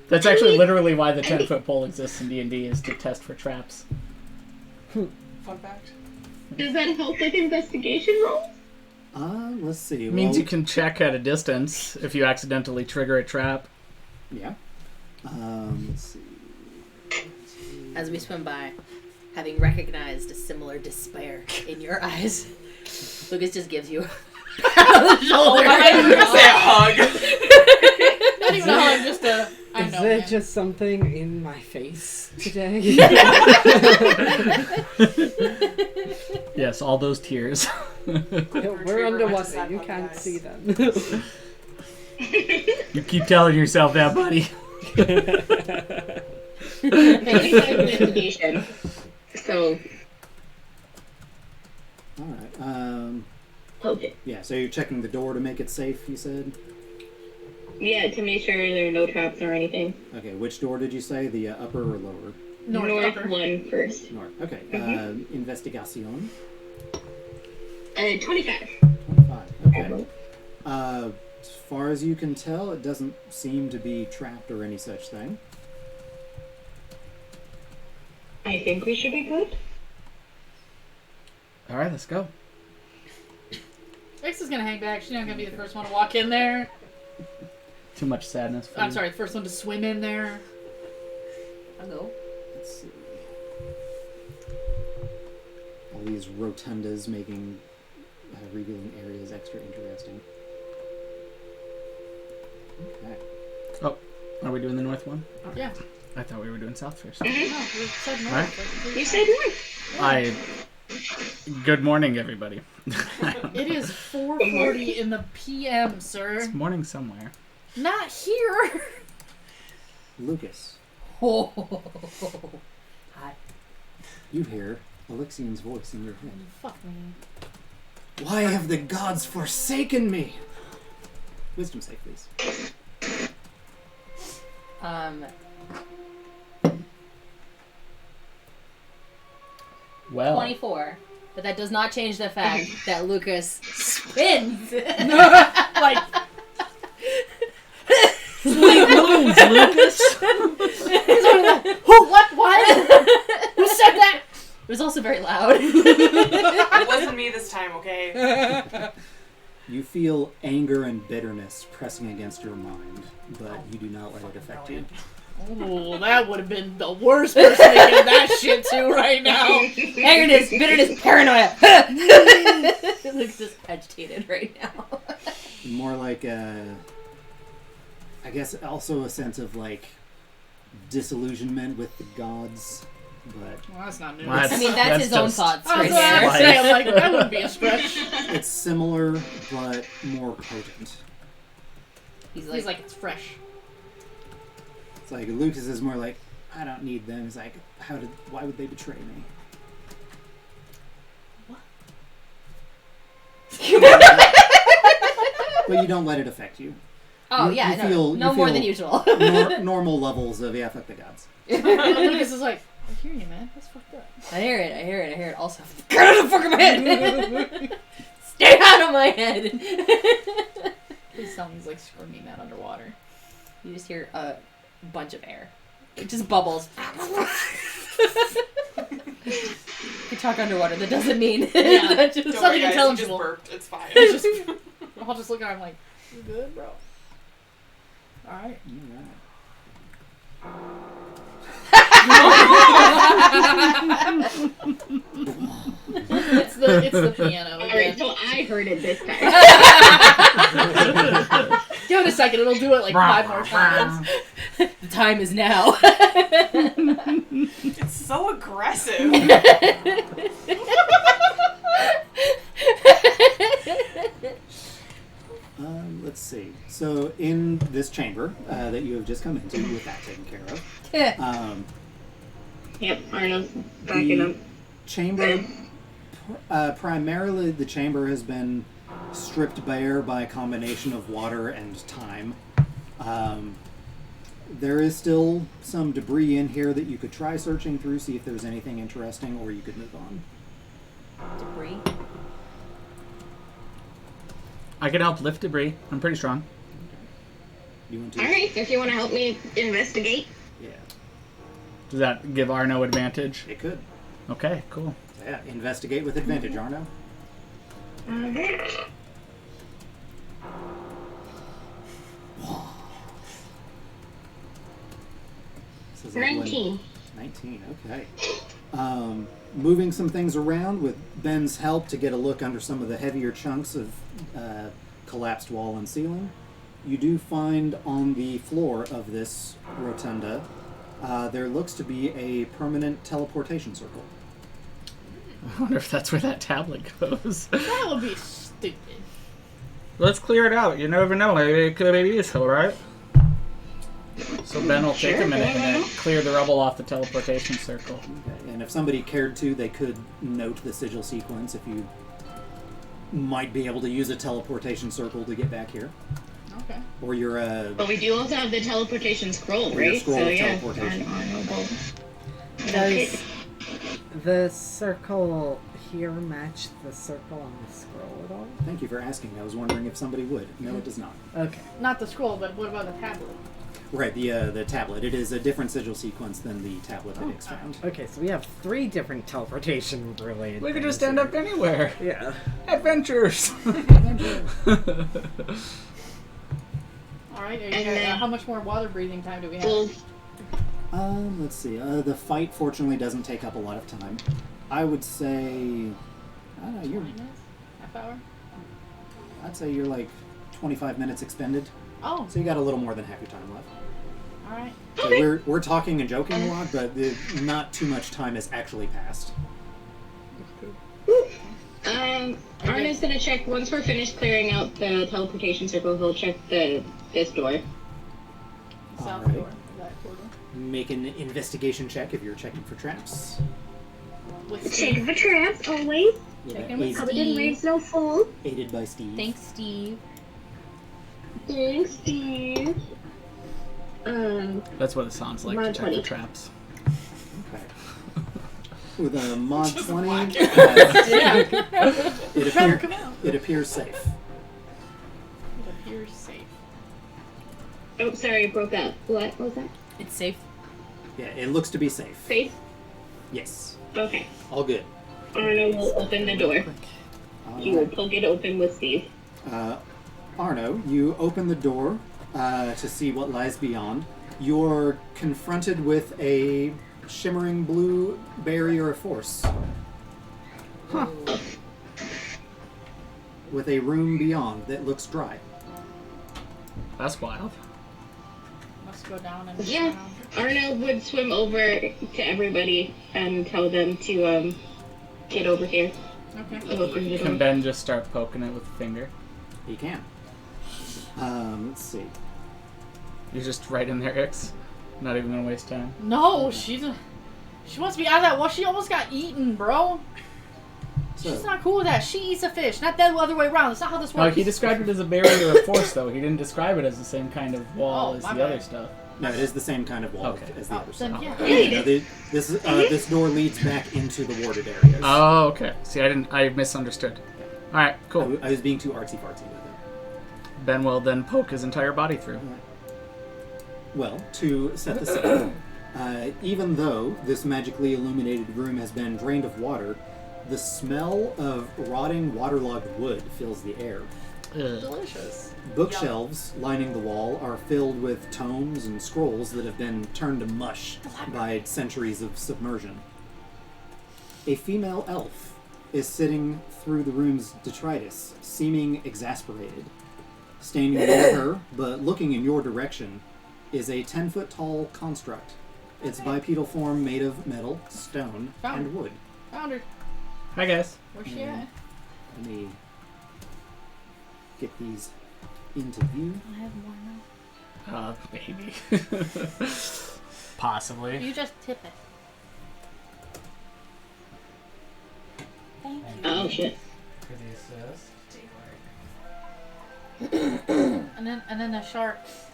Speaker 7: That's actually literally why the 10-foot pole exists in D&D, is to test for traps.
Speaker 5: Fun fact.
Speaker 3: Does that help with investigation rolls?
Speaker 1: Let's see.
Speaker 7: It means
Speaker 1: Well,
Speaker 7: you can check at a distance if you accidentally trigger a trap.
Speaker 1: Yeah. Let's see.
Speaker 2: As we swim by, having recognized a similar despair in your eyes, Lucas just gives you a pat on the shoulder.
Speaker 5: hug.
Speaker 6: Not even a hug, just a. I
Speaker 4: Is
Speaker 6: know.
Speaker 4: there
Speaker 6: Man.
Speaker 4: just something in my face today?
Speaker 7: Yes, all those tears.
Speaker 4: We're underwater. You can't see them.
Speaker 7: You keep telling yourself that, buddy.
Speaker 3: Maybe it's investigation. So,
Speaker 1: All right.
Speaker 3: okay.
Speaker 1: Yeah. So you're checking the door to make it safe. You said.
Speaker 3: Yeah, to make sure there are no traps or anything.
Speaker 1: Okay. Which door did you say? The upper or lower?
Speaker 6: North upper.
Speaker 3: one first.
Speaker 1: North. Okay. Investigation.
Speaker 3: 25.
Speaker 1: 25. Okay. As far as you can tell, it doesn't seem to be trapped or any such thing.
Speaker 3: I think we should be good.
Speaker 7: All right, let's go.
Speaker 6: Ix is gonna hang back. She's not gonna be the first one to walk in there.
Speaker 7: Too much sadness for
Speaker 6: I'm
Speaker 7: you.
Speaker 6: sorry, the first one to swim in there.
Speaker 2: I'll go.
Speaker 1: Let's see. All these rotundas making revealing areas extra interesting. Okay.
Speaker 7: Are we doing the north one?
Speaker 6: Yeah.
Speaker 7: I thought we were doing south first.
Speaker 6: No, we said north.
Speaker 7: Alright.
Speaker 3: You said north.
Speaker 7: Good morning, everybody.
Speaker 6: It is 4:40 in the PM, sir.
Speaker 7: It's morning somewhere.
Speaker 6: Not here.
Speaker 1: Lucas,
Speaker 2: Hi.
Speaker 1: you hear Alexian's voice in your head.
Speaker 6: Fuck me.
Speaker 1: Why have the gods forsaken me? Wisdom save, please.
Speaker 7: Well,
Speaker 2: 24. But that does not change the fact that Lucas spins.
Speaker 6: Like,
Speaker 7: sweet moons, Lucas.
Speaker 6: who? What? Who said that?
Speaker 2: It was also very loud.
Speaker 5: It wasn't me this time, okay?
Speaker 1: You feel anger and bitterness pressing against your mind, but you do not let it affect you.
Speaker 6: Oh, that would have been the worst person to give that shit to right now.
Speaker 2: Angerness, bitterness, paranoia. Lucas is agitated right now.
Speaker 1: More like I guess also a sense of like disillusionment with the gods, but
Speaker 6: Well, that's not new.
Speaker 7: Well,
Speaker 2: I mean, that's his own
Speaker 7: just-
Speaker 2: thoughts
Speaker 6: I
Speaker 2: right
Speaker 6: was gonna
Speaker 2: there.
Speaker 6: say, I'm like, that wouldn't be a stretch.
Speaker 1: it's similar but more potent.
Speaker 2: He's
Speaker 6: He's like, it's fresh.
Speaker 1: It's like Lucas is more like, I don't need them. He's like, why would they betray me? But you don't let it affect you.
Speaker 2: oh
Speaker 1: you
Speaker 2: yeah,
Speaker 1: feel-
Speaker 2: no
Speaker 1: you
Speaker 2: more
Speaker 1: feel-
Speaker 2: than usual.
Speaker 1: Normal levels of fuck the gods.
Speaker 6: Lucas is like, I hear you, man. That's fucked up.
Speaker 2: I hear it. Also, get out of the fuck of my head. Stay out of my head.
Speaker 6: This sounds like screaming that underwater.
Speaker 2: You just hear a bunch of air. It just bubbles. You talk underwater. That doesn't mean
Speaker 6: Yeah.
Speaker 2: just
Speaker 5: Don't
Speaker 2: something
Speaker 5: worry, guys, you just
Speaker 2: intelligible.
Speaker 5: burped. It's fine.
Speaker 6: It's just, I'll just look at her. I'm like, you good, bro? All right. It's the piano.
Speaker 3: Alright,
Speaker 6: Again.
Speaker 3: so I heard it this time.
Speaker 6: Give it a second. It'll do it like 5 more times.
Speaker 2: The time is now.
Speaker 5: It's so aggressive.
Speaker 1: Let's see. So in this chamber that you have just come into, with that taken care of,
Speaker 3: Yep, Arno's backing up.
Speaker 1: chamber, primarily the chamber has been stripped bare by a combination of water and time. There is still some debris in here that you could try searching through, see if there's anything interesting, or you could move on.
Speaker 2: Debris.
Speaker 7: I can help lift debris. I'm pretty strong.
Speaker 1: You want to?
Speaker 3: Alright, if you want to help me investigate.
Speaker 1: Yeah,
Speaker 7: Does that give Arno advantage?
Speaker 1: it could.
Speaker 7: Okay, cool.
Speaker 1: So yeah, investigate with advantage, Arno. This is like
Speaker 3: 19.
Speaker 1: 19, okay. Moving some things around with Ben's help to get a look under some of the heavier chunks of collapsed wall and ceiling, you do find on the floor of this rotunda, there looks to be a permanent teleportation circle.
Speaker 7: I wonder if that's where that tablet goes.
Speaker 6: That would be stupid.
Speaker 7: Let's clear it out. You never know. Maybe it could be useful, right? So Ben will take a minute and then clear the rubble off the teleportation circle.
Speaker 1: Okay, and if somebody cared to, they could note the sigil sequence if you might be able to use a teleportation circle to get back here.
Speaker 6: Okay.
Speaker 1: Or your
Speaker 3: But we do also have the teleportation scroll,
Speaker 1: Or your
Speaker 3: right?
Speaker 1: scroll
Speaker 3: so
Speaker 1: of
Speaker 3: yeah.
Speaker 1: teleportation.
Speaker 4: Does the circle here match the circle on the scroll at all?
Speaker 1: Thank you for asking. I was wondering if somebody would. No, it does not.
Speaker 4: Okay.
Speaker 6: Not the scroll, but what about the tablet?
Speaker 1: Right, the tablet. It is a different sigil sequence than the tablet that Ix found.
Speaker 4: Okay, so we have 3 different teleportation related.
Speaker 7: We could just
Speaker 4: things
Speaker 7: end up
Speaker 4: here.
Speaker 7: anywhere.
Speaker 4: Yeah.
Speaker 7: Adventures.
Speaker 6: All right.
Speaker 3: And then-
Speaker 6: How much more water breathing time do we have?
Speaker 3: Well,
Speaker 1: Let's see. The fight, fortunately, doesn't take up a lot of time. I would say... I don't know,
Speaker 6: 20 minutes? Half hour?
Speaker 1: I'd say you're like 25 minutes expended.
Speaker 6: Oh,
Speaker 1: So you got a little more than half your time left.
Speaker 6: all right.
Speaker 1: So we're talking and joking a lot, but not too much time has actually passed.
Speaker 3: Arno's gonna check, once we're finished clearing out the teleportation circle, he'll check this door.
Speaker 6: South
Speaker 1: Alright.
Speaker 6: door. Is that corridor?
Speaker 1: Make an investigation check if you're checking for traps.
Speaker 6: With
Speaker 3: Check
Speaker 6: Steve.
Speaker 3: for traps, always.
Speaker 6: Check in with
Speaker 1: Aided,
Speaker 3: Hope it didn't raise no fool.
Speaker 1: aided by Steve.
Speaker 2: Thanks, Steve.
Speaker 3: Thanks, Steve.
Speaker 7: That's what it sounds like to
Speaker 3: Mod
Speaker 7: check
Speaker 3: 20.
Speaker 7: for traps.
Speaker 1: Okay. With a mod 20,
Speaker 5: whack
Speaker 1: it appears safe.
Speaker 6: It appears safe.
Speaker 3: Oh, sorry, it broke up. What was that?
Speaker 2: It's safe.
Speaker 1: Yeah, it looks to be safe.
Speaker 3: Safe?
Speaker 1: Yes.
Speaker 3: Okay.
Speaker 1: All good.
Speaker 3: Arno will open the door. He will poke it open with Steve.
Speaker 1: Arno, you open the door to see what lies beyond. You're confronted with a shimmering blue barrier of force.
Speaker 7: Huh.
Speaker 1: With a room beyond that looks dry.
Speaker 7: That's wild.
Speaker 6: Must go down and
Speaker 3: Yeah.
Speaker 6: down.
Speaker 3: Arno would swim over to everybody and tell them to get over here.
Speaker 6: Okay.
Speaker 3: I'll open the
Speaker 7: Can
Speaker 3: door.
Speaker 7: Ben just start poking it with a finger?
Speaker 1: He can. Let's see.
Speaker 7: You're just right in there, Ix. Not even gonna waste time.
Speaker 6: No, she wants to be out of that. Well, she almost got eaten, bro. She's
Speaker 1: So,
Speaker 6: not cool with that. She eats a fish, not the other way around. That's not how this
Speaker 7: No,
Speaker 6: works.
Speaker 7: he described it as a barrier of force, though. He didn't describe it as the same kind of wall
Speaker 6: Oh,
Speaker 7: as
Speaker 6: my
Speaker 7: the
Speaker 6: bad.
Speaker 7: other stuff.
Speaker 1: no, it is the same kind of wall
Speaker 7: Okay.
Speaker 1: as the other
Speaker 6: Then
Speaker 1: side.
Speaker 6: yeah.
Speaker 1: This door leads back into the warded areas.
Speaker 7: Oh, okay. See, I missed. Understood. All right, cool.
Speaker 1: I was being too artsy fartsy with it.
Speaker 7: Ben will then poke his entire body through.
Speaker 1: Well, to set the scene, even though this magically illuminated room has been drained of water, the smell of rotting, waterlogged wood fills the air.
Speaker 5: Delicious.
Speaker 1: Bookshelves lining the wall are filled with tomes and scrolls that have been turned to mush by centuries of submersion. A female elf is sitting through the room's detritus, seeming exasperated. Standing near her, but looking in your direction, is a 10-foot-tall construct. Its bipedal form made of metal, stone, and wood.
Speaker 6: Found her.
Speaker 7: Hi, guys.
Speaker 6: Where's she at?
Speaker 1: Let me get these into view.
Speaker 6: I have more now.
Speaker 7: Maybe. Possibly.
Speaker 6: You just tip it. Thank you.
Speaker 3: Oh shit.
Speaker 8: For the assist.
Speaker 6: And then the sharks.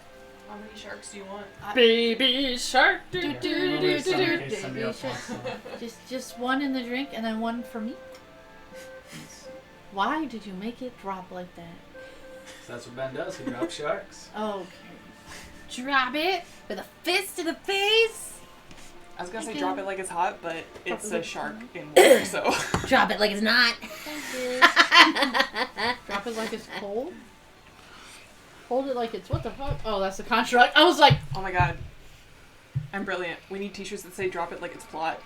Speaker 5: How many sharks do you want?
Speaker 6: Baby shark.
Speaker 8: Yeah, in case somebody else wants some.
Speaker 6: Just one in the drink and then one for me. Why did you make it drop like that?
Speaker 8: That's what Ben does. He drops sharks.
Speaker 6: Okay. Drop it with a fist to the face.
Speaker 5: I was gonna say
Speaker 6: Okay.
Speaker 5: drop it like it's hot, but it's
Speaker 6: it
Speaker 5: a
Speaker 6: like
Speaker 5: shark in water, so.
Speaker 2: Drop it like it's not.
Speaker 6: Drop it like it's cold. Hold it like it's what the fuck? Oh, that's the construct. I was like,
Speaker 5: Oh my god. I'm brilliant. We need t-shirts that say drop it like it's plot.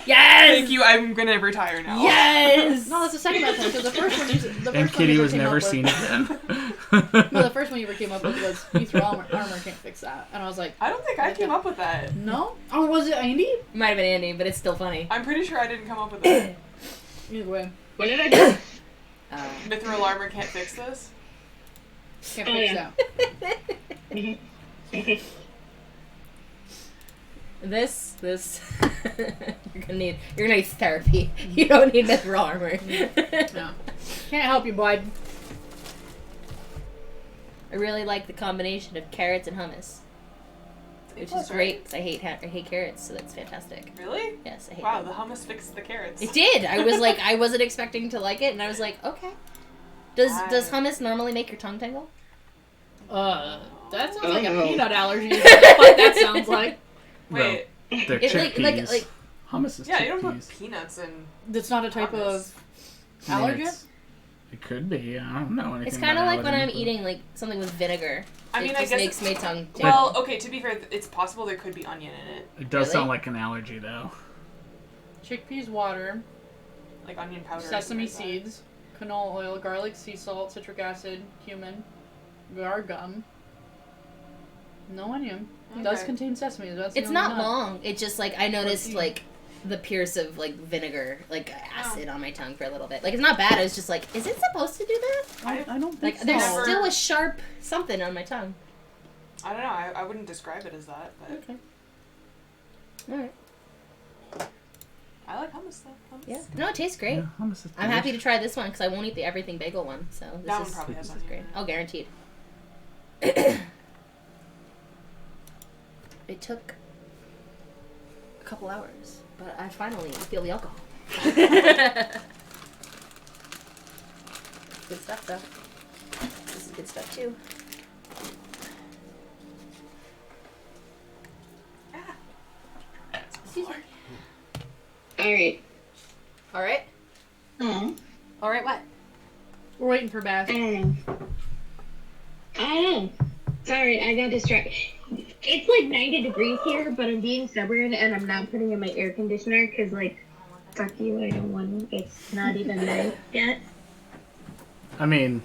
Speaker 2: Yes.
Speaker 5: Thank you, I'm gonna retire now.
Speaker 2: Yes.
Speaker 6: no, that's the second best one because the first one,
Speaker 7: And Kitty was never seen again.
Speaker 6: No, the first one you ever came up with was you throw armor can't fix that, and I was like,
Speaker 5: I don't think I came up with that.
Speaker 6: no. Or was it Andy?
Speaker 2: Might have been Andy, but it's still funny.
Speaker 5: I'm pretty sure I didn't come up with that.
Speaker 6: Either way,
Speaker 3: What did I do?
Speaker 5: Mithril armor can't fix this.
Speaker 6: can't
Speaker 3: Oh,
Speaker 6: fix
Speaker 3: yeah.
Speaker 6: that.
Speaker 2: This you're gonna need therapy. You don't need mithril armor.
Speaker 6: No, can't help you, bud.
Speaker 2: I really like the combination of carrots and hummus, which is great because I hate carrots, so that's fantastic.
Speaker 5: Really?
Speaker 2: Yes, I hate
Speaker 5: Wow,
Speaker 2: them.
Speaker 5: the hummus fixed the carrots.
Speaker 2: It did. I was like, I wasn't expecting to like it, and I was like, okay. Does hummus normally make your tongue tingle?
Speaker 6: That sounds like a
Speaker 3: Oh.
Speaker 6: peanut allergy. What that sounds like.
Speaker 5: Wait,
Speaker 7: They're
Speaker 2: It,
Speaker 7: chickpeas.
Speaker 2: like
Speaker 7: Hummus is
Speaker 5: yeah, you don't put
Speaker 7: chickpeas.
Speaker 5: peanuts in.
Speaker 6: That's not a type
Speaker 5: Hummus.
Speaker 6: of
Speaker 7: I mean,
Speaker 6: allergen.
Speaker 7: it could be. I don't know anything.
Speaker 2: it's kind of
Speaker 7: about
Speaker 2: like when I'm
Speaker 7: allergens, but-
Speaker 2: eating like something with vinegar.
Speaker 5: I mean,
Speaker 2: it
Speaker 5: I
Speaker 2: just
Speaker 5: guess
Speaker 2: makes my tongue tingle.
Speaker 5: Well, okay, to be fair, it's possible there could be onion in it.
Speaker 7: It does
Speaker 2: Really?
Speaker 7: sound like an allergy, though.
Speaker 6: Chickpeas water,
Speaker 5: Like onion powder. or
Speaker 6: sesame
Speaker 5: something like that.
Speaker 6: seeds, canola oil, garlic, sea salt, citric acid, cumin, gar gum. No onion. It does
Speaker 5: Okay.
Speaker 6: contain sesame. That's the
Speaker 2: It's
Speaker 6: only
Speaker 2: not
Speaker 6: nut.
Speaker 2: long. It just like I noticed
Speaker 6: tea.
Speaker 2: like the pierce of like vinegar, like acid on my tongue for a little bit. Like it's not bad. I was just like, is it supposed to do that?
Speaker 6: I don't think
Speaker 2: Like
Speaker 6: so.
Speaker 2: there's
Speaker 5: Never-
Speaker 2: still a sharp something on my tongue.
Speaker 5: I don't know. I wouldn't describe it as that, but
Speaker 6: Okay.
Speaker 2: All right.
Speaker 5: I like hummus though. Hummus.
Speaker 2: Yeah. No, it tastes great.
Speaker 7: Yeah, hummus is
Speaker 2: I'm happy to
Speaker 7: delicious.
Speaker 2: try this one because I won't eat the everything bagel one. So this
Speaker 5: That
Speaker 2: is
Speaker 5: one probably has
Speaker 2: this is
Speaker 5: onion
Speaker 2: great.
Speaker 5: in it.
Speaker 2: Oh, guaranteed. It took a couple hours, but I finally feel the alcohol. Good stuff, though. This is good stuff too. Excuse me.
Speaker 3: Alright.
Speaker 2: All right.
Speaker 3: Oh,
Speaker 2: All right. What?
Speaker 6: We're waiting for Bass.
Speaker 3: I don't know. I don't know. Sorry, I got distracted. It's like 90 degrees here, but I'm being stubborn and I'm not putting in my air conditioner because, like, fuck you, I don't want to. It's not even night yet.
Speaker 7: I mean,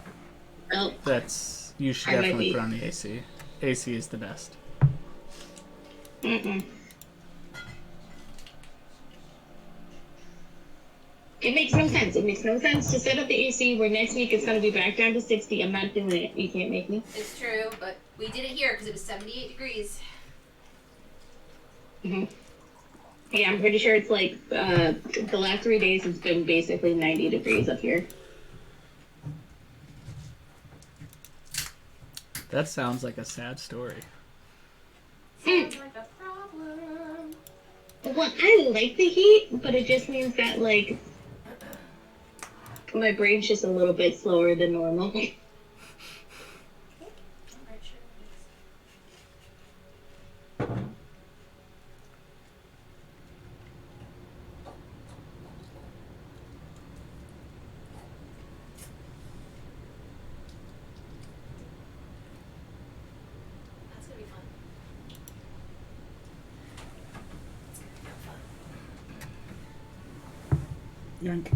Speaker 3: Oh,
Speaker 7: that's you should
Speaker 3: I might
Speaker 7: definitely
Speaker 3: be.
Speaker 7: put on the AC. AC is the best.
Speaker 3: mm-mm. It makes no sense. It makes no sense to set up the AC where next week it's going to be back down to 60. I'm not doing it. You can't make me.
Speaker 2: It's true, but we did it here because it was 78 degrees.
Speaker 3: Yeah, I'm pretty sure it's like the last 3 days it's been basically 90 degrees up here.
Speaker 7: That sounds like a sad story.
Speaker 2: Sounds like a problem.
Speaker 3: Well, I like the heat, but it just means that, like, My brain's just a little bit slower than normal.
Speaker 2: That's gonna be fun.
Speaker 7: Yank.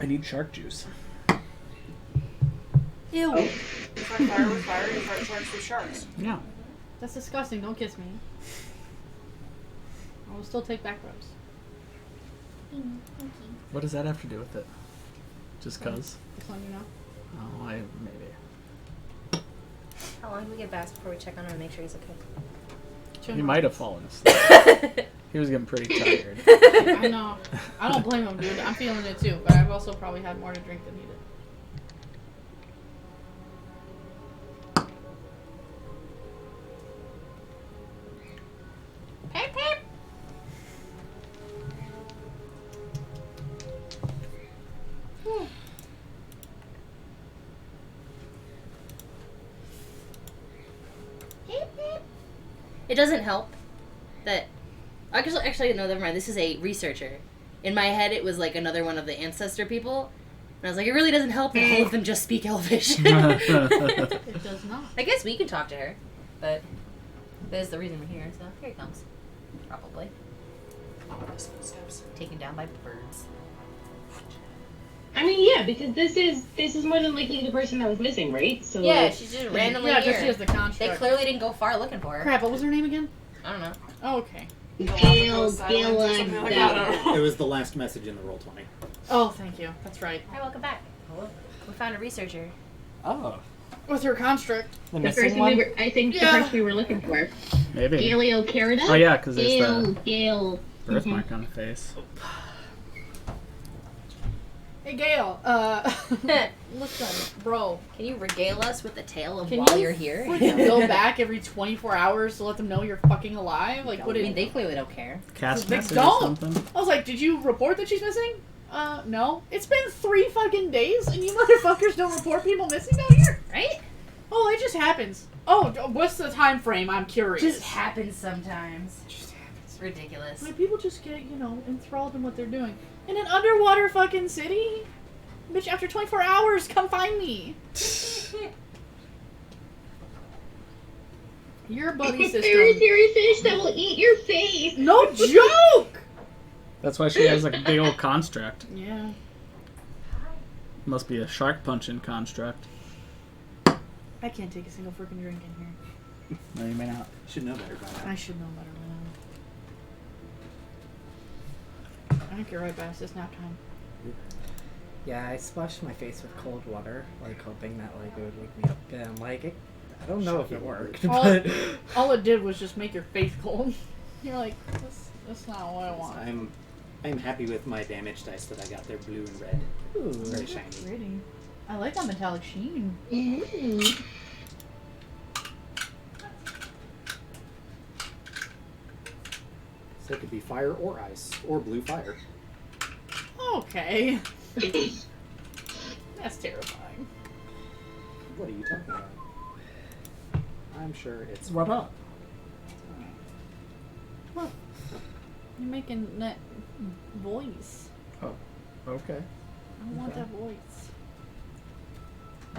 Speaker 7: I need shark juice.
Speaker 6: Ew.
Speaker 5: You fight fire with fire, you fight sharks with sharks.
Speaker 7: Yeah.
Speaker 6: That's disgusting. Don't kiss me. I will still take back rubs.
Speaker 7: What does that have to do with it? Just cause?
Speaker 6: Just letting you know.
Speaker 7: Oh, maybe.
Speaker 2: How long do we get Bass before we check on him and make sure he's okay?
Speaker 7: He might have fallen asleep. He was getting pretty tired.
Speaker 6: I know. I don't blame him, dude. I'm feeling it too, but I've also probably had more to drink than needed. Peep, peep.
Speaker 2: It doesn't help that. Actually, no, never mind. This is a researcher. In my head, it was like another one of the ancestor people. And I was like, it really doesn't help that all of them just speak Elvish.
Speaker 6: It does not.
Speaker 2: I guess we can talk to her, but there's the reason we're here, so here he comes. Probably.
Speaker 5: His footsteps.
Speaker 2: Taken down by birds.
Speaker 3: I mean, yeah, because this is more than likely the person that was missing, right? So
Speaker 2: Yeah, she's just randomly
Speaker 6: Yeah,
Speaker 2: here.
Speaker 6: just she has the construct.
Speaker 2: They clearly didn't go far looking for her.
Speaker 6: Crap, what was her name again?
Speaker 2: I don't know.
Speaker 6: Oh, okay.
Speaker 3: Gail,
Speaker 5: Something like that.
Speaker 1: It was the last message in the roll 20.
Speaker 6: Oh, thank you. That's right.
Speaker 2: Hi, welcome back. We found a researcher.
Speaker 4: Oh.
Speaker 6: With her construct.
Speaker 4: The
Speaker 3: the
Speaker 4: missing
Speaker 3: person
Speaker 4: one?
Speaker 3: the person we were looking for.
Speaker 7: Maybe.
Speaker 3: Galiocarida?
Speaker 7: Oh yeah, because there's the
Speaker 3: Gail.
Speaker 7: birthmark on the face.
Speaker 6: Hey, Gail. Listen, bro.
Speaker 2: Can you regale us with the tale of
Speaker 6: Can
Speaker 2: while
Speaker 6: you
Speaker 2: you're here?
Speaker 6: freaking go back every 24 hours to let them know you're fucking alive? Like, what
Speaker 2: I
Speaker 6: is...
Speaker 2: mean, they clearly don't care.
Speaker 7: Cast
Speaker 6: They
Speaker 7: message
Speaker 6: don't.
Speaker 7: or something.
Speaker 6: I was like, did you report that she's missing? No. It's been 3 fucking days and you motherfuckers don't report people missing down here?
Speaker 2: Right?
Speaker 6: Oh, it just happens. Oh, what's the time frame? I'm curious.
Speaker 2: Just happens sometimes.
Speaker 6: Just happens.
Speaker 2: It's ridiculous.
Speaker 6: Like, people just get, enthralled in what they're doing. In an underwater fucking city? Bitch, after 24 hours, come find me. Your buddy system.
Speaker 3: Fairy fish that will eat your face.
Speaker 6: No joke!
Speaker 7: That's why she has like a big old construct.
Speaker 6: Yeah.
Speaker 7: Must be a shark punching construct.
Speaker 6: I can't take a single freaking drink in here.
Speaker 7: No, you may not.
Speaker 1: Should know better by now.
Speaker 6: I should know better by now. I think you're right, Bass. It's nap time.
Speaker 4: Yeah, I splashed my face with cold water, like hoping that like it would wake me up. And I'm like, I don't know if it worked,
Speaker 6: All,
Speaker 4: but
Speaker 6: all it did was just make your face cold. You're like, that's not what I want.
Speaker 1: I'm happy with my damage dice that I got. They're blue and red.
Speaker 4: ooh,
Speaker 1: Very shiny.
Speaker 6: Pretty. I like that metallic sheen.
Speaker 3: Mm.
Speaker 1: So it could be fire or ice or blue fire.
Speaker 6: Okay. That's terrifying.
Speaker 1: What are you talking about? I'm sure it's
Speaker 7: What up?
Speaker 6: You're making that voice.
Speaker 7: Okay.
Speaker 6: I want
Speaker 7: Okay.
Speaker 6: that voice.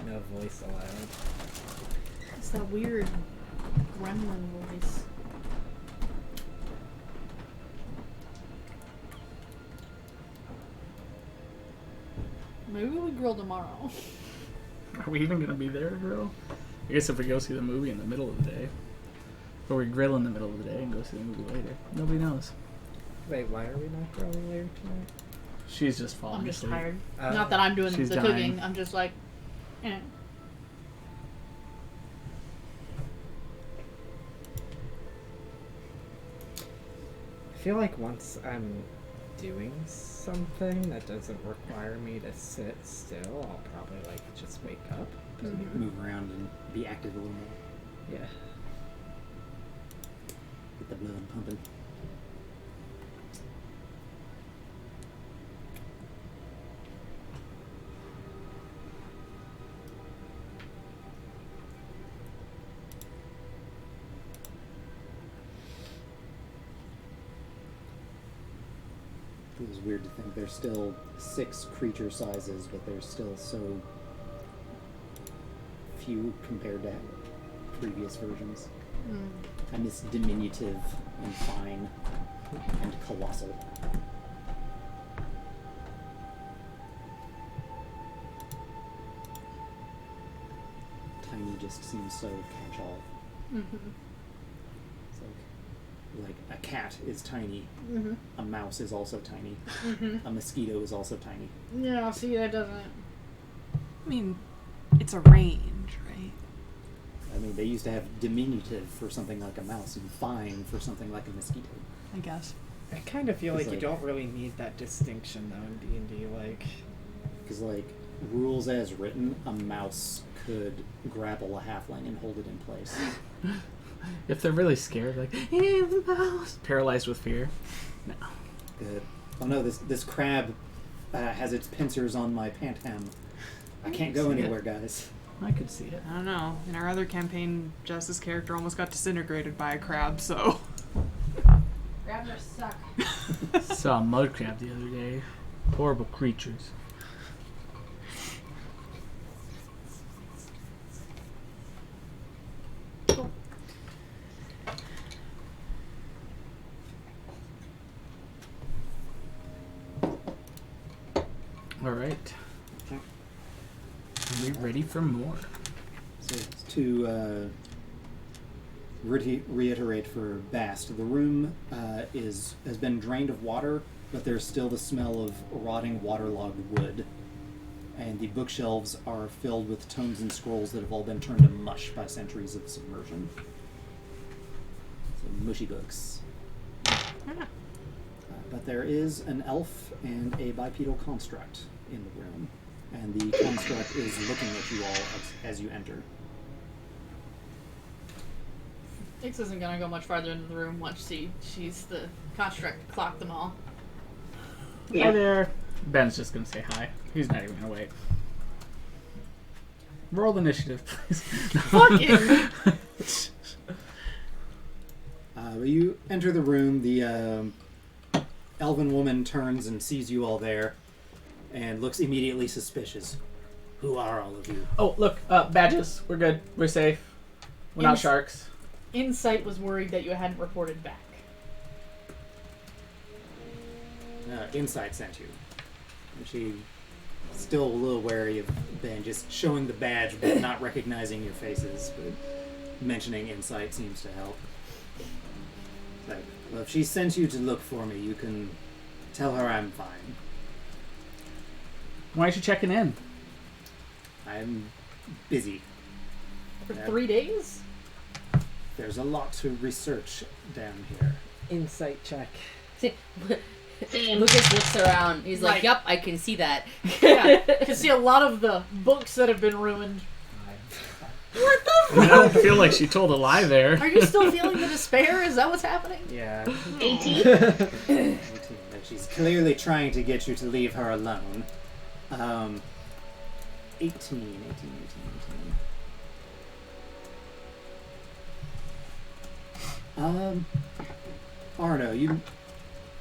Speaker 4: no voice allowed.
Speaker 6: It's that weird gremlin voice. Maybe we grill tomorrow.
Speaker 7: Are we even gonna be there to grill? I guess if we go see the movie in the middle of the day. Or we grill in the middle of the day and go see the movie later. Nobody knows.
Speaker 4: Wait, why are we not growing later tonight?
Speaker 7: She's just falling
Speaker 6: I'm just
Speaker 7: asleep.
Speaker 6: tired. Not that I'm doing
Speaker 7: She's
Speaker 6: the
Speaker 7: dying.
Speaker 6: cooking. I'm just like, eh.
Speaker 4: I feel like once I'm doing something that doesn't require me to sit still, I'll probably like just wake up.
Speaker 1: so you can move around and be active a little more.
Speaker 4: Yeah.
Speaker 1: Get the blood pumping. Feels weird to think there's still 6 creature sizes, but there's still so few compared to previous versions. I miss diminutive and fine and colossal. Tiny just seems so catch-all. It's like a cat is tiny. A mouse is also tiny. A mosquito is also tiny.
Speaker 6: Yeah, see, that doesn't.
Speaker 5: I mean, it's a range, right?
Speaker 1: I mean, they used to have diminutive for something like a mouse and fine for something like a mosquito.
Speaker 5: I guess.
Speaker 4: I kind of feel like
Speaker 1: It's
Speaker 4: you
Speaker 1: like-
Speaker 4: don't really need that distinction though in D&D. Like,
Speaker 1: Because, like, rules as written, a mouse could grapple a halfling and hold it in place.
Speaker 7: If they're really scared, like, hey, the mouse, paralyzed with fear. No.
Speaker 1: Good. Oh no, this crab has its pincers on my pant hem. I can't go
Speaker 7: See it.
Speaker 1: anywhere, guys.
Speaker 7: I could see it.
Speaker 5: I don't know. In our other campaign, Jess's character almost got disintegrated by a crab, so.
Speaker 6: Crabs are suck.
Speaker 7: Saw a mud crab the other day. Horrible creatures. All right. Are we ready for more?
Speaker 1: So to reiterate for Bast, the room has been drained of water, but there's still the smell of rotting waterlogged wood. And the bookshelves are filled with tomes and scrolls that have all been turned to mush by centuries of submersion. So mushy books. But there is an elf and a bipedal construct in the room. And the construct is looking at you all as you enter.
Speaker 6: Ix isn't gonna go much farther into the room once she's the construct clocked them all.
Speaker 7: Hi there. Ben's just gonna say hi. He's not even gonna wait. Roll initiative, please.
Speaker 6: Fucking!
Speaker 1: When you enter the room, the elven woman turns and sees you all there and looks immediately suspicious. Who are all of you?
Speaker 7: Oh, look, badges. We're good. We're safe. We're not
Speaker 6: Ins-
Speaker 7: sharks.
Speaker 6: Insight was worried that you hadn't reported back.
Speaker 1: Insight sent you. And she still a little wary of Ben just showing the badge but not recognizing your faces, but mentioning Insight seems to help. Like, well, if she sent you to look for me, you can tell her I'm fine.
Speaker 7: Why aren't you checking in?
Speaker 1: I'm busy.
Speaker 6: For
Speaker 1: Yeah.
Speaker 6: 3 days?
Speaker 1: There's a lot to research down here.
Speaker 4: insight check.
Speaker 2: See,
Speaker 3: Same.
Speaker 2: Lucas looks around. He's like,
Speaker 6: Right.
Speaker 2: "Yep, I can see that."
Speaker 6: Yeah. You can see a lot of the books that have been ruined.
Speaker 7: I don't feel like she told a lie there.
Speaker 6: Are you still feeling the despair? Is that what's happening?
Speaker 4: Yeah.
Speaker 3: 18?
Speaker 1: 18. But she's clearly trying to get you to leave her alone. 18. Arno, you,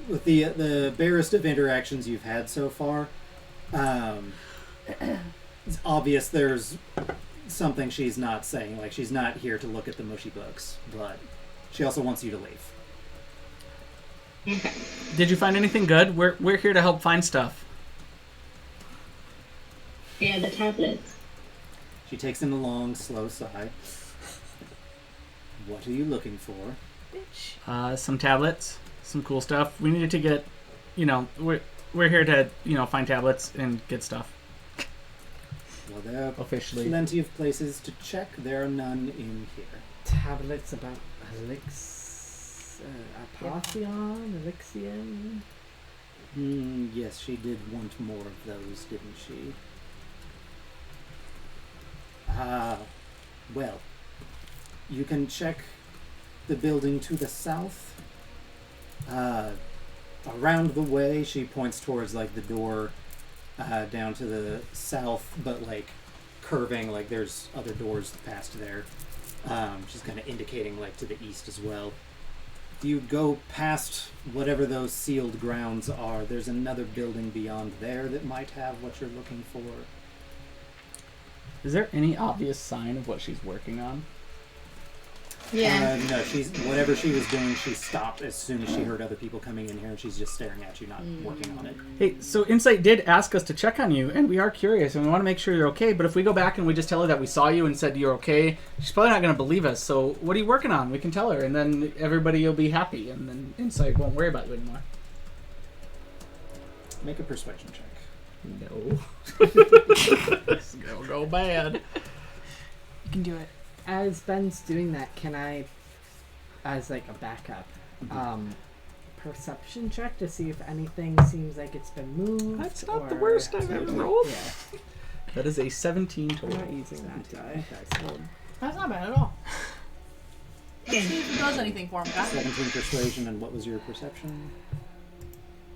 Speaker 1: with the barest of interactions you've had so far, it's obvious there's something she's not saying. Like, she's not here to look at the mushy books, but she also wants you to leave.
Speaker 3: Okay.
Speaker 7: Did you find anything good? We're here to help find stuff.
Speaker 3: Yeah, the tablets.
Speaker 1: She takes in a long, slow sigh. What are you looking for?
Speaker 6: Bitch.
Speaker 7: Some tablets, some cool stuff. We needed to get, we're here to, find tablets and get stuff.
Speaker 1: Well, there are
Speaker 7: Officially.
Speaker 1: plenty of places to check. There are none in here.
Speaker 4: Tablets about Apotheon, Elixion.
Speaker 1: Yes, she did want more of those, didn't she? Well, you can check the building to the south. Around the way, she points towards, like, the door down to the south, but, like, curving, like, there's other doors past there. She's kind of indicating, like, to the east as well. If you go past whatever those sealed grounds are, there's another building beyond there that might have what you're looking for.
Speaker 7: Is there any obvious sign of what she's working on?
Speaker 2: Yeah.
Speaker 1: No, whatever she was doing, she stopped as soon as she heard other people coming in here, and she's just staring at you, not working on it.
Speaker 7: Hey, so Insight did ask us to check on you, and we are curious, and we want to make sure you're okay, but if we go back and we just tell her that we saw you and said you're okay, she's probably not going to believe us, so what are you working on? We can tell her, and then everybody will be happy, and then Insight won't worry about you anymore.
Speaker 1: Make a persuasion check.
Speaker 7: No. This is going to go bad.
Speaker 5: You can do it.
Speaker 4: As Ben's doing that, can I, as like a backup, perception check to see if anything seems like it's been moved?
Speaker 7: That's not the worst I've ever rolled.
Speaker 4: Yeah.
Speaker 7: That is a 17
Speaker 4: I'm
Speaker 7: total.
Speaker 4: not using that die.
Speaker 6: That's not bad at all. Let's see if it does anything for him, guys.
Speaker 1: 17 persuasion, and what was your perception?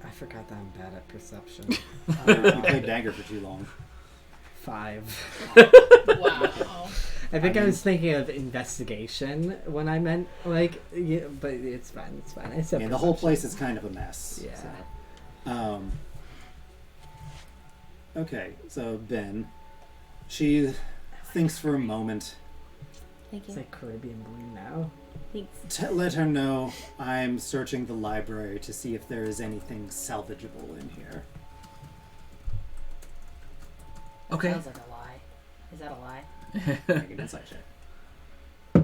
Speaker 4: I forgot that I'm bad at perception.
Speaker 1: You played dagger for too long.
Speaker 4: 5.
Speaker 6: Wow.
Speaker 4: I think I was thinking of investigation when I meant like, yeah, but it's fine. It's fine. I said
Speaker 1: Yeah, the whole
Speaker 4: perception.
Speaker 1: place is kind of a mess.
Speaker 4: Yeah.
Speaker 1: So. Okay, so Ben, she thinks for a moment.
Speaker 2: Thank
Speaker 4: It's
Speaker 2: you.
Speaker 4: like Caribbean blue now.
Speaker 2: Thanks.
Speaker 1: Let her know I'm searching the library to see if there is anything salvageable in here.
Speaker 7: Okay.
Speaker 2: Sounds like a lie. Is that a lie?
Speaker 1: Make an insight check.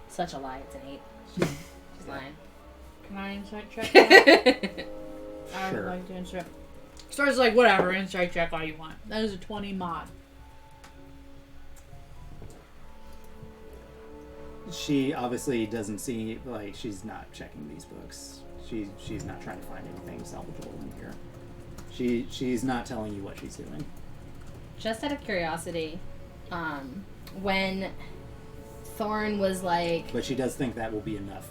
Speaker 2: Such a lie. It's an 8. She's lying.
Speaker 6: Can I insight check that? I would
Speaker 1: Sure.
Speaker 6: like to insight. Starts like, whatever, insight check all you want. That is a 20 mod.
Speaker 1: She obviously doesn't see, like, she's not checking these books. She's not trying to find anything salvageable in here. She's not telling you what she's doing.
Speaker 2: Just out of curiosity, when Thorn was like,
Speaker 1: But she does think that will be enough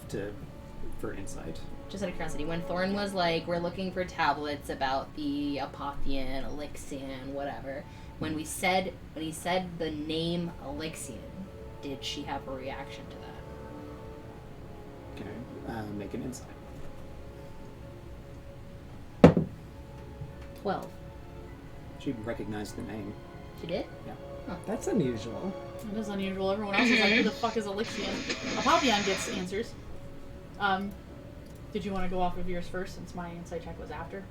Speaker 1: for insight.
Speaker 2: just out of curiosity, when Thorn was like, we're looking for tablets about the Apotheon, Elixion, whatever. When he said the name Elixion, did she have a reaction to that?
Speaker 1: Okay, make an insight.
Speaker 2: 12.
Speaker 1: She recognized the name.
Speaker 2: She did?
Speaker 4: That's unusual.
Speaker 6: It is unusual. Everyone else is like, who the fuck is Elixion? Apotheon gets answers. Did you want to go off of yours first since my insight check was after?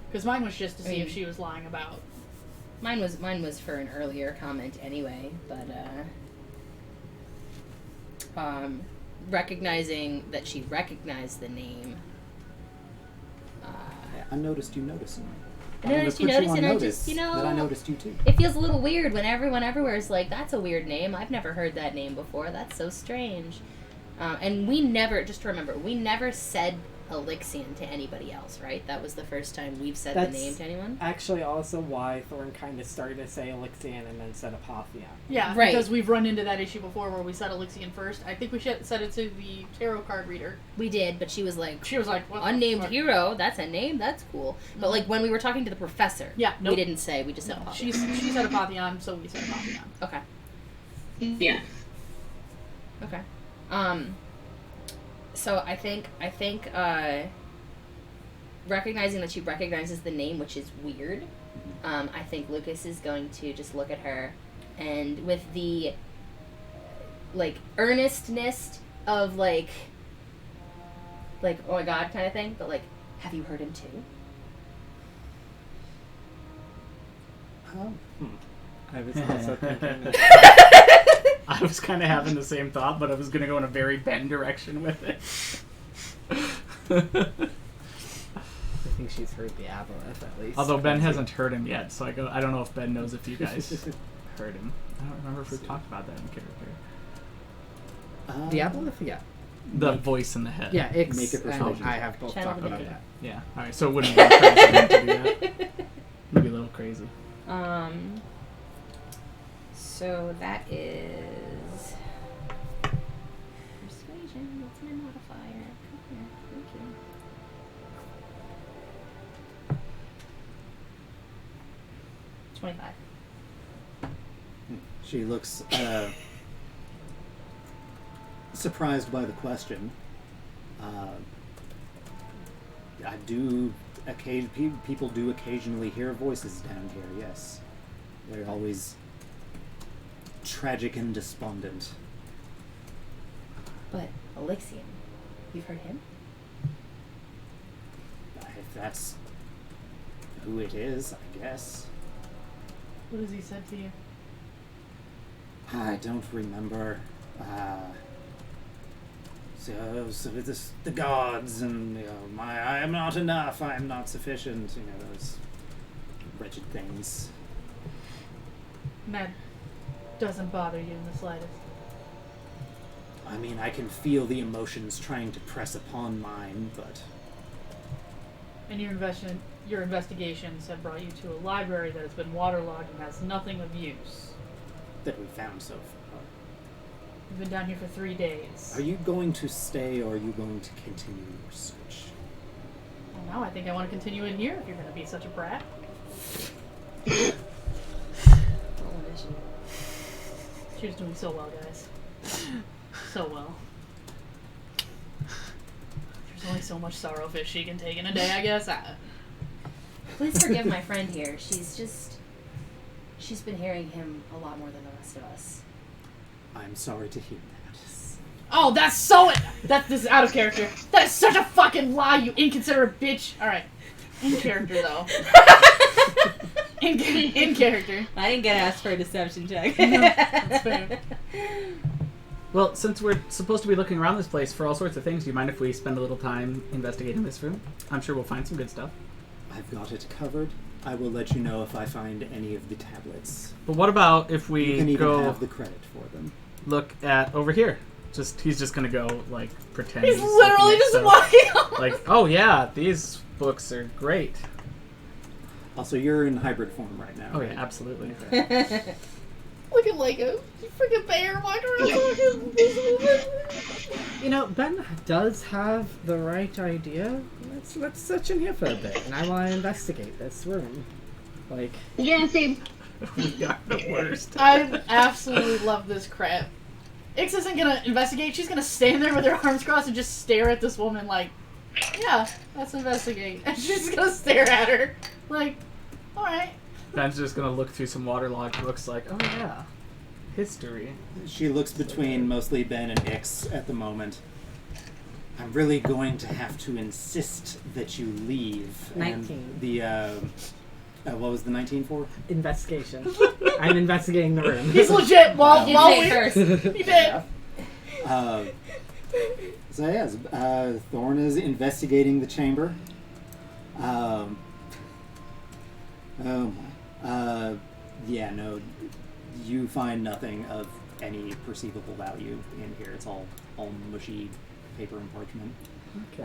Speaker 6: Because mine was just to see if she was lying about.
Speaker 2: Mine was for an earlier comment anyway, but recognizing that she recognized the name.
Speaker 1: I noticed you noticing.
Speaker 2: I noticed you noticed, and I just,
Speaker 1: that I noticed you too.
Speaker 2: It feels a little weird when everyone everywhere is like, that's a weird name. I've never heard that name before. That's so strange. And we never, just to remember, we never said Elixion to anybody else, right? That was the first time we've said
Speaker 4: That's
Speaker 2: the name to anyone.
Speaker 4: Actually, also why Thorn kind of started to say Elixion and then said Apotheon.
Speaker 6: Yeah,
Speaker 2: Right.
Speaker 6: because we've run into that issue before where we said Elixion first. I think we said it to the tarot card reader.
Speaker 2: We did, but she was like,
Speaker 6: She was like, what the
Speaker 2: unnamed
Speaker 6: fuck?
Speaker 2: hero, that's a name, that's cool. But like when we were talking to the professor,
Speaker 6: Yeah,
Speaker 2: we
Speaker 6: nope.
Speaker 2: didn't say, we just said
Speaker 6: No,
Speaker 2: Apotheon.
Speaker 6: she said Apotheon, so we said Apotheon.
Speaker 2: Okay.
Speaker 3: Yeah.
Speaker 2: Okay. So I think recognizing that she recognizes the name, which is weird, I think Lucas is going to just look at her and with the like earnestness of like oh my god kind of thing, but like, have you heard him too?
Speaker 4: I was also thinking.
Speaker 7: I was kind of having the same thought, but I was going to go in a very Ben direction with it.
Speaker 4: I think she's heard the aboleth at least.
Speaker 7: Although Ben hasn't heard him yet, so I don't know if Ben knows if you guys heard him. I don't remember if we talked about that in character.
Speaker 4: The aboleth, yeah.
Speaker 7: The voice in the head.
Speaker 4: Yeah, Ix
Speaker 1: Make a
Speaker 4: and
Speaker 1: persuasion
Speaker 4: I
Speaker 1: check.
Speaker 4: have both
Speaker 2: Channel
Speaker 4: talked
Speaker 2: the
Speaker 4: about
Speaker 2: demon.
Speaker 4: that.
Speaker 7: Yeah. All right. So it wouldn't be crazy for him to do that. Maybe a little crazy.
Speaker 2: So that is persuasion. What's my modifier? Come here. Thank you. 25.
Speaker 1: She looks surprised by the question, I do. People do occasionally hear voices down here. Yes, they're always tragic and despondent.
Speaker 2: But Elixium, you've heard him?
Speaker 1: If that's who it is, I guess.
Speaker 6: What has he said to you?
Speaker 1: I don't remember. So this, the gods and I am not enough. I am not sufficient. Those wretched things.
Speaker 6: And that doesn't bother you in the slightest.
Speaker 1: I mean, I can feel the emotions trying to press upon mine, but
Speaker 6: And your investigations have brought you to a library that has been waterlogged and has nothing of use.
Speaker 1: that we found so far.
Speaker 6: You've been down here for 3 days.
Speaker 1: Are you going to stay, or are you going to continue your search?
Speaker 6: Well, now I think I want to continue in here if you're going to be such a brat. She was doing so well, guys. So well. There's only so much sorrowfish she can take in a day, I guess.
Speaker 2: Please forgive my friend here. She's been hearing him a lot more than the rest of us.
Speaker 1: I'm sorry to hear that.
Speaker 6: Oh, this is out of character. That is such a fucking lie, you inconsiderate bitch. Alright. In character, though. In character.
Speaker 2: I didn't get asked for a deception check.
Speaker 6: No, that's fair.
Speaker 7: Well, since we're supposed to be looking around this place for all sorts of things, do you mind if we spend a little time investigating this room? I'm sure we'll find some good stuff.
Speaker 1: I've got it covered. I will let you know if I find any of the tablets.
Speaker 7: But what about if we
Speaker 1: You can even
Speaker 7: go
Speaker 1: have the credit for them.
Speaker 7: look at over here? He's just gonna go, like, pretend
Speaker 6: He's
Speaker 7: looking
Speaker 6: literally
Speaker 7: at
Speaker 6: just
Speaker 7: stuff.
Speaker 6: walking on.
Speaker 7: Like, oh yeah, these books are great.
Speaker 1: Also, you're in hybrid form right now.
Speaker 7: Oh yeah,
Speaker 1: right?
Speaker 7: absolutely.
Speaker 6: Looking like a freaking bear walking around.
Speaker 4: Ben does have the right idea. Let's search in here for a bit, and I want to investigate this room. Like,
Speaker 3: Yeah, same.
Speaker 7: We are the worst.
Speaker 6: I absolutely love this crap. Ix isn't gonna investigate. She's gonna stand there with her arms crossed and just stare at this woman like, yeah, let's investigate. And she's just gonna stare at her like, alright.
Speaker 7: Ben's just gonna look through some waterlogged books like, oh yeah, history.
Speaker 1: She looks between mostly Ben and Ix at the moment. I'm really going to have to insist that you leave.
Speaker 4: 19.
Speaker 1: And the, what was the 19 for?
Speaker 4: investigation. I'm investigating the room.
Speaker 6: He's legit while
Speaker 2: You
Speaker 6: we
Speaker 2: say first.
Speaker 6: he did.
Speaker 1: So yes, Thorn is investigating the chamber. Yeah, no, you find nothing of any perceivable value in here. It's all mushy paper and parchment.
Speaker 4: Okay.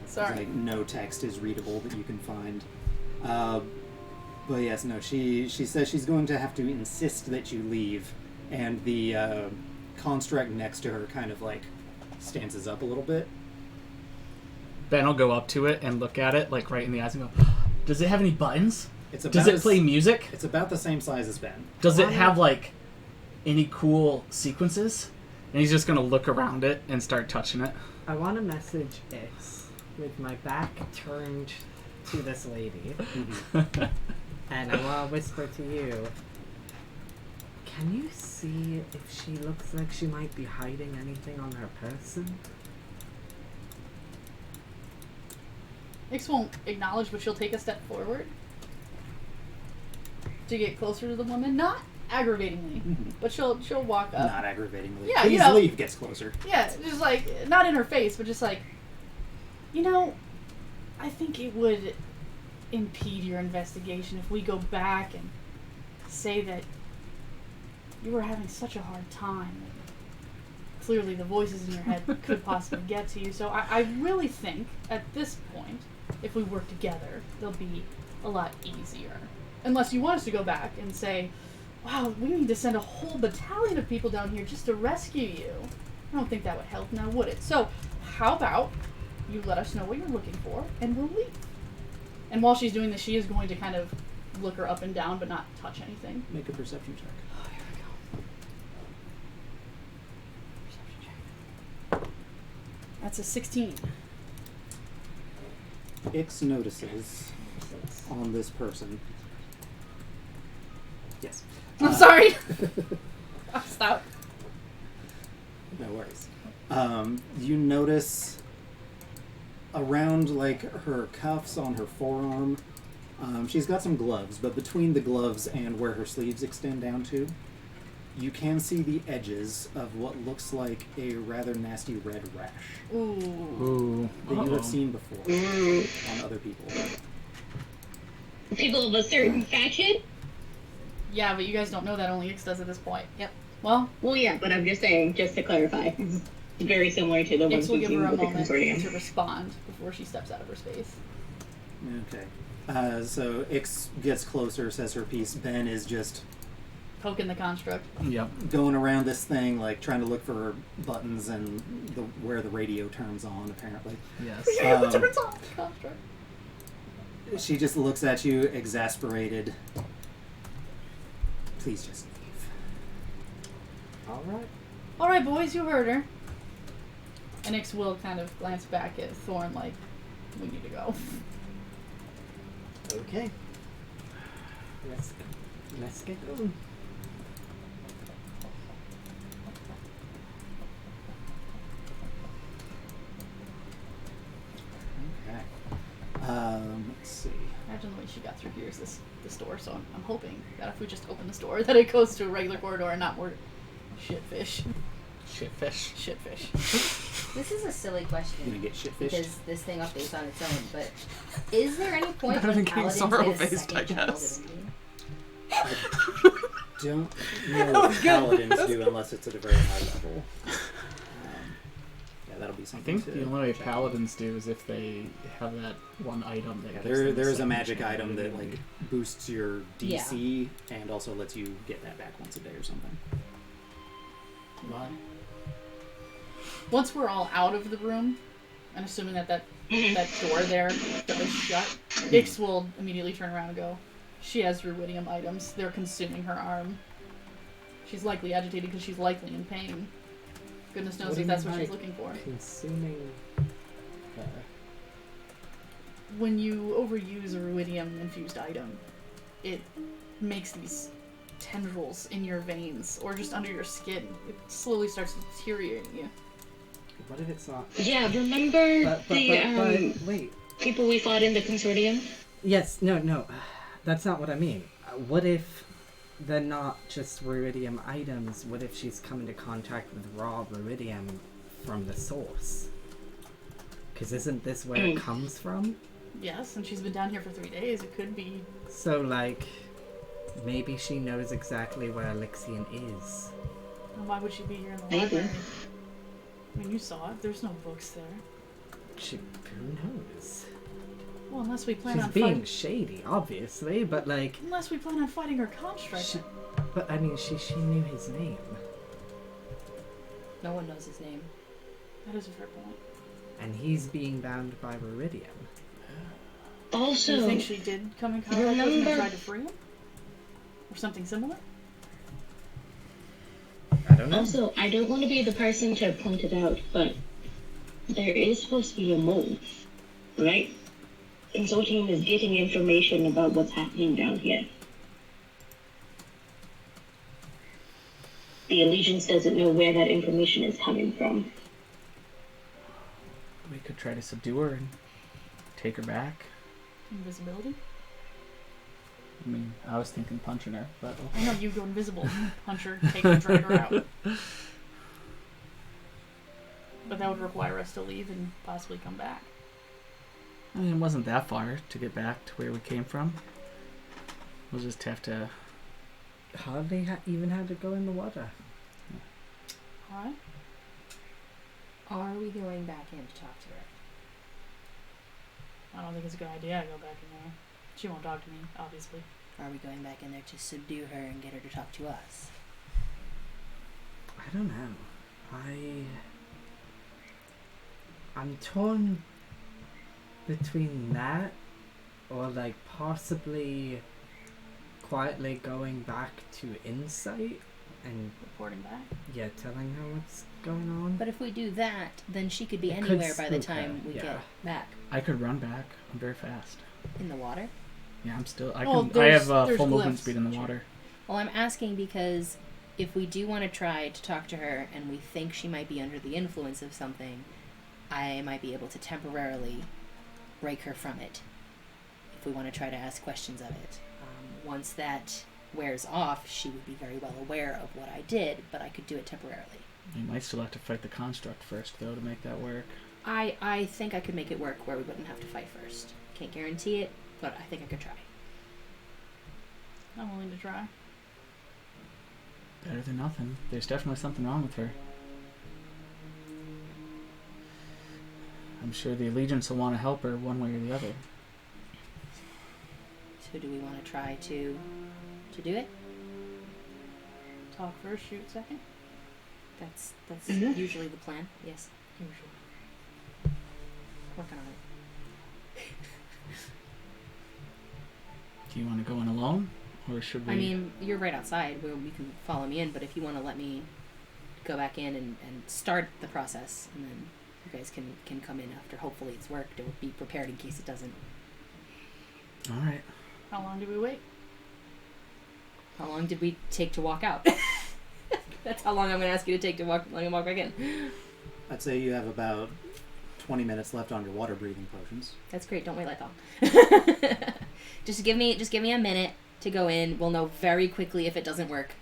Speaker 6: Sorry.
Speaker 1: Like no text is readable that you can find. But yes, no, she says she's going to have to insist that you leave, and the construct next to her kind of like stances up a little bit.
Speaker 7: Ben will go up to it and look at it, like right in the eyes, and go, "Does it have any buttons?
Speaker 1: It's about
Speaker 7: Does it play music?
Speaker 1: It's about the same size as Ben.
Speaker 7: Does it have like any cool sequences?" And he's just gonna look around it and start touching it.
Speaker 4: I want to message X with my back turned to this lady, and I want to whisper to you. Can you see if she looks like she might be hiding anything on her person?
Speaker 6: Ix won't acknowledge, but she'll take a step forward to get closer to the woman. Not aggravatingly, but she'll walk up.
Speaker 1: Not aggravatingly.
Speaker 6: Yeah,
Speaker 1: Please
Speaker 6: you know.
Speaker 1: leave gets closer.
Speaker 6: Yeah, just like, not in her face, but just like, I think it would impede your investigation if we go back and say that you were having such a hard time. Clearly the voices in your head could possibly get to you. So I really think, at this point, if we work together, they'll be a lot easier. Unless you want us to go back and say, wow, we need to send a whole battalion of people down here just to rescue you. I don't think that would help now, would it? So, how about you let us know what you're looking for, and we'll leave. And while she's doing this, she is going to kind of look her up and down, but not touch anything.
Speaker 1: Make a perception check.
Speaker 6: Oh, here we go. Perception check. That's a 16.
Speaker 1: Ix notices on this person. Yes.
Speaker 6: I'm sorry. Stop.
Speaker 1: No worries. You notice around like her cuffs on her forearm, she's got some gloves, but between the gloves and where her sleeves extend down to, you can see the edges of what looks like a rather nasty red rash
Speaker 6: Ooh.
Speaker 1: that you have seen before on other people.
Speaker 3: People of a certain faction?
Speaker 6: Yeah, but you guys don't know that. Only Ix does at this point.
Speaker 2: Yep.
Speaker 6: Well,
Speaker 3: Well, yeah, but I'm just saying, just to clarify. It's very similar to the
Speaker 6: Ix
Speaker 3: ones
Speaker 6: will
Speaker 3: we've
Speaker 6: give
Speaker 3: seen
Speaker 6: her a
Speaker 3: with the
Speaker 6: moment
Speaker 3: consortium.
Speaker 6: to respond before she steps out of her space.
Speaker 1: Okay. So Ix gets closer, says her piece. Ben is just
Speaker 6: Poking the construct.
Speaker 7: Yep.
Speaker 1: going around this thing, like trying to look for buttons and where the radio turns on, apparently.
Speaker 7: Yes.
Speaker 6: Turns off the construct.
Speaker 1: She just looks at you, exasperated. Please just leave.
Speaker 4: Alright.
Speaker 6: Alright, boys, you heard her. And Ix will kind of glance back at Thorn like, we need to go.
Speaker 4: Okay. Let's get going.
Speaker 1: Okay. Let's see.
Speaker 6: Imagine the way she got through here is this door, so I'm hoping that if we just open this door, that it goes to a regular corridor and not more shitfish.
Speaker 7: Shitfish.
Speaker 6: Shitfish.
Speaker 2: This is a silly
Speaker 1: You
Speaker 2: question
Speaker 1: gonna get shit-fished?
Speaker 2: because this thing updates on its own. But is there any point
Speaker 5: Better
Speaker 2: when
Speaker 5: than getting
Speaker 2: paladins
Speaker 5: sorrow-faced,
Speaker 2: get a
Speaker 5: I
Speaker 2: second child
Speaker 5: guess.
Speaker 2: divinity?
Speaker 1: Don't know what paladins do unless it's at a very high level. Yeah, that'll be
Speaker 7: I
Speaker 1: something.
Speaker 7: think the only way paladins do is if they have that one item that
Speaker 1: Yeah,
Speaker 7: gives them
Speaker 1: there's a
Speaker 7: second
Speaker 1: magic
Speaker 7: chance.
Speaker 1: item that like boosts your DC and also lets you get that back once a day or something.
Speaker 7: Why?
Speaker 6: Once we're all out of the room, and assuming that door there does shut, Ix will immediately turn around and go, she has ruidium items. They're consuming her arm. She's likely agitated because she's likely in pain. Goodness knows
Speaker 4: What do
Speaker 6: if
Speaker 4: you
Speaker 6: that's
Speaker 4: mean
Speaker 6: what she's
Speaker 4: by
Speaker 6: looking for.
Speaker 4: Consuming her.
Speaker 6: When you overuse a ruidium-infused item, it makes these tendrils in your veins or just under your skin. It slowly starts deteriorating you.
Speaker 4: What if it's not?
Speaker 3: Yeah, remember
Speaker 4: But wait.
Speaker 3: people we fought in the consortium?
Speaker 4: Yes, no. That's not what I mean. What if they're not just ruidium items? What if she's come into contact with raw ruidium from the source? Because isn't this where it comes from?
Speaker 6: Yes, and she's been down here for 3 days. It could be.
Speaker 4: So, like, maybe she knows exactly where Elixion is.
Speaker 6: And why would she be here in the
Speaker 3: Maybe.
Speaker 6: library? I mean, you saw it. There's no books there.
Speaker 4: Who knows?
Speaker 6: Well, unless we plan
Speaker 4: She's
Speaker 6: on
Speaker 4: being
Speaker 6: fighting.
Speaker 4: shady, obviously, but like,
Speaker 6: Unless we plan on fighting her construct.
Speaker 4: she knew his name.
Speaker 2: No one knows his name.
Speaker 6: That is a fair point.
Speaker 4: And he's being bound by ruidium.
Speaker 6: Do you
Speaker 3: Also,
Speaker 6: think she did come in contact with him and
Speaker 3: remember-
Speaker 6: tried to free him? Or something similar?
Speaker 4: I don't know.
Speaker 3: Also, I don't want to be the person to point it out, but there is supposed to be a mole, right? Consortium is getting information about what's happening down here. The Allegiance doesn't know where that information is coming from.
Speaker 7: We could try to subdue her and take her back.
Speaker 6: Invisibility?
Speaker 7: I mean, I was thinking punching her, but
Speaker 6: I know you go invisible, punch her, take her, drag her out. But that would require us to leave and possibly come back.
Speaker 7: I mean, it wasn't that far to get back to where we came from. We'll just have to.
Speaker 4: Hardly even had to go in the water.
Speaker 6: Alright?
Speaker 2: Are we going back in to talk to her?
Speaker 6: I don't think it's a good idea to go back in there. She won't talk to me, obviously.
Speaker 2: Are we going back in there to subdue her and get her to talk to us?
Speaker 4: I don't know. I'm torn between that or like possibly quietly going back to Insight And
Speaker 6: Reporting back.
Speaker 4: yeah, telling her what's going on.
Speaker 2: But if we do that, then she could be
Speaker 4: It could
Speaker 2: anywhere by the
Speaker 4: spook her,
Speaker 2: time we
Speaker 4: yeah.
Speaker 2: get back.
Speaker 7: I could run back. I'm very fast.
Speaker 2: In the water?
Speaker 7: Yeah, I'm still. I
Speaker 6: Well,
Speaker 7: can. I have
Speaker 6: there's
Speaker 7: full movement
Speaker 6: glyphs.
Speaker 7: speed in the water.
Speaker 2: Well, I'm asking because if we do want to try to talk to her and we think she might be under the influence of something, I might be able to temporarily break her from it if we want to try to ask questions of it. Once that wears off, she would be very well aware of what I did, but I could do it temporarily.
Speaker 7: You might still have to fight the construct first, though, to make that work.
Speaker 2: I think I could make it work where we wouldn't have to fight first. Can't guarantee it, but I think I could try.
Speaker 6: I'm willing to try.
Speaker 7: Better than nothing. There's definitely something wrong with her. I'm sure the Allegiance will want to help her one way or the other.
Speaker 2: So do we want to try to do it?
Speaker 6: Talk first, shoot second.
Speaker 2: That's
Speaker 3: Mhm.
Speaker 2: usually the plan. Yes.
Speaker 6: Usually.
Speaker 2: Working on it.
Speaker 7: Do you want to go in alone? Or should we...
Speaker 2: I mean, you're right outside where you can follow me in, but if you want to let me go back in and start the process, and then you guys can come in after hopefully it's worked, or be prepared in case it doesn't.
Speaker 7: Alright.
Speaker 6: How long do we wait?
Speaker 2: How long did we take to walk out? That's how long I'm going to ask you to take to walk back in.
Speaker 1: I'd say you have about 20 minutes left on your water breathing potions.
Speaker 2: That's great. Don't wait like that. Just give me a minute to go in. We'll know very quickly if it doesn't work.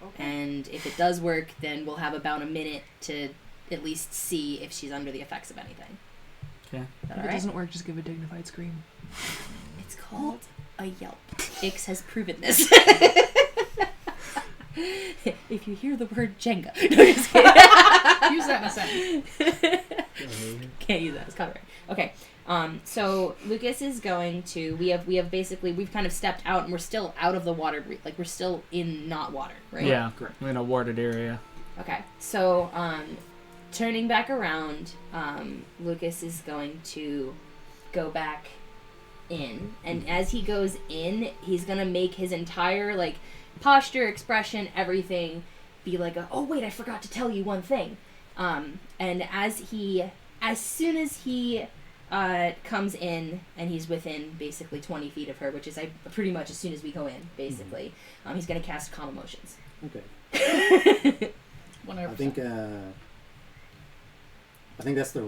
Speaker 6: Okay.
Speaker 2: And if it does work, then we'll have about a minute to at least see if she's under the effects of anything.
Speaker 7: Okay.
Speaker 2: Is that
Speaker 5: If
Speaker 2: all
Speaker 5: it
Speaker 2: right?
Speaker 5: doesn't work, just give a dignified scream.
Speaker 2: It's called a yelp. Ix has proven this. If you hear the word Jenga. No, just kidding.
Speaker 6: Use that in a sentence.
Speaker 2: Can't use that. It's copyright. Okay. So Lucas is going to. We have basically we've kind of stepped out and we're still out of the water. Like we're still in not water, right?
Speaker 7: Yeah,
Speaker 1: Correct.
Speaker 7: we're in a warded area.
Speaker 2: Okay. So turning back around, Lucas is going to go back in, and as he goes in, he's gonna make his entire like posture, expression, everything be like a, oh wait, I forgot to tell you one thing. And as soon as he comes in and he's within basically 20 feet of her, which is pretty much as soon as we go in, basically, he's gonna cast Calm Emotions.
Speaker 1: Okay.
Speaker 6: 100%.
Speaker 1: I think that's the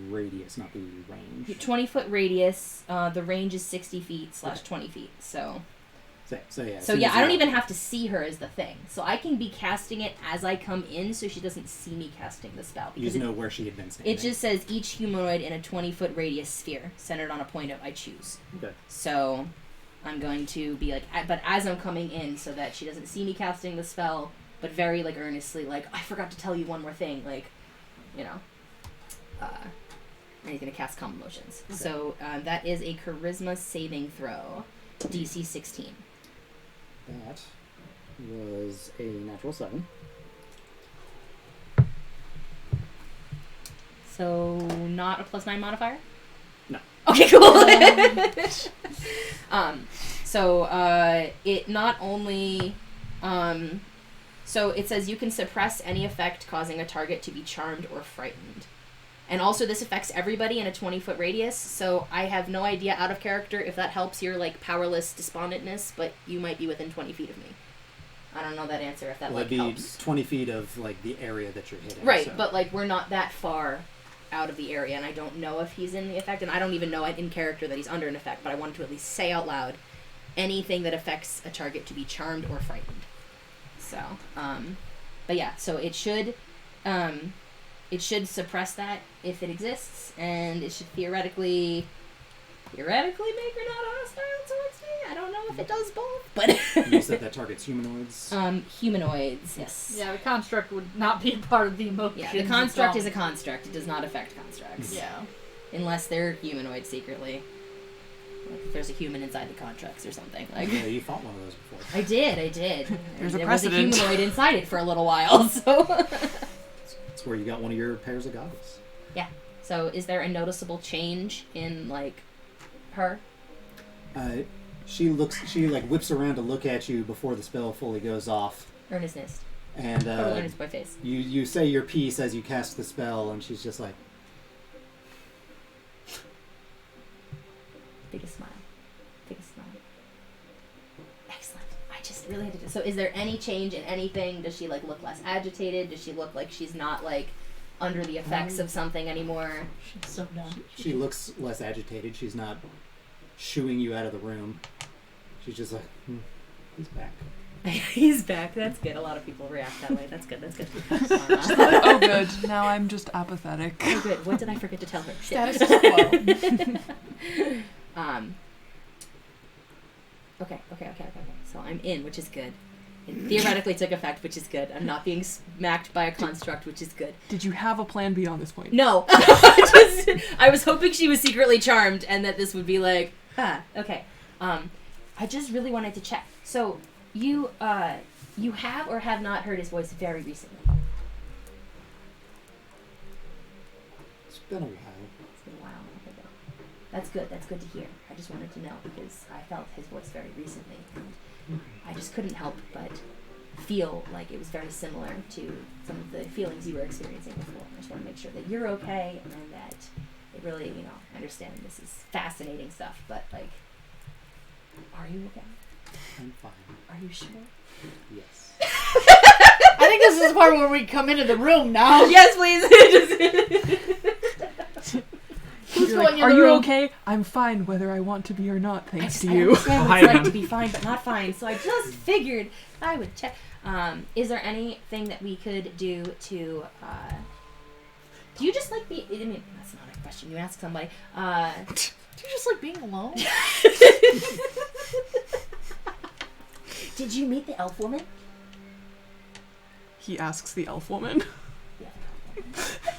Speaker 1: radius, not the range.
Speaker 2: 20-foot radius. The range is 60 feet / 20 feet. So
Speaker 1: So yeah. as
Speaker 2: So
Speaker 1: soon
Speaker 2: yeah,
Speaker 1: as
Speaker 2: I don't
Speaker 1: you-
Speaker 2: even have to see her as the thing. So I can be casting it as I come in, so she doesn't see me casting the spell.
Speaker 1: You
Speaker 2: Because
Speaker 1: just know where she had been standing.
Speaker 2: it just says each humanoid in a 20-foot radius sphere centered on a point I choose.
Speaker 1: Okay.
Speaker 2: So I'm going to be like, but as I'm coming in, so that she doesn't see me casting the spell, but very like earnestly, like I forgot to tell you one more thing, like, you know. And he's gonna cast Calm Emotions.
Speaker 1: Okay.
Speaker 2: So that is a Charisma saving throw, DC 16.
Speaker 1: That was a natural 7.
Speaker 2: So not a +9 modifier?
Speaker 1: No.
Speaker 2: Okay, cool. It not only so it says you can suppress any effect causing a target to be charmed or frightened. And also this affects everybody in a 20-foot radius, so I have no idea out of character if that helps your like powerless despondentness, but you might be within 20 feet of me. I don't know that answer if that
Speaker 1: Well,
Speaker 2: like
Speaker 1: it'd be
Speaker 2: helps.
Speaker 1: 20 feet of like the area that you're hitting.
Speaker 2: Right,
Speaker 1: so.
Speaker 2: but like we're not that far out of the area, and I don't know if he's in the effect, and I don't even know in character that he's under an effect, but I wanted to at least say out loud anything that affects a target to be charmed or frightened. So, but yeah, so it should suppress that if it exists, and it should theoretically make her not hostile towards me. I don't know if it does both, but
Speaker 1: You said that targets humanoids.
Speaker 2: humanoids, yes.
Speaker 6: Yeah, the construct would not be part of the emotion.
Speaker 2: Yeah, the construct is a construct. It does not affect constructs.
Speaker 6: Yeah.
Speaker 2: Unless they're humanoid secretly. Like if there's a human inside the constructs or something. Like
Speaker 1: Yeah, you fought one of those before.
Speaker 2: I did.
Speaker 5: There's a
Speaker 2: there
Speaker 5: precedent.
Speaker 2: was a humanoid inside it for a little while, so
Speaker 1: That's where you got one of your pairs of goggles.
Speaker 2: So is there a noticeable change in like her?
Speaker 1: She like whips around to look at you before the spell fully goes off.
Speaker 2: Earnestness.
Speaker 1: And
Speaker 2: Probably learn his boy face.
Speaker 1: you say your piece as you cast the spell, and she's just like,
Speaker 2: Biggest smile. Biggest smile. Excellent. I just really had to. So, is there any change in anything? Does she like look less agitated? Does she look like she's not like under the effects of something anymore?
Speaker 6: She's so dumb.
Speaker 1: she looks less agitated. She's not shooing you out of the room. She's just like, he's back.
Speaker 2: He's back. That's good. A lot of people react that way. That's good. That's good.
Speaker 5: Oh, good. Now I'm just apathetic.
Speaker 2: Oh, good. What did I forget to tell her?
Speaker 6: Status quo.
Speaker 2: Okay. So I'm in, which is good. It theoretically took effect, which is good. I'm not being smacked by a construct, which is good.
Speaker 5: Did you have a plan B on this point?
Speaker 2: No. I was hoping she was secretly charmed and that this would be like, okay. I just really wanted to check. So you have or have not heard his voice very recently?
Speaker 1: It's been a while.
Speaker 2: It's been a while. Okay, good. That's good. That's good to hear. I just wanted to know because I felt his voice very recently, and I just couldn't help but feel like it was very similar to some of the feelings you were experiencing before. I just want to make sure that you're okay and that it really, I understand this is fascinating stuff, but like, are you okay?
Speaker 1: I'm fine.
Speaker 2: Are you sure?
Speaker 1: Yes.
Speaker 6: I think this is the part where we come into the room now.
Speaker 2: Yes, please.
Speaker 6: Who's
Speaker 5: You're
Speaker 6: going
Speaker 5: like,
Speaker 6: in
Speaker 5: are
Speaker 6: the
Speaker 5: you
Speaker 6: room?
Speaker 5: okay? I'm fine whether I want to be or not, thanks to
Speaker 2: I
Speaker 5: you.
Speaker 2: understand what
Speaker 7: Hi,
Speaker 2: it's like
Speaker 7: ma'am.
Speaker 2: to be fine but not fine, so I just figured I would check. Is there anything that we could do to, do you just like be, I mean, that's not a question you ask somebody,
Speaker 6: Do you just like being alone?
Speaker 2: did you meet the elf woman?
Speaker 5: He asks the elf woman.
Speaker 2: Yeah, the elf woman.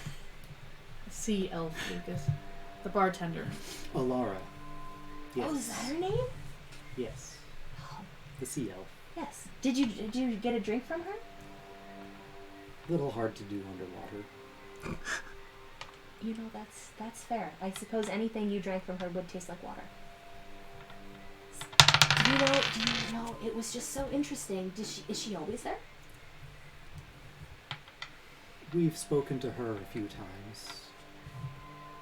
Speaker 6: See Elf Lucas. The bartender.
Speaker 1: Alara. Yes.
Speaker 2: Oh, is that her name?
Speaker 1: Yes.
Speaker 2: Oh,
Speaker 1: The sea elf.
Speaker 2: yes. Did you get a drink from her?
Speaker 1: A little hard to do underwater.
Speaker 2: That's fair. I suppose anything you drank from her would taste like water. Do you know, it was just so interesting. Is she always there?
Speaker 1: We've spoken to her a few times.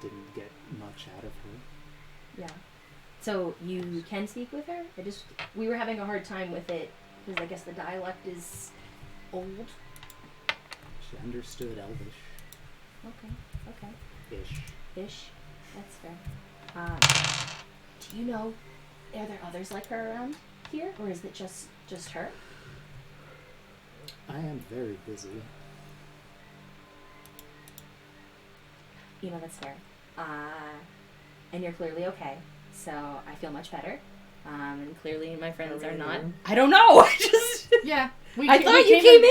Speaker 1: Didn't get much out of her.
Speaker 2: Yeah. So you can speak with her? We were having a hard time with it because I guess the dialect is old.
Speaker 1: She understood Elvish.
Speaker 2: Okay.
Speaker 1: Ish.
Speaker 2: That's fair. Do you know, are there others like her around here, or is it just her?
Speaker 1: I am very busy.
Speaker 2: That's fair. And you're clearly okay, so I feel much better. And clearly my friends are not. I don't know. I just.
Speaker 6: Yeah.
Speaker 2: I thought you came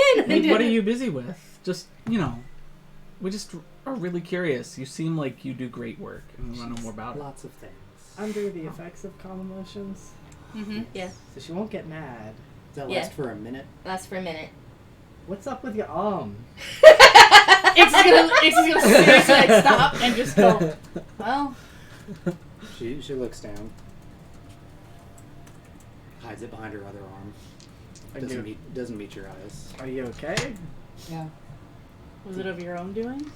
Speaker 2: in.
Speaker 7: What are you busy with? Just, we just are really curious. You seem like you do great work, and we want to know more about it.
Speaker 1: Lots of things.
Speaker 4: Under the effects of calm emotions,
Speaker 2: Mm-hmm. Yeah.
Speaker 4: so she won't get mad.
Speaker 1: Does that
Speaker 2: Yeah.
Speaker 1: last for a minute?
Speaker 2: That's for a minute.
Speaker 4: What's up with your arm?
Speaker 6: Ix is gonna seriously like stop and just go, well,
Speaker 1: She looks down. Hides it behind her other arm. Doesn't meet your eyes.
Speaker 4: Are you okay?
Speaker 5: Yeah.
Speaker 6: was it of your own doing?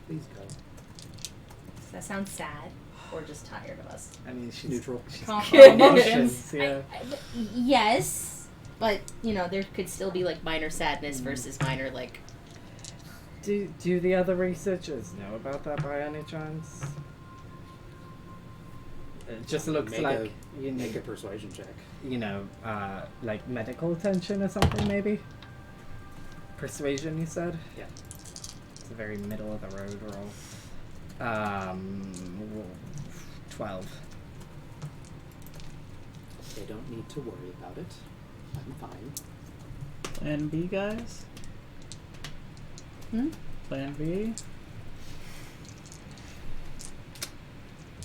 Speaker 1: Please go.
Speaker 2: Does that sound sad or just tired of us?
Speaker 4: I mean, she's
Speaker 1: Neutral.
Speaker 6: Calm
Speaker 4: emotions. Yeah.
Speaker 2: Yes, but there could still be like minor sadness versus minor like.
Speaker 4: Do the other researchers know about that by any chance? It just looks
Speaker 1: Make
Speaker 4: like you
Speaker 1: Make a
Speaker 4: need,
Speaker 1: persuasion check.
Speaker 4: like medical attention or something, maybe. Persuasion, you said?
Speaker 1: Yeah.
Speaker 4: It's a very middle of the road roll. 12.
Speaker 1: They don't need to worry about it. I'm fine.
Speaker 7: Plan B, guys? Plan B?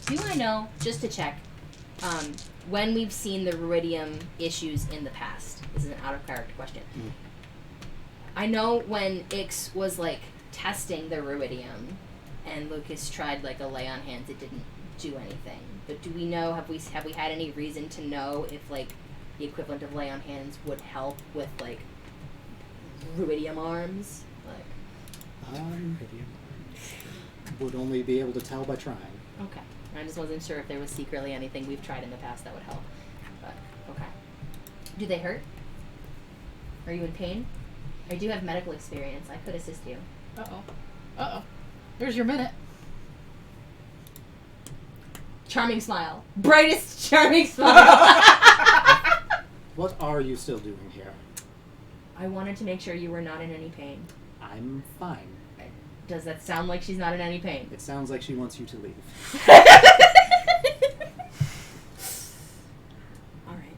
Speaker 2: Do I know, just to check, when we've seen the ruidium issues in the past? This is an out of character question. I know when Ix was like testing the ruidium, and Lucas tried like a lay on hands, it didn't do anything. But do we know? Have we had any reason to know if like the equivalent of lay on hands would help with like ruidium arms? Like,
Speaker 1: Would only be able to tell by trying.
Speaker 2: okay. I just wasn't sure if there was secretly anything we've tried in the past that would help. But, okay. Do they hurt? Are you in pain? I do have medical experience. I could assist you.
Speaker 6: Uh-oh. Uh-oh. Here's your minute.
Speaker 2: Charming smile. Brightest charming smile.
Speaker 1: What are you still doing here?
Speaker 2: I wanted to make sure you were not in any pain.
Speaker 1: I'm fine.
Speaker 2: Does that sound like she's not in any pain?
Speaker 1: It sounds like she wants you to leave.
Speaker 2: Alright.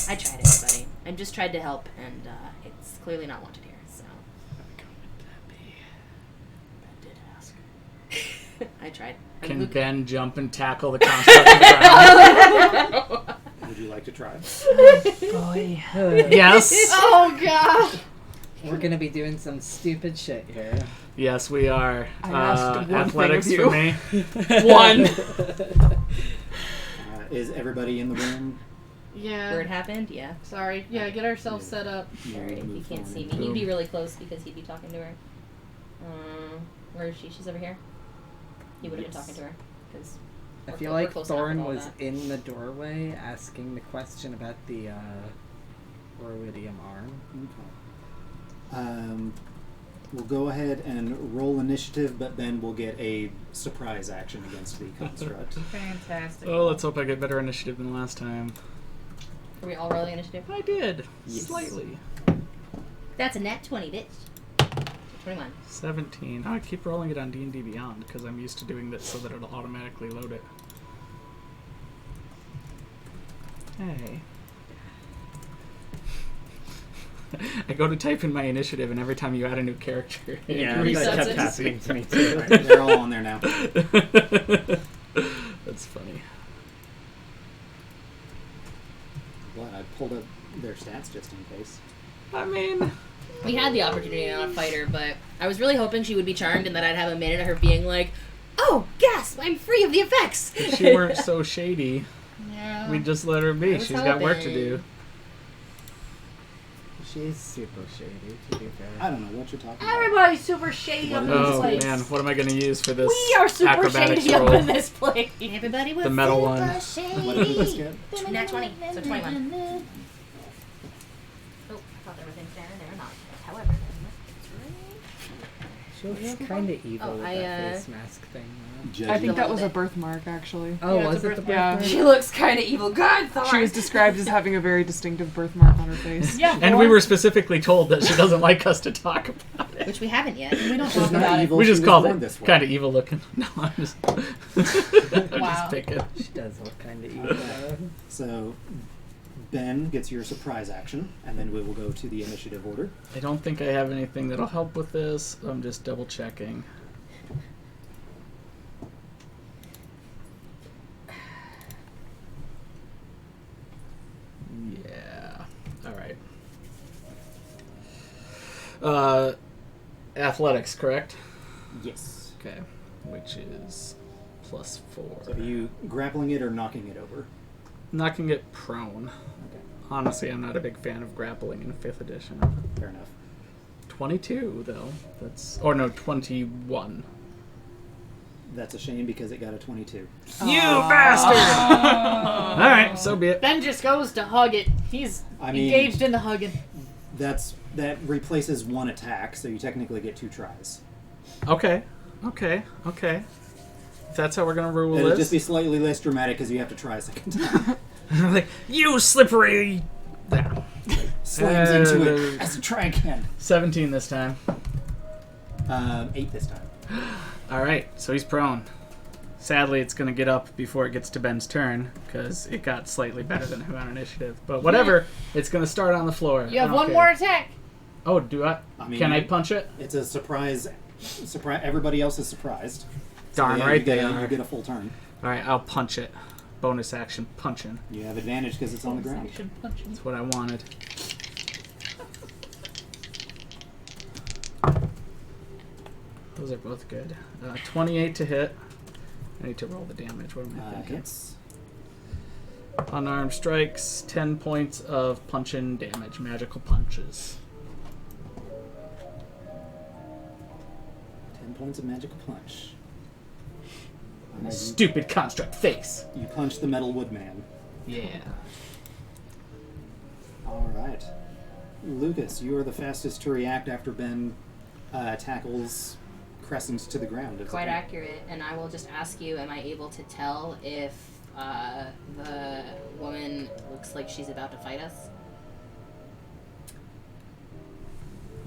Speaker 2: I tried, everybody. I just tried to help, and it's clearly not wanted here, so.
Speaker 8: Ben did ask.
Speaker 2: I tried.
Speaker 7: Can Ben jump and tackle the construct on the ground?
Speaker 1: Would you like to try?
Speaker 4: Boy.
Speaker 7: Yes.
Speaker 6: Oh, God!
Speaker 4: We're gonna be doing some stupid shit here.
Speaker 7: Yes, we are.
Speaker 5: I asked one
Speaker 7: athletics
Speaker 5: thing
Speaker 7: for
Speaker 5: of
Speaker 7: me.
Speaker 5: One.
Speaker 1: Is everybody in the room?
Speaker 6: Yeah.
Speaker 2: Where it happened? Yeah.
Speaker 6: Sorry. Yeah, get ourselves set up.
Speaker 2: Alright, he
Speaker 1: Move
Speaker 2: can't
Speaker 1: forward.
Speaker 2: see me. He'd be really close because he'd be talking to her. Where is she? She's over here? He would have been talking to her. Because
Speaker 4: I feel like Thorn was in the doorway asking the question about the Orwidium arm.
Speaker 1: Okay. We'll go ahead and roll initiative, but Ben will get a surprise action against the construct.
Speaker 6: Fantastic.
Speaker 7: Oh, let's hope I get better initiative than last time.
Speaker 2: Are we all rolling initiative?
Speaker 7: I did.
Speaker 1: Yes.
Speaker 7: Slightly.
Speaker 2: That's a nat 20, bitch. 21.
Speaker 7: 17. Oh, I keep rolling it on D&D Beyond because I'm used to doing this so that it'll automatically load it. Hey. I go to type in my initiative, and every time you add a new character, it
Speaker 4: Yeah,
Speaker 6: resets
Speaker 4: that kept
Speaker 6: it.
Speaker 4: happening to me too.
Speaker 1: Alright, they're all on there now.
Speaker 7: That's funny.
Speaker 1: What? I pulled up their stats just in case.
Speaker 7: I mean,
Speaker 2: We had the opportunity on a fighter, but I was really hoping she would be charmed and that I'd have a minute of her being like, oh, gasp, I'm free of the effects.
Speaker 7: if she weren't so shady,
Speaker 6: Yeah.
Speaker 7: we'd just let her
Speaker 2: I
Speaker 7: be.
Speaker 2: was
Speaker 7: She's got work to
Speaker 2: hoping.
Speaker 7: do.
Speaker 4: She's super shady, to be fair.
Speaker 1: I don't know what you're talking about.
Speaker 6: Everybody's super shady up in this
Speaker 7: Oh
Speaker 6: place.
Speaker 7: man, what am I going to use for this
Speaker 6: We are super
Speaker 7: acrobatics
Speaker 6: shady
Speaker 7: roll?
Speaker 6: up in this place.
Speaker 2: Everybody was
Speaker 7: The metal one.
Speaker 1: What did this get?
Speaker 2: Nat 20, so 21. Oh, I thought there were things there, and there are not. However,
Speaker 4: She looks kind of evil
Speaker 2: Oh,
Speaker 4: with
Speaker 2: I,
Speaker 4: that face mask thing, though.
Speaker 5: I think
Speaker 2: A
Speaker 5: that
Speaker 2: little
Speaker 5: was a
Speaker 2: bit.
Speaker 5: birthmark, actually.
Speaker 4: Oh,
Speaker 6: Yeah,
Speaker 4: was
Speaker 6: it's a
Speaker 4: it the
Speaker 6: birthmark.
Speaker 5: Yeah.
Speaker 4: birthmark?
Speaker 2: she looks kind of evil. God, Thorn.
Speaker 5: She was described as having a very distinctive birthmark on her face.
Speaker 6: Yeah,
Speaker 7: And we were specifically told that she doesn't like us to talk about it.
Speaker 2: Which we haven't yet.
Speaker 6: We don't
Speaker 1: She's
Speaker 6: talk
Speaker 1: not
Speaker 6: about
Speaker 1: evil.
Speaker 7: We
Speaker 1: she
Speaker 7: just
Speaker 1: was
Speaker 7: called
Speaker 1: born
Speaker 7: it
Speaker 1: this way.
Speaker 7: kind of evul looking. No, I'm just, I'm
Speaker 6: Wow.
Speaker 7: just picking.
Speaker 4: She does look kind of evil.
Speaker 1: So, Ben gets your surprise action, and then we will go to the initiative order.
Speaker 7: I don't think I have anything that'll help with this. I'm just double checking. Yeah. All right. Athletics, correct?
Speaker 1: Yes.
Speaker 7: Okay. Which is +4.
Speaker 1: So are you grappling it or knocking it over?
Speaker 7: Knocking it prone.
Speaker 1: Okay,
Speaker 7: Honestly, I'm not a big fan of grappling in 5th edition.
Speaker 1: fair enough.
Speaker 7: 22, though. That's... Or no, 21.
Speaker 1: That's a shame because it got a 22.
Speaker 7: You bastard! Alright, so be it.
Speaker 6: Ben just goes to hug it. He's
Speaker 1: I mean-
Speaker 6: engaged in the hugging.
Speaker 1: That replaces one attack, so you technically get 2 tries.
Speaker 7: Okay. If that's how we're gonna rule
Speaker 1: It'll
Speaker 7: this.
Speaker 1: just be slightly less dramatic because you have to try a second time.
Speaker 7: like, you slippery... Yeah.
Speaker 1: Slams into it. Has to try again.
Speaker 7: 17 this time.
Speaker 1: 8 this time.
Speaker 7: Alright, so he's prone. Sadly, it's going to get up before it gets to Ben's turn, because it got slightly better than him on initiative. But whatever, it's going to start on the floor.
Speaker 6: You have
Speaker 7: I don't
Speaker 6: one
Speaker 7: care.
Speaker 6: more attack.
Speaker 7: Oh, do I?
Speaker 1: I mean,
Speaker 7: Can I punch it?
Speaker 1: It's a surprise. Everybody else is surprised.
Speaker 7: Darn
Speaker 1: yeah,
Speaker 7: right
Speaker 1: you get
Speaker 7: they
Speaker 1: a,
Speaker 7: are.
Speaker 1: You get a full turn.
Speaker 7: Alright, I'll punch it. Bonus action, punching.
Speaker 1: You have advantage because it's on the ground.
Speaker 6: Action punch him.
Speaker 7: That's what I wanted. Those are both good. 28 to hit. I need to roll the damage. What am I thinking?
Speaker 1: Hits.
Speaker 7: Unarmed strikes, 10 points of punching damage, magical punches.
Speaker 1: points of magical punch.
Speaker 7: Stupid construct face.
Speaker 1: You punch the metal woodman.
Speaker 7: Yeah.
Speaker 1: All right. Lucas, you are the fastest to react after Ben tackles Crescent to the ground. It's
Speaker 2: Quite
Speaker 1: okay.
Speaker 2: accurate. And I will just ask you, am I able to tell if the woman looks like she's about to fight us?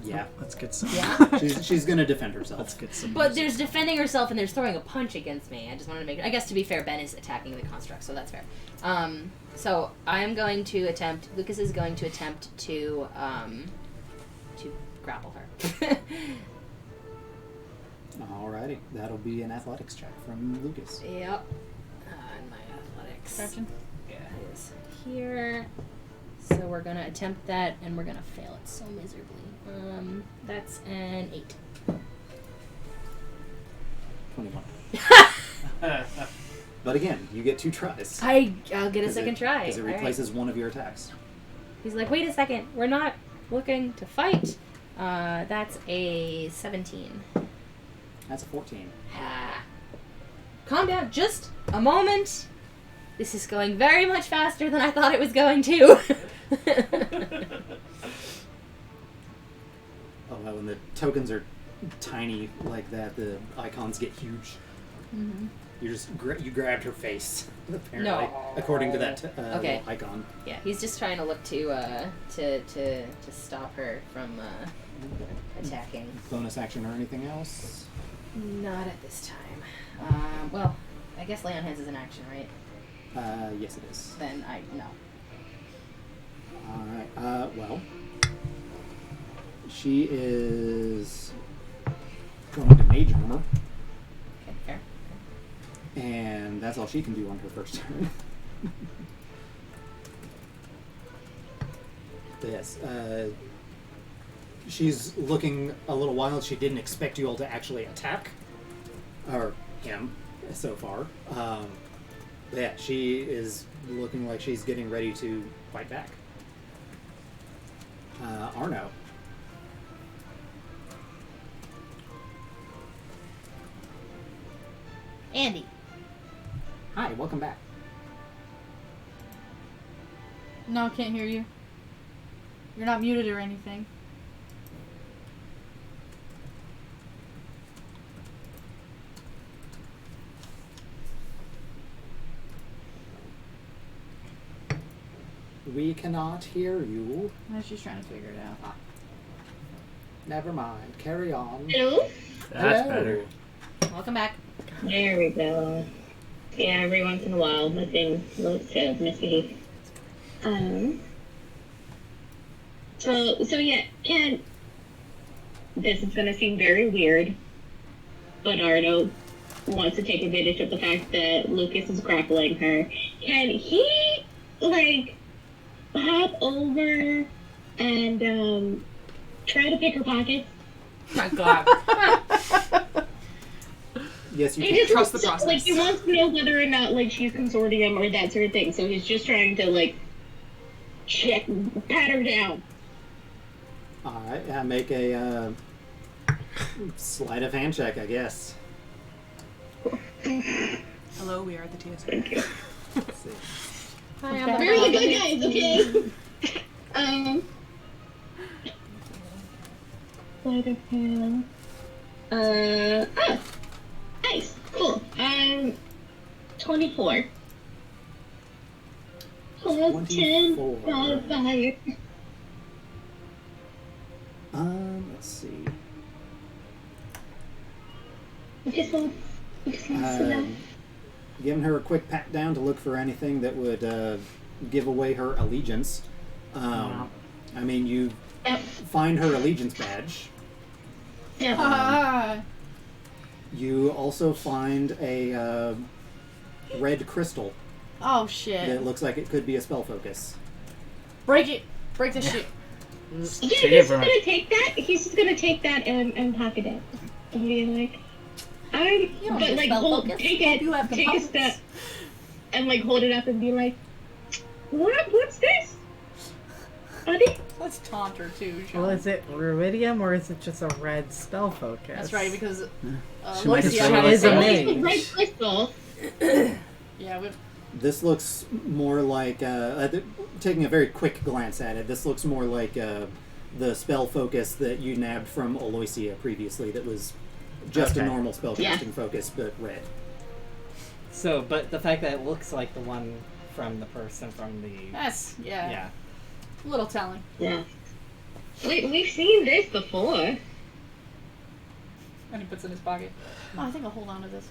Speaker 1: Yeah.
Speaker 7: Let's get some.
Speaker 2: Yeah?
Speaker 1: She's going to defend herself.
Speaker 7: Let's get some.
Speaker 2: But there's defending herself and there's throwing a punch against me. I just wanted to make it. I guess to be fair, Ben is attacking the construct, so that's fair. So I am going to attempt. Lucas is going to attempt to grapple her.
Speaker 1: Alrighty. That'll be an athletics check from Lucas.
Speaker 2: Yep. And my athletics
Speaker 6: Searching.
Speaker 2: is here. So we're gonna attempt that, and we're gonna fail it so miserably. That's an 8.
Speaker 1: 21. But again, you get 2 tries.
Speaker 2: I'll get a second try.
Speaker 1: Because it
Speaker 2: All right.
Speaker 1: replaces one of your attacks.
Speaker 2: He's like, wait a second, we're not looking to fight. That's a 17.
Speaker 1: That's a 14.
Speaker 2: Calm down, just a moment. This is going very much faster than I thought it was going to.
Speaker 1: Oh, when the tokens are tiny like that, the icons get huge.
Speaker 2: Mm-hmm.
Speaker 1: You just you grabbed her face, apparently,
Speaker 2: No.
Speaker 1: according to that
Speaker 2: Okay.
Speaker 1: little icon.
Speaker 2: Yeah, he's just trying to look to stop her from attacking.
Speaker 1: Bonus action or anything else?
Speaker 2: Not at this time. Well, I guess lay on hands is an action, right?
Speaker 1: Yes, it is.
Speaker 2: Then no.
Speaker 1: All right. Well, she is going to mage armor,
Speaker 2: Okay, fair.
Speaker 1: and that's all she can do on her first turn. Yes. She's looking a little wild. She didn't expect you all to actually attack, or him, so far. Yeah, she is looking like she's getting ready to fight back. Arno.
Speaker 2: Andy.
Speaker 1: Hi, welcome back.
Speaker 6: No, can't hear you. You're not muted or anything.
Speaker 1: We cannot hear you.
Speaker 6: I was just trying to figure it out.
Speaker 1: Never mind. Carry on.
Speaker 3: Hello?
Speaker 7: That's
Speaker 1: Hello.
Speaker 7: better.
Speaker 2: Welcome back.
Speaker 3: There we go. Yeah, every once in a while, my thing loads to misbehave. So yeah, Ken, this is gonna seem very weird, but Arno wants to take advantage of the fact that Lucas is grappling her. Can he, like, hop over and, try to pick her pockets?
Speaker 2: Oh my god.
Speaker 1: Yes, you
Speaker 3: He
Speaker 1: can.
Speaker 3: just
Speaker 5: Trust
Speaker 3: wants
Speaker 5: the
Speaker 3: to,
Speaker 5: process.
Speaker 3: like, he wants to know whether or not, like, she's consortium or that sort of thing, so he's just trying to, like, pat her down.
Speaker 1: Alright, yeah, make a sleight of hand check, I guess.
Speaker 5: Hello, we are the TSA.
Speaker 3: Thank you.
Speaker 1: Let's see.
Speaker 2: Hi, I'm
Speaker 6: Okay.
Speaker 3: We're the good guys, okay? Sleight of hand. Oh! Nice, cool. 24. Plus 10
Speaker 1: 24.
Speaker 3: modifier.
Speaker 1: Let's see.
Speaker 3: Just wants to know.
Speaker 1: Giving her a quick pat down to look for anything that would give away her allegiance. I mean, you
Speaker 3: Yep.
Speaker 1: find her allegiance badge.
Speaker 3: Yep.
Speaker 6: Ah,
Speaker 1: You also find a red crystal
Speaker 6: oh
Speaker 1: that
Speaker 6: shit.
Speaker 1: looks like it could be a spell focus.
Speaker 6: Break it. Break this shit.
Speaker 3: Yeah,
Speaker 7: Take
Speaker 3: he's
Speaker 7: it
Speaker 3: just
Speaker 7: from her.
Speaker 3: gonna take that. He's just gonna take that and pocket it. And be like,
Speaker 2: You don't
Speaker 3: but
Speaker 2: need
Speaker 3: like,
Speaker 2: spell
Speaker 3: hold,
Speaker 2: focus.
Speaker 3: take
Speaker 6: Hope you have
Speaker 3: it, take a
Speaker 6: components.
Speaker 3: step, and like hold it up and be like, what's this? buddy.
Speaker 6: Let's taunt her too. Shall
Speaker 4: Well,
Speaker 6: we?
Speaker 4: is it ruidium or is it just a red spell focus?
Speaker 6: That's right, because
Speaker 7: She might just
Speaker 6: Lucia
Speaker 7: throw
Speaker 6: has
Speaker 7: it
Speaker 4: is a
Speaker 7: out.
Speaker 4: mage.
Speaker 3: Red crystal.
Speaker 6: Yeah, we
Speaker 1: This looks more like, taking a very quick glance at it, this looks more like the spell focus that you nabbed from Aloysia previously that was just a
Speaker 4: Okay.
Speaker 1: normal spellcasting
Speaker 3: Yeah.
Speaker 1: focus, but red.
Speaker 4: So, but the fact that it looks like the one from the person from the...
Speaker 6: that's
Speaker 4: Yeah.
Speaker 6: a little telling.
Speaker 3: Yeah. We've seen this before.
Speaker 6: And he puts it in his pocket. Oh, I think I'll hold on to this.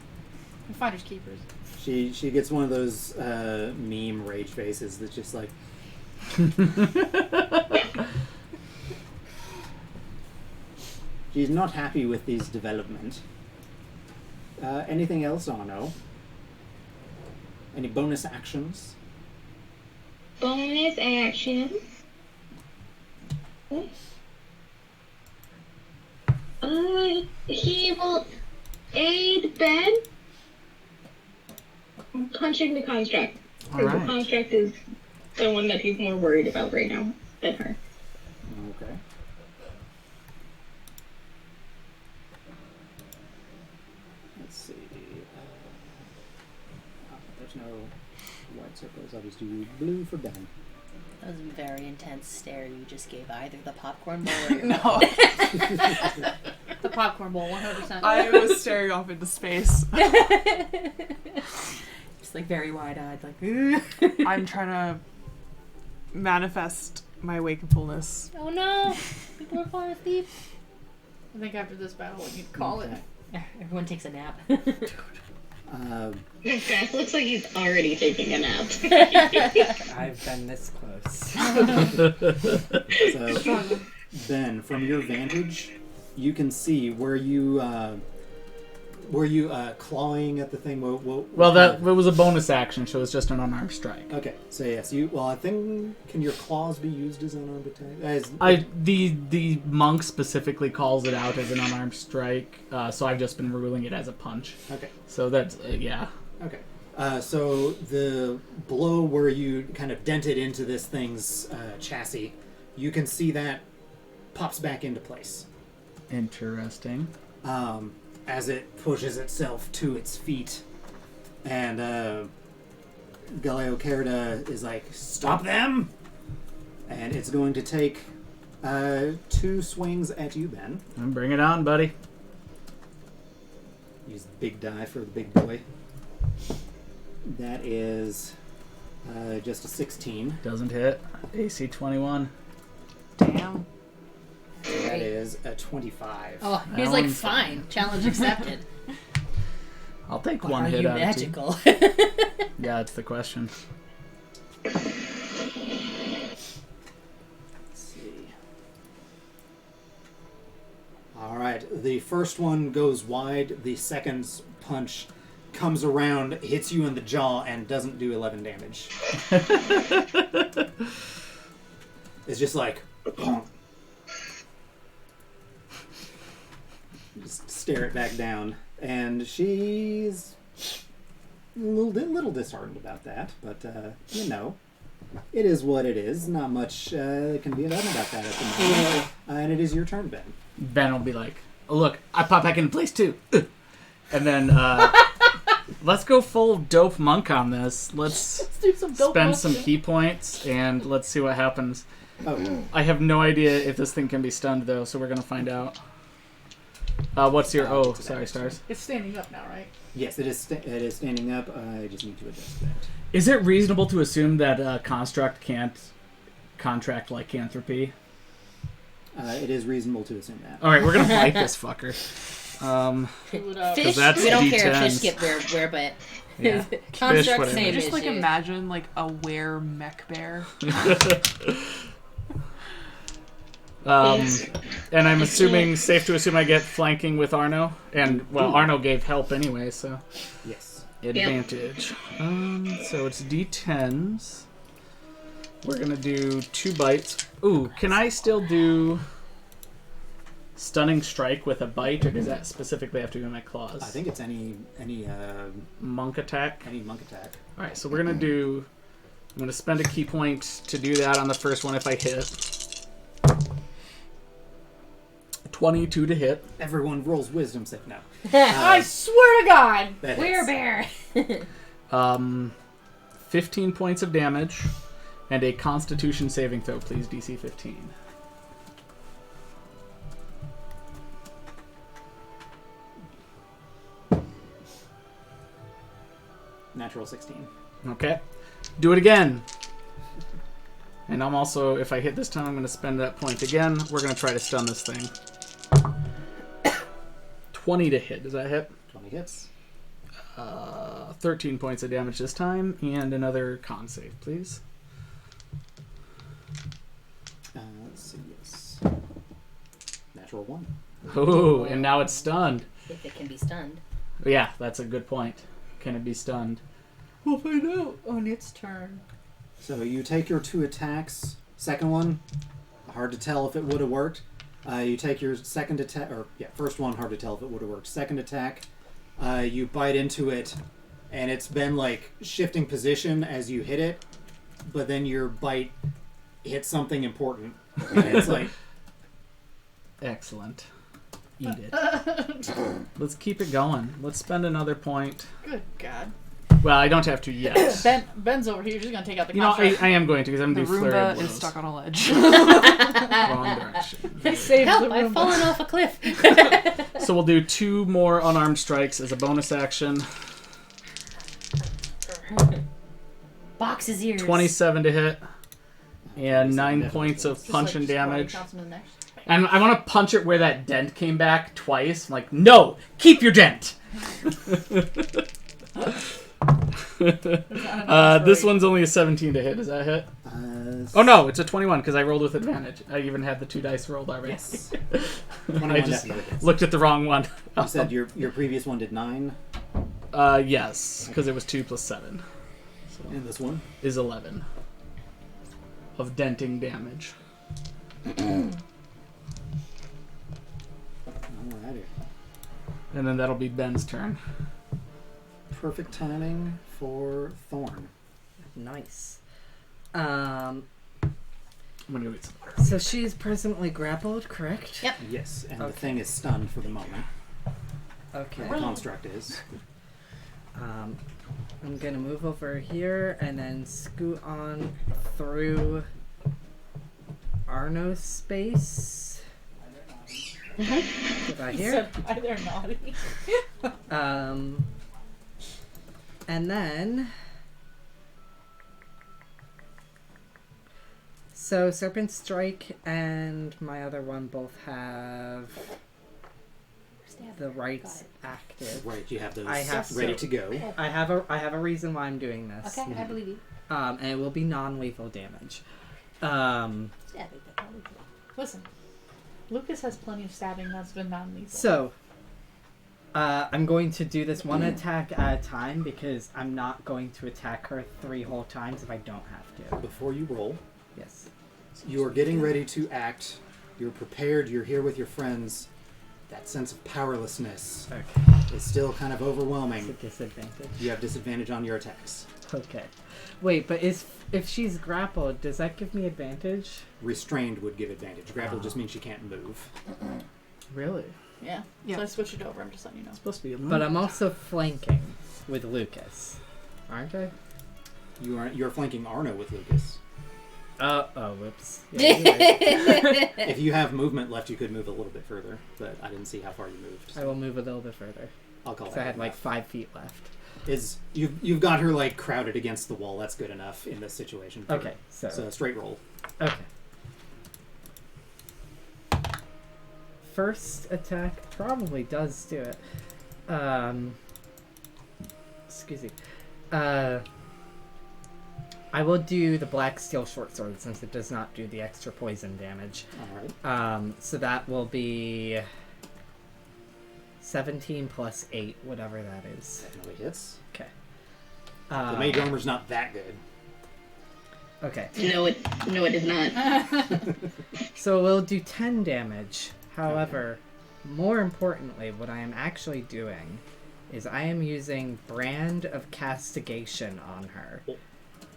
Speaker 6: And finders keepers.
Speaker 1: She gets one of those meme rage faces that's just like, she's not happy with these development. Anything else, Arno? Any bonus actions?
Speaker 3: Bonus action. He will aid Ben punching the construct. Because
Speaker 7: Alright.
Speaker 3: the construct is the one that he's more worried about right now than her.
Speaker 1: Okay. Let's see. There's no white circles. I'll just do blue for Ben.
Speaker 2: That was a very intense stare you just gave either the popcorn bowl or your
Speaker 5: No,
Speaker 6: The popcorn bowl, 100%.
Speaker 5: I was staring off into space.
Speaker 2: Just like very wide-eyed, like.
Speaker 5: I'm trying to manifest my wakefulness.
Speaker 6: Oh no! People are falling asleep. I think after this battle, we need to call it.
Speaker 2: Everyone takes a nap.
Speaker 3: Grass looks like he's already taking a nap.
Speaker 4: I've been this close.
Speaker 1: So, Ben, from your vantage, you can see where you clawing at the thing.
Speaker 7: Well, that was a bonus action, so it's just an unarmed strike.
Speaker 1: Okay, so yes, you. Well, I think can your claws be used as unarmed attack?
Speaker 7: The monk specifically calls it out as an unarmed strike, so I've just been ruling it as a punch.
Speaker 1: Okay.
Speaker 7: So that's yeah.
Speaker 1: Okay. So the blow where you kind of dented into this thing's chassis, you can see that pops back into place.
Speaker 7: Interesting.
Speaker 1: As it pushes itself to its feet. And Galeocerda is like, stop them! And it's going to take 2 swings at you, Ben.
Speaker 7: Bring it on, buddy.
Speaker 1: Use the big die for the big boy. That is just a 16.
Speaker 7: Doesn't hit. AC 21.
Speaker 5: Damn.
Speaker 1: So that is a 25.
Speaker 2: Oh, he's
Speaker 7: That
Speaker 2: like,
Speaker 7: one's
Speaker 2: fine. Challenge accepted.
Speaker 7: I'll take
Speaker 2: But
Speaker 7: one
Speaker 2: are
Speaker 7: hit
Speaker 2: you
Speaker 7: out
Speaker 2: magical?
Speaker 7: of 2. Yeah, that's the question.
Speaker 1: Let's see. Alright, the first one goes wide. The second punch comes around, hits you in the jaw, and doesn't do 11 damage. It's just like... Just stare it back down. And she's a little disheartened about that, but, you know, it is what it is. Not much can be done about that at the moment. And it is your turn, Ben.
Speaker 7: Ben will be like, oh, look, I pop back into place too. And then let's go full dope monk on this. Let's
Speaker 6: do some dope
Speaker 7: spend
Speaker 6: monk
Speaker 7: some
Speaker 6: shit.
Speaker 7: key points and let's see what happens.
Speaker 1: Oh,
Speaker 7: I have no idea if this thing can be stunned though, so we're gonna find out. What's your?
Speaker 1: I'll
Speaker 7: Oh,
Speaker 1: get to that
Speaker 7: sorry,
Speaker 1: next
Speaker 7: stars.
Speaker 6: It's standing up now, right?
Speaker 1: yes, it is. It is standing up. I just need to adjust that.
Speaker 7: Is it reasonable to assume that construct can't contract lycanthropy?
Speaker 1: It is reasonable to assume that.
Speaker 7: All right, we're gonna fight this fucker.
Speaker 6: It would,
Speaker 2: Fish,
Speaker 7: that's
Speaker 2: we don't care if
Speaker 7: D10s.
Speaker 2: fish get where but
Speaker 7: Yeah.
Speaker 2: construct
Speaker 7: whatever.
Speaker 2: same
Speaker 5: Just like
Speaker 2: issue.
Speaker 5: imagine like a were mech bear.
Speaker 7: And I'm assuming, safe to assume I get flanking with Arno. And, well, Arno gave help anyway, so
Speaker 1: Yes.
Speaker 7: advantage. So it's D10s. We're going to do 2 bites. Ooh, can I still do stunning strike with a bite, or does that specifically have to be in my claws?
Speaker 1: I think it's any
Speaker 7: Monk attack.
Speaker 1: monk attack.
Speaker 7: Alright, so we're going to do I'm going to spend a key point to do that on the first one if I hit. 22 to hit.
Speaker 1: Everyone rolls wisdom save now.
Speaker 6: I swear to God.
Speaker 1: That
Speaker 2: Werebear.
Speaker 1: hits.
Speaker 7: 15 points of damage. And a Constitution saving throw, please, DC 15.
Speaker 1: Natural 16.
Speaker 7: Okay. Do it again. And I'm also, if I hit this time, I'm going to spend that point again. We're going to try to stun this thing. 20 to hit. Does that hit?
Speaker 1: 20 hits.
Speaker 7: 13 points of damage this time. And another con save, please.
Speaker 1: Let's see. Yes. Natural 1.
Speaker 7: Oh, and now it's stunned.
Speaker 2: If it can be stunned.
Speaker 7: Yeah, that's a good point. Can it be stunned? We'll find out.
Speaker 6: On its turn.
Speaker 1: So you take your 2 attacks. Second one, hard to tell if it would have worked. You take your second attack, first one, hard to tell if it would have worked. Second attack, you bite into it, and it's been like shifting position as you hit it, but then your bite hits something important, and it's like,
Speaker 7: Excellent. Eat it. Let's keep it going. Let's spend another point.
Speaker 6: Good God.
Speaker 7: Well, I don't have to yet.
Speaker 6: Ben's over here. She's gonna take out the
Speaker 7: You know,
Speaker 6: construct.
Speaker 7: I am going to, because I'm
Speaker 5: The
Speaker 7: going to do flurry of
Speaker 5: Roomba is
Speaker 7: blows.
Speaker 5: stuck on a ledge.
Speaker 7: Wrong direction.
Speaker 6: I saved
Speaker 2: Help!
Speaker 6: the
Speaker 2: I've
Speaker 6: Roomba.
Speaker 2: fallen off a cliff.
Speaker 7: So we'll do 2 more unarmed strikes as a bonus action.
Speaker 2: Box his ears.
Speaker 7: 27 to hit. And 9
Speaker 1: definitely
Speaker 7: points of
Speaker 6: Just like
Speaker 7: punch and
Speaker 6: squatting
Speaker 7: damage.
Speaker 6: counts in the next.
Speaker 7: And I want to punch it where that dent came back twice. I'm like, no! Keep your dent! This one's only a 17 to hit. Does that hit? Oh no, it's a 21 because I rolled with advantage. I even had the 2 dice rolled already.
Speaker 1: yes.
Speaker 7: I
Speaker 1: 21
Speaker 7: just
Speaker 1: definitely hits.
Speaker 7: looked at the wrong one.
Speaker 1: You said your previous one did 9,
Speaker 7: Yes, because it was 2 plus 7. So
Speaker 1: and this one?
Speaker 7: is 11 of denting damage.
Speaker 1: Alrighty.
Speaker 7: And then that'll be Ben's turn.
Speaker 1: Perfect timing for Thorn.
Speaker 4: Nice.
Speaker 7: I'm gonna go get some water.
Speaker 4: So she's presently grappled, correct?
Speaker 2: Yep.
Speaker 1: Yes, and the
Speaker 4: Okay.
Speaker 1: thing is stunned for the moment.
Speaker 4: Okay.
Speaker 1: The construct is.
Speaker 4: I'm gonna move over here and then scoot on through Arno's space. Did I
Speaker 6: He
Speaker 4: hear?
Speaker 6: said, "Why they're naughty."
Speaker 4: And then. So Serpent Strike and my other one both have the rights active.
Speaker 1: Right, you have those
Speaker 4: I have
Speaker 1: ready
Speaker 4: so.
Speaker 1: to go.
Speaker 4: I have a reason why I'm doing this.
Speaker 2: Okay, I believe you.
Speaker 4: And it will be non-lethal damage.
Speaker 6: Listen, Lucas has plenty of stabbing that's been non-lethal.
Speaker 4: So, I'm going to do this one attack at a time because I'm not going to attack her 3 whole times if I don't have to.
Speaker 1: Before you roll,
Speaker 4: Yes.
Speaker 1: you are getting ready to act. You're prepared. You're here with your friends. That sense of powerlessness
Speaker 4: Okay.
Speaker 1: is still kind of
Speaker 4: It's a
Speaker 1: overwhelming.
Speaker 4: disadvantage.
Speaker 1: You have disadvantage on your attacks.
Speaker 4: Okay. Wait, but if she's grappled, does that give me advantage?
Speaker 1: Restrained would give advantage. Grapple just means she can't move.
Speaker 7: Really?
Speaker 6: yeah.
Speaker 5: Yeah.
Speaker 6: So I switched it over. I'm just letting you know.
Speaker 7: Supposed to be a
Speaker 4: But I'm also flanking with Lucas, aren't I?
Speaker 1: You're flanking Arno with Lucas.
Speaker 4: Oh, whoops. Yeah, you're right.
Speaker 1: If you have movement left, you could move a little bit further, but I didn't see how far you moved.
Speaker 4: I will move a little bit further.
Speaker 1: I'll call
Speaker 4: So
Speaker 1: that
Speaker 4: I had like
Speaker 1: enough.
Speaker 4: 5 feet left.
Speaker 1: You've got her like crowded against the wall. That's good enough in this situation.
Speaker 4: Okay, so
Speaker 1: So straight roll.
Speaker 4: okay. First attack probably does do it. Excuse me. I will do the black steel short sword since it does not do the extra poison damage.
Speaker 1: All right.
Speaker 4: So that will be 17 plus 8, whatever that is.
Speaker 1: Definitely hits.
Speaker 4: Okay.
Speaker 1: The mage armor's not that good.
Speaker 4: Okay.
Speaker 3: No, it is not.
Speaker 4: So we'll do 10 damage. However, more importantly, what I am actually doing is I am using Brand of Castigation on her.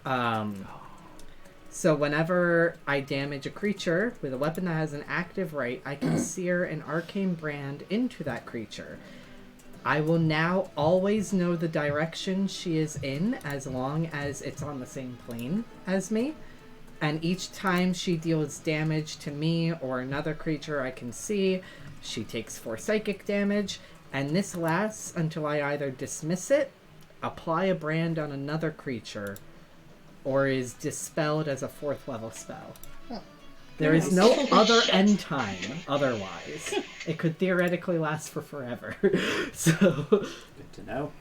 Speaker 4: So whenever I damage a creature with a weapon that has an active right, I can sear an arcane brand into that creature. I will now always know the direction she is in as long as it's on the same plane as me. And each time she deals damage to me or another creature I can see, she takes 4 psychic damage. And this lasts until I either dismiss it, apply a brand on another creature, or is dispelled as a 4th level spell. There is no other end time otherwise. It could theoretically last for forever. So
Speaker 1: Good to know.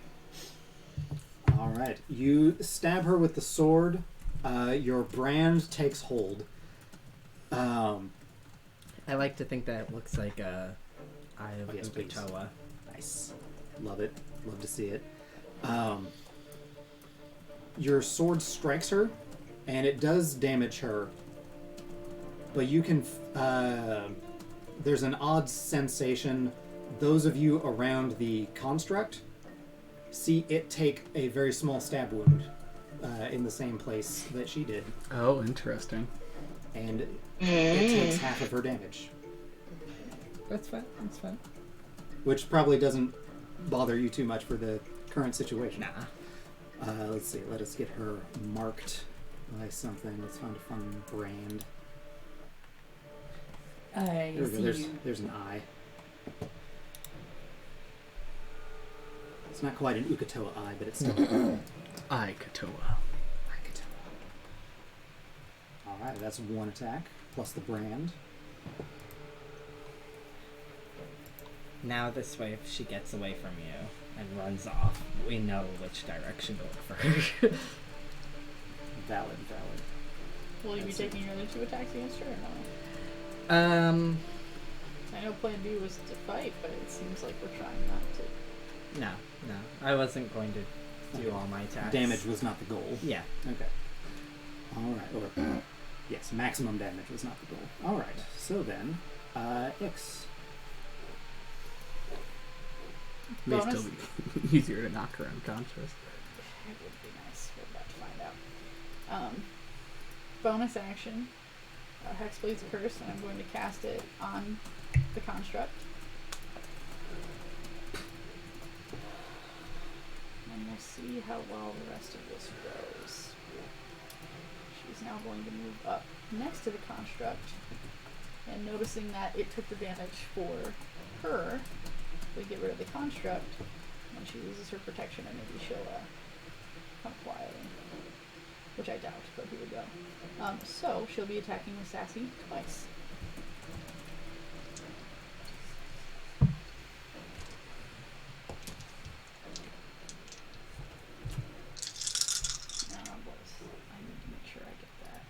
Speaker 1: All right. You stab her with the sword. Your brand takes hold.
Speaker 4: I like to think that it looks like a Eye of
Speaker 1: Yes, please.
Speaker 4: Ukatoa.
Speaker 1: Nice. Love it. Love to see it. Your sword strikes her, and it does damage her. But you can... there's an odd sensation. Those of you around the construct see it take a very small stab wound in the same place that she did.
Speaker 7: Oh, interesting.
Speaker 1: And it takes half of her damage.
Speaker 4: That's fine. That's fine.
Speaker 1: Which probably doesn't bother you too much for the current situation.
Speaker 4: Nah.
Speaker 1: Let's see. Let us get her marked by something. Let's find a fun brand.
Speaker 6: I
Speaker 1: There we
Speaker 6: see
Speaker 1: go.
Speaker 6: you.
Speaker 1: There's an eye. It's not quite an Ukatoa eye, but it's still an
Speaker 7: I Katoa.
Speaker 1: Ukatoa. All right, that's 1 attack plus the brand.
Speaker 4: Now this way, if she gets away from you and runs off, we know which direction to look for her.
Speaker 1: Valid.
Speaker 6: Will you be taking your other 2 attacks against her or no? I know plan B was to fight, but it seems like we're trying not to.
Speaker 4: No. I wasn't going to do all my attacks.
Speaker 1: Damage was not the goal.
Speaker 4: Yeah.
Speaker 1: Okay. All right. Or, yes, maximum damage was not the goal. All right. So then, Ix.
Speaker 7: May
Speaker 6: Bonus?
Speaker 7: still be easier to knock her unconscious.
Speaker 6: It would be nice. We're about to find out. Bonus action. Hexblade's Curse, and I'm going to cast it on the construct. And we'll see how well the rest of this goes. She's now going to move up next to the construct, and noticing that it took the damage for her, we get rid of the construct. When she loses her protection, and maybe she'll come quietly. Which I doubt, but here we go. So she'll be attacking with Sassy twice. Boys, I need to make sure I get that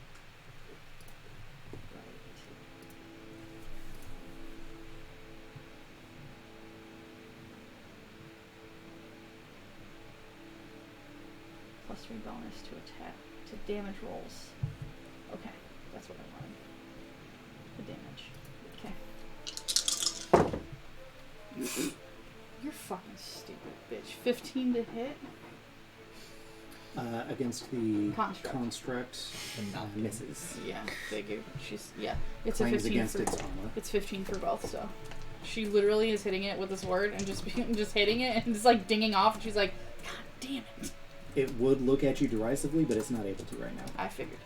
Speaker 6: right. +3 bonus to attack to damage rolls. Okay, that's what I wanted. The damage. Okay. You're fucking stupid, bitch. 15 to hit.
Speaker 1: Against the
Speaker 6: Construct.
Speaker 1: misses.
Speaker 6: Yeah, figured. It's a
Speaker 1: Claims
Speaker 6: 15
Speaker 1: against
Speaker 6: for.
Speaker 1: its armor.
Speaker 6: It's 15 for both. So, she literally is hitting it with the sword and just hitting it and just like dinging off. And she's like, God damn it.
Speaker 1: It would look at you derisively, but it's not able to right now.
Speaker 6: I figured.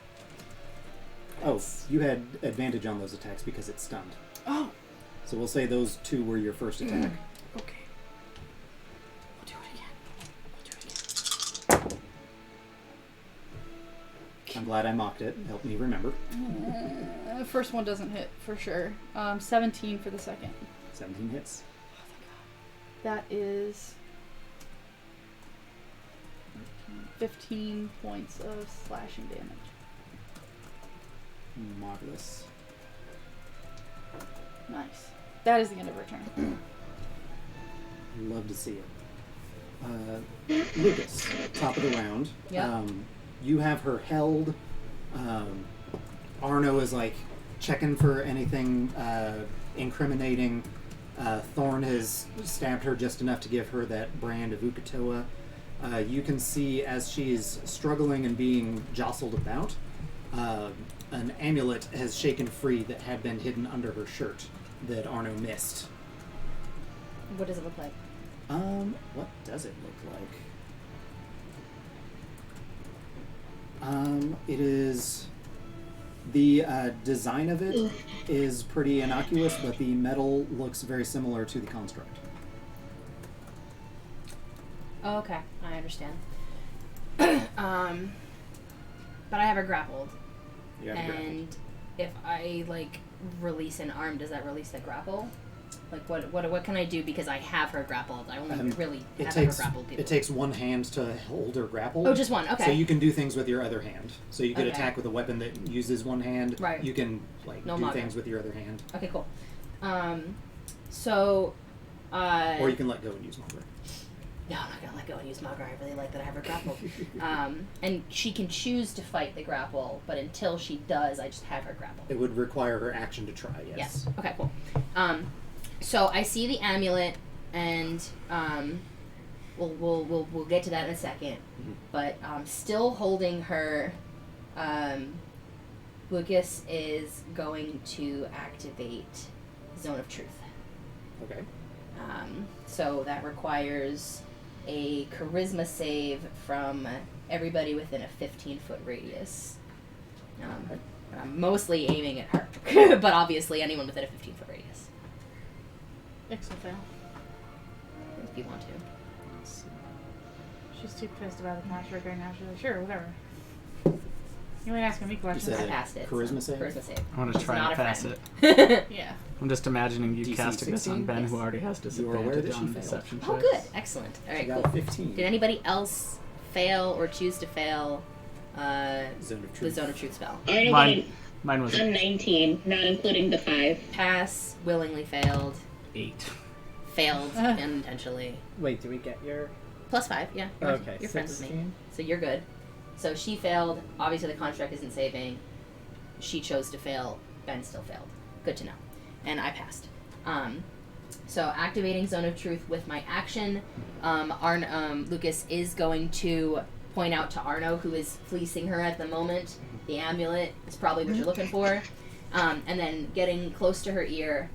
Speaker 1: Oh, you had advantage on those attacks because it's stunned.
Speaker 6: Oh.
Speaker 1: So we'll say those 2 were your first attack.
Speaker 6: Okay. We'll do it again.
Speaker 1: I'm glad I mocked it. Helped me remember.
Speaker 6: The first one doesn't hit for sure. 17 for the second.
Speaker 1: 17 hits.
Speaker 6: That is 15 points of slashing damage.
Speaker 1: Marvelous.
Speaker 6: Nice. That is the end of her turn.
Speaker 1: Love to see it. Lucas, top of the round.
Speaker 2: Yep.
Speaker 1: You have her held. Arno is like checking for anything incriminating. Thorn has stabbed her just enough to give her that brand of Ukatoa. You can see as she's struggling and being jostled about, an amulet has shaken free that had been hidden under her shirt that Arno missed.
Speaker 2: What does it look like?
Speaker 1: What does it look like? It is... The design of it is pretty innocuous, but the metal looks very similar to the construct.
Speaker 2: Oh, okay, I understand. But I have her grappled.
Speaker 1: You have it grappled.
Speaker 2: And if I like release an arm, does that release the grapple? Like what can I do because I have her grappled? I only really have her grappled people.
Speaker 1: It takes one hand to hold her grappled.
Speaker 2: Oh, just one. Okay.
Speaker 1: So you can do things with your other hand. So you could
Speaker 2: Okay.
Speaker 1: attack with a weapon that uses one hand.
Speaker 2: Right.
Speaker 1: You can
Speaker 2: No
Speaker 1: do
Speaker 2: maga.
Speaker 1: things with your other hand,
Speaker 2: Okay, cool. So.
Speaker 1: or you can let go and use Margaret.
Speaker 2: No, I'm not gonna let go and use Maga. I really like that I have her grappled. And she can choose to fight the grapple, but until she does, I just have her grapple.
Speaker 1: It would require her action to try. Yes.
Speaker 2: Okay, cool. So I see the amulet, and we'll get to that in a second.
Speaker 1: Mhm.
Speaker 2: But still holding her, Lucas is going to activate Zone of Truth.
Speaker 1: Okay.
Speaker 2: So that requires a charisma save from everybody within a 15-foot radius. I'm mostly aiming at her, but obviously anyone within a 15-foot radius.
Speaker 6: Ix will fail.
Speaker 2: If you want to.
Speaker 6: She's too pissed about the password right now. She's like, sure, whatever. You ain't asking me
Speaker 1: You
Speaker 6: questions.
Speaker 1: said
Speaker 2: I passed it.
Speaker 1: charisma save?
Speaker 2: Charisma save.
Speaker 7: I want to
Speaker 2: She's
Speaker 7: try
Speaker 2: not
Speaker 7: to
Speaker 2: a
Speaker 7: pass
Speaker 2: friend.
Speaker 7: it.
Speaker 6: Yeah.
Speaker 7: I'm just imagining you
Speaker 1: DC
Speaker 7: casting this on
Speaker 1: 16?
Speaker 7: Ben,
Speaker 2: Yes.
Speaker 7: who already has
Speaker 1: You are aware
Speaker 7: disadvantage
Speaker 1: that she
Speaker 7: on
Speaker 1: failed.
Speaker 7: deception
Speaker 2: Oh,
Speaker 7: checks.
Speaker 2: good. Excellent. All
Speaker 1: She
Speaker 2: right,
Speaker 1: got
Speaker 2: cool.
Speaker 1: 15.
Speaker 2: Did anybody else fail or choose to fail
Speaker 1: Zone of
Speaker 2: the
Speaker 1: Truth.
Speaker 2: Zone of Truth spell?
Speaker 3: Arno
Speaker 7: Mine was
Speaker 3: got a 19, not including the 5.
Speaker 2: Pass, willingly failed,
Speaker 7: 8.
Speaker 2: failed unintentionally.
Speaker 4: Wait, do we get your...
Speaker 2: +5, yeah.
Speaker 4: Okay,
Speaker 2: You're friends with me.
Speaker 4: 16.
Speaker 2: So you're good. So she failed. Obviously, the construct isn't saving. She chose to fail. Ben still failed. Good to know. And I passed. So activating Zone of Truth with my action, Lucas is going to point out to Arno, who is fleecing her at the moment. The amulet is probably what you're looking for. And then getting close to her ear,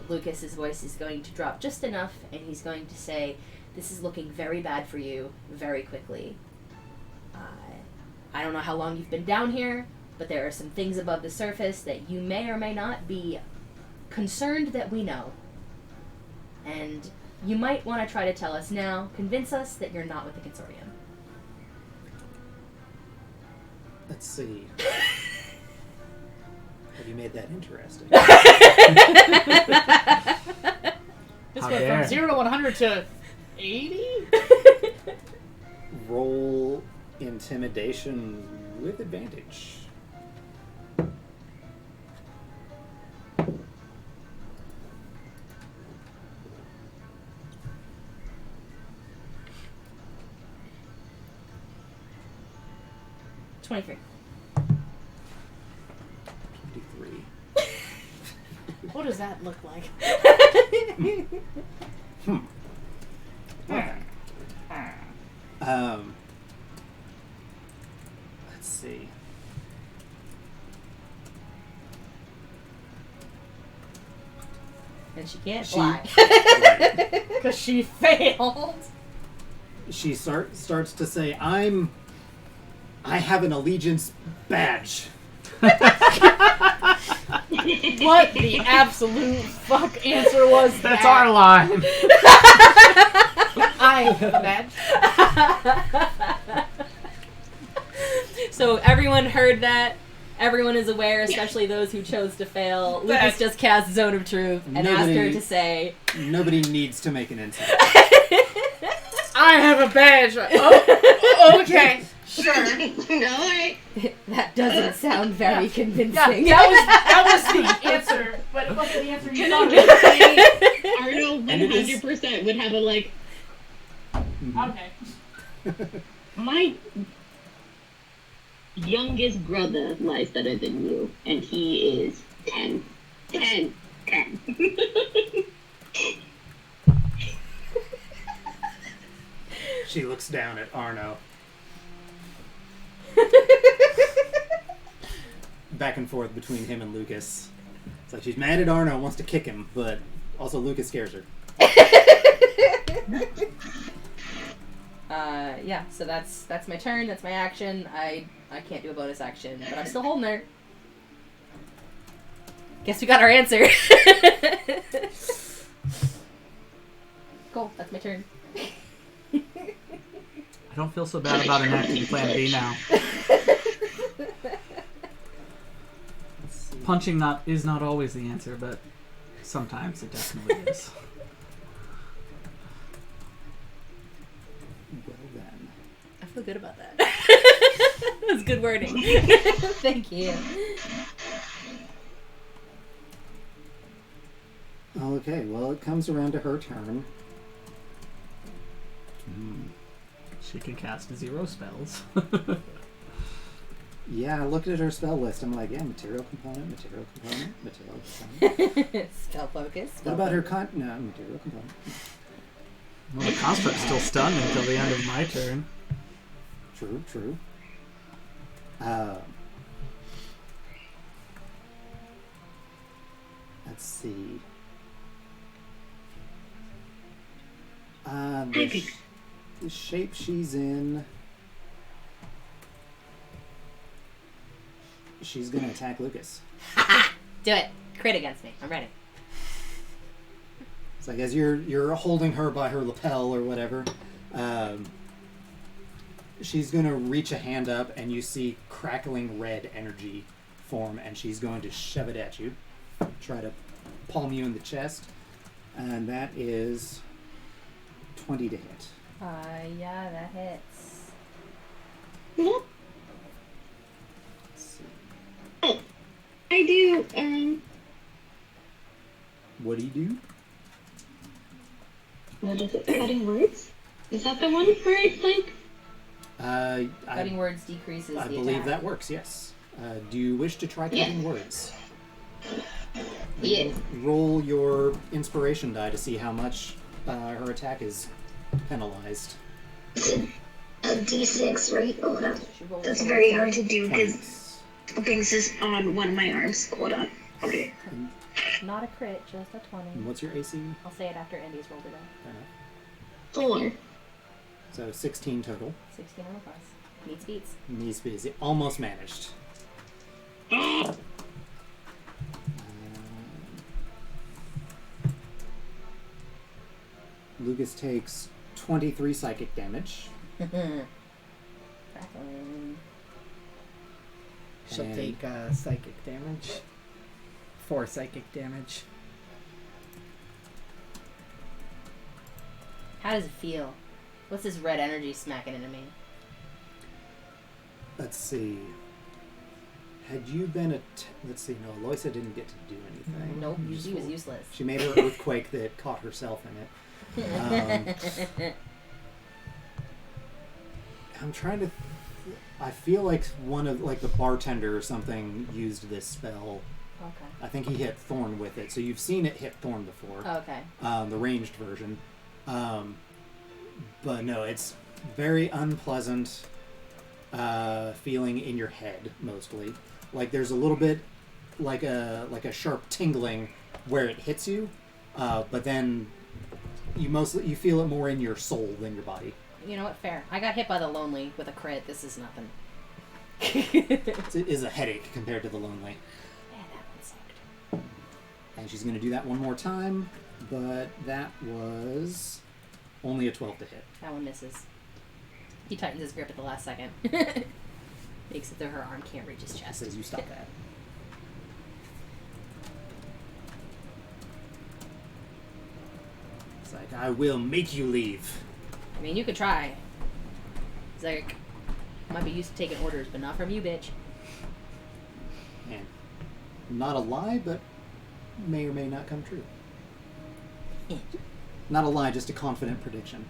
Speaker 2: Lucas's voice is going to drop just enough, and he's going to say, "This is looking very bad for you, very quickly. I don't know how long you've been down here, but there are some things above the surface that you may or may not be concerned that we know. And you might want to try to tell us now, convince us that you're not with the consortium."
Speaker 1: Let's see. Have you made that interesting?
Speaker 6: This
Speaker 7: How
Speaker 6: went
Speaker 7: dare.
Speaker 6: from 0 to 100 to 80?
Speaker 1: Roll intimidation with advantage.
Speaker 2: "23.
Speaker 1: 23.
Speaker 6: What does that look like?
Speaker 1: Okay. Let's see.
Speaker 2: And she can't
Speaker 1: She-
Speaker 2: fly.
Speaker 1: Right.
Speaker 6: Because she failed.
Speaker 1: She starts to say, I have an allegiance badge.
Speaker 6: What the absolute fuck answer was
Speaker 7: That's
Speaker 6: that?
Speaker 7: our line.
Speaker 6: I have a badge.
Speaker 2: So everyone heard that. Everyone is aware, especially those who chose to fail. Lucas just cast Zone of Truth and asked her
Speaker 1: Nobody-
Speaker 2: to say,
Speaker 1: Nobody needs to make an insight.
Speaker 6: I have a badge. Oh, okay. Sure.
Speaker 3: Alright.
Speaker 2: "That doesn't sound very
Speaker 6: Yeah,
Speaker 2: convincing."
Speaker 6: that was the answer, but it wasn't the answer you
Speaker 3: Can
Speaker 6: thought
Speaker 3: I
Speaker 6: it
Speaker 3: just say, Arno
Speaker 1: And it is-
Speaker 3: 100% would have a, like,
Speaker 6: was. Okay.
Speaker 3: my youngest brother lies better than you, and he is 10. 10. 10.
Speaker 1: She looks down at Arno. Back and forth between him and Lucas. It's like she's mad at Arno and wants to kick him, but also Lucas scares her.
Speaker 2: Yeah, so that's my turn, that's my action. I can't do a bonus action, but I'm still holding her. Guess we got our answer. Cool, that's my turn.
Speaker 7: I don't feel so bad about enacting Plan B now. Punching is not always the answer, but sometimes it definitely is.
Speaker 1: Well then.
Speaker 2: I feel good about that. That's good wording. Thank you.
Speaker 1: Okay, well, it comes around to her turn.
Speaker 7: She can cast 0 spells.
Speaker 1: Yeah, I looked at her spell list. I'm like, yeah, material component, material component, material component.
Speaker 2: Spell focus.
Speaker 1: What about her no, material component.
Speaker 7: Well, the construct's still stunned until the end of my turn.
Speaker 1: True. Let's see. The shape she's in. She's gonna attack Lucas.
Speaker 2: Do it. Crit against me. I'm ready.
Speaker 1: It's like as you're holding her by her lapel or whatever, she's gonna reach a hand up and you see crackling red energy form, and she's going to shove it at you. Try to palm you in the chest, and that is 20 to hit.
Speaker 2: Yeah, that hits.
Speaker 3: Yep.
Speaker 1: Let's see.
Speaker 3: I do,
Speaker 1: What do you do?
Speaker 3: what is it? Cutting words? Is that the one where it's like...
Speaker 2: Cutting words decreases
Speaker 1: I
Speaker 2: the
Speaker 1: believe
Speaker 2: attack.
Speaker 1: that works, yes. Do you wish to try cutting words?
Speaker 3: Yeah.
Speaker 1: Roll your inspiration die to see how much her attack is penalized.
Speaker 3: A D6, right? Hold on.
Speaker 2: She rolls
Speaker 3: That's
Speaker 2: a
Speaker 3: very hard to do because
Speaker 1: Points.
Speaker 3: things is on one of my arms. Hold on. Okay.
Speaker 2: Not a crit, just a 20.
Speaker 1: And what's your AC?
Speaker 2: I'll say it after Andy's rolled it out.
Speaker 1: Fair enough.
Speaker 3: 4.
Speaker 1: So 16 total.
Speaker 2: 16 on the plus. Meets beats.
Speaker 1: Needs to be easy. Almost managed. Lucas takes 23 psychic damage.
Speaker 2: Crackling.
Speaker 4: She'll
Speaker 1: And-
Speaker 4: take psychic damage. 4 psychic damage.
Speaker 2: How does it feel? What's this red energy smacking into me?
Speaker 1: Let's see. Had you been let's see, no, Aloysia didn't get to do anything.
Speaker 2: Nope, she was
Speaker 1: Useful.
Speaker 2: useless.
Speaker 1: She made her earthquake that caught herself in it. I'm trying to... I feel like one of, like the bartender or something used this spell.
Speaker 2: Okay.
Speaker 1: I think he hit Thorn with it. So you've seen it hit Thorn before.
Speaker 2: Okay.
Speaker 1: The ranged version. But no, it's very unpleasant feeling in your head, mostly. Like there's a little bit like a sharp tingling where it hits you, but then you feel it more in your soul than your body.
Speaker 2: You know what? Fair. I got hit by the lonely with a crit. This is nothing.
Speaker 1: It is a headache compared to the lonely.
Speaker 2: Man, that one sucked.
Speaker 1: And she's going to do that one more time, but that was only a 12 to hit.
Speaker 2: That one misses. He tightens his grip at the last second. Makes it so her arm can't reach his chest.
Speaker 1: Says you stop that. It's like, I will make you leave.
Speaker 2: I mean, you could try. It's like, might be used to taking orders, but not from you, bitch.
Speaker 1: And not a lie, but may or may not come true. Not a lie, just a confident prediction.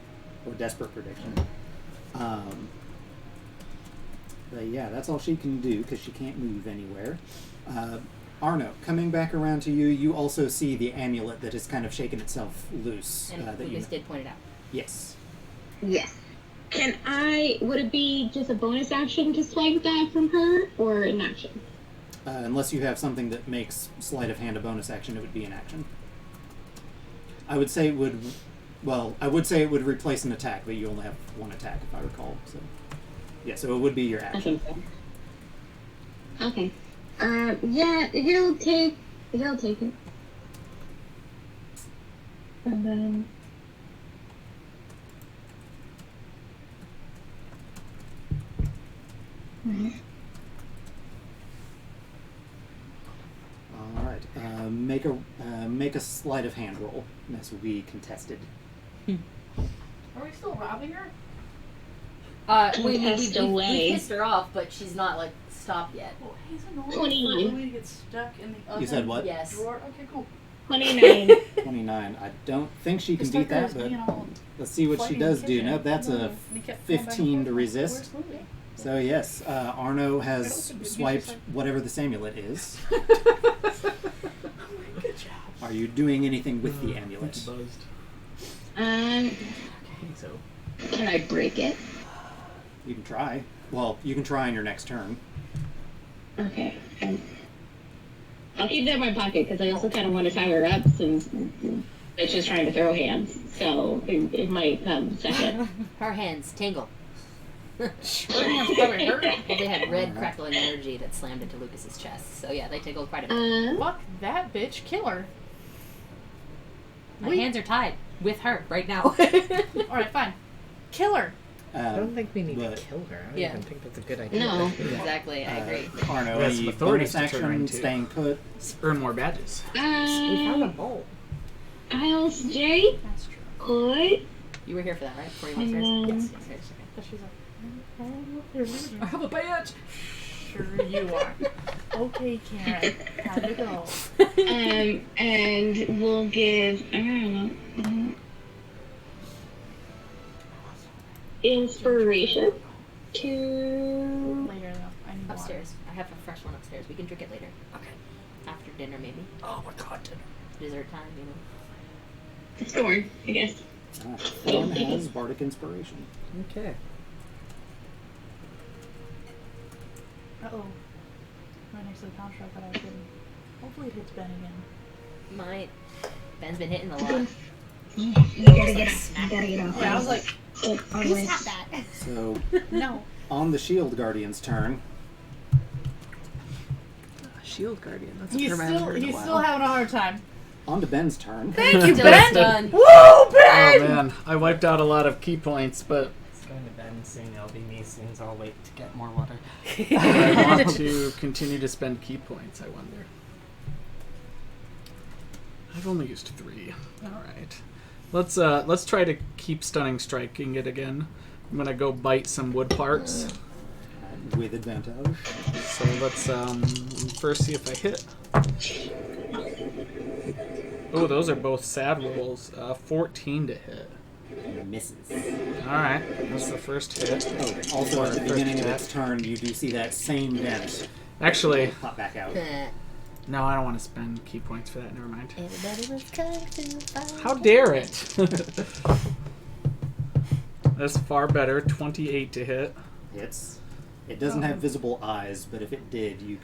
Speaker 1: Or desperate prediction. But yeah, that's all she can do, because she can't move anywhere. Arno, coming back around to you, you also see the amulet that has kind of shaken itself loose.
Speaker 2: And
Speaker 1: that
Speaker 2: Lucas did point it out.
Speaker 1: Yes.
Speaker 3: Yes. Would it be just a bonus action to swipe that from her, or an action?
Speaker 1: Unless you have something that makes sleight of hand a bonus action, it would be an action. I would say it would. Well, I would say it would replace an attack, but you only have one attack, if I recall. So, yeah, so it would be your
Speaker 3: I
Speaker 1: action.
Speaker 3: think so. Okay. Yeah, he'll take it. And then.
Speaker 1: All right. Make a sleight of hand roll. This will be contested.
Speaker 6: Are we still robbing her?
Speaker 2: We
Speaker 3: Contest away.
Speaker 2: pissed her off, but she's not like stopped yet.
Speaker 6: Oh, he's annoying.
Speaker 3: 29.
Speaker 6: For me to get stuck in the
Speaker 1: You said what?
Speaker 2: Yes.
Speaker 6: drawer. Okay, cool.
Speaker 3: 29.
Speaker 1: 29. I don't think she can
Speaker 6: The
Speaker 1: beat
Speaker 6: sucker
Speaker 1: that,
Speaker 6: was
Speaker 1: but
Speaker 6: being all
Speaker 1: let's see what she
Speaker 6: fighting
Speaker 1: does
Speaker 6: the
Speaker 1: do.
Speaker 6: kitchen.
Speaker 1: Nope, that's a
Speaker 6: And he kept going back and
Speaker 1: 15 to
Speaker 6: forth.
Speaker 1: resist.
Speaker 6: Where's Louie?
Speaker 1: So yes, Arno
Speaker 6: I
Speaker 1: has
Speaker 6: don't think
Speaker 1: swiped
Speaker 6: it's like-
Speaker 1: whatever this amulet is.
Speaker 6: Good job.
Speaker 1: Are you doing anything with the amulet?
Speaker 7: Buzzed. I think so.
Speaker 3: Can I break it?
Speaker 1: You can try. Well, you can try on your next turn.
Speaker 3: Okay. I'll keep that in my pocket because I also kind of want to tie her up since it's just trying to throw hands. So it might come second.
Speaker 2: Her hands tingle.
Speaker 6: Her hands probably hurt.
Speaker 2: Well, they had red crackling energy that slammed into Lucas's chest. So yeah, they tingled quite a bit.
Speaker 6: Fuck that bitch. Kill her.
Speaker 2: My hands are tied with her right now.
Speaker 6: Alright, fine. Kill her.
Speaker 4: I don't think we need
Speaker 1: but-
Speaker 4: to kill her. I don't
Speaker 2: Yeah.
Speaker 4: even think that's a good idea.
Speaker 3: No.
Speaker 2: Exactly, I agree.
Speaker 1: Arno,
Speaker 7: We have some
Speaker 1: any
Speaker 7: authorities
Speaker 1: bonus
Speaker 7: to turn
Speaker 1: action,
Speaker 7: into.
Speaker 1: staying put?
Speaker 7: Earn more badges.
Speaker 4: We found a
Speaker 3: Um,
Speaker 4: bowl.
Speaker 3: Isles J
Speaker 6: That's true.
Speaker 3: could.
Speaker 2: You were here for that, right? Before you went
Speaker 3: Um,
Speaker 2: upstairs? Yes, yes, okay.
Speaker 6: But she's like, I have a badge. Sure you are. Okay, Karen. Time to go.
Speaker 3: And we'll give, I don't know, inspiration to.
Speaker 6: Later though. I need water.
Speaker 2: Upstairs. I have a fresh one upstairs. We can drink it later.
Speaker 6: Okay.
Speaker 2: After dinner, maybe.
Speaker 7: Oh my god, dinner.
Speaker 2: Dessert time, you know.
Speaker 3: Thorn, I guess.
Speaker 1: Thorn has Bardic Inspiration.
Speaker 4: Okay.
Speaker 6: Uh-oh. Right next to the construct that I was getting. Hopefully it hits Ben again.
Speaker 2: Might. Ben's been hitting a lot.
Speaker 3: You gotta get off. You gotta get off.
Speaker 6: Yeah, I was like,
Speaker 2: Who stopped that?
Speaker 1: So,
Speaker 6: no.
Speaker 1: on the Shield Guardian's turn,
Speaker 7: Shield Guardian. That's
Speaker 6: He's still having a hard time.
Speaker 1: on to Ben's turn.
Speaker 6: Thank you,
Speaker 2: Still
Speaker 6: Ben!
Speaker 2: done.
Speaker 6: Woo,
Speaker 7: Oh
Speaker 6: Ben!
Speaker 7: man, I wiped out a lot of key points, but
Speaker 8: It's going to Ben soon. It'll be me soon, so I'll wait to get more water.
Speaker 7: I want to continue to spend key points, I wonder. I've only used 3. Alright. Let's try to keep Stunning Striking it again. I'm gonna go bite some wood parts.
Speaker 1: With advantage.
Speaker 7: So let's first see if I hit. Oh, those are both sad rolls. 14 to hit.
Speaker 1: Misses.
Speaker 7: Alright, that's the first hit.
Speaker 1: Oh, also at the
Speaker 7: First
Speaker 1: beginning of
Speaker 7: hit.
Speaker 1: its turn, you do see that same dent
Speaker 7: Actually,
Speaker 1: pop back out.
Speaker 7: no, I don't want to spend key points for that. Never mind.
Speaker 2: Everybody was coming to find
Speaker 7: How dare it? That's far better. 28 to hit.
Speaker 1: Hits. It doesn't have visible eyes, but if it did, you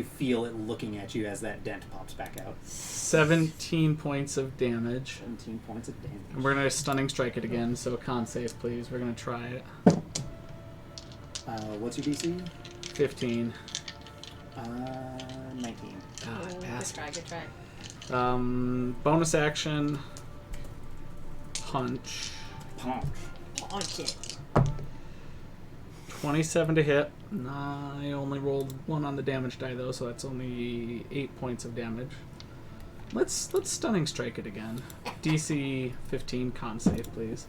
Speaker 1: feel it looking at you as that dent pops back out.
Speaker 7: 17 points of damage.
Speaker 1: 17 points of damage.
Speaker 7: And we're gonna stunning strike it again, so con save, please. We're gonna try it.
Speaker 1: What's your DC?
Speaker 7: 15.
Speaker 1: 19.
Speaker 7: Ah,
Speaker 2: Good
Speaker 7: bastard.
Speaker 2: try, good try.
Speaker 7: Bonus action. Punch.
Speaker 1: Punch.
Speaker 2: Punch it.
Speaker 7: 27 to hit. I only rolled 1 on the damage die though, so that's only 8 points of damage. Let's stunning strike it again. DC 15 con save, please.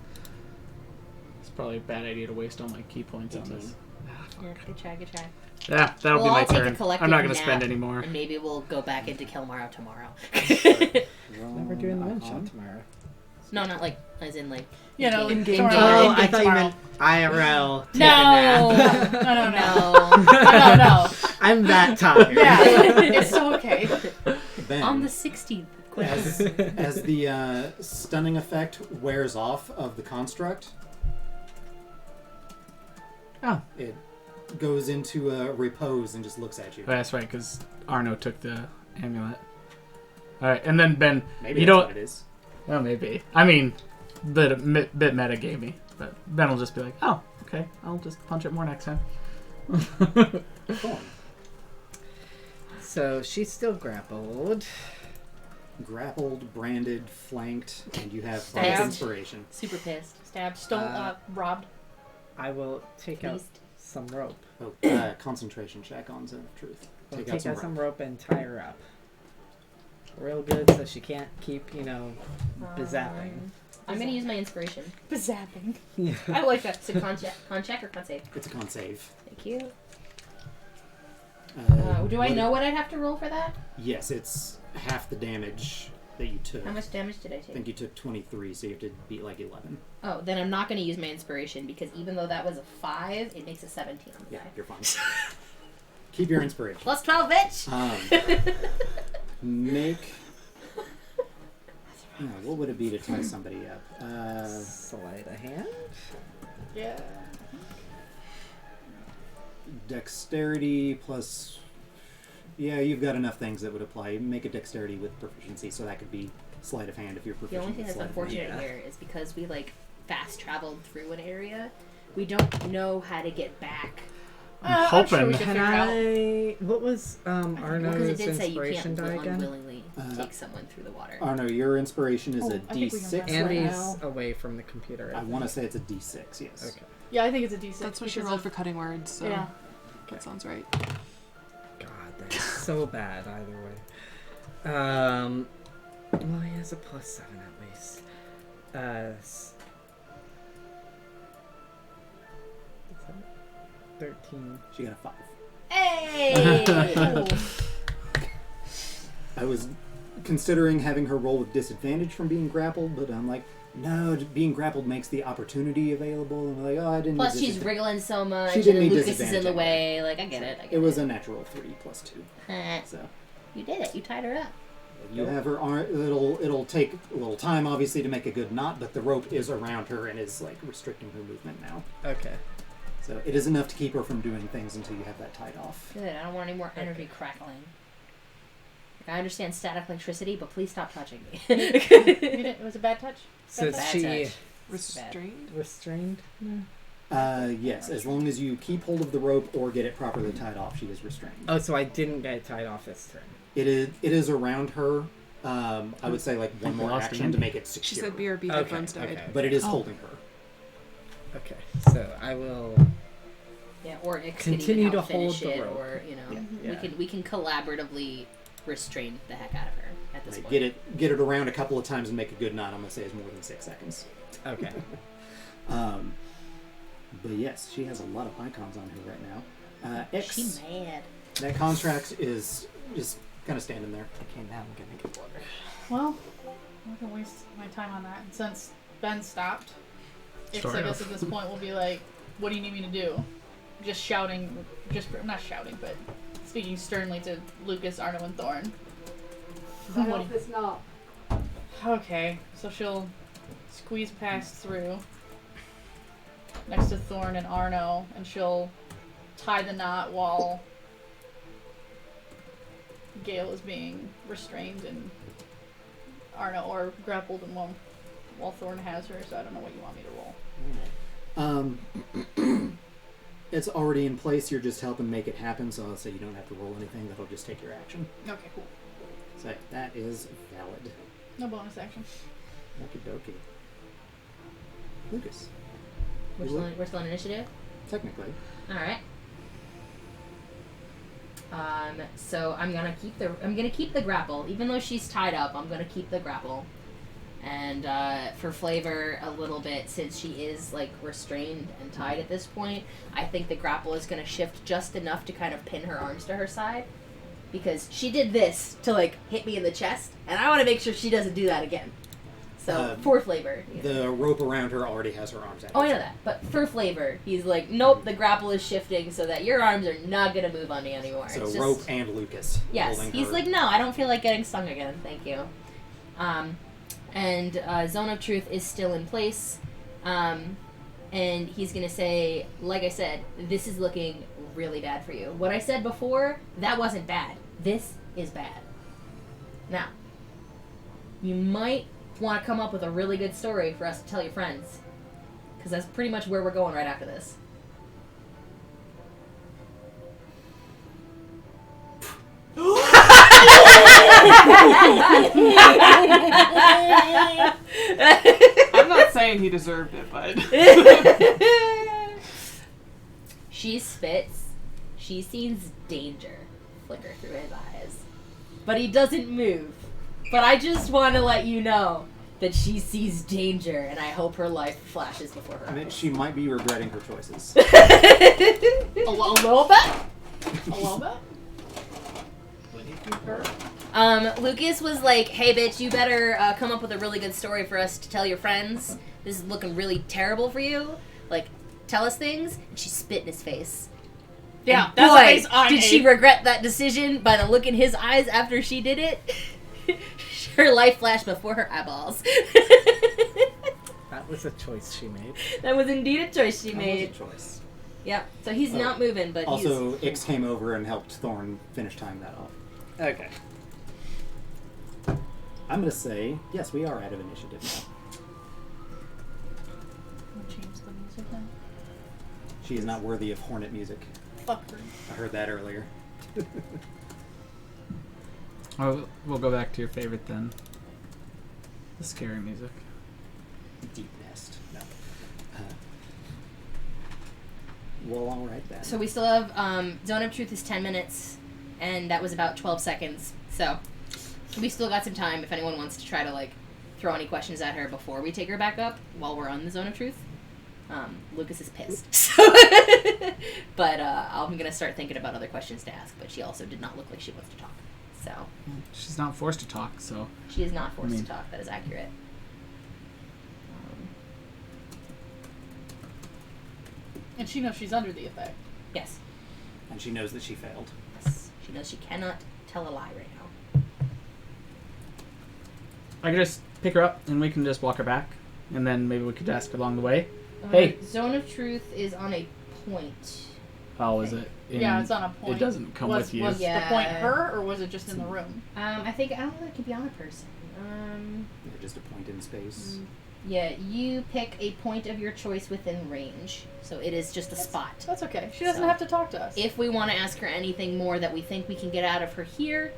Speaker 7: It's probably a bad idea to waste all my key points on this.
Speaker 1: 18.
Speaker 2: Yeah, good try, good try.
Speaker 7: Yeah, that'll
Speaker 2: We'll
Speaker 7: be my
Speaker 2: all take a
Speaker 7: turn.
Speaker 2: collective
Speaker 7: I'm not gonna
Speaker 2: nap,
Speaker 7: spend any more.
Speaker 2: And maybe we'll go back into Cael Morrow tomorrow.
Speaker 4: We're doing the one shot tomorrow.
Speaker 2: No, not like, as in like...
Speaker 6: You know,
Speaker 2: in-game.
Speaker 6: tomorrow.
Speaker 8: Oh,
Speaker 6: In-game
Speaker 8: I thought you
Speaker 6: tomorrow.
Speaker 8: meant IRL. Take
Speaker 6: No!
Speaker 8: a nap.
Speaker 6: No.
Speaker 2: No.
Speaker 6: No.
Speaker 8: I'm that tired.
Speaker 6: Yeah, it's so okay.
Speaker 1: Ben,
Speaker 2: On the 16th.
Speaker 1: as the stunning effect wears off of the construct,
Speaker 7: Oh.
Speaker 1: It goes into repose and just looks at you.
Speaker 7: Oh, that's right, because Arno took the amulet. All right, and then Ben,
Speaker 1: Maybe
Speaker 7: you
Speaker 1: that's
Speaker 7: don't.
Speaker 1: what it is.
Speaker 7: Well, maybe. I mean, bit meta gamey, but Ben will just be like, "Oh, okay, I'll just punch it more next time."
Speaker 1: Cool.
Speaker 4: So she's still grappled.
Speaker 1: Grappled, branded, flanked, and you have
Speaker 2: Stabbed.
Speaker 1: bonus inspiration.
Speaker 2: Super pissed.
Speaker 6: Stabbed, stolen, robbed.
Speaker 4: I will take out
Speaker 2: Pleased.
Speaker 4: some rope.
Speaker 1: Oh, concentration check on Zone of Truth.
Speaker 4: I'll
Speaker 1: Take
Speaker 4: take
Speaker 1: out some rope.
Speaker 4: rope and tie her up. Real good, so she can't keep, bezapping.
Speaker 2: I'm gonna use my inspiration.
Speaker 6: Zapping.
Speaker 4: Yeah.
Speaker 6: I like that.
Speaker 2: Is it con check or con save?
Speaker 1: It's a con save.
Speaker 2: Thank you. Do I
Speaker 1: what-
Speaker 2: know what I'd have to roll for that?
Speaker 1: Yes, it's half the damage that you took.
Speaker 2: How much damage did I
Speaker 1: I
Speaker 2: take?
Speaker 1: think you took 23, so you have to beat like 11.
Speaker 2: Oh, then I'm not going to use my inspiration because even though that was a 5, it makes a 17 on the
Speaker 1: Yeah,
Speaker 2: die.
Speaker 1: you're fine. Keep your inspiration.
Speaker 2: Plus 12, bitch!
Speaker 1: Make... what would it be to tie somebody up?
Speaker 4: Sleight of hand?
Speaker 6: Yeah.
Speaker 1: Dexterity plus... Yeah, you've got enough things that would apply. Make a dexterity with proficiency, so that could be sleight of hand if you're
Speaker 2: The
Speaker 1: proficient
Speaker 2: only thing
Speaker 1: with
Speaker 2: that's
Speaker 1: sleight of hand.
Speaker 2: unfortunate here is because we, fast traveled through an area, we don't know how to get back.
Speaker 7: I'm
Speaker 6: sure we
Speaker 7: hoping.
Speaker 6: can
Speaker 4: Can
Speaker 6: figure it out.
Speaker 4: I... What was
Speaker 2: Because
Speaker 4: Arno's
Speaker 2: it did say you
Speaker 4: inspiration
Speaker 2: can't
Speaker 4: die again?
Speaker 2: unwillingly
Speaker 1: Uh,
Speaker 2: take someone through the water.
Speaker 1: Oh no, your inspiration is
Speaker 6: Oh,
Speaker 1: a
Speaker 6: I think we can
Speaker 1: D6.
Speaker 6: find
Speaker 4: Andy's
Speaker 6: now.
Speaker 4: away from the computer.
Speaker 1: I want to say it's a D6, yes.
Speaker 4: Okay.
Speaker 6: Yeah, I think it's a D6.
Speaker 5: That's what she
Speaker 6: because
Speaker 5: rolled
Speaker 6: of-
Speaker 5: for cutting words, so
Speaker 6: Yeah.
Speaker 5: that sounds right.
Speaker 4: God, that's so bad either way. Well, he has a +7 at least. What's that? 13.
Speaker 1: She got a 5.
Speaker 2: Hey!
Speaker 1: I was considering having her roll with disadvantage from being grappled, but I'm like, no, being grappled makes the opportunity available. And I'm like, oh, I didn't.
Speaker 2: Plus,
Speaker 1: need
Speaker 2: she's
Speaker 1: disadvantage.
Speaker 2: wriggling so much,
Speaker 1: She
Speaker 2: and
Speaker 1: didn't
Speaker 2: then
Speaker 1: need
Speaker 2: Lucas is in the
Speaker 1: disadvantage
Speaker 2: way. I get it.
Speaker 1: It was a natural 3 plus 2. So
Speaker 2: You did it. You tied her up.
Speaker 1: you have her arm. It'll take a little time, obviously, to make a good knot, but the rope is around her and is restricting her movement now.
Speaker 4: Okay.
Speaker 1: So it is enough to keep her from doing things until you have that tied off.
Speaker 2: Good. I don't want any more energy crackling. I understand static electricity, but please stop touching me.
Speaker 6: It was a bad touch.
Speaker 4: So is
Speaker 2: Bad
Speaker 4: she
Speaker 2: touch.
Speaker 5: Restrained?
Speaker 4: restrained?
Speaker 1: Yes, as long as you keep hold of the rope or get it properly tied off, she is restrained.
Speaker 4: Oh, so I didn't get it tied off this turn.
Speaker 1: It is around her. I would say one
Speaker 7: we
Speaker 1: more
Speaker 7: lost
Speaker 1: action
Speaker 7: Andy.
Speaker 1: to make it secure.
Speaker 5: She said BRB
Speaker 4: Okay,
Speaker 5: headphones died.
Speaker 4: okay.
Speaker 1: But it is
Speaker 5: Oh.
Speaker 1: holding her.
Speaker 4: Okay, so I will.
Speaker 2: Yeah, or Ix
Speaker 4: Continue
Speaker 2: could even
Speaker 4: to
Speaker 2: help finish
Speaker 4: hold the
Speaker 2: it,
Speaker 4: rope.
Speaker 2: or
Speaker 4: Yeah.
Speaker 2: we can collaboratively restrain the heck out of her at this point.
Speaker 1: Get it around a couple of times and make a good knot. I'm gonna say is more than 6 seconds.
Speaker 4: Okay.
Speaker 1: But yes, she has a lot of icons on her right now. X,
Speaker 2: She mad.
Speaker 1: that contract is just kind of standing there. Okay, now I'm gonna get water.
Speaker 6: Well, I'm not gonna waste my time on that. And since Ben stopped, I
Speaker 7: Sort
Speaker 6: guess
Speaker 7: of.
Speaker 6: at this point we'll be like, "What do you need me to do?" Just shouting, not shouting, but speaking sternly to Lucas, Arno, and Thorn. What do you- Okay, so she'll squeeze past through next to Thorn and Arno, and she'll tie the knot while Gale is being restrained and Arno or grappled and while Thorn has her. So I don't know what you want me to roll.
Speaker 1: It's already in place. You're just helping make it happen. So I'll say you don't have to roll anything. That'll just take your action.
Speaker 6: Okay, cool.
Speaker 1: So that is valid.
Speaker 6: No bonus action.
Speaker 1: Okie dokie. Lucas,
Speaker 2: We're still on initiative.
Speaker 1: technically.
Speaker 2: All right. So I'm gonna keep the grapple, even though she's tied up. I'm gonna keep the grapple, and for flavor a little bit, since she is restrained and tied at this point, I think the grapple is gonna shift just enough to kind of pin her arms to her side, because she did this to hit me in the chest, and I want to make sure she doesn't do that again. So for flavor,
Speaker 1: The rope around her already has her arms out.
Speaker 2: Oh, I know that. But for flavor, he's like, nope, the grapple is shifting so that your arms are not going to move on me anymore.
Speaker 1: So
Speaker 2: It's just,
Speaker 1: rope and Lucas.
Speaker 2: yes.
Speaker 1: holding
Speaker 2: He's
Speaker 1: her.
Speaker 2: like, no, I don't feel like getting stung again. Thank you. And Zone of Truth is still in place. and he's gonna say, like I said, this is looking really bad for you. What I said before, that wasn't bad. This is bad. Now, you might want to come up with a really good story for us to tell your friends, because that's pretty much where we're going right after this.
Speaker 5: I'm not saying he deserved it, but
Speaker 2: She spits. She sees danger flicker through his eyes. But he doesn't move. But I just want to let you know that she sees danger, and I hope her life flashes before her
Speaker 1: I mean,
Speaker 2: eyes.
Speaker 1: she might be regretting her choices.
Speaker 6: A little bit. A little bit.
Speaker 8: What do you think her?
Speaker 2: Lucas was like, hey bitch, you better come up with a really good story for us to tell your friends. This is looking really terrible for you. Like, tell us things. And she spit in his face.
Speaker 6: Yeah,
Speaker 2: And
Speaker 6: that's
Speaker 2: boy,
Speaker 6: the face I
Speaker 2: did she
Speaker 6: made.
Speaker 2: regret that decision by the look in his eyes after she did it. Her life flashed before her eyeballs.
Speaker 4: That was a choice she made.
Speaker 2: That was indeed a choice she
Speaker 1: That was
Speaker 2: made.
Speaker 1: a choice.
Speaker 2: Yep. So he's not moving, but
Speaker 1: Also,
Speaker 2: he's...
Speaker 1: Ix came over and helped Thorn finish tying that off.
Speaker 4: Okay.
Speaker 1: I'm gonna say, yes, we are out of initiative now.
Speaker 6: I'll change the music now.
Speaker 1: She is not worthy of Hornet music.
Speaker 6: Fuck her.
Speaker 1: I heard that earlier.
Speaker 7: Oh, we'll go back to your favorite then. The scary music.
Speaker 1: Deep Nest. No. Well, all right then.
Speaker 2: So we still have... Zone of Truth is 10 minutes, and that was about 12 seconds. So we still got some time if anyone wants to try to, like, throw any questions at her before we take her back up while we're on the Zone of Truth. Lucas is pissed. So but I'm going to start thinking about other questions to ask, but she also did not look like she wants to talk. So
Speaker 7: She's not forced to talk, so.
Speaker 2: she is not forced
Speaker 7: I mean-
Speaker 2: to talk. That is accurate.
Speaker 6: And she knows she's under the effect.
Speaker 2: Yes.
Speaker 1: And she knows that she failed.
Speaker 2: Yes. She knows she cannot tell a lie right now.
Speaker 7: I could just pick her up and we can just walk her back. And then maybe we could ask along the way. Hey.
Speaker 2: Zone of Truth is on a point.
Speaker 7: How is it?
Speaker 6: Yeah, it's on a point.
Speaker 7: It doesn't come
Speaker 6: was,
Speaker 7: with you.
Speaker 6: Was
Speaker 2: Yeah.
Speaker 6: the point her, or was it just in the room?
Speaker 2: I don't know if it could be on a person.
Speaker 1: Yeah, just a point in space.
Speaker 2: Yeah, you pick a point of your choice within range. So it is just a spot.
Speaker 6: That's okay. She doesn't
Speaker 2: So,
Speaker 6: have to talk to us.
Speaker 2: If we want to ask her anything more that we think we can get out of her here,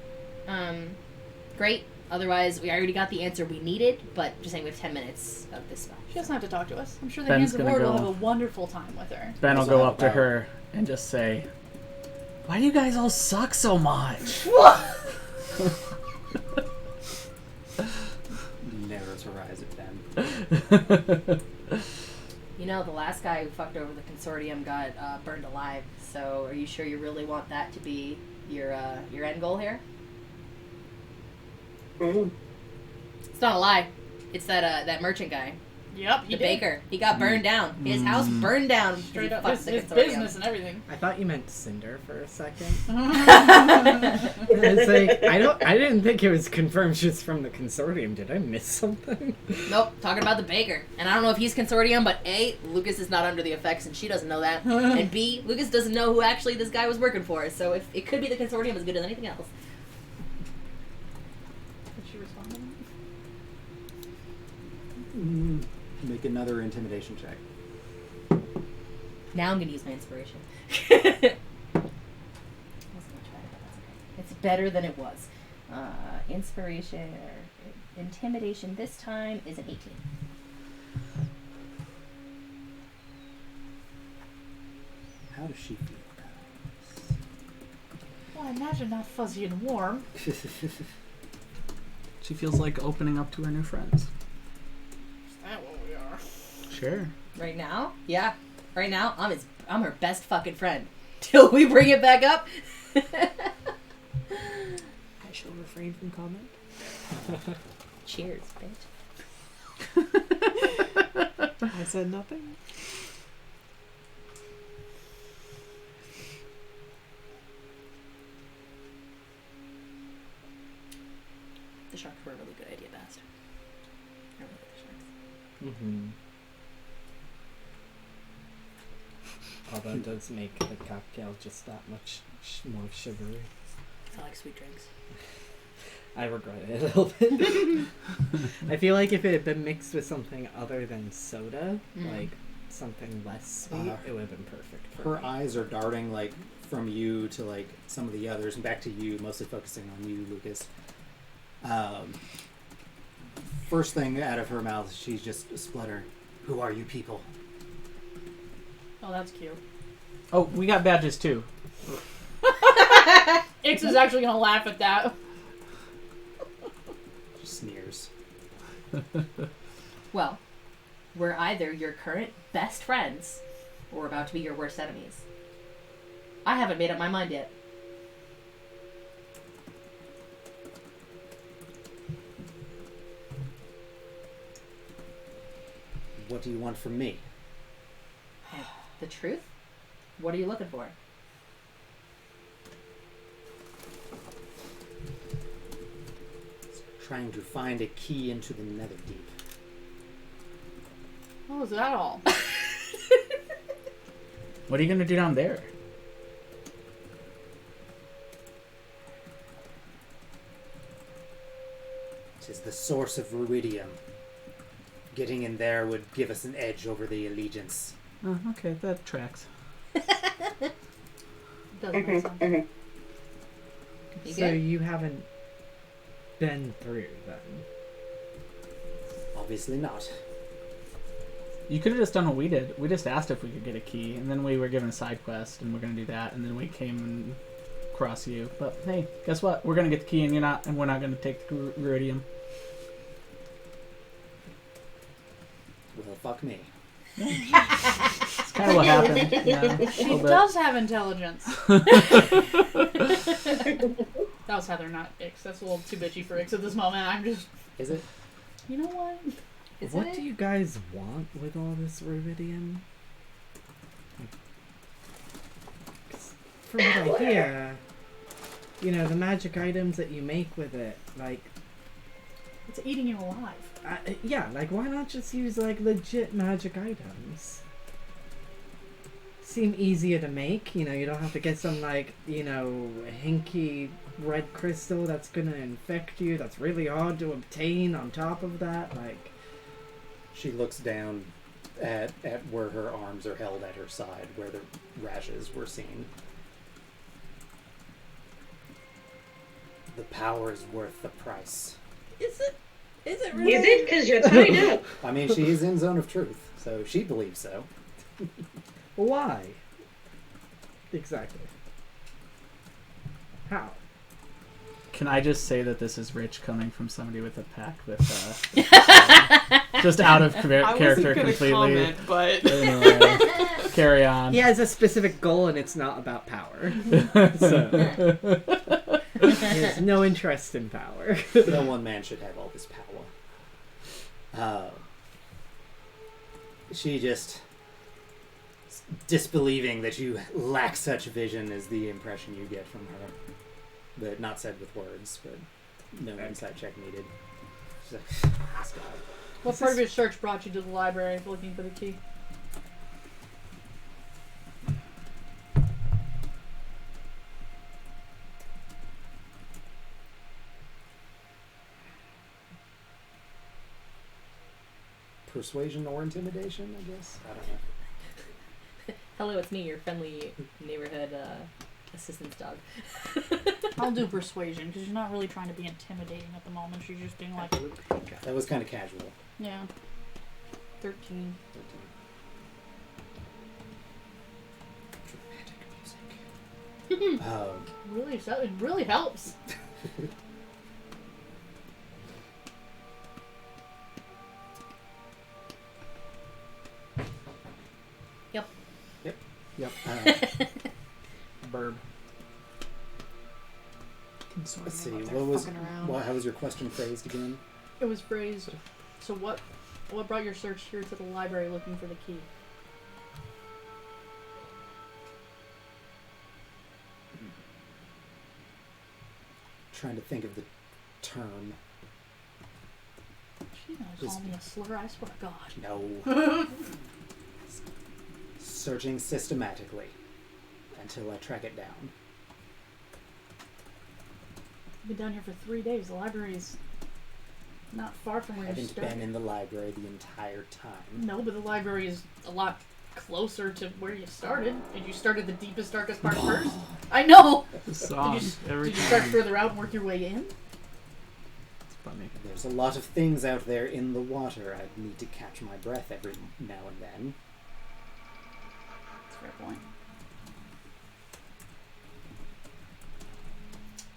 Speaker 2: great. Otherwise, we already got the answer we needed, but just saying we have 10 minutes of this spot.
Speaker 6: She doesn't have to talk to us. I'm sure the
Speaker 7: Ben's
Speaker 6: Hands of
Speaker 7: gonna
Speaker 6: Ward will
Speaker 7: go.
Speaker 6: have a wonderful time with her.
Speaker 7: Ben will
Speaker 1: Also
Speaker 7: go
Speaker 1: have
Speaker 7: up to
Speaker 1: about-
Speaker 7: her and just say, "Why do you guys all suck so much?"
Speaker 1: Narrows her eyes at Ben.
Speaker 2: You know, the last guy who fucked over the consortium got burned alive. So, are you sure you really want that to be your end goal here? It's not a lie. It's that merchant guy,
Speaker 6: Yep, he
Speaker 2: the
Speaker 6: did.
Speaker 2: baker. He got burned down. His house burned down. because
Speaker 6: Straight
Speaker 2: he
Speaker 6: up,
Speaker 2: fucked
Speaker 6: his
Speaker 2: the consortium.
Speaker 6: business and everything.
Speaker 4: I thought you meant Cinder for a second. It's like I didn't think it was confirmed she was from the consortium. Did I miss something?
Speaker 2: Nope, talking about the baker. And I don't know if he's consortium, but A, Lucas is not under the effects and she doesn't know that. And B, Lucas doesn't know who actually this guy was working for. So if it could be the consortium as good as anything else.
Speaker 6: Did she respond to that?
Speaker 1: Make another intimidation check.
Speaker 2: Now I'm gonna use my inspiration. Wasn't much better, but that's okay. It's better than it was. Inspiration or intimidation this time is an 18.
Speaker 1: How does she feel about
Speaker 6: Well, I imagine not fuzzy and warm.
Speaker 1: this?
Speaker 7: She feels like opening up to her new friends.
Speaker 6: Is that what we are?
Speaker 7: Sure.
Speaker 2: Right now? Yeah. Right now, I'm her best fucking friend. Till we bring it back up.
Speaker 5: I shall refrain from comment.
Speaker 2: Cheers, bitch.
Speaker 5: I said nothing.
Speaker 2: The sharks were a really good idea, Bast. I really like the sharks.
Speaker 4: Mm-hmm. Although it does make the cocktail just that much more sugary.
Speaker 2: I like sweet drinks.
Speaker 4: I regret it a little bit. I feel like if it had been mixed with something other than soda, like something less sweet, it would have been perfect. For
Speaker 1: Her
Speaker 4: me.
Speaker 1: eyes are darting like from you to like some of the others and back to you, mostly focusing on you, Lucas. First thing out of her mouth, she's just spluttering. Who are you people?
Speaker 6: Oh, that's cute.
Speaker 7: Oh, we got badges too.
Speaker 6: Ix is actually gonna laugh at that.
Speaker 1: She sneers.
Speaker 2: Well, we're either your current best friends or about to be your worst enemies. I haven't made up my mind yet.
Speaker 1: What do you want from me?
Speaker 2: The truth? What are you looking for?
Speaker 1: Trying to find a key into the Netherdeep.
Speaker 6: Oh, is that all?
Speaker 7: What are you gonna do down there?
Speaker 1: It is the source of ruidium. Getting in there would give us an edge over the allegiance.
Speaker 7: Oh, okay, that tracks.
Speaker 6: Doesn't make sense.
Speaker 2: You
Speaker 4: So
Speaker 2: good?
Speaker 4: you haven't been through then?
Speaker 1: Obviously not.
Speaker 7: You could have just done what we did. We just asked if we could get a key, and then we were given a side quest, and we're gonna do that, and then we came and cross you. But hey, guess what? We're gonna get the key, and you're not, and we're not gonna take the ruidium.
Speaker 1: Well, fuck me.
Speaker 7: It's kind of what happened. Yeah,
Speaker 6: She does have intelligence. That was Heather, not Ix. That's a little too bitchy for Ix at this moment. I'm just,
Speaker 1: Is it?
Speaker 6: you know what?
Speaker 2: Is
Speaker 4: What
Speaker 2: it?
Speaker 4: do you guys want with all this rubidium? From what I hear, you know, the magic items that you make with it, like,
Speaker 6: It's eating you alive.
Speaker 4: yeah, like, why not just use, like, legit magic items? Seem easier to make, you know, you don't have to get some, like, you know, hinky red crystal that's gonna infect you, that's really hard to obtain on top of that, like...
Speaker 1: She looks down at where her arms are held at her side, where the rashes were seen. The power is worth the price.
Speaker 2: Is it? Is it really?
Speaker 3: Is it? Because you're tied up.
Speaker 1: I mean, she is in zone of truth, so she believes so.
Speaker 4: Why? Exactly. How?
Speaker 7: Can I just say that this is rich coming from somebody with a pack with just out of
Speaker 5: I
Speaker 7: character
Speaker 5: wasn't gonna
Speaker 7: completely?
Speaker 5: comment, but
Speaker 7: Anyway, carry on.
Speaker 4: He has a specific goal and it's not about power. So he has no interest in power.
Speaker 1: No one man should have all this power. She just disbelieving that you lack such vision is the impression you get from her. But not said with words, but no insight check needed. She's like, this guy.
Speaker 6: What part of your search brought you to the library looking for the key?
Speaker 1: Persuasion or intimidation, I guess? I don't know.
Speaker 2: Hello, it's me, your friendly neighborhood assistance dog.
Speaker 6: I'll do persuasion because you're not really trying to be intimidating at the moment. She's just being like,
Speaker 1: That was kind of casual.
Speaker 6: yeah. 13.
Speaker 1: Dramatic music.
Speaker 6: Really, it really helps.
Speaker 1: Yep.
Speaker 7: Burb.
Speaker 1: Let's see. How was your question phrased again?
Speaker 6: It was phrased. So what brought your search here to the library looking for the key?
Speaker 1: Trying to think of the term.
Speaker 6: She's gonna call me a slur, I swear to God.
Speaker 1: No. searching systematically until I track it down.
Speaker 6: I've been down here for 3 days. The library's not far from
Speaker 1: I
Speaker 6: where you
Speaker 1: haven't
Speaker 6: started.
Speaker 1: been in the library the entire time.
Speaker 6: No, but the library is a lot closer to where you started. Did you start at the deepest, darkest part first? I know!
Speaker 7: The song. Every
Speaker 6: Did you start
Speaker 7: time.
Speaker 6: further out and work your way in?
Speaker 7: It's funny.
Speaker 1: There's a lot of things out there in the water. I need to catch my breath every now and then.
Speaker 6: That's a fair point.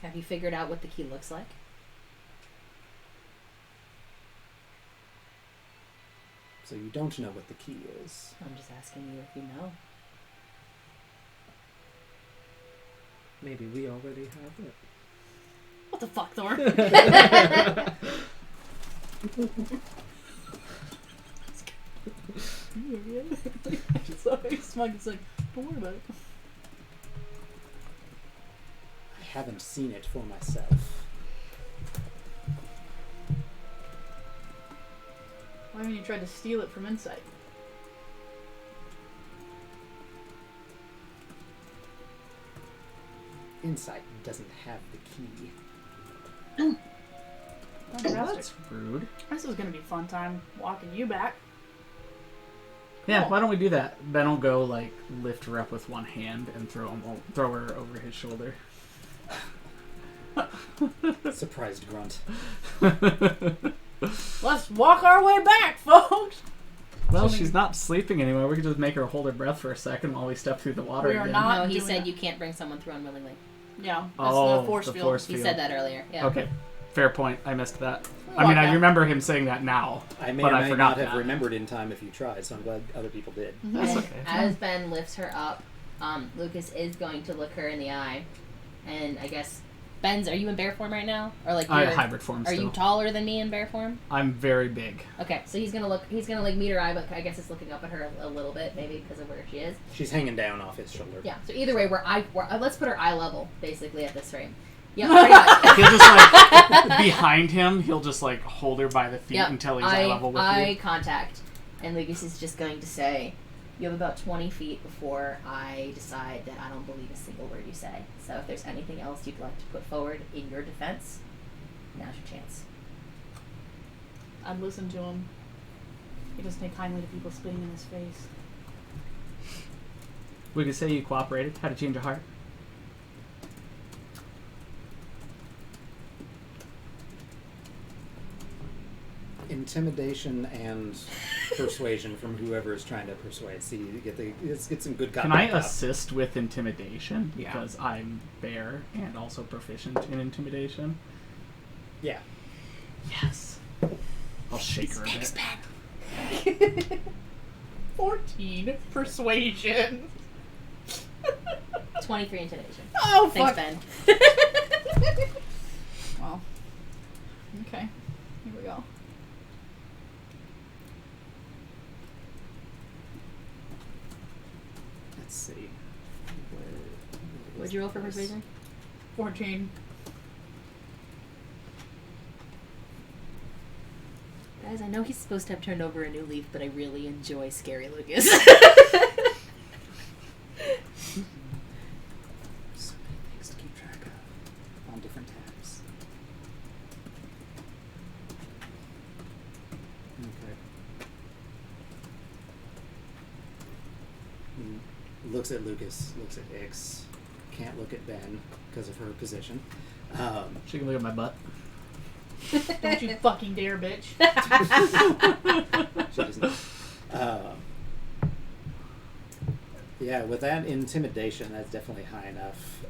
Speaker 2: Have you figured out what the key looks like?
Speaker 1: So you don't know what the key is.
Speaker 2: I'm just asking you if you know.
Speaker 4: Maybe we already have it.
Speaker 6: What the fuck, Thor? You idiot. Just so smug, it's like, don't worry about it.
Speaker 1: I haven't seen it for myself.
Speaker 6: Why haven't you tried to steal it from Insight?
Speaker 1: Insight doesn't have the key.
Speaker 6: Fantastic.
Speaker 7: That's rude.
Speaker 6: This is gonna be a fun time walking you back.
Speaker 7: Yeah,
Speaker 6: Cool.
Speaker 7: why don't we do that? Ben will go like lift her up with one hand and throw her over his shoulder.
Speaker 1: Surprised grunt.
Speaker 6: Let's walk our way back, folks!
Speaker 7: Well,
Speaker 6: So
Speaker 7: she's not sleeping anymore. We could just make her hold her breath for a second while we step through the water
Speaker 6: We are
Speaker 7: again.
Speaker 6: not-
Speaker 2: No, he
Speaker 6: doing
Speaker 2: said
Speaker 6: that.
Speaker 2: you can't bring someone through unwillingly.
Speaker 6: Yeah, that's
Speaker 7: Oh,
Speaker 6: the force
Speaker 7: the
Speaker 6: field.
Speaker 7: force
Speaker 2: He
Speaker 7: field.
Speaker 2: said that earlier. Yeah.
Speaker 7: Okay, fair point. I missed that.
Speaker 6: We
Speaker 7: I mean,
Speaker 6: walk
Speaker 7: I
Speaker 6: back.
Speaker 7: remember him saying that now.
Speaker 1: I may
Speaker 7: But
Speaker 1: or
Speaker 7: I
Speaker 1: may
Speaker 7: forgot
Speaker 1: not have
Speaker 7: that.
Speaker 1: remembered in time if you tried, so I'm glad other people did.
Speaker 7: That's
Speaker 2: And
Speaker 7: okay.
Speaker 2: as Ben lifts her up, Lucas is going to look her in the eye, and I guess Ben's. Are you in bear form right now, or like
Speaker 7: I
Speaker 2: you're-
Speaker 7: hybrid form
Speaker 2: Are
Speaker 7: still.
Speaker 2: you taller than me in bear form?
Speaker 7: I'm very big.
Speaker 2: Okay, so he's gonna look. He's gonna like meet her eye, but I guess it's looking up at her a little bit, maybe because of where she is.
Speaker 1: She's hanging down off his shoulder.
Speaker 2: Yeah. So either way, let's put her eye level basically at this frame. Yeah, pretty much.
Speaker 7: He'll just like behind him. He'll just like hold her by the feet
Speaker 2: Yep.
Speaker 7: until he's eye level with
Speaker 2: eye
Speaker 7: you.
Speaker 2: contact, and Lucas is just going to say, "You have about 20 feet before I decide that I don't believe a single word you say. So if there's anything else you'd like to put forward in your defense, now's your chance."
Speaker 6: I'd listen to him. He doesn't take kindly to people spitting in his face.
Speaker 7: We could say you cooperated. Had to change your heart.
Speaker 1: Intimidation and persuasion from whoever is trying to persuade. See, you let's get some good cop.
Speaker 7: Can I
Speaker 1: bad cop.
Speaker 7: assist with intimidation?
Speaker 4: Yeah.
Speaker 7: Because I'm bear and also proficient in intimidation.
Speaker 1: Yeah.
Speaker 7: Yes. I'll shake her a bit.
Speaker 6: 14 persuasion.
Speaker 2: 23 intimidation.
Speaker 6: Oh,
Speaker 2: Thanks,
Speaker 6: fuck.
Speaker 2: Ben.
Speaker 6: Well, okay. Here we go.
Speaker 1: Let's see.
Speaker 2: What'd you roll for persuasion?
Speaker 6: 14.
Speaker 2: Guys, I know he's supposed to have turned over a new leaf, but I really enjoy Scary Lucas.
Speaker 1: So many things to keep track of on different tabs. Okay. Looks at Lucas, looks at Ix, can't look at Ben because of her position.
Speaker 7: She can look at my butt.
Speaker 6: Don't you fucking dare, bitch.
Speaker 1: She does not. Yeah, with that intimidation, that's definitely high enough.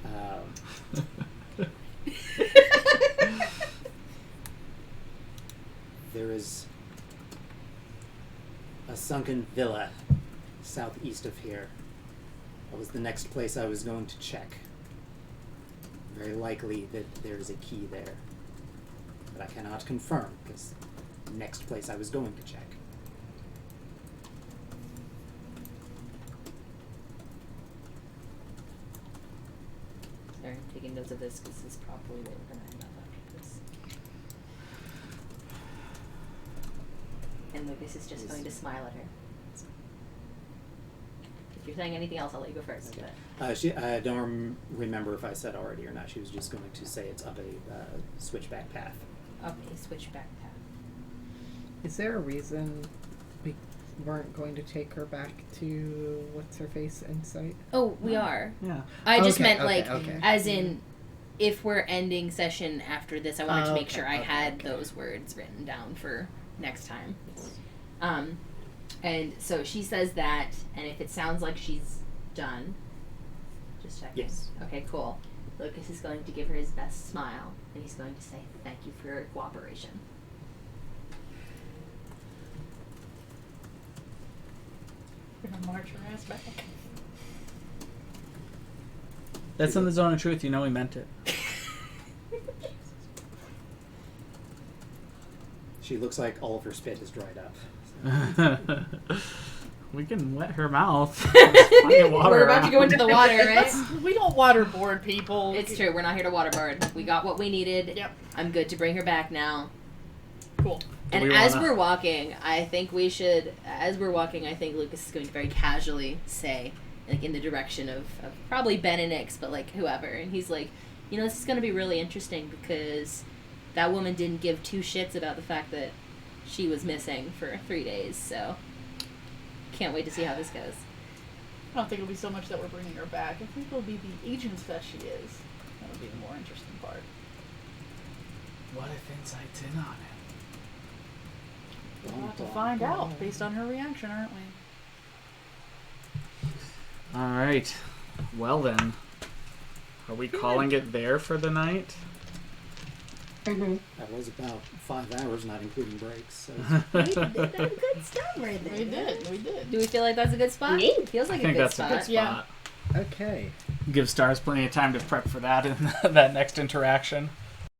Speaker 1: There is a sunken villa southeast of here. That was the next place I was going to check. Very likely that there is a key there. But I cannot confirm, because the next place I was going to check.
Speaker 2: Sorry, I'm taking notes of this because this is probably where we're going to end up after this. And Lucas is just going to smile at her. If you're saying anything else, I'll let you go first.
Speaker 1: Okay.
Speaker 2: But
Speaker 1: I don't remember if I said already or not. She was just going to say it's up a switchback path.
Speaker 2: up a switchback path.
Speaker 4: Is there a reason we weren't going to take her back to what's her face Insight?
Speaker 2: Oh, we are.
Speaker 7: Yeah.
Speaker 2: I just
Speaker 4: Okay,
Speaker 2: meant
Speaker 4: okay,
Speaker 2: like
Speaker 4: okay.
Speaker 2: as in if we're ending session after this, I wanted to make
Speaker 4: Okay,
Speaker 2: sure I
Speaker 4: okay,
Speaker 2: had
Speaker 4: okay.
Speaker 2: those words written down for next time. And so she says that, and if it sounds like she's done, just check.
Speaker 1: Yes.
Speaker 2: Okay, cool. Lucas is going to give her his best smile, and he's going to say, "Thank you for your cooperation."
Speaker 6: We're gonna march her ass back.
Speaker 7: That's in the zone of truth. You know he meant it.
Speaker 1: She looks like all of her spit has dried up.
Speaker 7: We can wet her mouth. Plenty of water
Speaker 2: We're about to go
Speaker 7: around.
Speaker 2: into the water, right?
Speaker 6: We don't waterboard people.
Speaker 2: It's true. We're not here to waterboard. We got what we needed.
Speaker 6: Yep.
Speaker 2: I'm good to bring her back now.
Speaker 6: Cool.
Speaker 7: Do
Speaker 2: And
Speaker 7: we
Speaker 2: as
Speaker 7: wanna-
Speaker 2: we're walking, I think we should. As we're walking, I think Lucas is going to very casually say, like in the direction of probably Ben and Nix, but like whoever. And he's like, you know, this is going to be really interesting because that woman didn't give two shits about the fact that she was missing for 3 days. So can't wait to see how this goes.
Speaker 6: I don't think it'll be so much that we're bringing her back. I think it'll be the agents that she is. That'll be the more interesting part.
Speaker 7: What if Insight's in on it?
Speaker 6: We'll have to find out based on her reaction, aren't we?
Speaker 7: All right. Well then, are we calling it there for the night?
Speaker 3: Mm-hmm.
Speaker 1: That was about 5 hours, not including breaks. So
Speaker 2: We did a good stuff right there.
Speaker 6: We did. We did.
Speaker 2: Do we feel like that's a good spot?
Speaker 3: Me?
Speaker 2: Feels
Speaker 7: I
Speaker 2: like
Speaker 7: think
Speaker 2: a good
Speaker 7: that's
Speaker 2: spot.
Speaker 7: a good spot.
Speaker 6: Yeah.
Speaker 4: Okay.
Speaker 7: Give Stars plenty of time to prep for that and that next interaction.